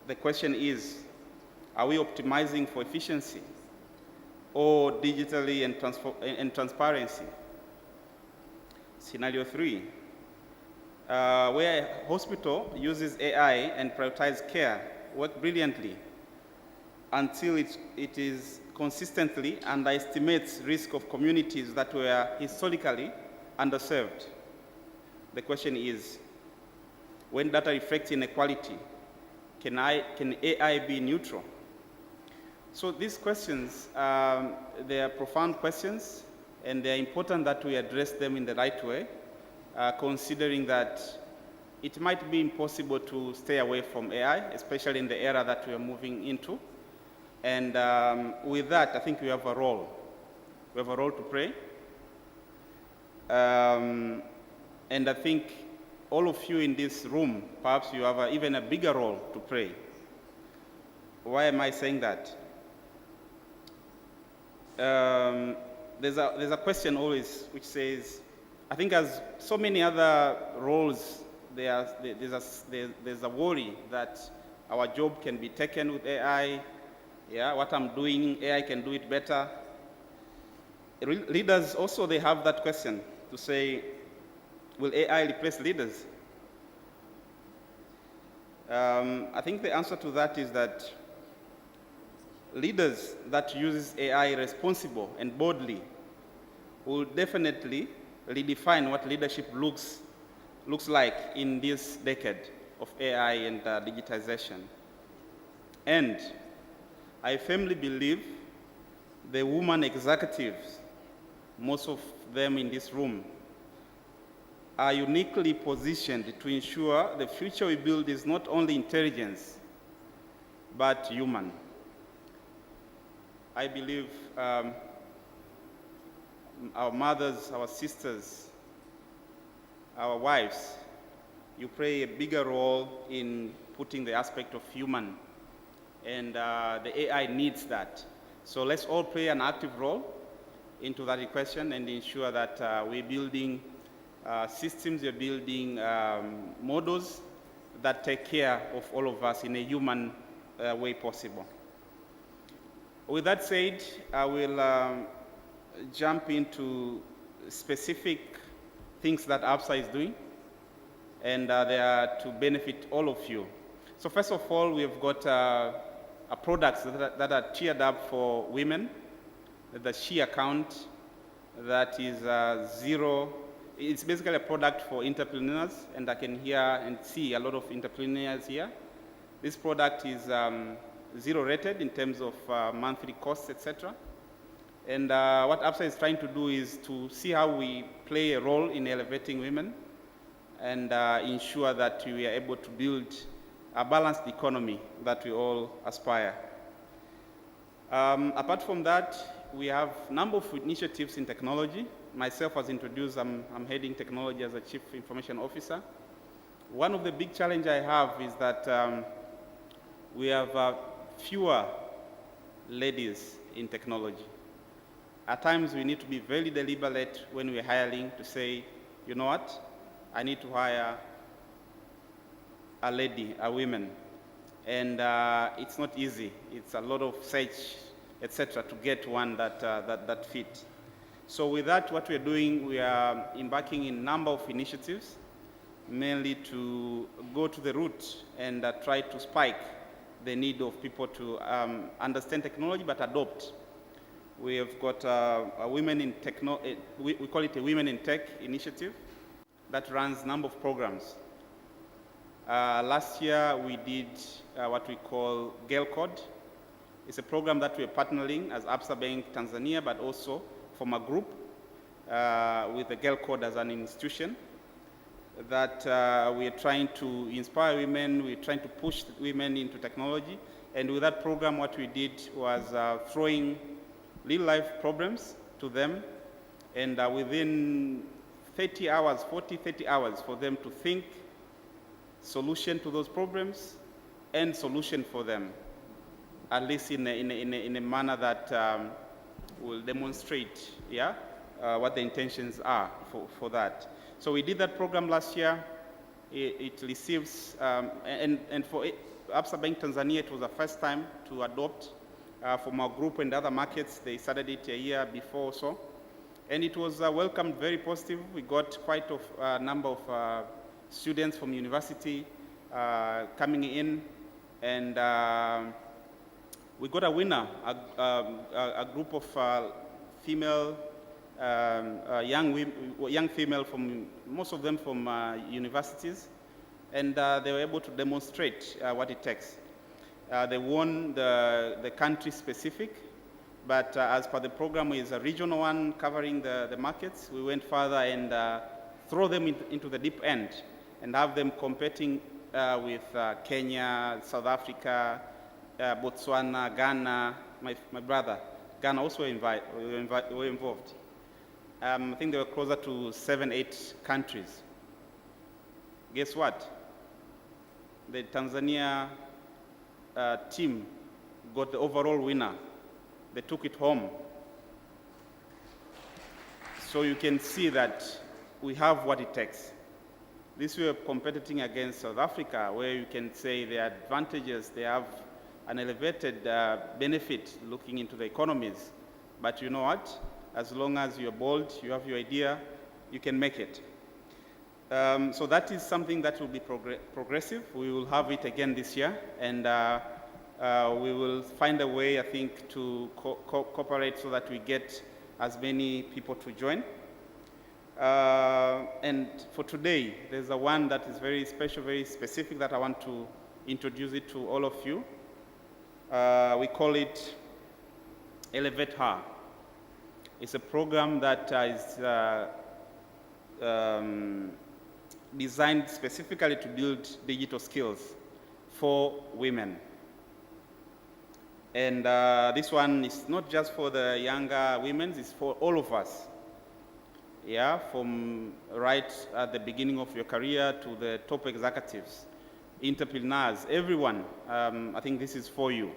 The question is, are we optimizing for efficiency or digitally and transparency? Scenario three, where a hospital uses AI and prioritizes care, work brilliantly until it is consistently underestimates risk of communities that were historically underserved. The question is, when data reflects inequality, can AI be neutral? So these questions, they are profound questions, and they're important that we address them in the right way, considering that it might be impossible to stay away from AI, especially in the era that we are moving into. And with that, I think we have a role. We have a role to play. And I think all of you in this room, perhaps you have even a bigger role to play. Why am I saying that? There's a question always which says, I think as so many other roles, there's a worry that our job can be taken with AI. Yeah, what I'm doing, AI can do it better. Leaders also, they have that question to say, will AI replace leaders? I think the answer to that is that leaders that use AI responsible and boldly will definitely redefine what leadership looks like in this decade of AI and digitization. And I firmly believe the women executives, most of them in this room, are uniquely positioned to ensure the future we build is not only intelligence, but human. I believe our mothers, our sisters, our wives, you play a bigger role in putting the aspect of human, and the AI needs that. So let's all play an active role into that equation and ensure that we're building systems, we're building models that take care of all of us in a human way possible. With that said, I will jump into specific things that ABSA is doing, and they are to benefit all of you. So first of all, we've got products that are tiered up for women. The She account that is zero. It's basically a product for entrepreneurs, and I can hear and see a lot of entrepreneurs here. This product is zero rated in terms of monthly costs, etc. And what ABSA is trying to do is to see how we play a role in elevating women and ensure that we are able to build a balanced economy that we all aspire. Apart from that, we have a number of initiatives in technology. Myself, as introduced, I'm heading technology as a Chief Information Officer. One of the big challenges I have is that we have fewer ladies in technology. At times, we need to be very deliberate when we're hiring to say, you know what, I need to hire a lady, a woman. And it's not easy. It's a lot of search, etc., to get one that fit. So with that, what we're doing, we are embarking in a number of initiatives, mainly to go to the root and try to spike the need of people to understand technology but adopt. We have got a women in we call it a Women in Tech initiative that runs a number of programs. Last year we did what we call Girl Code. It's a program that we're partnering as Absa Bank Tanzania, but also from a group with the Girl Code as an institution that we are trying to inspire women, we're trying to push women into technology. And with that program, what we did was throwing real life problems to them, and within 30 hours, 30 hours for them to think solution to those problems and solution for them, at least in a manner that will demonstrate what the intentions are for that. So we did that program last year. It receives, and for Absa Bank Tanzania, it was the first time to adopt from our group and other markets. They started it a year before or so. And it was welcomed very positive. We got quite a number of students from university coming in, and we got a winner, a group of female, young female from, most of them from universities, and they were able to demonstrate what it takes. They won the country specific, but as per the program is a regional one covering the markets, we went further and throw them into the deep end and have them competing with Kenya, South Africa, Botswana, Ghana, my brother. Ghana also were involved. I think they were closer to 7, 8 countries. Guess what? The Tanzania team got the overall winner. They took it home. So you can see that we have what it takes. This we are competing against South Africa, where you can say there are advantages, they have an elevated benefit looking into the economies. But you know what? As long as you're bold, you have your idea, you can make it. So that is something that will be progressive. We will have it again this year, and we will find a way, I think, to cooperate so that we get as many people to join. And for today, there's a one that is very special, very specific, that I want to introduce it to all of you. We call it Elevate Her. It's a program that is designed specifically to build digital skills for women. And this one is not just for the younger women, it's for all of us. Yeah, from right at the beginning of your career to the top executives, entrepreneurs, everyone. I think this is for you.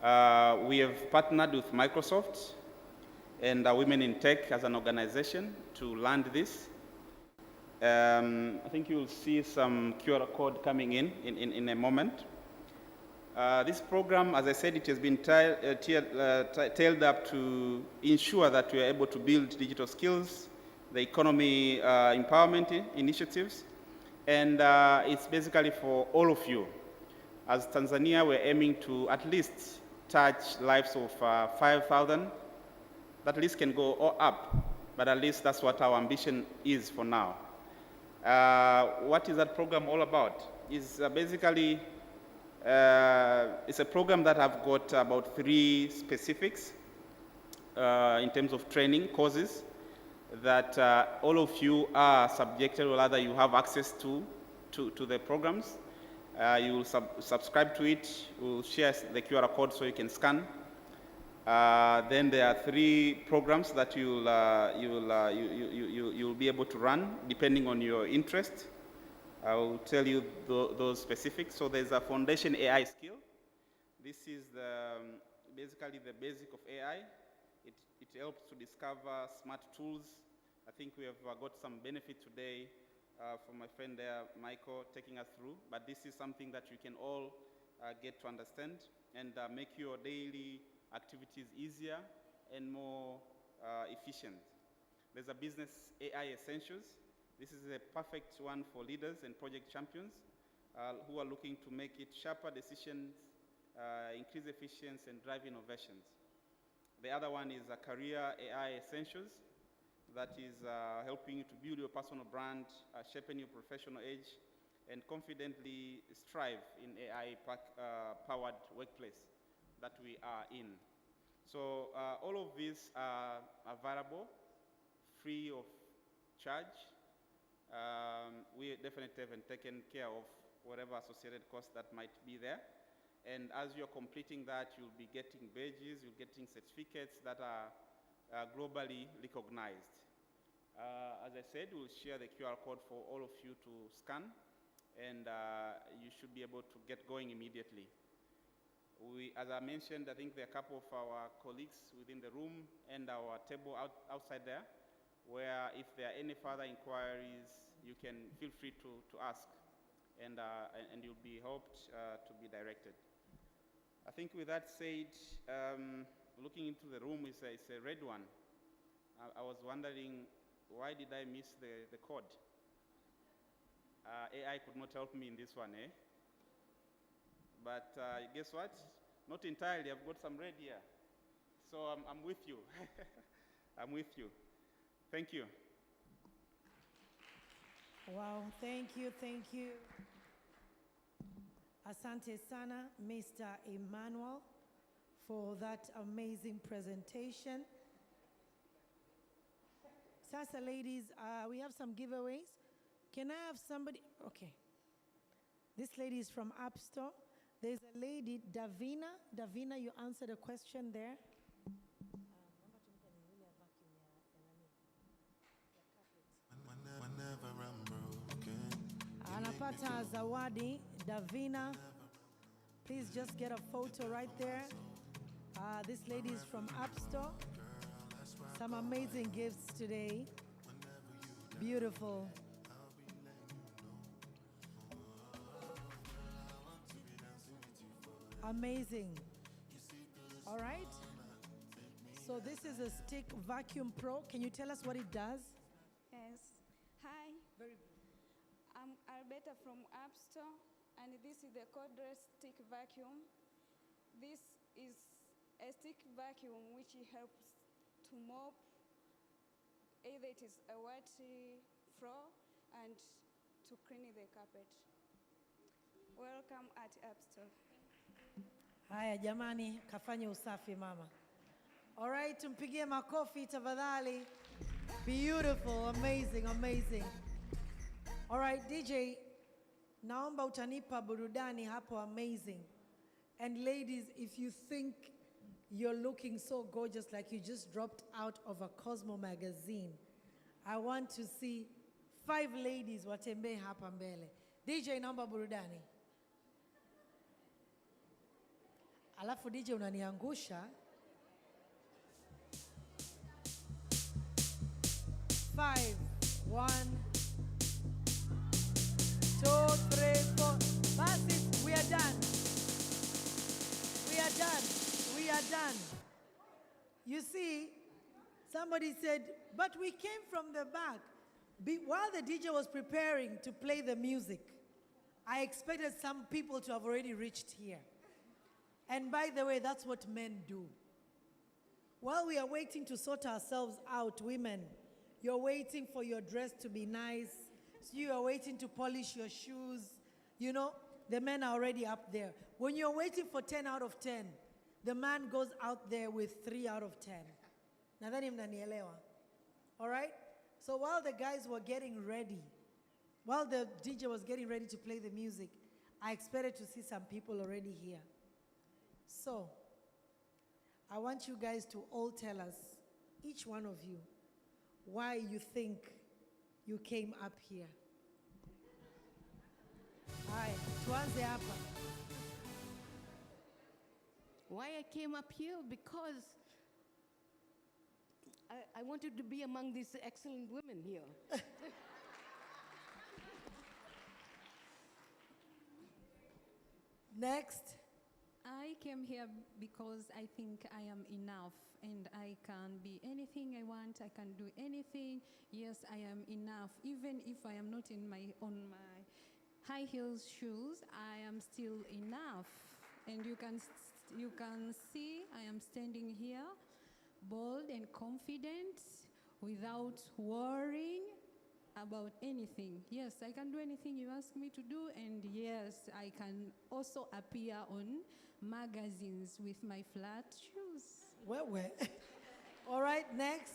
We have partnered with Microsoft and Women in Tech as an organization to land this. I think you'll see some QR code coming in a moment. This program, as I said, it has been tailed up to ensure that we are able to build digital skills, the economy empowerment initiatives, and it's basically for all of you. As Tanzania, we're aiming to at least touch lives of 5,000. That list can go up, but at least that's what our ambition is for now. What is that program all about? It's basically it's a program that I've got about 3 specifics in terms of training courses that all of you are subjected, or rather you have access to the programs. You will subscribe to it. We'll share the QR code so you can scan. Then there are 3 programs that you'll be able to run depending on your interest. I will tell you those specifics. So there's a foundation AI skill. This is basically the basic of AI. It helps to discover smart tools. I think we have got some benefit today for my friend there, Michael, taking us through. But this is something that you can all get to understand and make your daily activities easier and more efficient. There's a business AI Essentials. This is a perfect one for leaders and project champions who are looking to make it sharper decisions, increase efficiency, and drive innovations. The other one is a Career AI Essentials that is helping you to build your personal brand, sharpen your professional edge, and confidently strive in AI-powered workplace that we are in. So all of these are available, free of charge. We definitely haven't taken care of whatever associated costs that might be there. And as you're completing that, you'll be getting badges, you're getting certificates that are globally recognized. As I said, we'll share the QR code for all of you to scan, and you should be able to get going immediately. As I mentioned, I think there are a couple of our colleagues within the room and our table outside there, where if there are any further inquiries, you can feel free to ask, and you'll be helped to be directed. I think with that said, looking into the room, it's a red one. I was wondering, why did I miss the code? AI could not help me in this one, eh? But guess what? Not entirely, I've got some red here. So I'm with you. I'm with you. Thank you. Wow, thank you, thank you. Asante sana, Mr. Emmanuel, for that amazing presentation. Sasa, ladies, we have some giveaways. Can I have somebody? Okay. This lady is from App Store. There's a lady, Davina. Davina, you answered a question there. Whenever I'm broken, Anapata zawadi, Davina. Please just get a photo right there. This lady is from App Store. Some amazing gifts today. Beautiful. Amazing. All right. So this is a Stick Vacuum Pro. Can you tell us what it does? Yes. Hi. I'm Alberta from App Store, and this is the cordless stick vacuum. This is a stick vacuum which helps to mop, either it is a wet floor, and to clean the carpet. Welcome at App Store. Haya jamani, kafanye usafi mama. All right, tumpigie makofi tafadhali. Beautiful, amazing, amazing. All right, DJ, naomba utanipa burudani hapo, amazing. And ladies, if you think you're looking so gorgeous like you just dropped out of a Cosmo magazine, I want to see 5 ladies watembee hapa mbele. DJ, naomba burudani. Alafu DJ unaniangusha. 5, 1, 2, 3, 4. Basi, we are done. We are done. We are done. You see, somebody said, but we came from the back. While the DJ was preparing to play the music, I expected some people to have already reached here. And by the way, that's what men do. While we are waiting to sort ourselves out, women, you're waiting for your dress to be nice. So you are waiting to polish your shoes. You know, the men are already up there. When you're waiting for 10 out of 10, the man goes out there with 3 out of 10. Nadhani mnanielewa. All right? So while the guys were getting ready, while the DJ was getting ready to play the music, I expected to see some people already here. So, I want you guys to all tell us, each one of you, why you think you came up here. Haya, tuanze hapa. Why I came up here? Because I wanted to be among these excellent women here. Next. I came here because I think I am enough and I can be anything I want. I can do anything. Yes, I am enough. Even if I am not on my high heels shoes, I am still enough. And you can see I am standing here, bold and confident, without worrying about anything. Yes, I can do anything you ask me to do, and yes, I can also appear on magazines with my flat shoes. Well. All right, next.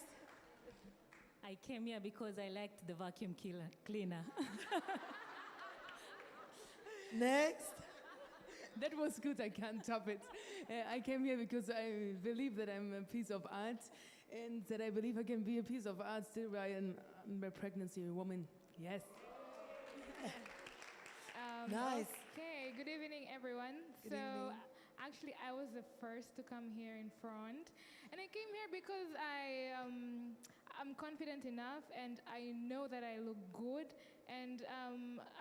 I came here because I liked the vacuum cleaner. Next. That was good, I can't top it. I came here because I believe that I'm a piece of art and that I believe I can be a piece of art still while I'm a pregnancy woman. Yes. Nice. Okay, good evening, everyone. Good evening. Actually, I was the first to come here in front. And I came here because I'm confident enough and I know that I look good. And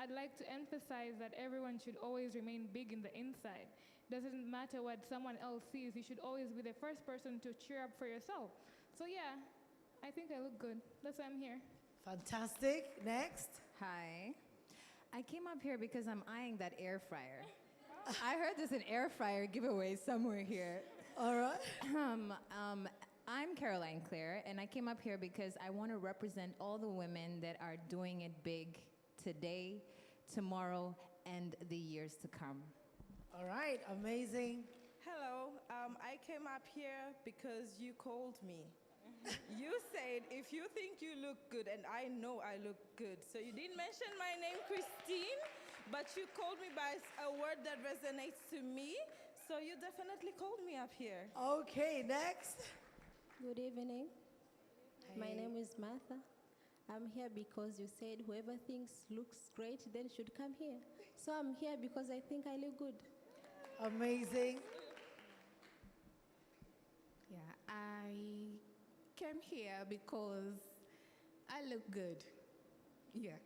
I'd like to emphasize that everyone should always remain big in the inside. Doesn't matter what someone else sees, you should always be the first person to cheer up for yourself. So yeah, I think I look good. That's why I'm here. Fantastic. Next. Hi. I came up here because I'm eyeing that air fryer. I heard there's an air fryer giveaway somewhere here. All right. I'm Caroline Clare, and I came up here because I want to represent all the women that are doing it big today, tomorrow, and the years to come. All right, amazing. Hello, I came up here because you called me. You said, if you think you look good, and I know I look good. So you didn't mention my name, Christine, but you called me by a word that resonates to me. So you definitely called me up here. Okay, next. Good evening. My Hey. name is Martha. I'm here because you said whoever thinks looks great then should come here. So I'm here because I think I look good. Amazing. Yeah, I came here because I look good. Yeah.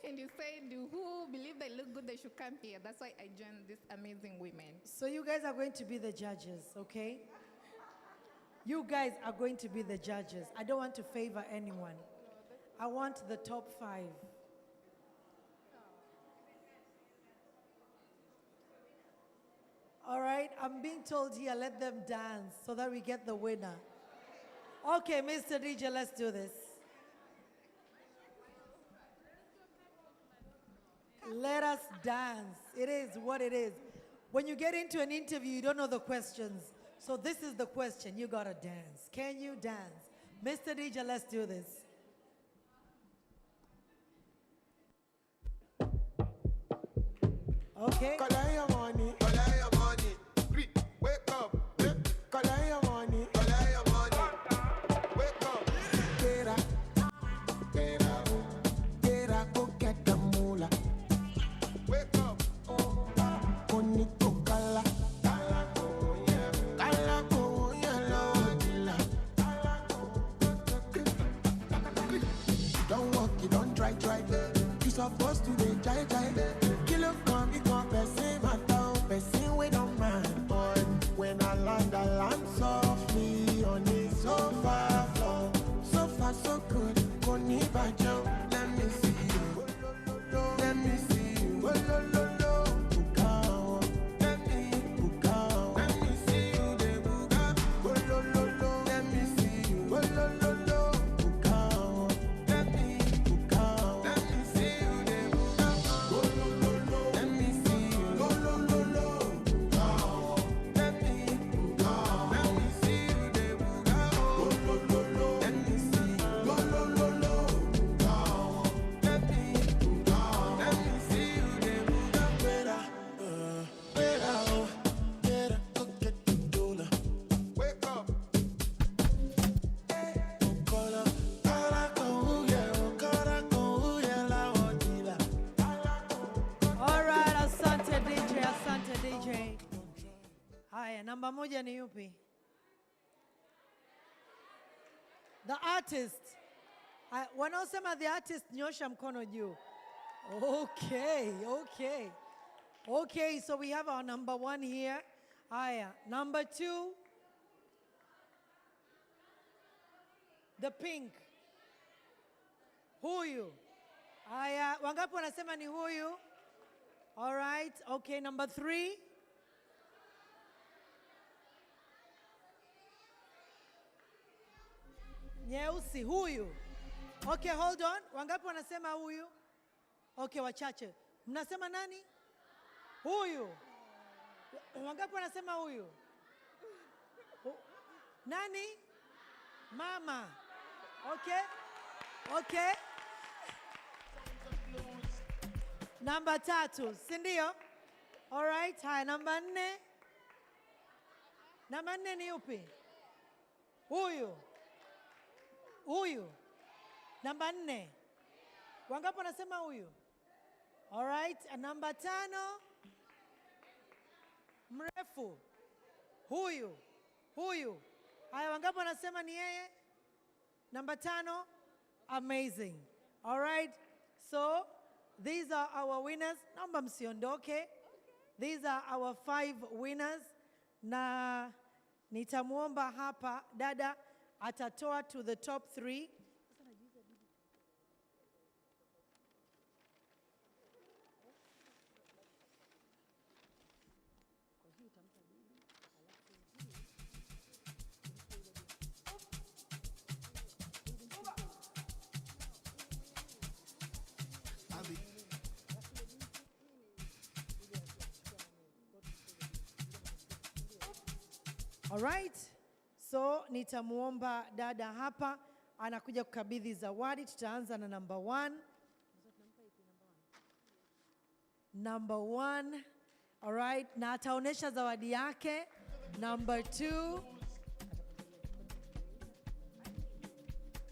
And you said who believe they look good, they should come here. That's why I joined these amazing women. So you guys are going to be the judges, okay? You guys are going to be the judges. I don't want to favor anyone. I want the top 5. All right, I'm being told here, let them dance so that we get the winner. Okay, Mr. DJ, let's do this. Let us dance. It is what it is. When you get into an interview, you don't know the questions. So this is the question. You gotta dance. Can you dance? Mr. DJ, let's do this. Okay. Collect your money. Collect your money. Wake up. Collect your money. Collect your money. Wake up. Get up. Get up. Get up. Go get the moolah. Wake up. Bonito kala. Kala go yeah. Kala go yeah. Don't walk, you don't try. You supposed to be jai. Kilo come, you come, person matter, person we don't mind. But when I land softly on the sofa floor. So far so good, koni bajo. Let me see you, let me see you. Bukao, let me bukao. Let me see you, de buka. Let me see you, bukao. Let me bukao. Let me see you, de buka. Let me see you, bukao. Let me bukao. Let me see you, de buka. Let me see you, bukao. Let me bukao. Let me see you, de buka. Wera, get up, go get the dollar. Wake up. Okoro, okara ko uye la odila. All right, asante DJ. Haya, namba moja ni yupi? The artist. Wanaosema the artist, nyosha mkono juu. Okay. Okay, so we have our number 1 here. Aya. Number 2. The pink. Huyu. Aya. Wangapi wanasema ni huyu? All right. Okay, number 3. Nyeusi, huyu. Okay, hold on. Wangapi wanasema huyu? Okay, wachache. Mnasema nani? Huyu. Wangapi wanasema huyu? Nani? Mama. Okay. Okay. Namba 3, si ndio? All right. Haya, namba 4. Namba 4 ni upi? Huyu. Huyu. Namba 4. Wangapi wanasema huyu? All right. Namba 5. Mrefu. Huyu. Huyu. Haya, wangapi wanasema ni yeye? Namba 5. Amazing. All right. So, these are our winners. Naomba msiondoke. These are our 5 winners. Na nitamuomba hapa dada atatoa to the top 3. All right. So nitamuomba dada hapa anakuja kukabidhi zawadi. Tutaanza na number 1. Number 1. All right. Na ataonesha zawadi yake. Number 2.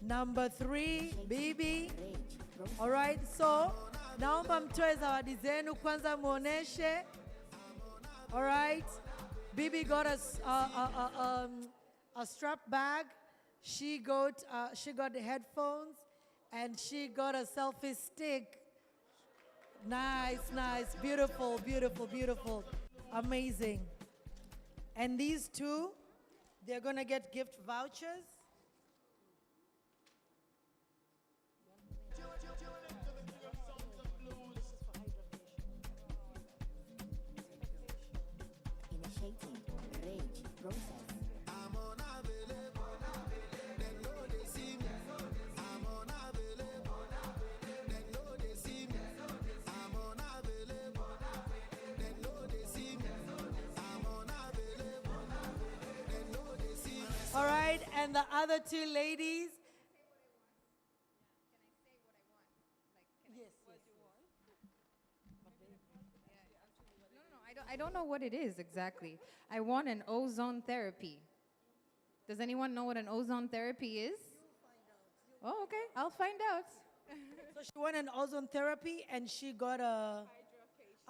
Number 3, Bibi. All right. So naomba mtoe zawadi zenu kwanza muoneshe. All right. Bibi got a strap bag. She got headphones, and she got a selfie stick. Nice, nice, beautiful, beautiful, beautiful, amazing. And these 2, they're gonna get gift vouchers. Initiating rage process. I'm unavailable. They know they see me. I'm unavailable. They know they see me. I'm unavailable. They know they see me. I'm unavailable. They know they see me. All right, and the other 2 ladies. I don't know what it is exactly. I want an ozone therapy. Does anyone know what an ozone therapy is? Oh, okay. I'll find out. So she went an ozone therapy and she got a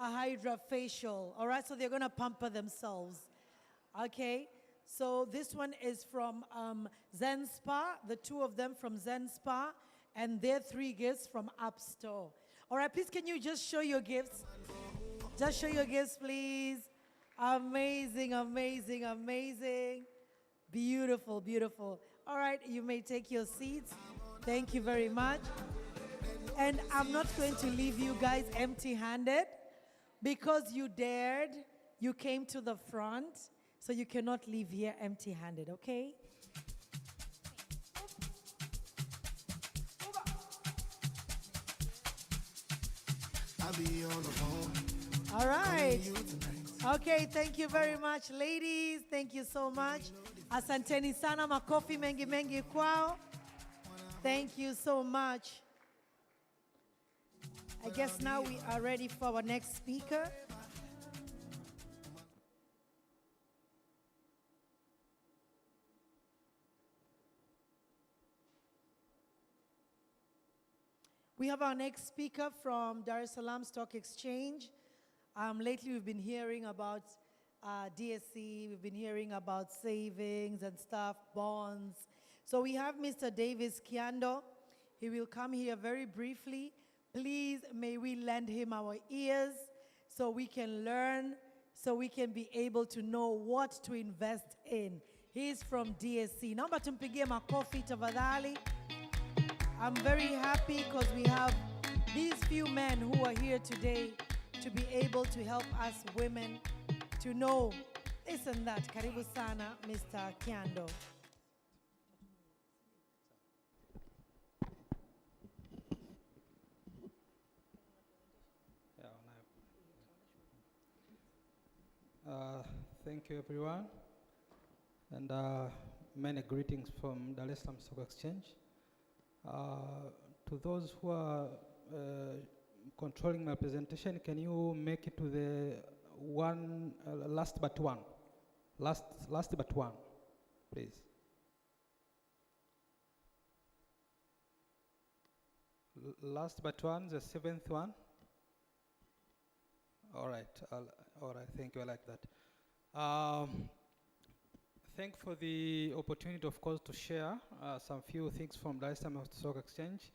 hydrofacial. All right, so they're going to pamper themselves. Okay, so this one is from Zen Spa, the 2 of them from Zen Spa, and their 3 gifts from App Store. All right, please can you just show your gifts? Just show your gifts, please. Amazing, amazing, amazing. Beautiful, beautiful. All right, you may take your seats. Thank you very much. And I'm not going to leave you guys empty-handed because you dared, you came to the front, so you cannot leave here empty-handed, okay? I'll be on the phone. All right. Okay, thank you very much, ladies. Thank you so much. Asanteni sana, makofi mengi mengi kwao. Thank you so much. I guess now we are ready for our next speaker. We have our next speaker from Dar es Salaam Stock Exchange. Lately, we've been hearing about DSC, we've been hearing about savings and stuff, bonds. So we have Mr. Davis Kiando. He will come here very briefly. Please, may we lend him our ears so we can learn, so we can be able to know what to invest in. He's from DSC. Naomba tumpigie makofi tafadhali. I'm very happy because we have these few men who are here today to be able to help us women to know this and that. Karibu sana, Mr. Kiando. Thank you, everyone, and many greetings from Dar es Salaam Stock Exchange. To those who are controlling my presentation, can you make it to the one last but one, please? Last but one, the seventh one. All right, all right, thank you, I like that. Thank for the opportunity, of course, to share some few things from Dar es Salaam Stock Exchange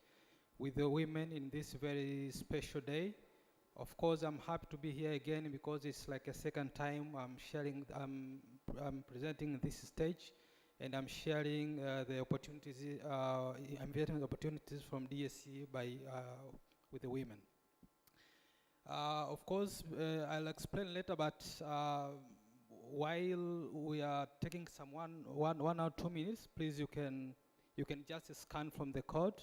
with the women in this very special day. Of course, I'm happy to be here again because it's like a second time I'm sharing, I'm presenting this stage, and I'm sharing the opportunities, I'm getting the opportunities from DSC with the women. Of course, I'll explain later, but while we are taking some 1 or 2 minutes, please you can just scan from the code,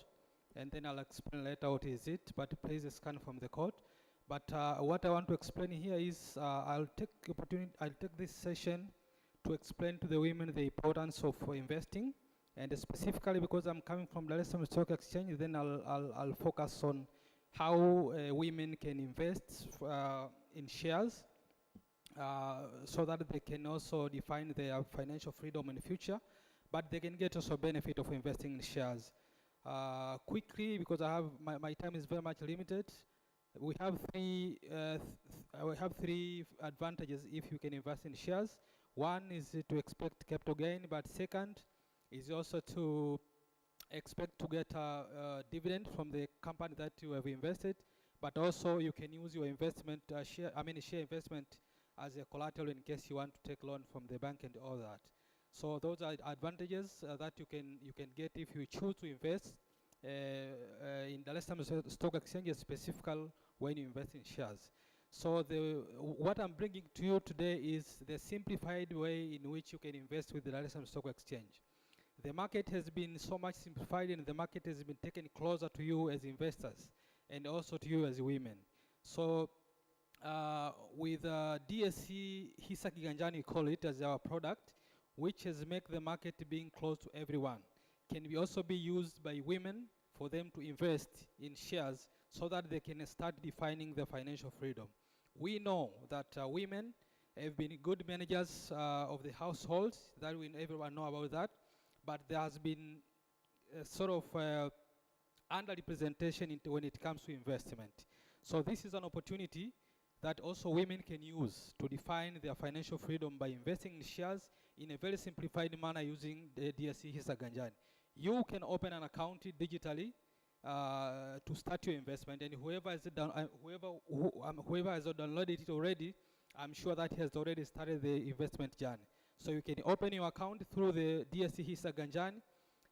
and then I'll explain later what is it, but please scan from the code. But what I want to explain here is I'll take this session to explain to the women the importance of investing, and specifically because I'm coming from Dar es Salaam Stock Exchange, then I'll focus on how women can invest in shares so that they can also define their financial freedom in the future, but they can get also benefit of investing in shares. Quickly, because I have my time is very much limited, we have three advantages if you can invest in shares. One is to expect capital gain, but second is also to expect to get a dividend from the company that you have invested, but also you can use your investment share investment as a collateral in case you want to take loan from the bank and all that. So those are advantages that you can get if you choose to invest in Dar es Salaam Stock Exchange, specifically when you invest in shares. So what I'm bringing to you today is the simplified way in which you can invest with the Dar es Salaam Stock Exchange. The market has been so much simplified, and the market has been taken closer to you as investors and also to you as women. So with DSC Hisa Kiganjani, we call it as our product, which has made the market being close to everyone, can be also be used by women for them to invest in shares so that they can start defining their financial freedom. We know that women have been good managers of the households, that everyone know about that, but there has been a sort of underrepresentation when it comes to investment. So this is an opportunity that also women can use to define their financial freedom by investing in shares in a very simplified manner using the DSC Hisa Ganjani. You can open an account digitally to start your investment, and whoever has downloaded it already, I'm sure that has already started the investment journey. So you can open your account through the DSC Hisa Ganjani.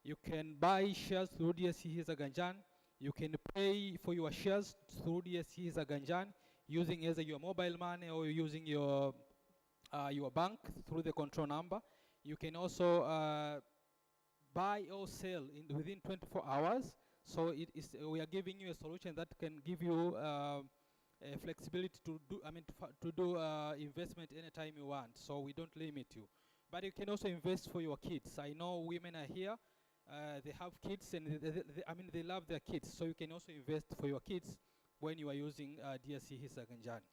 You can buy shares through DSC Hisa Ganjani. You can pay for your shares through DSC Hisa Ganjani using either your mobile money or using your bank through the control number. You can also buy or sell within 24 hours. So we are giving you a solution that can give you flexibility to do investment anytime you want. So we don't limit you. But you can also invest for your kids. I know women are here. They have kids, and they love their kids. So you can also invest for your kids when you are using DSC Hisa Ganjani.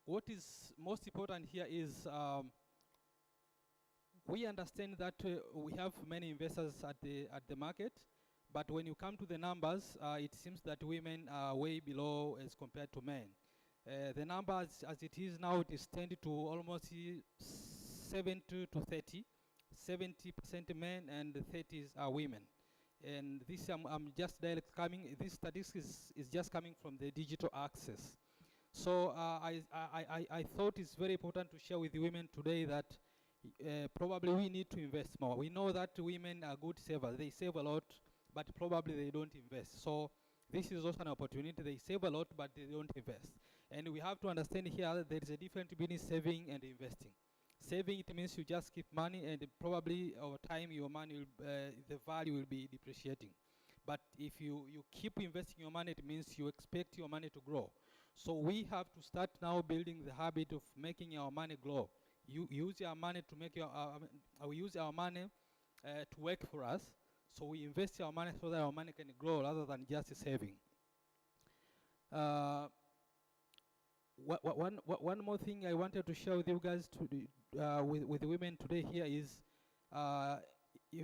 What is most important here is we understand that we have many investors at the market, but when you come to the numbers, it seems that women are way below as compared to men. The numbers as it is now, it is tended to almost 70 to 30. 70% men and 30s are women. And this I'm just direct coming. This statistics is just coming from the digital access. So I thought it's very important to share with the women today that probably we need to invest more. We know that women are good savers. They save a lot, but probably they don't invest. So this is also an opportunity. They save a lot, but they don't invest. And we have to understand here that there is a difference between saving and investing. Saving, it means you just keep money, and probably over time your money, the value will be depreciating. But if you keep investing your money, it means you expect your money to grow. So we have to start now building the habit of making our money grow. You use your money to make we use our money to work for us. So we invest our money so that our money can grow rather than just saving. One more thing I wanted to share with you guys, with the women today here is,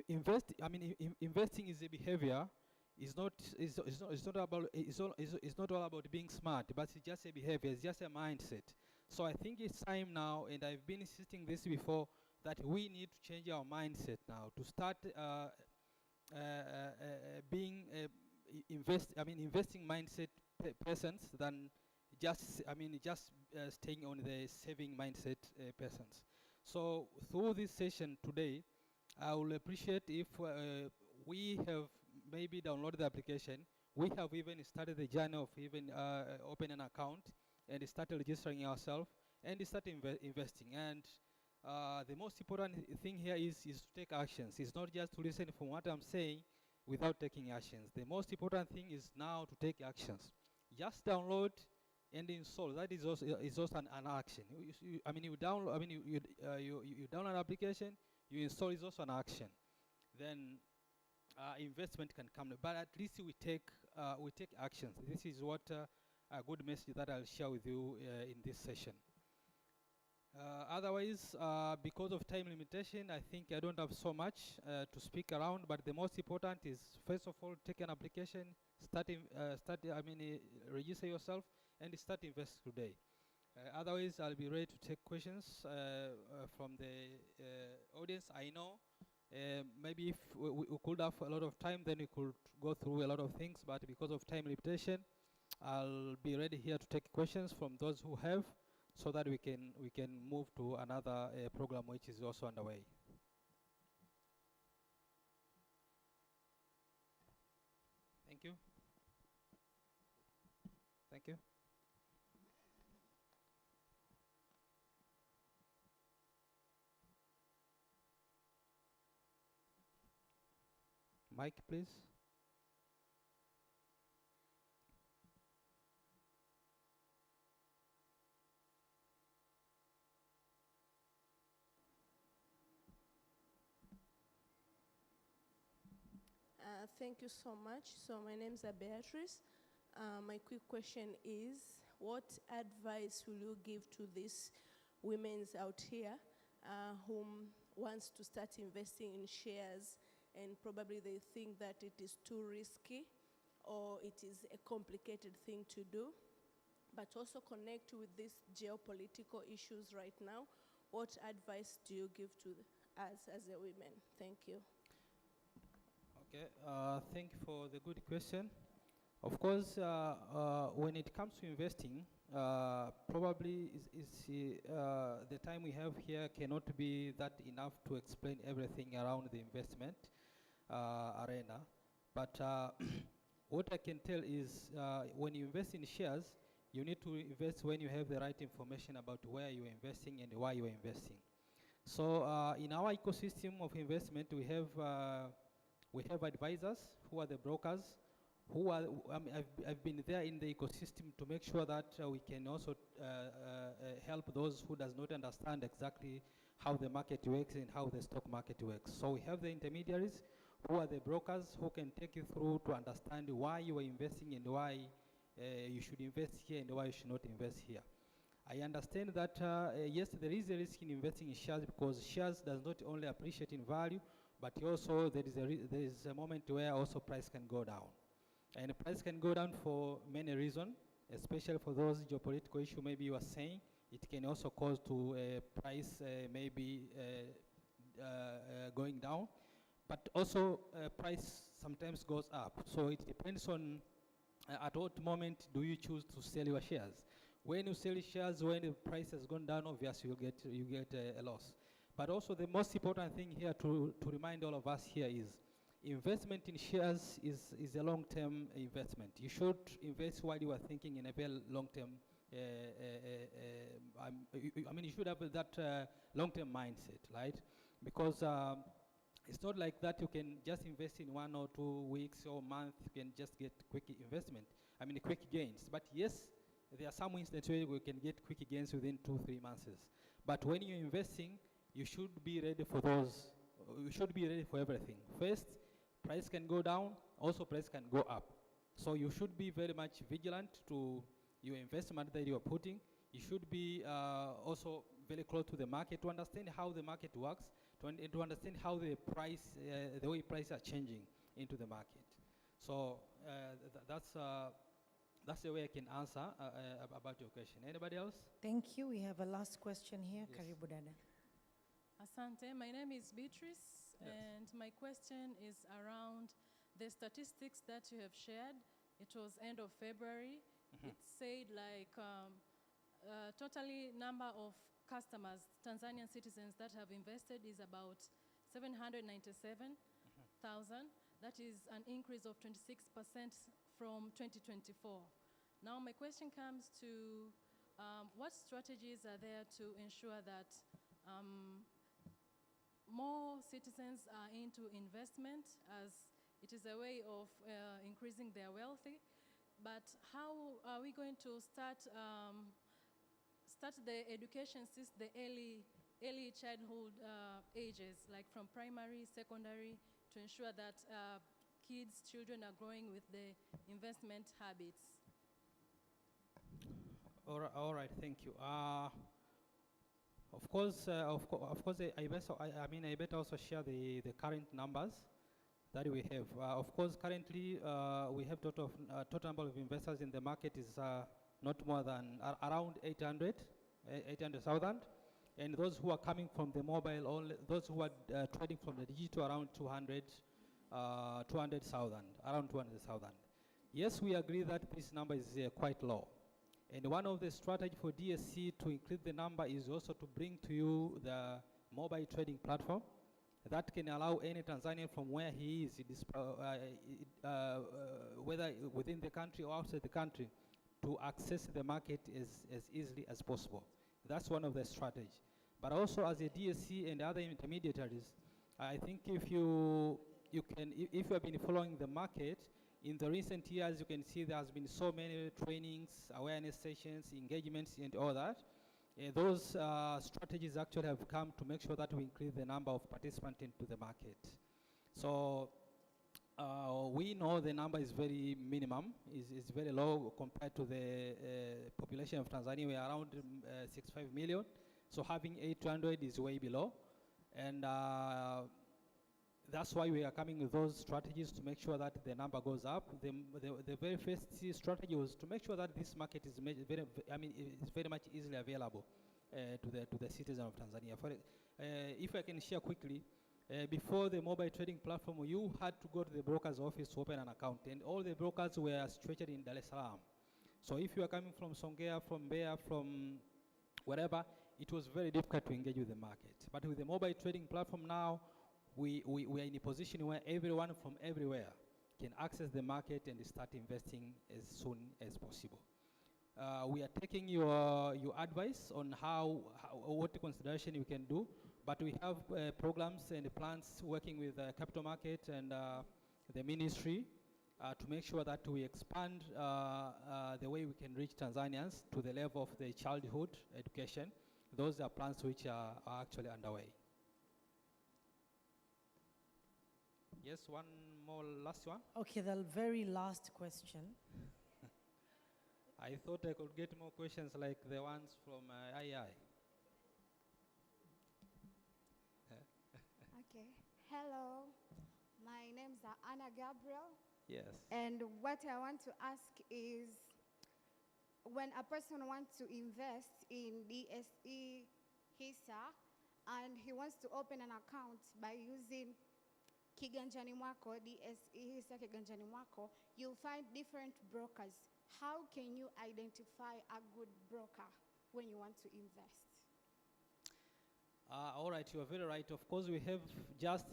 investing is a behavior. It's not all about being smart, but it's just a behavior. It's just a mindset. So I think it's time now, and I've been insisting this before, that we need to change our mindset now to start investing mindset persons than just staying on the saving mindset persons. So through this session today, I will appreciate if we have maybe downloaded the application. We have even started the journey of even open an account and started registering ourselves and start investing. And the most important thing here is to take actions. It's not just to listen from what I'm saying without taking actions. The most important thing is now to take actions. Just download and install. That is also an action. You download an application, you install, is also an action. Then investment can come, but at least we take actions. This is what a good message that I'll share with you in this session. Otherwise, because of time limitation, I think I don't have so much to speak around. But the most important is, first of all, take an application, register yourself, and start invest today. Otherwise, I'll be ready to take questions from the audience. I know maybe if we could have a lot of time, then we could go through a lot of things. But because of time limitation, I'll be ready here to take questions from those who have, so that we can move to another program which is also underway. Thank you. Thank you. Mic, please. Thank you so much. So my name is Beatrice. My quick question is, what advice will you give to these women out here whom wants to start investing in shares, and probably they think that it is too risky or it is a complicated thing to do, but also connect with these geopolitical issues right now? What advice do you give to us as a women? Thank you. Okay, thank you for the good question. Of course, when it comes to investing, probably the time we have here cannot be that enough to explain everything around the investment arena. But what I can tell is, when you invest in shares, you need to invest when you have the right information about where you're investing and why you're investing. So in our ecosystem of investment, we have advisors who are the brokers, who are, I've been there in the ecosystem to make sure that we can also help those who does not understand exactly how the market works and how the stock market works. So we have the intermediaries who are the brokers who can take you through to understand why you are investing and why you should invest here and why you should not invest here. I understand that, yes, there is a risk in investing in shares, because shares does not only appreciate in value, but also there is a moment where also price can go down. And the price can go down for many reasons, especially for those geopolitical issues maybe you are saying. It can also cause to price maybe going down. but also price sometimes goes up. So it depends on at what moment do you choose to sell your shares. When you sell shares, when the price has gone down, obviously you get a loss. But also the most important thing here to remind all of us here is investment in shares is a long-term investment. You should invest while you are thinking in a very long-term, I mean, you should have that long-term mindset, right? Because it's not like that you can just invest in 1 or 2 weeks or month, you can just get quick investment, I mean, quick gains. But yes, there are some instances where we can get quick gains within 2-3 months. But when you're investing, you should be ready for those, you should be ready for everything. First, price can go down, also price can go up. So you should be very much vigilant to your investment that you are putting. You should be also very close to the market to understand how the market works, to understand how the price, the way prices are changing into the market. So that's the way I can answer about your question. Anybody else? Thank you. We have a last question here. Yes. Karibu dada. Asante, my name is Beatrice, Yes. and my question is around the statistics that you have shared. It was end of February. It said like totally number of customers, Tanzanian citizens that have invested is about 797,000. That is an increase of 26% from 2024. Now my question comes to what strategies are there to ensure that more citizens are into investment, as it is a way of increasing their wealthy. But how are we going to start the education since the early childhood ages, like from primary, secondary, to ensure that children are growing with the investment habits? All right, thank you. Of course, I better also share the current numbers that we have. Of course, currently we have total number of investors in the market is not more than around 800,000, and those who are coming from the mobile, only those who are trading from the digital, around 200,000, around 200,000. Yes, we agree that this number is quite low. And one of the strategies for DSC to increase the number is also to bring to you the mobile trading platform that can allow any Tanzanian from where he is, whether within the country or outside the country, to access the market as easily as possible. That's one of the strategies. But also as a DSC and other intermediaries, I think if you have been following the market, in the recent years, you can see there has been so many trainings, awareness sessions, engagements, and all that. Those strategies actually have come to make sure that we increase the number of participants into the market. So we know the number is very minimum, is very low compared to the population of Tanzania. We are around 65 million. So having 800 is way below. And that's why we are coming with those strategies to make sure that the number goes up. The very first strategy was to make sure that this market is very much easily available to the citizens of Tanzania. If I can share quickly, before the mobile trading platform, you had to go to the broker's office to open an account, and all the brokers were situated in Dar es Salaam. So if you are coming from Songea, from Mbeya, from wherever, it was very difficult to engage with the market. But with the mobile trading platform now, we are in a position where everyone from everywhere can access the market and start investing as soon as possible. We are taking your advice on what consideration you can do, but we have programs and plans working with the capital market and the ministry to make sure that we expand the way we can reach Tanzanians to the level of the childhood education. Those are plans which are actually underway. Yes, one more last one. Okay, the very last question. I thought I could get more questions like the ones from II. Okay. Hello. My name's Anna Gabriel. Yes. And what I want to ask is, when a person wants to invest in DSE HISA and he wants to open an account by using kiganjani mwako, DSE hisa kiganjani mwako, you'll find different brokers. How can you identify a good broker when you want to invest? All right, you are very right. Of course, we have just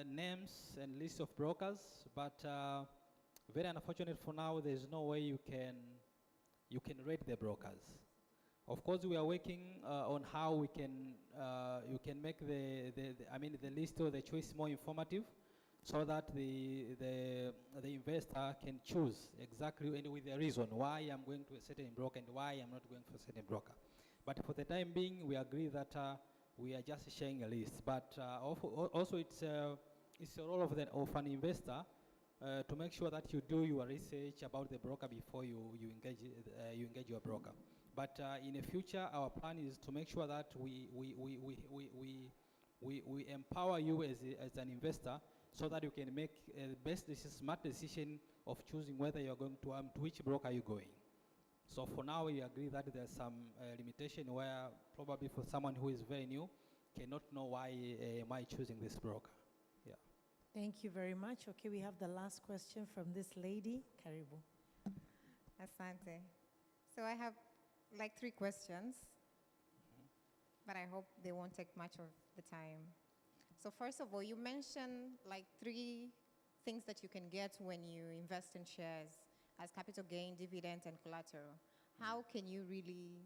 names and list of brokers, but very unfortunate for now, there's no way you can rate the brokers. Of course, we are working on how we can you can make the list or the choice more informative, so that the investor can choose exactly and with the reason why I'm going to a certain broker and why I'm not going for a certain broker. But for the time being, we agree that we are just sharing a list. But also it's a role of an investor to make sure that you do your research about the broker before you engage your broker. But in the future, our plan is to make sure that we empower you as an investor, so that you can make the best smart decision of choosing whether you're going to which broker you're going. So for now, we agree that there's some limitation where probably for someone who is very new cannot know why am I choosing this broker. Yeah. Thank you very much. Okay, we have the last question from this lady. Karibu. Asante. So I have like 3 questions, but I hope they won't take much of the time. So first of all, you mentioned like 3 things that you can get when you invest in shares as capital gain, dividend, and collateral. How can you really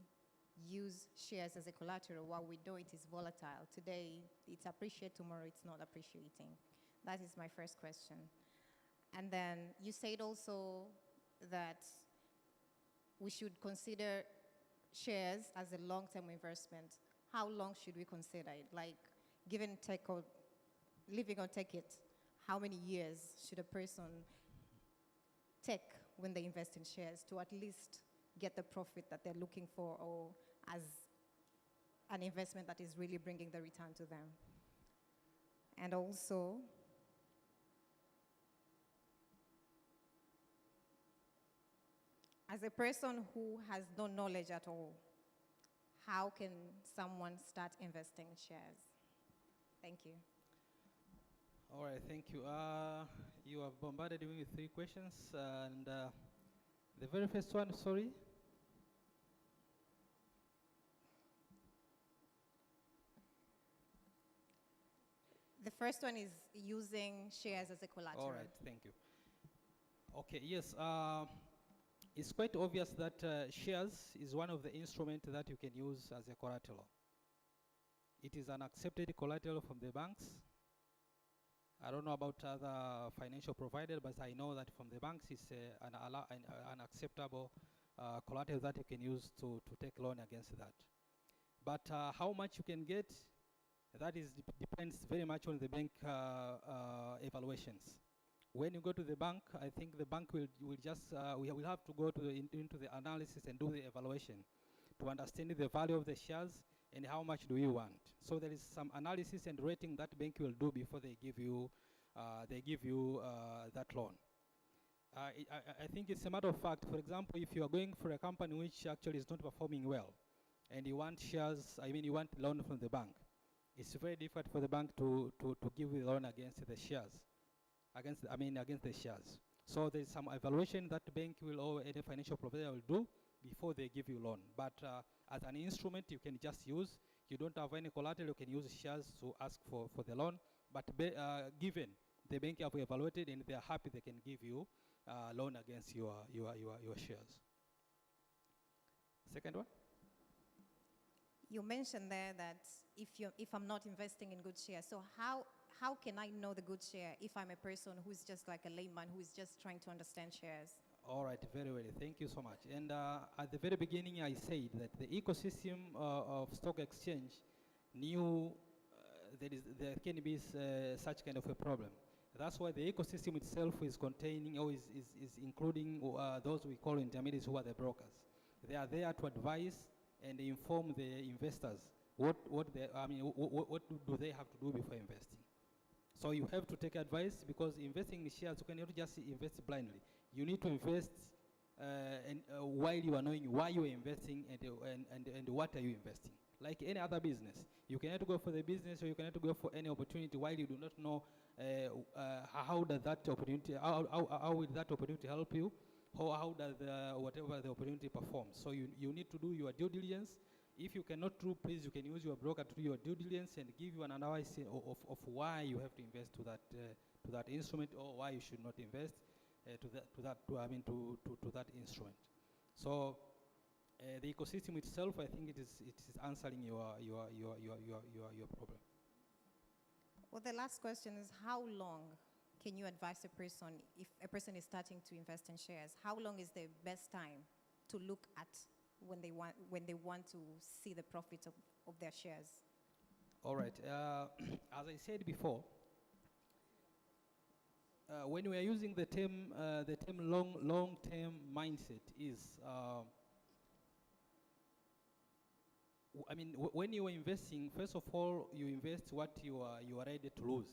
use shares as a collateral while we know it is volatile? Today, it's appreciated, tomorrow it's not appreciating. That is my first question. And then you said also that we should consider shares as a long-term investment. How long should we consider it? Like, give and take or living or take it, how many years should a person take when they invest in shares to at least get the profit that they're looking for, or as an investment that is really bringing the return to them? And also, as a person who has no knowledge at all, how can someone start investing in shares? Thank you. All right, thank you. You have bombarded me with 3 questions, and the very first one, sorry. The first one is using shares as a collateral. All right, thank you. Okay, yes. It's quite obvious that shares is one of the instruments that you can use as a collateral. It is an accepted collateral from the banks. I don't know about other financial providers, but I know that from the banks it's an acceptable collateral that you can use to take loan against that. But how much you can get, that depends very much on the bank evaluations. When you go to the bank, I think the bank will just, we will have to go into the analysis and do the evaluation to understand the value of the shares and how much do you want. So there is some analysis and rating that bank will do before they give you that loan. I think it's a matter of fact. For example, if you are going for a company which actually is not performing well, and you want shares, you want loan from the bank, it's very difficult for the bank to give you the loan against the shares. Against the shares. So there's some evaluation that the bank will, or any financial provider will do before they give you loan. But as an instrument, you can just use. You don't have any collateral, you can use shares to ask for the loan. But given the bank have evaluated and they are happy, they can give you loan against your shares. Second one? You mentioned there that if I'm not investing in good shares, so how can I know the good share if I'm a person who's just like a layman who is just trying to understand shares? All right, very well. Thank you so much. And at the very beginning, I said that the ecosystem of stock exchange knew there can be such kind of a problem. That's why the ecosystem itself is containing, or is including those we call intermediaries, who are the brokers. They are there to advise and inform the investors what do they have to do before investing. So you have to take advice, because investing in shares, you cannot just invest blindly. You need to invest while you are knowing why you are investing and what are you investing. like any other business. You cannot go for the business or you cannot go for any opportunity while you do not know how does that opportunity, how will that opportunity help you, or how does whatever the opportunity performs. So you need to do your due diligence. If you cannot do, please, you can use your broker to do your due diligence and give you an analysis of why you have to invest to that instrument, or why you should not invest to that instrument. So the ecosystem itself, I think it is answering your problem. Well, the last question is, how long can you advise a person if a person is starting to invest in shares? How long is the best time to look at when they want to see the profits of their shares? All right. As I said before, when we are using the term long-term mindset is, I mean, when you are investing, first of all, you invest what you are ready to lose.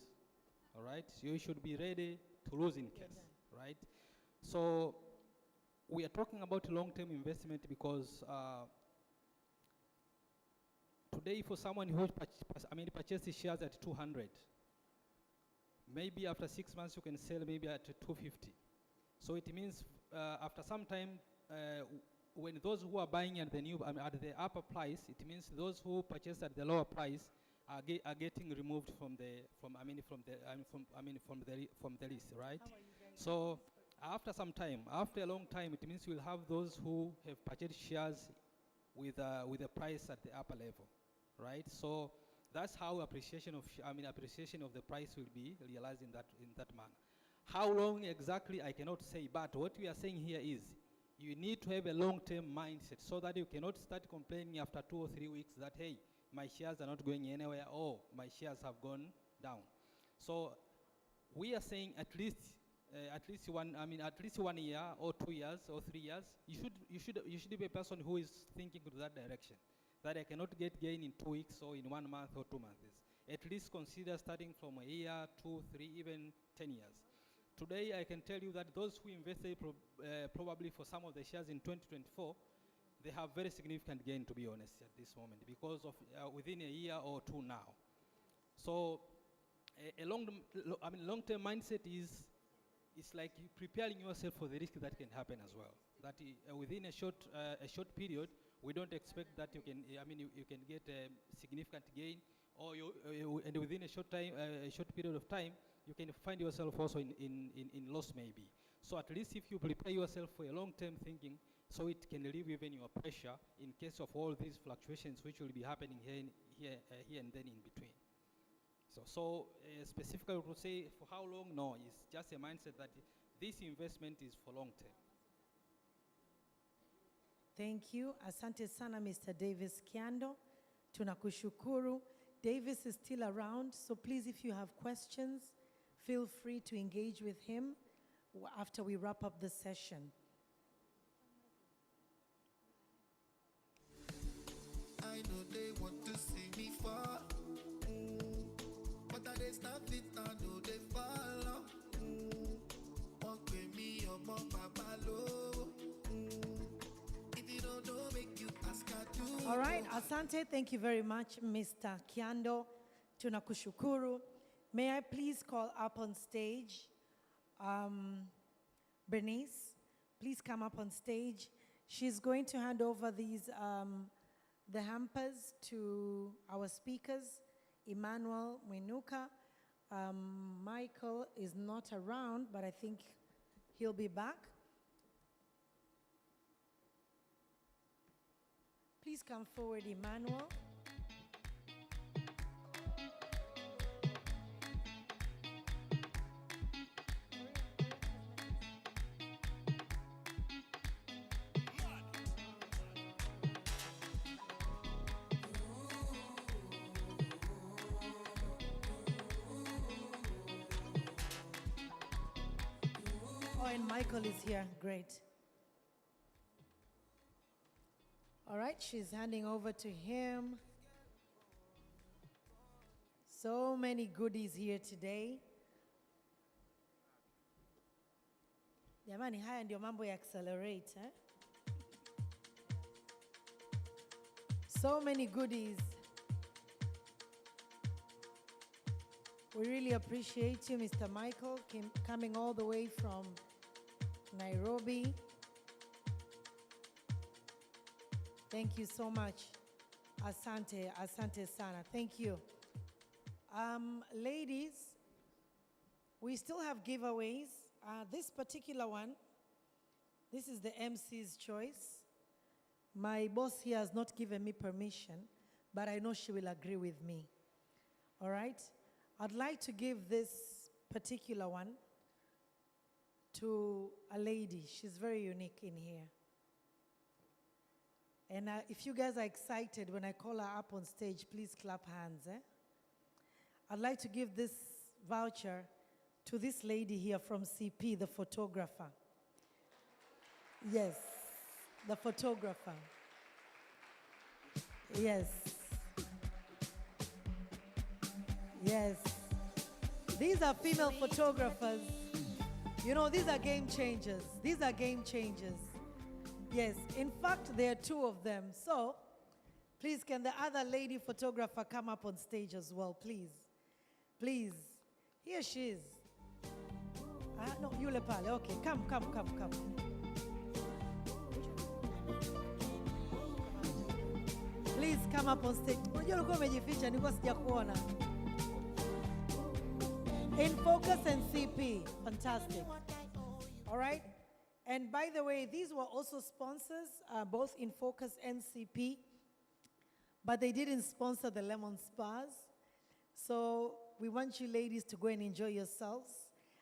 All right. So you should be ready to lose in case, right? So we are talking about long-term investment because today, for someone who purchases shares at 200, maybe after 6 months you can sell maybe at 250. So it means after some time, when those who are buying at the upper price, it means those who purchased at the lower price are getting removed from the list, right? So after some time, after a long time, it means we'll have those who have purchased shares with a price at the upper level, right? So that's how appreciation of the price will be realized in that manner. How long exactly, I cannot say, but what we are saying here is you need to have a long-term mindset so that you cannot start complaining after 2 or 3 weeks that, hey, my shares are not going anywhere, or my shares have gone down. So we are saying at least 1 year or 2 years or 3 years, you should be a person who is thinking to that direction, that I cannot get gain in 2 weeks or in 1 month or 2 months. At least consider starting from a year, 2, 3, even 10 years. Today, I can tell you that those who invested probably for some of the shares in 2024, they have very significant gain, to be honest, at this moment, because of within a year or two now. So a long-term mindset is like you preparing yourself for the risk that can happen as well. That within a short period, we don't expect that you can get a significant gain, or and within a short period of time, you can find yourself also in loss maybe. So at least if you prepare yourself for a long-term thinking, so it can relieve even your pressure in case of all these fluctuations which will be happening here and then in between. So specifically to say for how long, no, it's just a mindset that this investment is for long term. Thank you. Asante sana, Mr. Davis Kiando. Tunakushukuru. Davis is still around, so please, if you have questions, feel free to engage with him after we wrap up the session. I know they want to see me fall, but I they stop it, I know they follow. Walk with me, your mom, papa, low. If you don't know, make you ask her to. All right, Asante, thank you very much, Mr. Kiando. Tunakushukuru. May I please call up on stage Bernice? Please come up on stage. She's going to hand over these the hampers to our speakers, Emmanuel Mwinuka. Michael is not around, but I think he'll be back. Please come forward, Emmanuel. Oh, and Michael is here. Great. All right, she's handing over to him. So many goodies here today. Jamani, haya ndio mambo ya accelerate, eh? So many goodies. We really appreciate you, Mr. Michael, coming all the way from Nairobi. Thank you so much. Asante, asante sana. Thank you. Ladies, we still have giveaways. This particular one, this is the MC's choice. My boss here has not given me permission, but I know she will agree with me. All right? I'd like to give this particular one to a lady. She's very unique in here. And if you guys are excited when I call her up on stage, please clap hands. I'd like to give this voucher to this lady here from CP, the photographer. Yes, the photographer. Yes. Yes. These are female photographers. You know, these are game changers. These are game changers. Yes, in fact, there are two of them. So, please, can the other lady photographer come up on stage as well, please? Please. Here she is. No, Yule Pale. Okay, come. Please come up on stage. Unajua ulikuwa umejificha, nilikuwa sijakuona. In Focus and CP. Fantastic. All right? And by the way, these were also sponsors, both In Focus and CP, but they didn't sponsor the lemon spas. So we want you ladies to go and enjoy yourselves.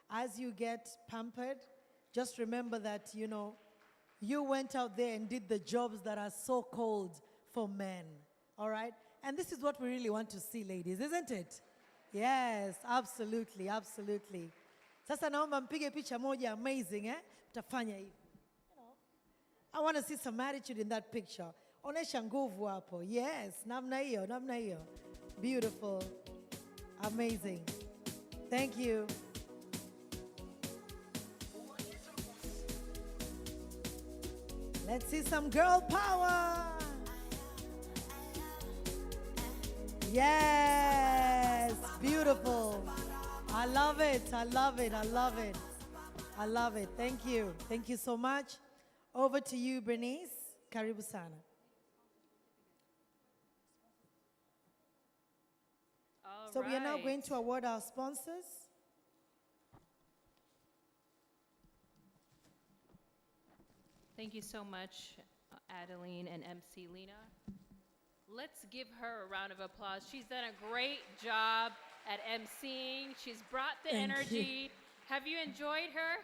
As you get pampered, just remember that, you know, you went out there and did the jobs that are so cold for men. All right? And this is what we really want to see, ladies, isn't it? Yes, absolutely, absolutely. Sasa naomba mpige picha moja amazing, Mtafanya hivi. I want to see some attitude in that picture. Onesha nguvu hapo. Yes, namna hiyo. Beautiful. Amazing. Thank you. Let's see some girl power. Yes, beautiful. I love it. Thank you. Thank you so much. Over to you, Bernice. Karibu sana. So we are now going to award our sponsors. Thank you so much, Adeline and MC Lena. Let's give her a round of applause. She's done a great job at emceeing. She's brought the energy. Have you enjoyed her?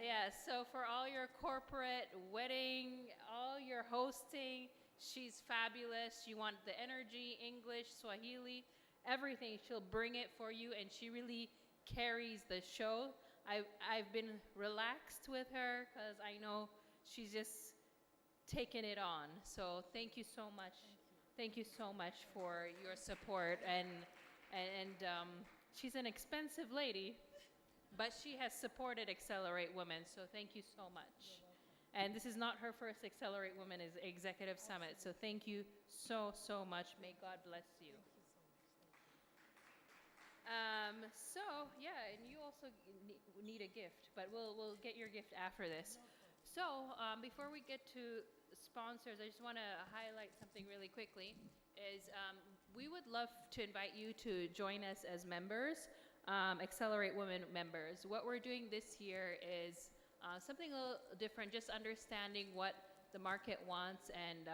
Yes, so for all your corporate, wedding, all your hosting, she's fabulous. You want the energy, English, Swahili, everything. She'll bring it for you, and she really carries the show. I've been relaxed with her because I know she's just taken it on. So thank you so much. Thank you so much for your support. And she's an expensive lady, but she has supported Accelerate Women. So thank you so much. And this is not her first Accelerate Women Executive Summit. So thank you so much. May God bless you. So yeah, and you also need a gift, but we'll get your gift after this. So before we get to sponsors, I just want to highlight something really quickly. We would love to invite you to join us as members, Accelerate Women members. What we're doing this year is something a little different, just understanding what the market wants and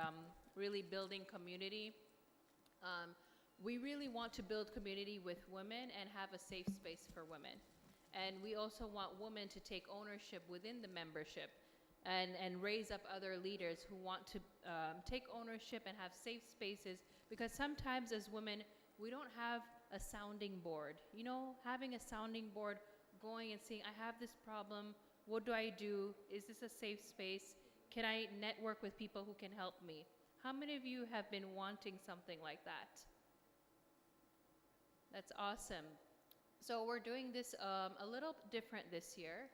really building community. We really want to build community with women and have a safe space for women. And we also want women to take ownership within the membership and raise up other leaders who want to take ownership and have safe spaces, because sometimes as women, we don't have a sounding board. You know, having a sounding board, going and saying, I have this problem, what do I do? Is this a safe space? Can I network with people who can help me? How many of you have been wanting something like that? That's awesome. So we're doing this a little different this year.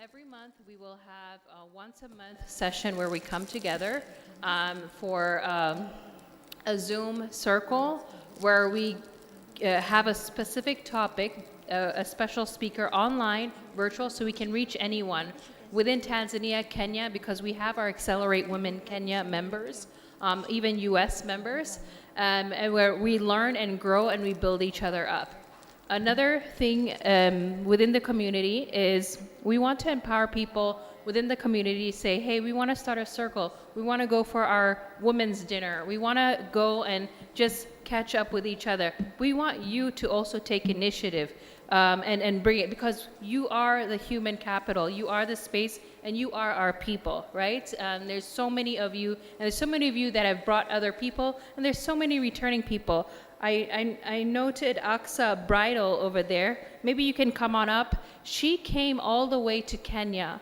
Every month, we will have a once-a-month session where we come together for a Zoom circle where we have a specific topic, a special speaker online, virtual, so we can reach anyone within Tanzania, Kenya, because we have our Accelerate Women Kenya members, even US members, and where we learn and grow and we build each other up. Another thing within the community is we want to empower people within the community to say, hey, we want to start a circle. We want to go for our women's dinner. We want to go and just catch up with each other. We want you to also take initiative and bring it, because you are the human capital. You are the space and you are our people, right? There's so many of you, and there's so many of you that have brought other people, and there's so many returning people. I noted Aksa Bridal over there. Maybe you can come on up. She came all the way to Kenya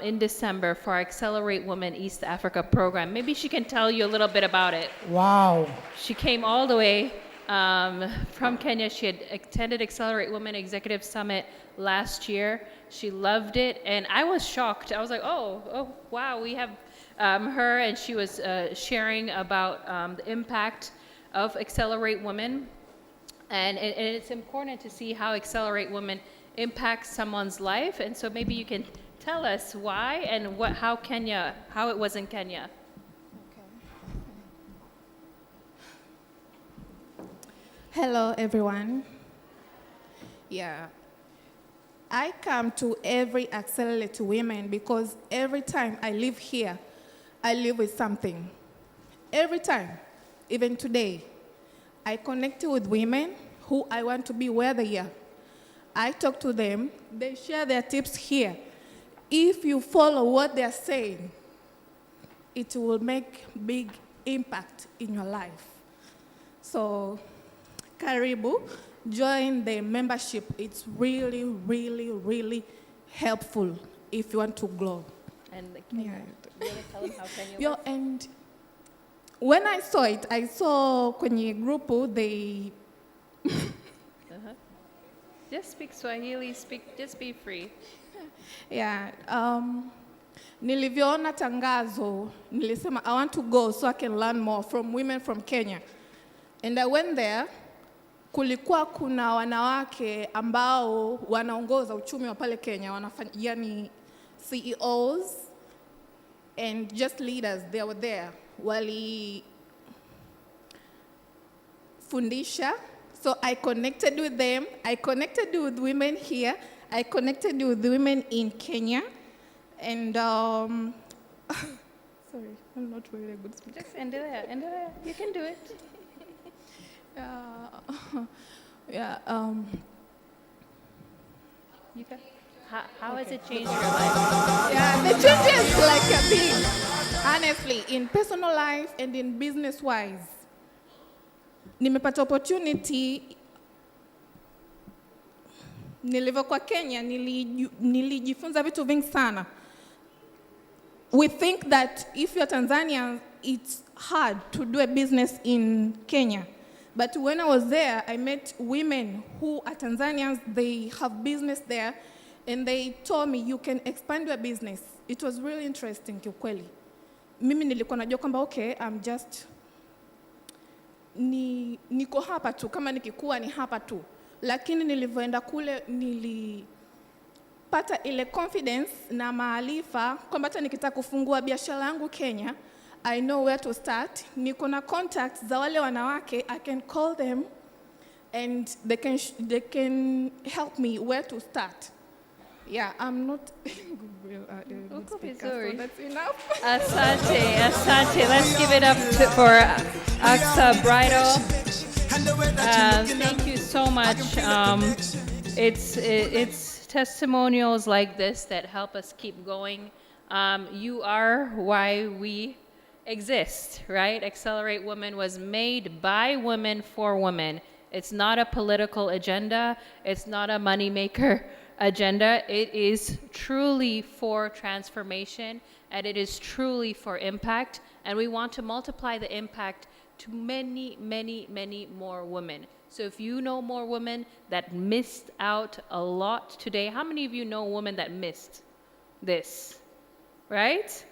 in December for our Accelerate Women East Africa program. Maybe she can tell you a little bit about it. Wow. She came all the way from Kenya. She had attended Accelerate Women Executive Summit last year. She loved it, and I was shocked. I was like, oh wow, we have her, and she was sharing about the impact of Accelerate Women, and it's important to see how Accelerate Women impacts someone's life, and so maybe you can tell us why and how it was in Kenya. Hello, everyone. Yeah. I come to every Accelerate Women because every time I live here, I live with something. Every time, even today, I connect with women who I want to be where they are. I talk to them, they share their tips here. If you follow what they're saying, it will make big impact in your life. So, Karibu, join the membership. It's really, really, really helpful if you want to grow. And Kenya, you want to tell them how Kenya Yo, was? and when I saw it, I saw kwenye grupu, they... Just speak Swahili, just be free. Yeah, nilivyoona tangazo, nilisema I want to go so I can learn more from women from Kenya. And I went there, kulikuwa kuna wanawake ambao wanaongoza uchumi wa pale Kenya, yani CEOs and just leaders, they were there. Wali fundisha. So I connected with them. I connected with women here. I connected with women in Kenya. And, sorry, I'm not really a good speaker. Just end it there. You can do it. You can. How has it changed your life? Yeah, the changes like a big, honestly, in personal life and in business-wise. Nimepata opportunity, nilivyokuwa Kenya, nilijifunza vitu vingi sana. We think that if you're Tanzanian, it's hard to do a business in Kenya. But when I was there, I met women who are Tanzanians, they have business there, and they told me, you can expand your business. It was really interesting, kiukweli. Mimi nilikuwa najua kwamba, okay, I'm just, niko hapa tu, kama nikikuwa ni hapa tu. Lakini nilivyoenda kule, nilipata ile confidence na maarifa, kwamba hata nikitaka kufungua biashara yangu Kenya, I know where to start. Niko na contacts za wale wanawake, I can call them, and they can help me where to start. Yeah, I'm not good speaker, so that's enough. Asante. Let's give it up for Aksa Bridal. Thank you so much. It's testimonials like this that help us keep going. You are why we exist, right? Accelerate Women was made by women for women. It's not a political agenda. It's not a moneymaker agenda. It is truly for transformation, and it is truly for impact. And we want to multiply the impact to many, many, many more women. So if you know more women that missed out a lot today, how many of you know women that missed this? Right?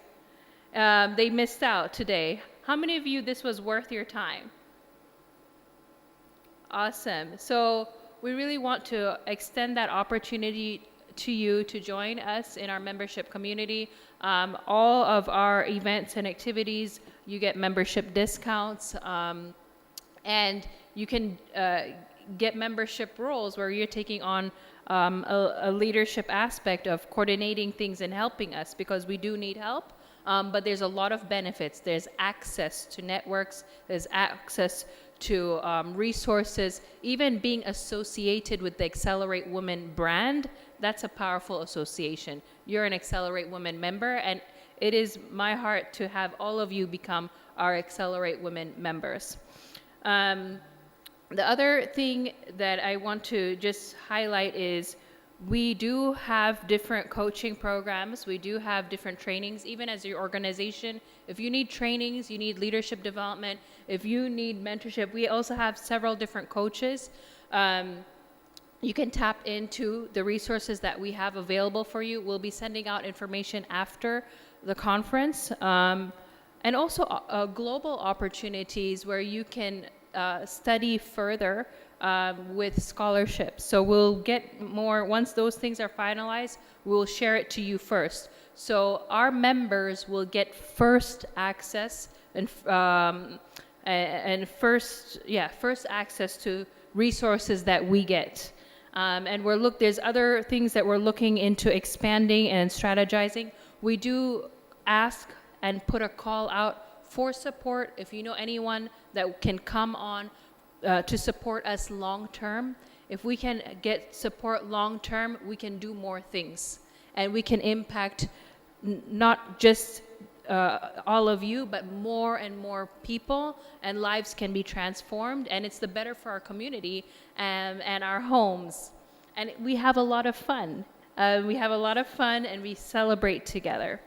They missed out today. How many of you this was worth your time? Awesome. So we really want to extend that opportunity to you to join us in our membership community. All of our events and activities, you get membership discounts, and you can get membership roles where you're taking on a leadership aspect of coordinating things and helping us, because we do need help. But there's a lot of benefits. There's access to networks, there's access to resources, even being associated with the Accelerate Women brand. That's a powerful association. You're an Accelerate Women member, and it is my heart to have all of you become our Accelerate Women members. The other thing that I want to just highlight is we do have different coaching programs. We do have different trainings, even as your organization. If you need trainings, you need leadership development, if you need mentorship, we also have several different coaches. You can tap into the resources that we have available for you. We'll be sending out information after the conference. And also global opportunities where you can study further with scholarships. So we'll get more, once those things are finalized, we'll share it to you first. So our members will get first access and first access to resources that we get. And there's other things that we're looking into expanding and strategizing. We do ask and put a call out for support. If you know anyone that can come on to support us long term, if we can get support long term, we can do more things. And we can impact not just all of you, but more and more people, and lives can be transformed, and it's the better for our community and our homes. And we have a lot of fun. And we celebrate together.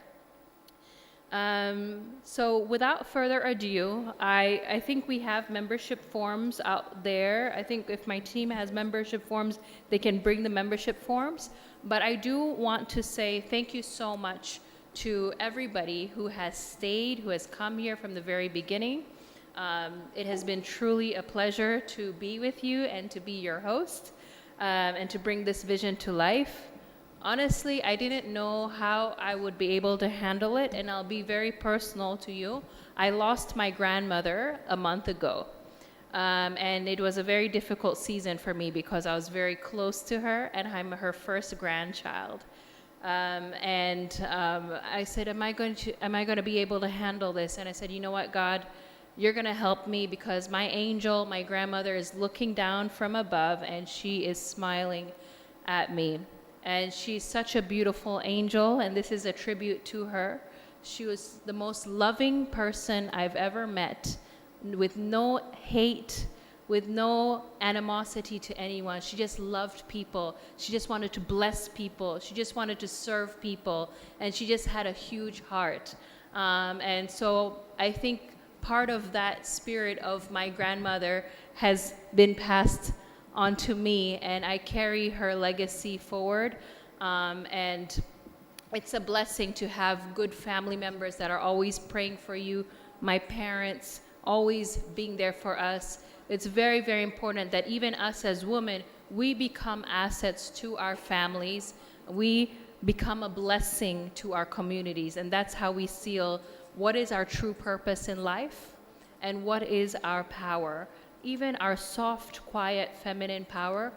So without further ado, I think we have membership forms out there. I think if my team has membership forms, they can bring the membership forms. But I do want to say thank you so much to everybody who has stayed, who has come here from the very beginning. It has been truly a pleasure to be with you and to be your host, and to bring this vision to life. Honestly, I didn't know how I would be able to handle it, and I'll be very personal to you. I lost my grandmother a month ago, and it was a very difficult season for me because I was very close to her, and I'm her first grandchild. I said, am I going to be able to handle this? And I said, you know what, God, you're going to help me, because my angel, my grandmother, is looking down from above, and she is smiling at me. And she's such a beautiful angel, and this is a tribute to her. She was the most loving person I've ever met, with no hate, with no animosity to anyone. She just loved people. She just wanted to bless people. She just wanted to serve people, and she just had a huge heart. And so I think part of that spirit of my grandmother has been passed on to me, and I carry her legacy forward. And it's a blessing to have good family members that are always praying for you, my parents always being there for us. It's very, very important that even us as women, we become assets to our families. We become a blessing to our communities, and that's how we seal what is our true purpose in life and what is our power. Even our soft, quiet, feminine power,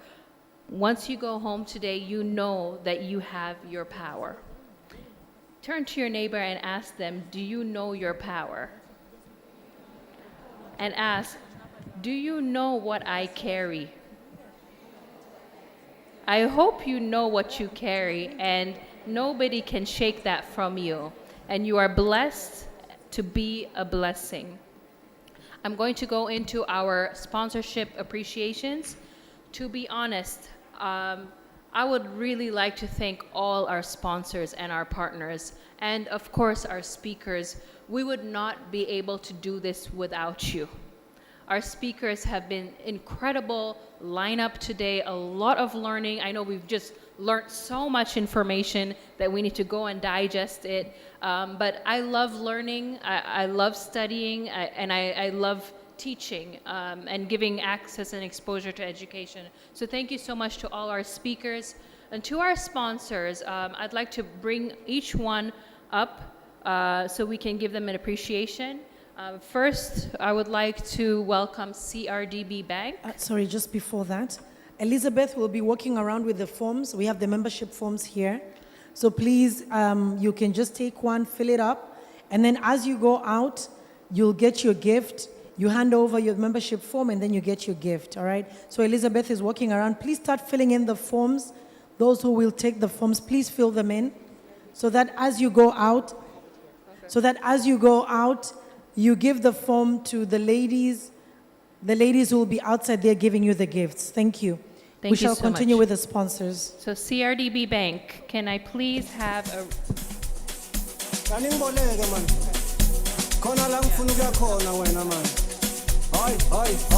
once you go home today, you know that you have your power. Turn to your neighbor and ask them, do you know your power? And ask, do you know what I carry? I hope you know what you carry, and nobody can shake that from you. And you are blessed to be a blessing. I'm going to go into our sponsorship appreciations. To be honest, I would really like to thank all our sponsors and our partners, and of course our speakers. We would not be able to do this without you. Our speakers have been incredible lineup today, a lot of learning. I know we've just learned so much information that we need to go and digest it. But I love learning, I love studying, and I love teaching and giving access and exposure to education. So thank you so much to all our speakers. And to our sponsors, I'd like to bring each one up so we can give them an appreciation. First, I would like to welcome CRDB Bank. Sorry, just before that, Elizabeth will be walking around with the forms. We have the membership forms here. So please, you can just take one, fill it up, and then as you go out, you'll get your gift. You hand over your membership form, and then you get your gift, all right? So Elizabeth is walking around. Please start filling in the forms. Those who will take the forms, please fill them in so that as you go out, you give the form to the ladies who will be outside there giving you the gifts. Thank you. Thank we you shall so continue much. with the sponsors. So CRDB Bank, can I please have a...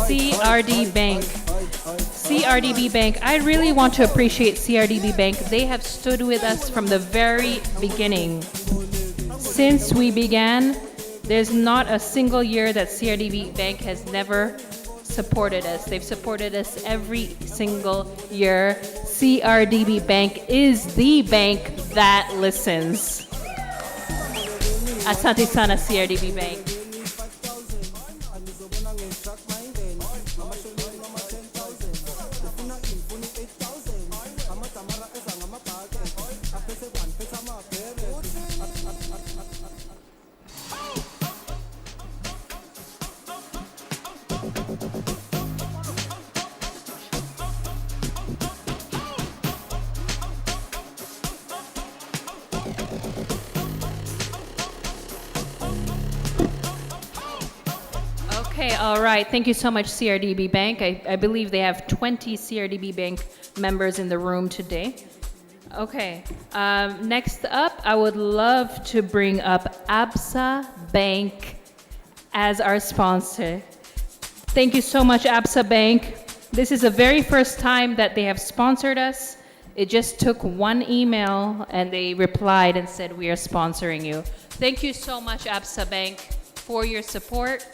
CRD Bank. CRDB Bank. I really want to appreciate CRDB Bank. They have stood with us from the very beginning. Since we began, there's not a single year that CRDB Bank has never supported us. They've supported us every single year. CRDB Bank is the bank that listens. Asante sana CRDB Bank. Okay, all right. Thank you so much, CRDB Bank. I believe they have 20 CRDB Bank members in the room today. Okay, next up, I would love to bring up ABSA Bank as our sponsor. Thank you so much, ABSA Bank. This is the very first time that they have sponsored us. It just took one email and they replied and said, we are sponsoring you. Thank you so much, ABSA Bank, for your support.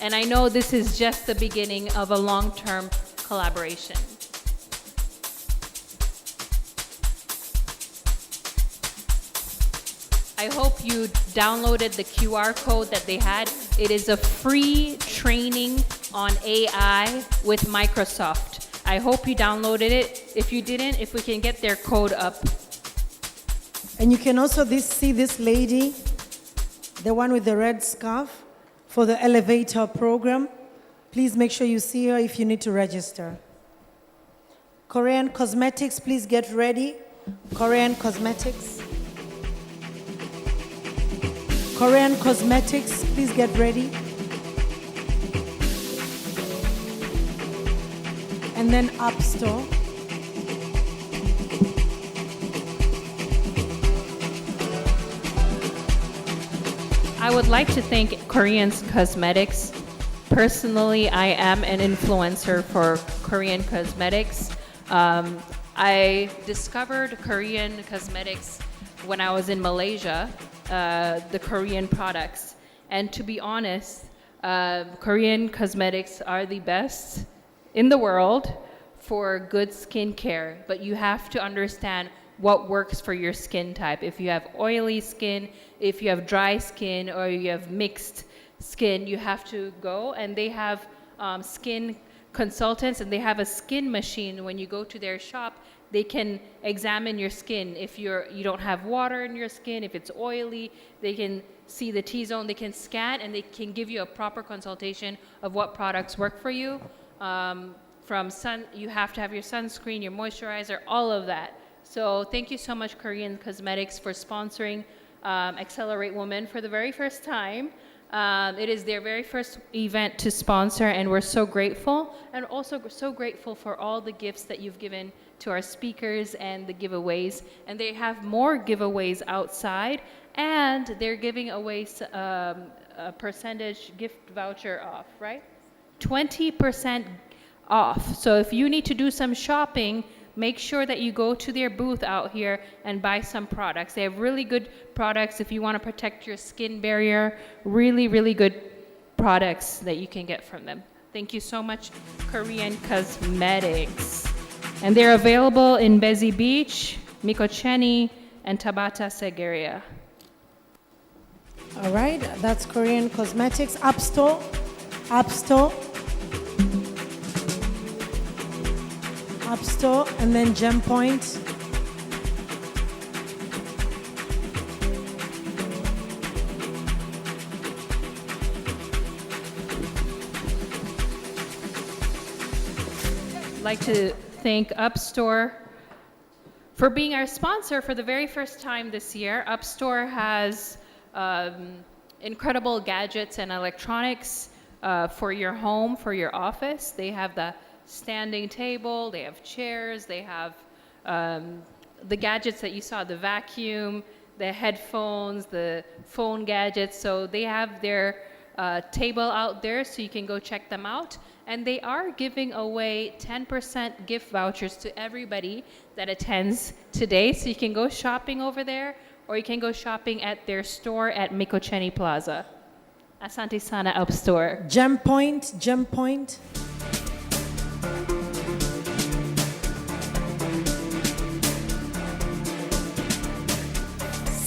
And I know this is just the beginning of a long-term collaboration. I hope you downloaded the QR code that they had. It is a free training on AI with Microsoft. I hope you downloaded it. If you didn't, if we can get their code up. And you can also see this lady, the one with the red scarf, for the elevator program. Please make sure you see her if you need to register. Korean Cosmetics, please get ready. Korean Cosmetics. Korean Cosmetics, please get ready. And then App Store. I would like to thank Korean Cosmetics. Personally, I am an influencer for Korean Cosmetics. I discovered Korean Cosmetics when I was in Malaysia, the Korean products. And to be honest, Korean Cosmetics are the best in the world for good skincare, but you have to understand what works for your skin type. If you have oily skin, if you have dry skin, or you have mixed skin, you have to go, and they have skin consultants, and they have a skin machine. When you go to their shop, they can examine your skin. If you don't have water in your skin, if it's oily, they can see the T-zone, they can scan, and they can give you a proper consultation of what products work for you. From sun, you have to have your sunscreen, your moisturizer, all of that. So thank you so much, Korean Cosmetics, for sponsoring Accelerate Women for the very first time. It is their very first event to sponsor, and we're so grateful, and also so grateful for all the gifts that you've given to our speakers and the giveaways. And they have more giveaways outside, and they're giving away a percentage gift voucher off, right? 20% off. So if you need to do some shopping, make sure that you go to their booth out here and buy some products. They have really good products if you want to protect your skin barrier. Really, really good products that you can get from them. Thank you so much, Korean Cosmetics. And they're available in Mbezi Beach, Mikocheni, and Tabata Segeria. All right, that's Korean Cosmetics. App Store. App Store. App Store, and then Gem Point. I'd like to thank Upstore for being our sponsor for the very first time this year. Upstore has incredible gadgets and electronics for your home, for your office. They have the standing table, they have chairs, they have the gadgets that you saw, the vacuum, the headphones, the phone gadgets. So they have their table out there, so you can go check them out. And they are giving away 10% gift vouchers to everybody that attends today. So you can go shopping over there, or you can go shopping at their store at Mikocheni Plaza. Asante Sana Upstore. Gem Point, Gem Point.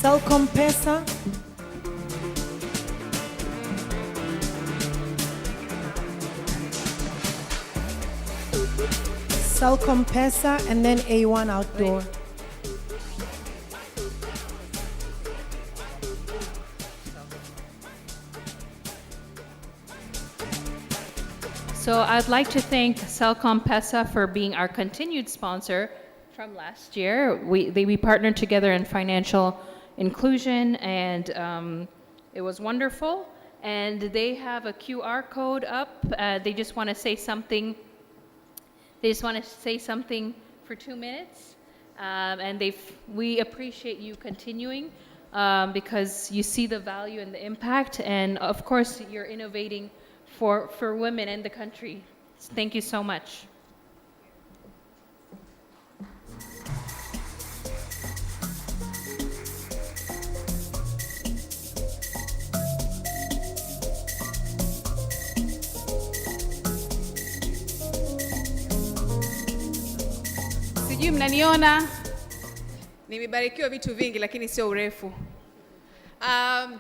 Celcom Pesa. Celcom Pesa, and then A1 Outdoor. So I'd like to thank Celcom Pesa for being our continued sponsor from last year. We partnered together in financial inclusion, and it was wonderful. And they have a QR code up. They just want to say something. They just want to say something for 2 minutes. And we appreciate you continuing because you see the value and the impact. And of course, you're innovating for women in the country. Thank you so much. Sijui mnaniona, nimebarikiwa vitu vingi lakini sio urefu.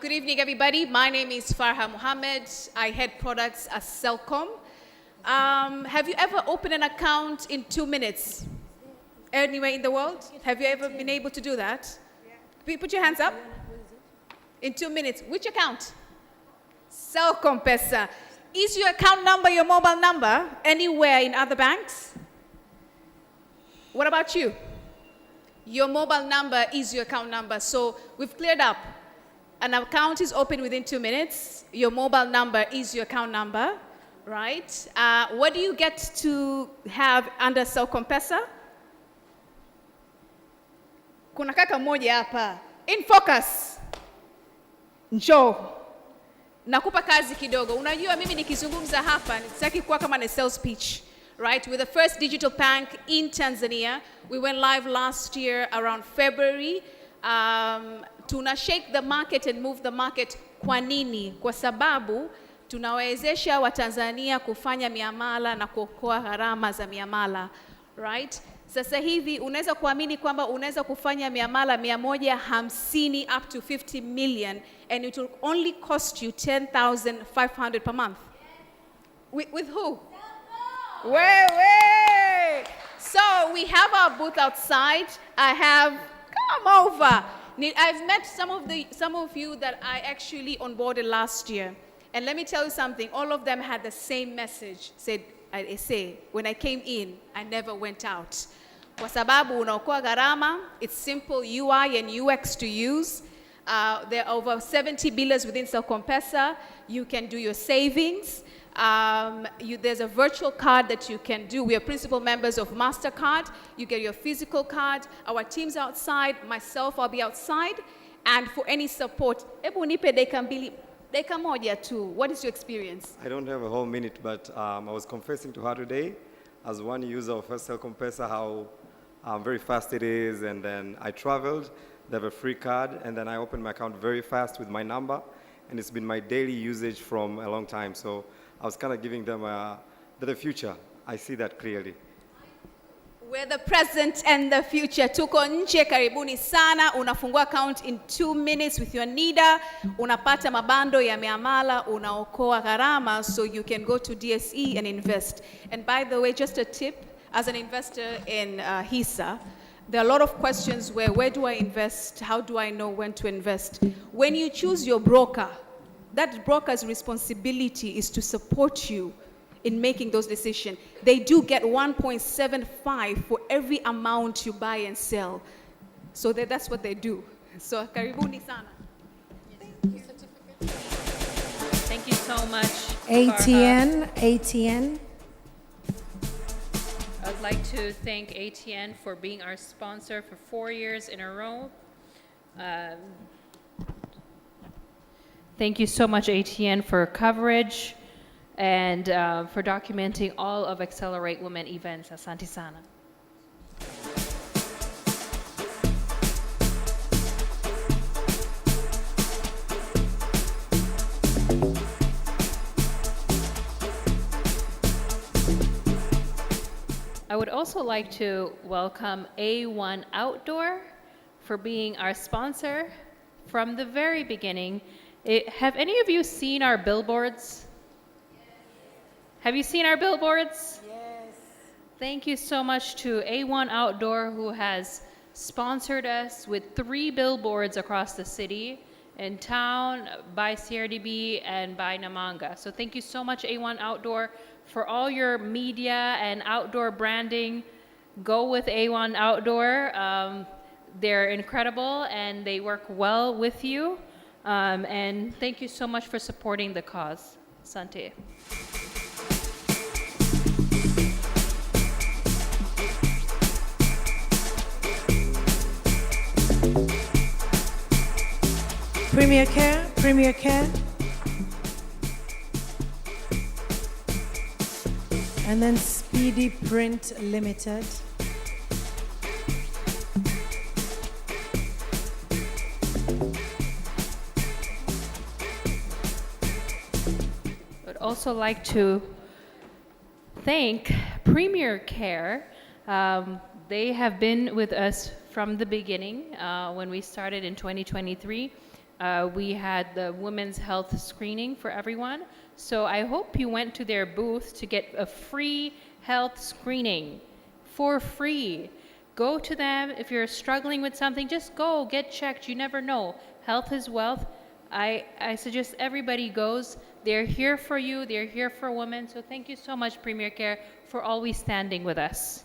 Good evening, everybody. My name is Farha Mohammed. I head products at Celcom. Have you ever opened an account in 2 minutes? Anywhere in the world? Have you ever been able to do that? Put your hands up. In 2 minutes. Which account? Celcom Pesa. Is your account number your mobile number anywhere in other banks? What about you? Your mobile number is your account number. So we've cleared up. An account is open within 2 minutes. Your mobile number is your account number, right? What do you get to have under Celcom Pesa? Kuna kaka mmoja hapa. In focus. Njoo. Nakupa kazi kidogo. Unajua mimi nikizungumza hapa, sitaki kuwa kama ni sales pitch. Right, with the first digital bank in Tanzania. We went live last year around February. Tuna shake the market and move the market. Kwa nini? Kwa sababu tunawezesha Watanzania kufanya miamala na kuokoa gharama za miamala. Right? Sasa hivi unaweza kuamini kwamba unaweza kufanya miamala 150 up to 50 million and it will only cost you 10,500 per month. With who? Way. So we have our booth outside. Come over. I've met some of you that I actually onboarded last year. And let me tell you something, all of them had the same message. I say, when I came in, I never went out. Kwa sababu unaokoa gharama, it's simple UI and UX to use. There are over 70 billers within Celcom Pesa. You can do your savings. There's a virtual card that you can do. We are principal members of MasterCard. You get your physical card. Our team's outside. Myself, I'll be outside. And for any support, hebu nipe dakika moja tu. What is your experience? I don't have a whole minute, but I was confessing to her today, as one user of First Cell Compressor, how very fast it is. And then I traveled, they have a free card, and then I opened my account very fast with my number, and it's been my daily usage from a long time. So I was kind of giving them the future. I see that clearly. We're the present and the future. Tuko nje, karibuni sana. Unafungua account in 2 minutes with your NIDA. Unapata mabando ya miamala, unaokoa gharama, so you can go to DSE and invest. And by the way, just a tip, as an investor in HISA, there are a lot of questions where do I invest? How do I know when to invest? When you choose your broker, that broker's responsibility is to support you in making those decisions. They do get 1.75 for every amount you buy and sell. So that's what they do. So karibuni sana. Thank you so much. ATN. I'd like to thank ATN for being our sponsor for 4 years in a row. Thank you so much, ATN, for coverage and for documenting all of Accelerate Women events. Asante sana. I would also like to welcome A1 Outdoor for being our sponsor from the very beginning. Have any of you seen our billboards? Have you seen our billboards? Yes. Thank you so much to A1 Outdoor, who has sponsored us with 3 billboards across the city, in town, by CRDB, and by Namanga. So thank you so much, A1 Outdoor, for all your media and outdoor branding. Go with A1 Outdoor. They're incredible and they work well with you. And thank you so much for supporting the cause. Sante. Premier Care. And then Speedy Print Limited. I'd also like to thank Premier Care. They have been with us from the beginning. When we started in 2023, we had the women's health screening for everyone. So I hope you went to their booth to get a free health screening for free. Go to them. If you're struggling with something, just go get checked. You never know. Health is wealth. I suggest everybody goes. They're here for you. They're here for women. So thank you so much, Premier Care, for always standing with us.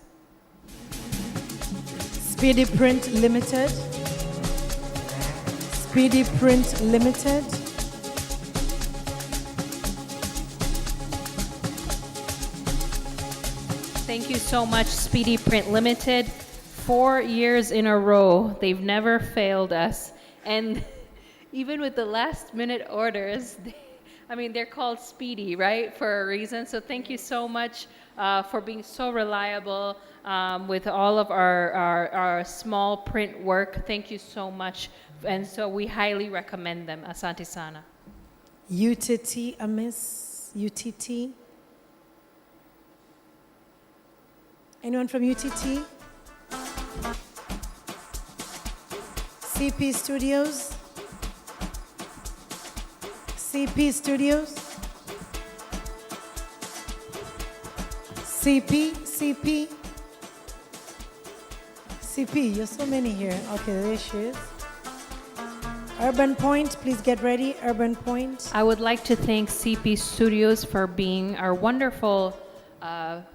Speedy Print Limited. Speedy Print Limited. Thank you so much, Speedy Print Limited. 4 years in a row, they've never failed us. And even with the last minute orders, they're called Speedy, right, for a reason. So thank you so much for being so reliable with all of our small print work. Thank you so much. And so we highly recommend them. Asante sana. UTT, Miss UTT. Anyone from UTT? CP Studios? CP Studios? CP? CP, you're so many here. Okay, there she is. Urban Point, please get ready. Urban Point. I would like to thank CP Studios for being our wonderful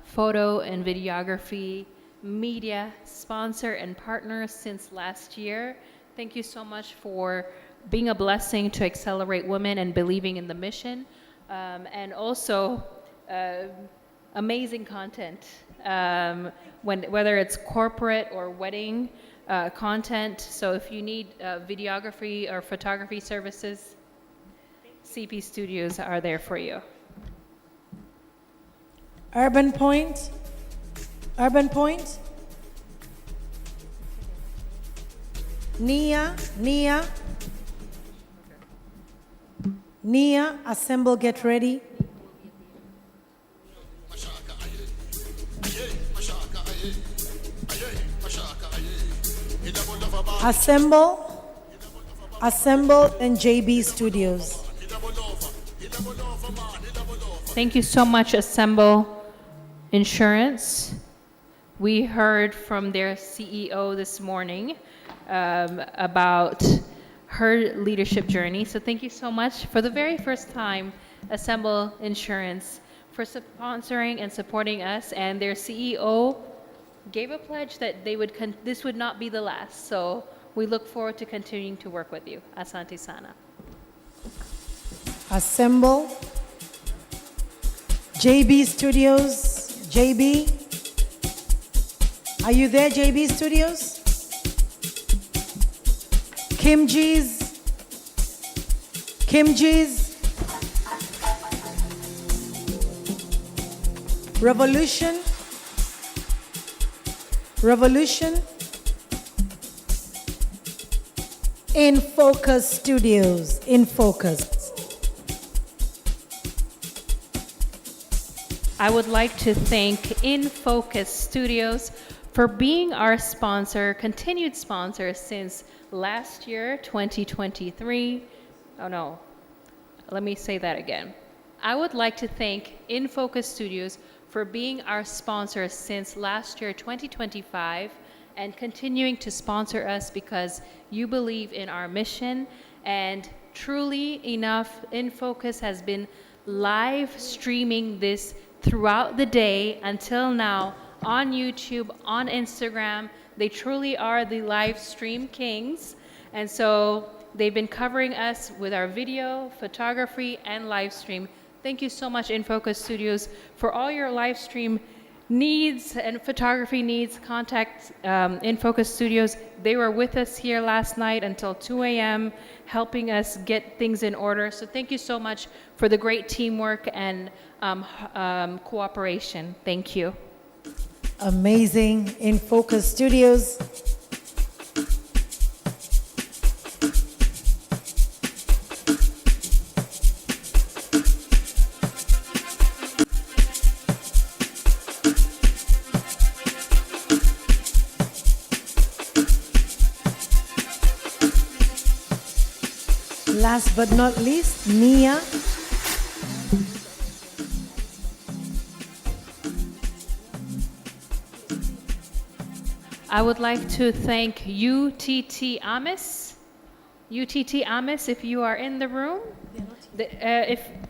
photo and videography media sponsor and partner since last year. Thank you so much for being a blessing to Accelerate Women and believing in the mission. And also amazing content, whether it's corporate or wedding. content. So if you need videography or photography services, CP Studios are there for you. Urban Point. Urban Point. Nia. Assemble, get ready. Assemble, and JB Studios. Thank you so much, Assemble Insurance. We heard from their CEO this morning about her leadership journey. So thank you so much for the very first time, Assemble Insurance, for sponsoring and supporting us. And their CEO gave a pledge that this would not be the last. So we look forward to continuing to work with you. Asante Sana. Assemble. JB Studios. JB. Are you there, JB Studios? Kim G's. Revolution. In Focus Studios. In Focus. I would like to thank In Focus Studios for being our sponsor, continued sponsor since last year, 2023. Oh no, let me say that again. I would like to thank In Focus Studios for being our sponsor since last year, 2025, and continuing to sponsor us because you believe in our mission. And truly enough, In Focus has been live streaming this throughout the day until now on YouTube, on Instagram. They truly are the live stream kings. And so they've been covering us with our video, photography, and live stream. Thank you so much, In Focus Studios, for all your live stream needs and photography needs. Contact In Focus Studios. They were with us here last night until 2 a.m., helping us get things in order. So thank you so much for the great teamwork and cooperation. Thank you. Amazing. In Focus Studios. Last but not least, Nia. I would like to thank UTT Amis. UTT Amis, if you are in the room.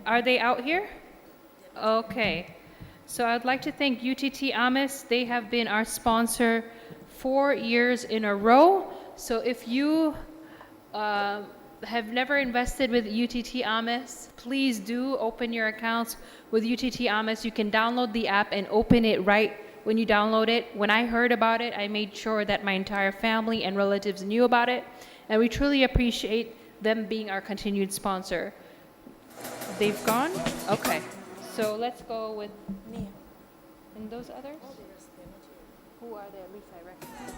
Are they out here? Okay. So I'd like to thank UTT Amis. They have been our sponsor 4 years in a row. So if you have never invested with UTT Amis, please do open your accounts with UTT Amis. You can download the app and open it right when you download it. When I heard about it, I made sure that my entire family and relatives knew about it. And we truly appreciate them being our continued sponsor. They've gone? Okay. So let's go with Nia. And those others? Who are there? At least I recognize.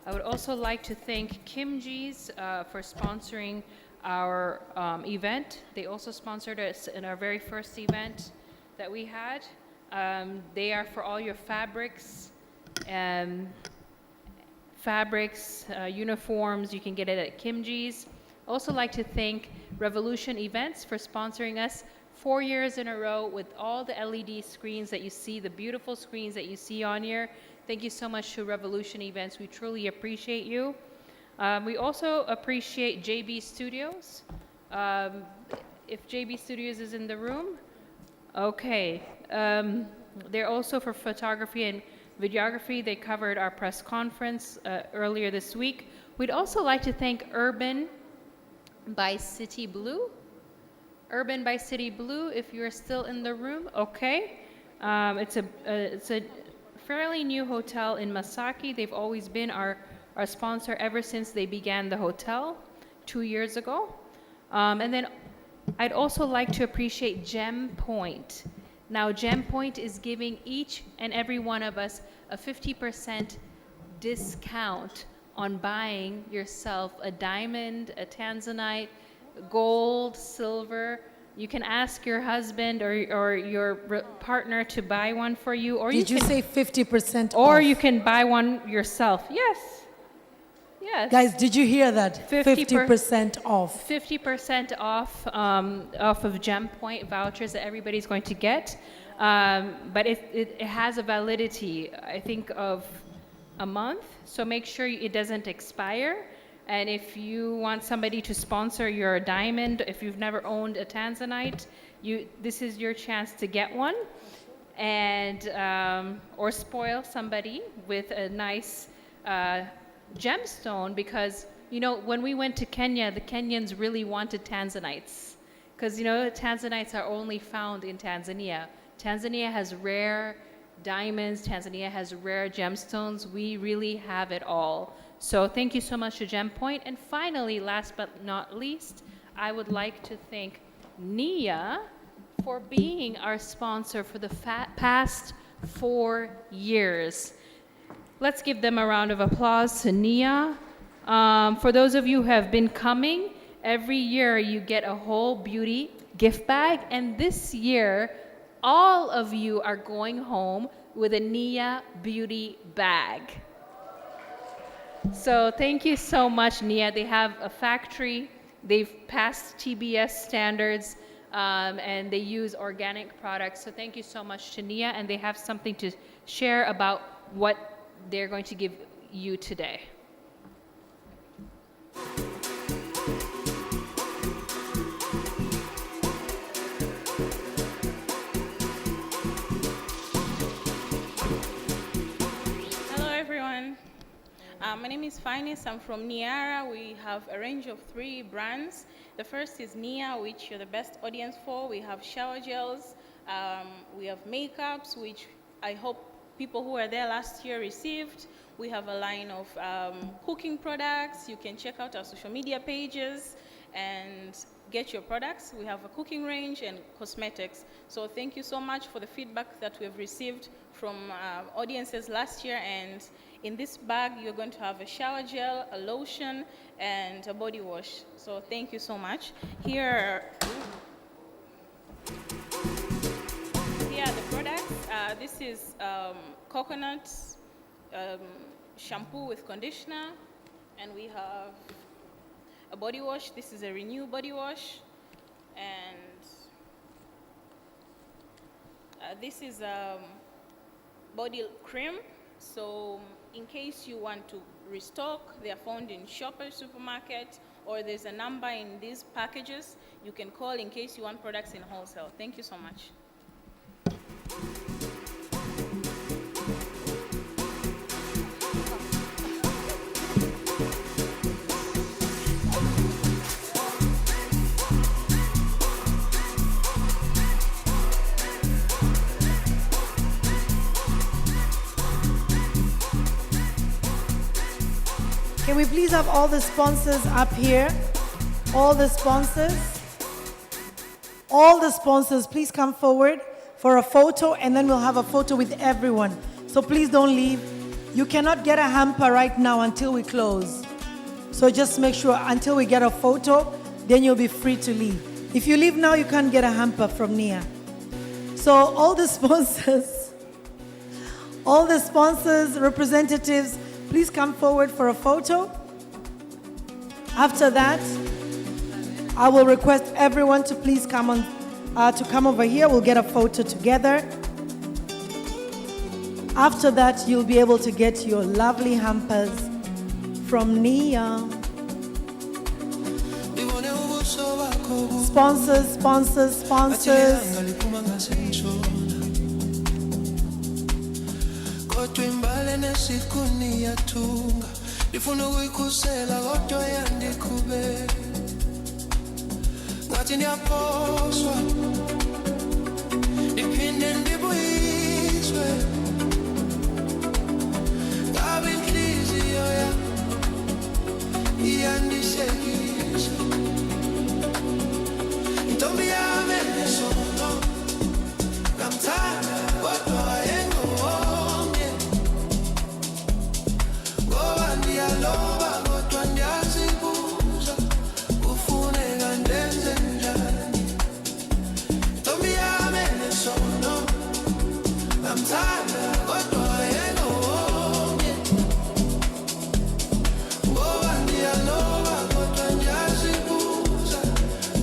I would also like to thank Kim G's for sponsoring our event. They also sponsored us in our very first event that we had. They are for all your fabrics, uniforms. You can get it at Kim G's. Also like to thank Revolution Events for sponsoring us 4 years in a row with all the LED screens that you see, the beautiful screens that you see on here. Thank you so much to Revolution Events. We truly appreciate you. We also appreciate JB Studios. If JB Studios is in the room, Okay. They're also for photography and videography. They covered our press conference earlier this week. We'd also like to thank Urban by City Blue. Urban by City Blue, if you're still in the room, okay. It's a fairly new hotel in Masaki. They've always been our sponsor ever since they began the hotel 2 years ago. And then I'd also like to appreciate Gem Point. Now, Gem Point is giving each and every one of us a 50% discount on buying yourself a diamond, a tanzanite, gold, silver. You can ask your husband or your partner to buy one for you, or Did you say 50% or off? you can buy one yourself. Yes. Yes. Guys, did you hear that? 50% off. 50% off off of Gem Point vouchers that everybody's going to get. But it has a validity, I think, of a month. So make sure it doesn't expire. And if you want somebody to sponsor your diamond, if you've never owned a tanzanite, this is your chance to get one, and or spoil somebody with a nice gemstone, because when we went to Kenya, the Kenyans really wanted tanzanites, because tanzanites are only found in Tanzania. Tanzania has rare diamonds. Tanzania has rare gemstones. We really have it all. So thank you so much to Gem Point. And finally, last but not least, I would like to thank Nia for being our sponsor for the past 4 years. Let's give them a round of applause to Nia. For those of you who have been coming, every year you get a whole beauty gift bag. And this year, all of you are going home with a Nia beauty bag. So thank you so much, Nia. They have a factory. They've passed TBS standards, and they use organic products. So thank you so much to Nia, and they have something to share about what they're going to give you today. My name is Finest. I'm from Niara. We have a range of 3 brands. The first is Nia, which you're the best audience for. We have shower gels. We have makeups, which I hope people who were there last year received. We have a line of cooking products. You can check out our social media pages and get your products. We have a cooking range and cosmetics. So thank you so much for the feedback that we have received from audiences last year. And in this bag, you're going to have a shower gel, a lotion, and a body wash. So thank you so much. Here are the products. This is coconut shampoo with conditioner. And we have a body wash. This is a Renew body wash. And this is body cream. So in case you want to restock, they are found in Shoppers Supermarket, or there's a number in these packages you can call in case you want products in wholesale. Thank you so much. Can we please have all the sponsors up here? All the sponsors. All the sponsors, please come forward for a photo, and then we'll have a photo with everyone. So please don't leave. You cannot get a hamper right now until we close. So just make sure until we get a photo, then you'll be free to leave. If you leave now, you can't get a hamper from Nia. So all the sponsors, representatives, please come forward for a photo. After that, I will request everyone to please come over here. We'll get a photo together. After that, you'll be able to get your lovely hampers from Nia. We wanna Sponsors, sponsors, sponsors. Kodwa imbali nesikuni yathunga ndifuna ukuyikhusela kodwa yandikhube ngathi ndiyaphoswa ndiphinde ndibuyiswe ngabe inhliziyo iyandihlekisa intombi yami enesono ngamthanda kodwa engowonke ngoba ndiyaloba kodwa ndiyazibuza kufuneka ndenze njani intombi yami enesono ngamthanda kodwa engowonke ngoba ndiyaloba kodwa ndiyazibuza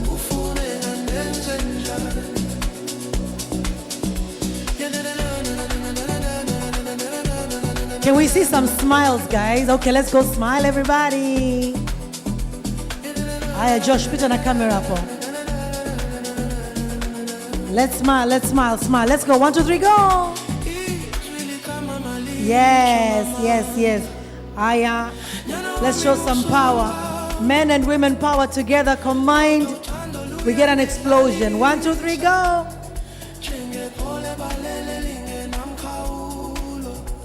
kufuneka ndenze njani. Can we see some smiles, guys? Okay, let's go smile, everybody. Aya, Josh, put on a camera for. Let's smile, smile. Let's go. 1, 2, 3, go. Yes, yes, yes. Aya, let's show some power. Men and women power together, combined. We get an explosion. 1, 2, 3, go.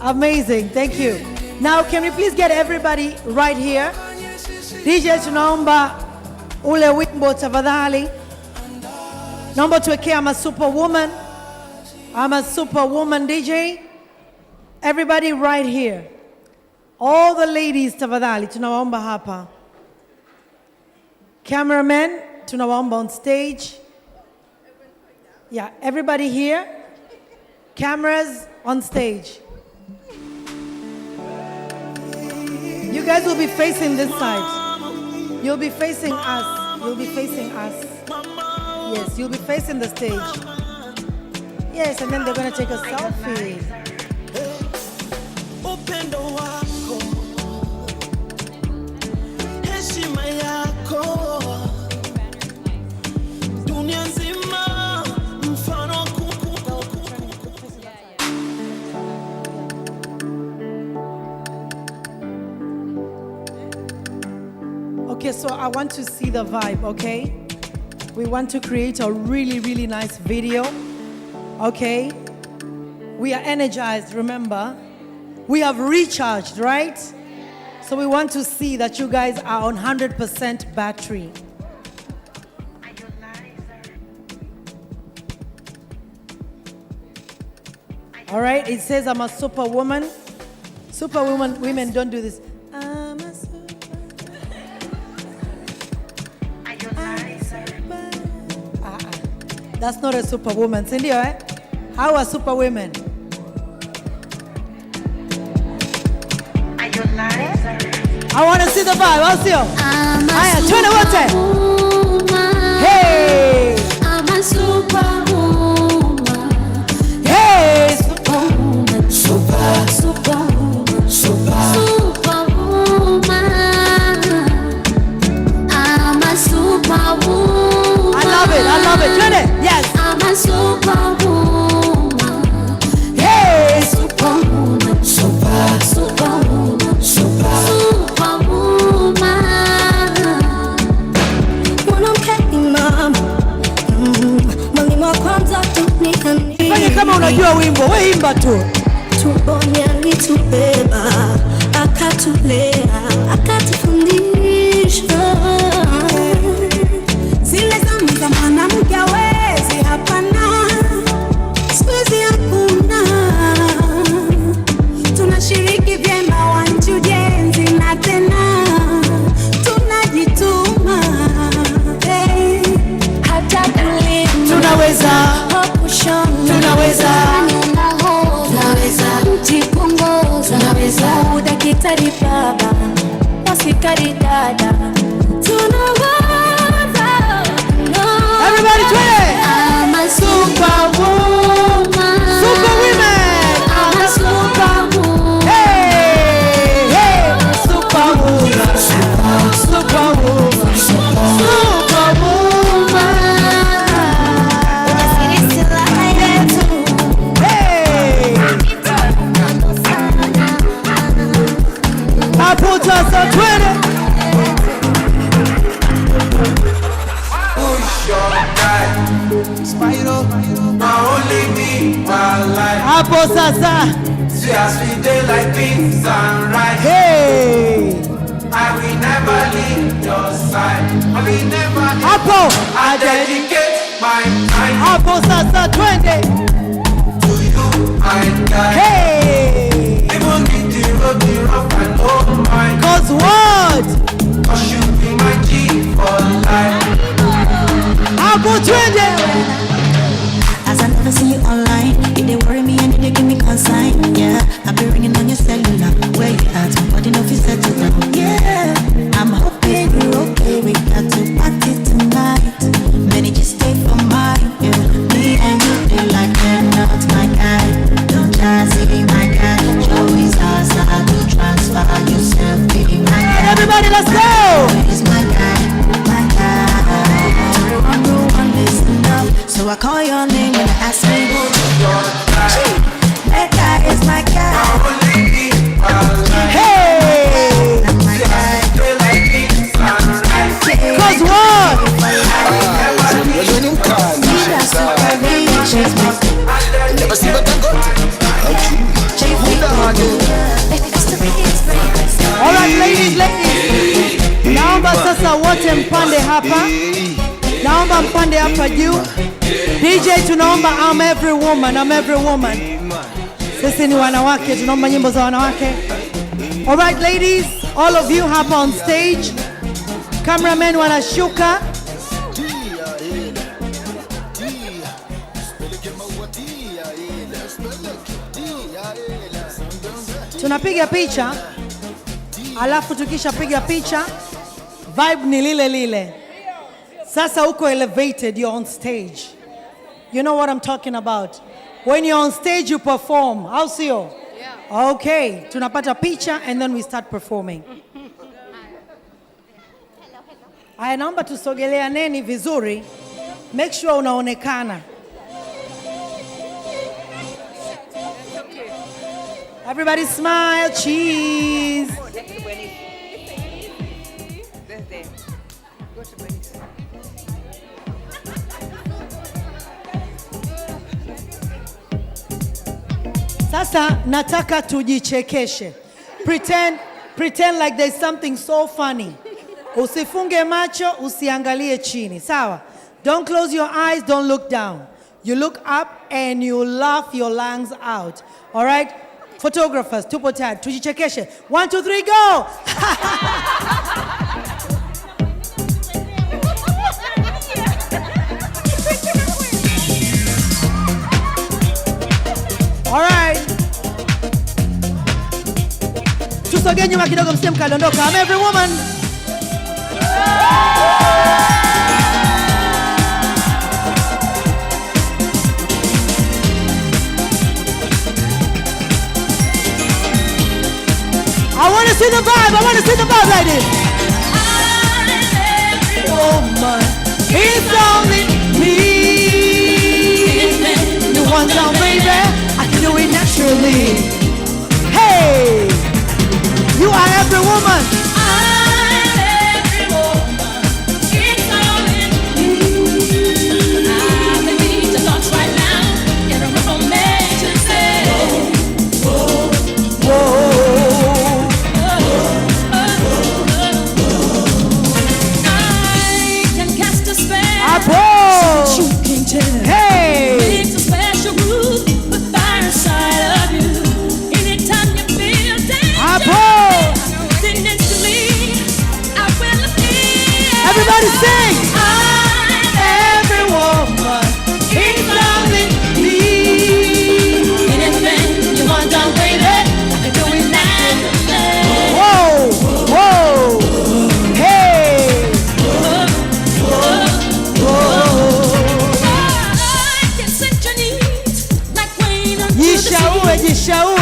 Amazing, thank you. Now, can we please get everybody right here? DJ, tunaomba ule wimbo tafadhali. Naomba tuwekee I'm a superwoman. I'm a superwoman, DJ. Everybody right here. All the ladies tafadhali, tunawaomba hapa. Cameramen, tunawaomba on stage. Yeah, everybody here. Cameras on stage. You guys will be facing this side. You'll be facing us. You'll be facing us. Yes, you'll be facing the stage. Yes, and then they're going to take a selfie. Upendo wako, heshima yako, dunia nzima mfano Okay, so I want to see the vibe, okay? We want to create a really, really nice video, okay? We are energized, remember? We have recharged, right? So we want to see that you guys are on 100% battery. All right, it says I'm a superwoman. Superwoman, women don't do this. I'm a That's not a superwoman. Cindy, eh? How are superwomen? I want to see the vibe. I'll see you. Aya, twende wote. Hey. I'm a superwoman. Hey. Superwoman. Superwoman. I'm a superwoman. I love it. I love it. Twende. Yes. I'm a superwoman. Hey. Superwoman. Superwoman. Fanye kama unajua wimbo, we imba tu. Tumboni alitubeba, akatulea, akatufundisha. Zile zamu za mwanamke hawezi, hapana, siku hizi hakuna. Tunashiriki vyema wanchi ujenzi na tena tunajituma. Hata kulima tunaweza, tunaweza, kujipunguza, udaktari baba, hospitali dada, tunaweza. Everybody twende. I'm a superwoman. Superwoman. I'm a superwoman. Hey, hey, superwoman. Superwoman. Superwoman. Spyro, now only me, one life. Hapo sasa. See as we day like beans and rice. Hey. I will never leave your side. I will never. Hapo. I dedicate my time. Hapo sasa twende. To you, my God. Hey. Even if the road be rough and oh my. 'Cause what? 'Cause you be my G for life. Hapo twende. As I never see you online, it they worry me and it they give me consign. Yeah, I be ringing on your cellular. Where you at? Body no fi settle down. Yeah, I'm hoping you're okay. We got to party tonight. Many just stay for mine. Yeah, me and you feel like they're not my guy. Don't try to see my guy. Show his ass how to transfer yourself. Be my guy. Everybody, let's go. He's my guy, my guy. Everyone listen up. So I call your name when I ask me who's your guy. That guy is my guy. Hey! My guy. 'Cause what? Never see what I got. All right, ladies. Naomba sasa wote mpande hapa. Naomba mpande hapa juu. DJ tunaomba I'm every woman. Sisi ni wanawake, tunaomba nyimbo za wanawake. All right, ladies, all of you hapa on stage. Cameramen wanashuka. Tunapiga picha. Alafu tukishapiga picha, vibe ni lile lile. Sasa uko elevated, you're on stage. You know what I'm talking about. When you're on stage, you perform. How sio? Yeah. Okay, tunapata picha and then we start performing. Aya, naomba tusogelea neni vizuri. Make sure unaonekana. Everybody smile, cheese. Sasa nataka tujichekeshe. Pretend like there's something so funny. Usifunge macho, usiangalie chini. Sawa? Don't close your eyes, don't look down. You look up and you laugh your lungs out. All right? Photographers, tupo tayari. Tujichekeshe. 1, 2, 3, go! All right. Tusogee nyuma kidogo msije mkadondoka. I'm every woman. I want to see the vibe like this. Woman, it's only me. You want some, baby? I can do it naturally. Hey, you are every woman. I'm every woman. It's only me. I believe the thoughts right now. Get a room for me to say. Whoa, whoa. Hey! It's a special groove with fire inside of you. Anytime you feel down, then instantly I will appear. Everybody sing! I'm every woman. It's only me. Anything you want done, baby, I can do it naturally. Whoa! Whoa! Hey! Jishaue.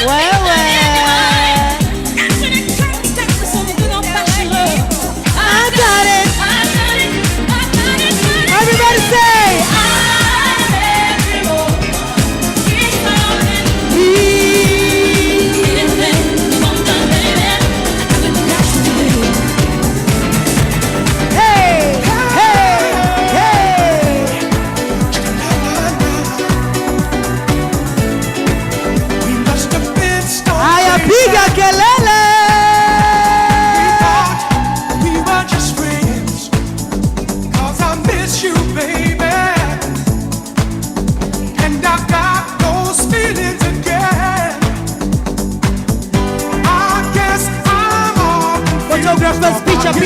Wewe. I got it. Everybody say. I'm every woman. It's only me. Anything you want done, baby, I can do naturally. Hey, hey, hey.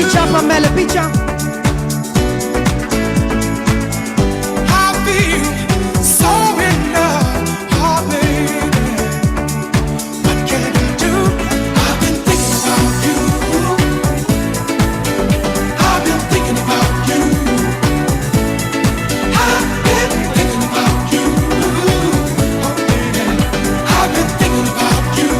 Picha, Pamela, picha. I feel so in love, oh baby. What can I do? I've been thinking about you. I've been thinking about you. I've been thinking about you. Oh baby, I've been thinking about you.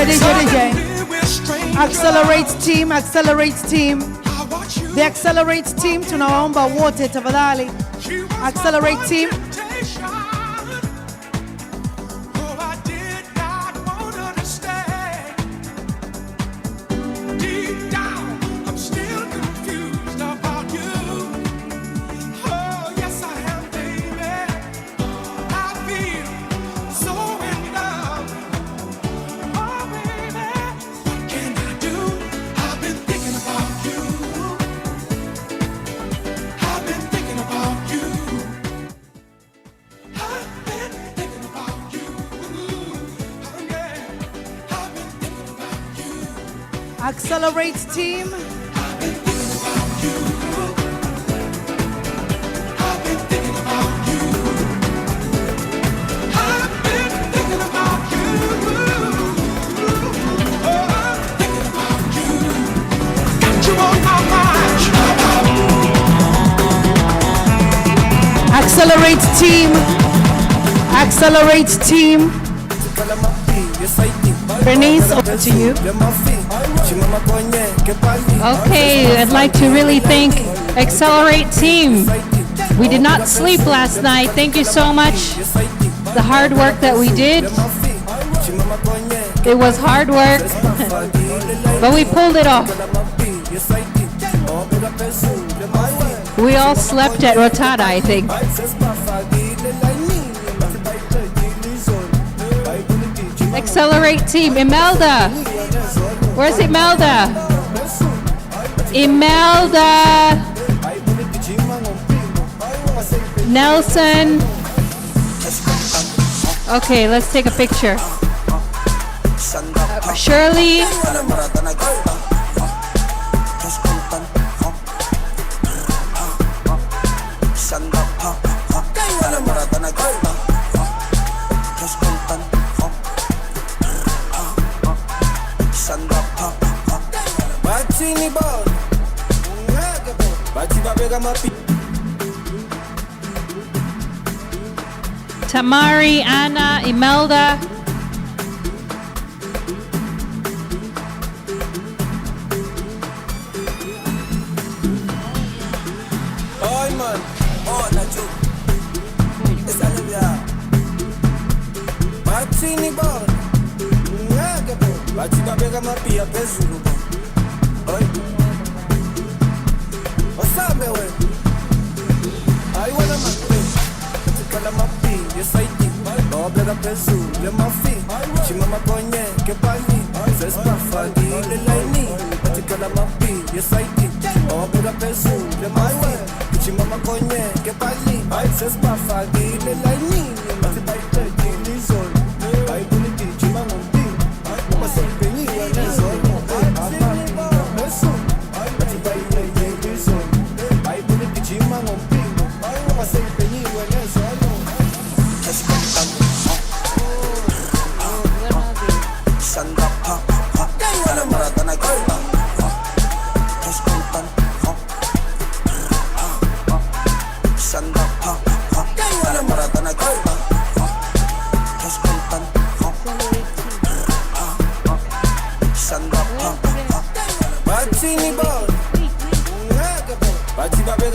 DJ. Accelerate team, accelerate team. The accelerate team tunawaomba wote tafadhali. Accelerate team. Deep down, I'm still confused about you. Oh, yes, I am, baby. I feel so in love. Oh, baby, what can I do? I've been thinking about you. I've been thinking about you. I've been thinking about you. Oh, yeah. I've been thinking about you. Accelerate team. Accelerate team. Accelerate team. Bernice, over to you. Okay, I'd like to really thank Accelerate Team. We did not sleep last night. Thank you so much. The hard work that we did. It was hard work, but we pulled it off. We all slept at Rotada, I think. Accelerate Team. Imelda. Where's Imelda? Imelda. Nelson. Okay, let's take a picture. Shirley. Tamari, Anna, Imelda. Oi man, oh na jo. Esa lebia. Batini ball. Ngake bo. Bathi babeka mapia phezulu bo. Oi. Osabe we. Ayiwona mape. Tikala mapi, yesaiti. Babeka phezulu lemafi. Chimama konye ke pali. Sespa fagi le laini. Tikala mapi, yesaiti. Babeka phezulu lemafi. Chimama konye ke pali. Sespa fagi le laini. Matibaite dilizol. Ai buliti chimama mpi. Masempeni ya dilizol.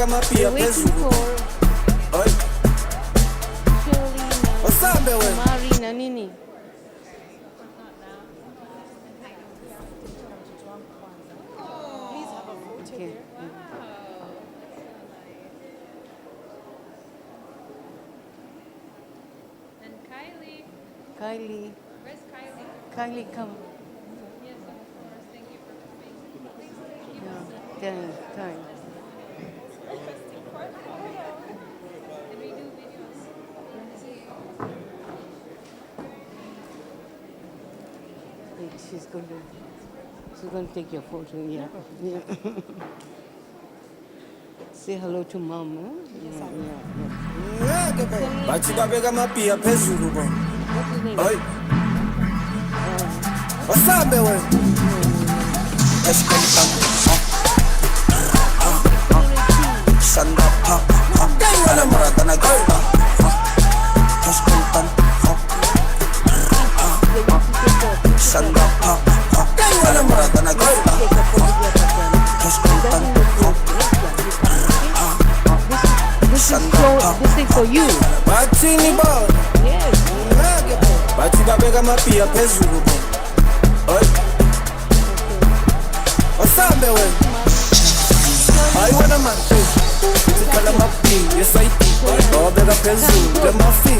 Mapia phezulu. Oi. Osambe we. Mari na nini? Okay. And Kylie. Kylie. Where's Kylie? Kylie, come. Yes, of course. Thank you for coming. Kylie, Kylie. Can we do video? she's going to take your photo. Yeah. Yeah. Say hello to mom. Huh? Bathi babeka amapia phezulu bona. Hayi. Wasambe wena. Sanda pa. Ala marata na gaba. Taskuntan. Sanda pa. Ala marata na gaba. Taskuntan. This thing for you. Bathini bo. Yes. Bathi babeka amapia phezulu bona. Hayi. Wasambe wena. Hayi wena man. Sikhala mapi, yes I do. Obeka phezulu lemafi.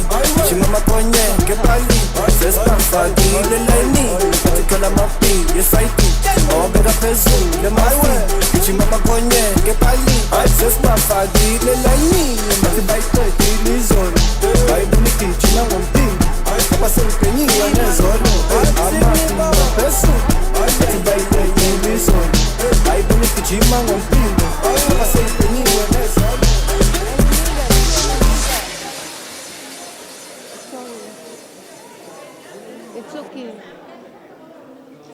Chimama konye ngepali. Sesipafaki le line. Sikhala mapi, yes I do. Obeka phezulu lemafi. Chimama konye ngepali. Sesipafaki le line. Mati bayite ilizolo. Bayibuniki china ngompini. Abasempenyiwa nezolo. Amafi phezulu. Mati bayite ilizolo. Bayibuniki china ngompini. Abasempenyiwa nezolo. It's okay.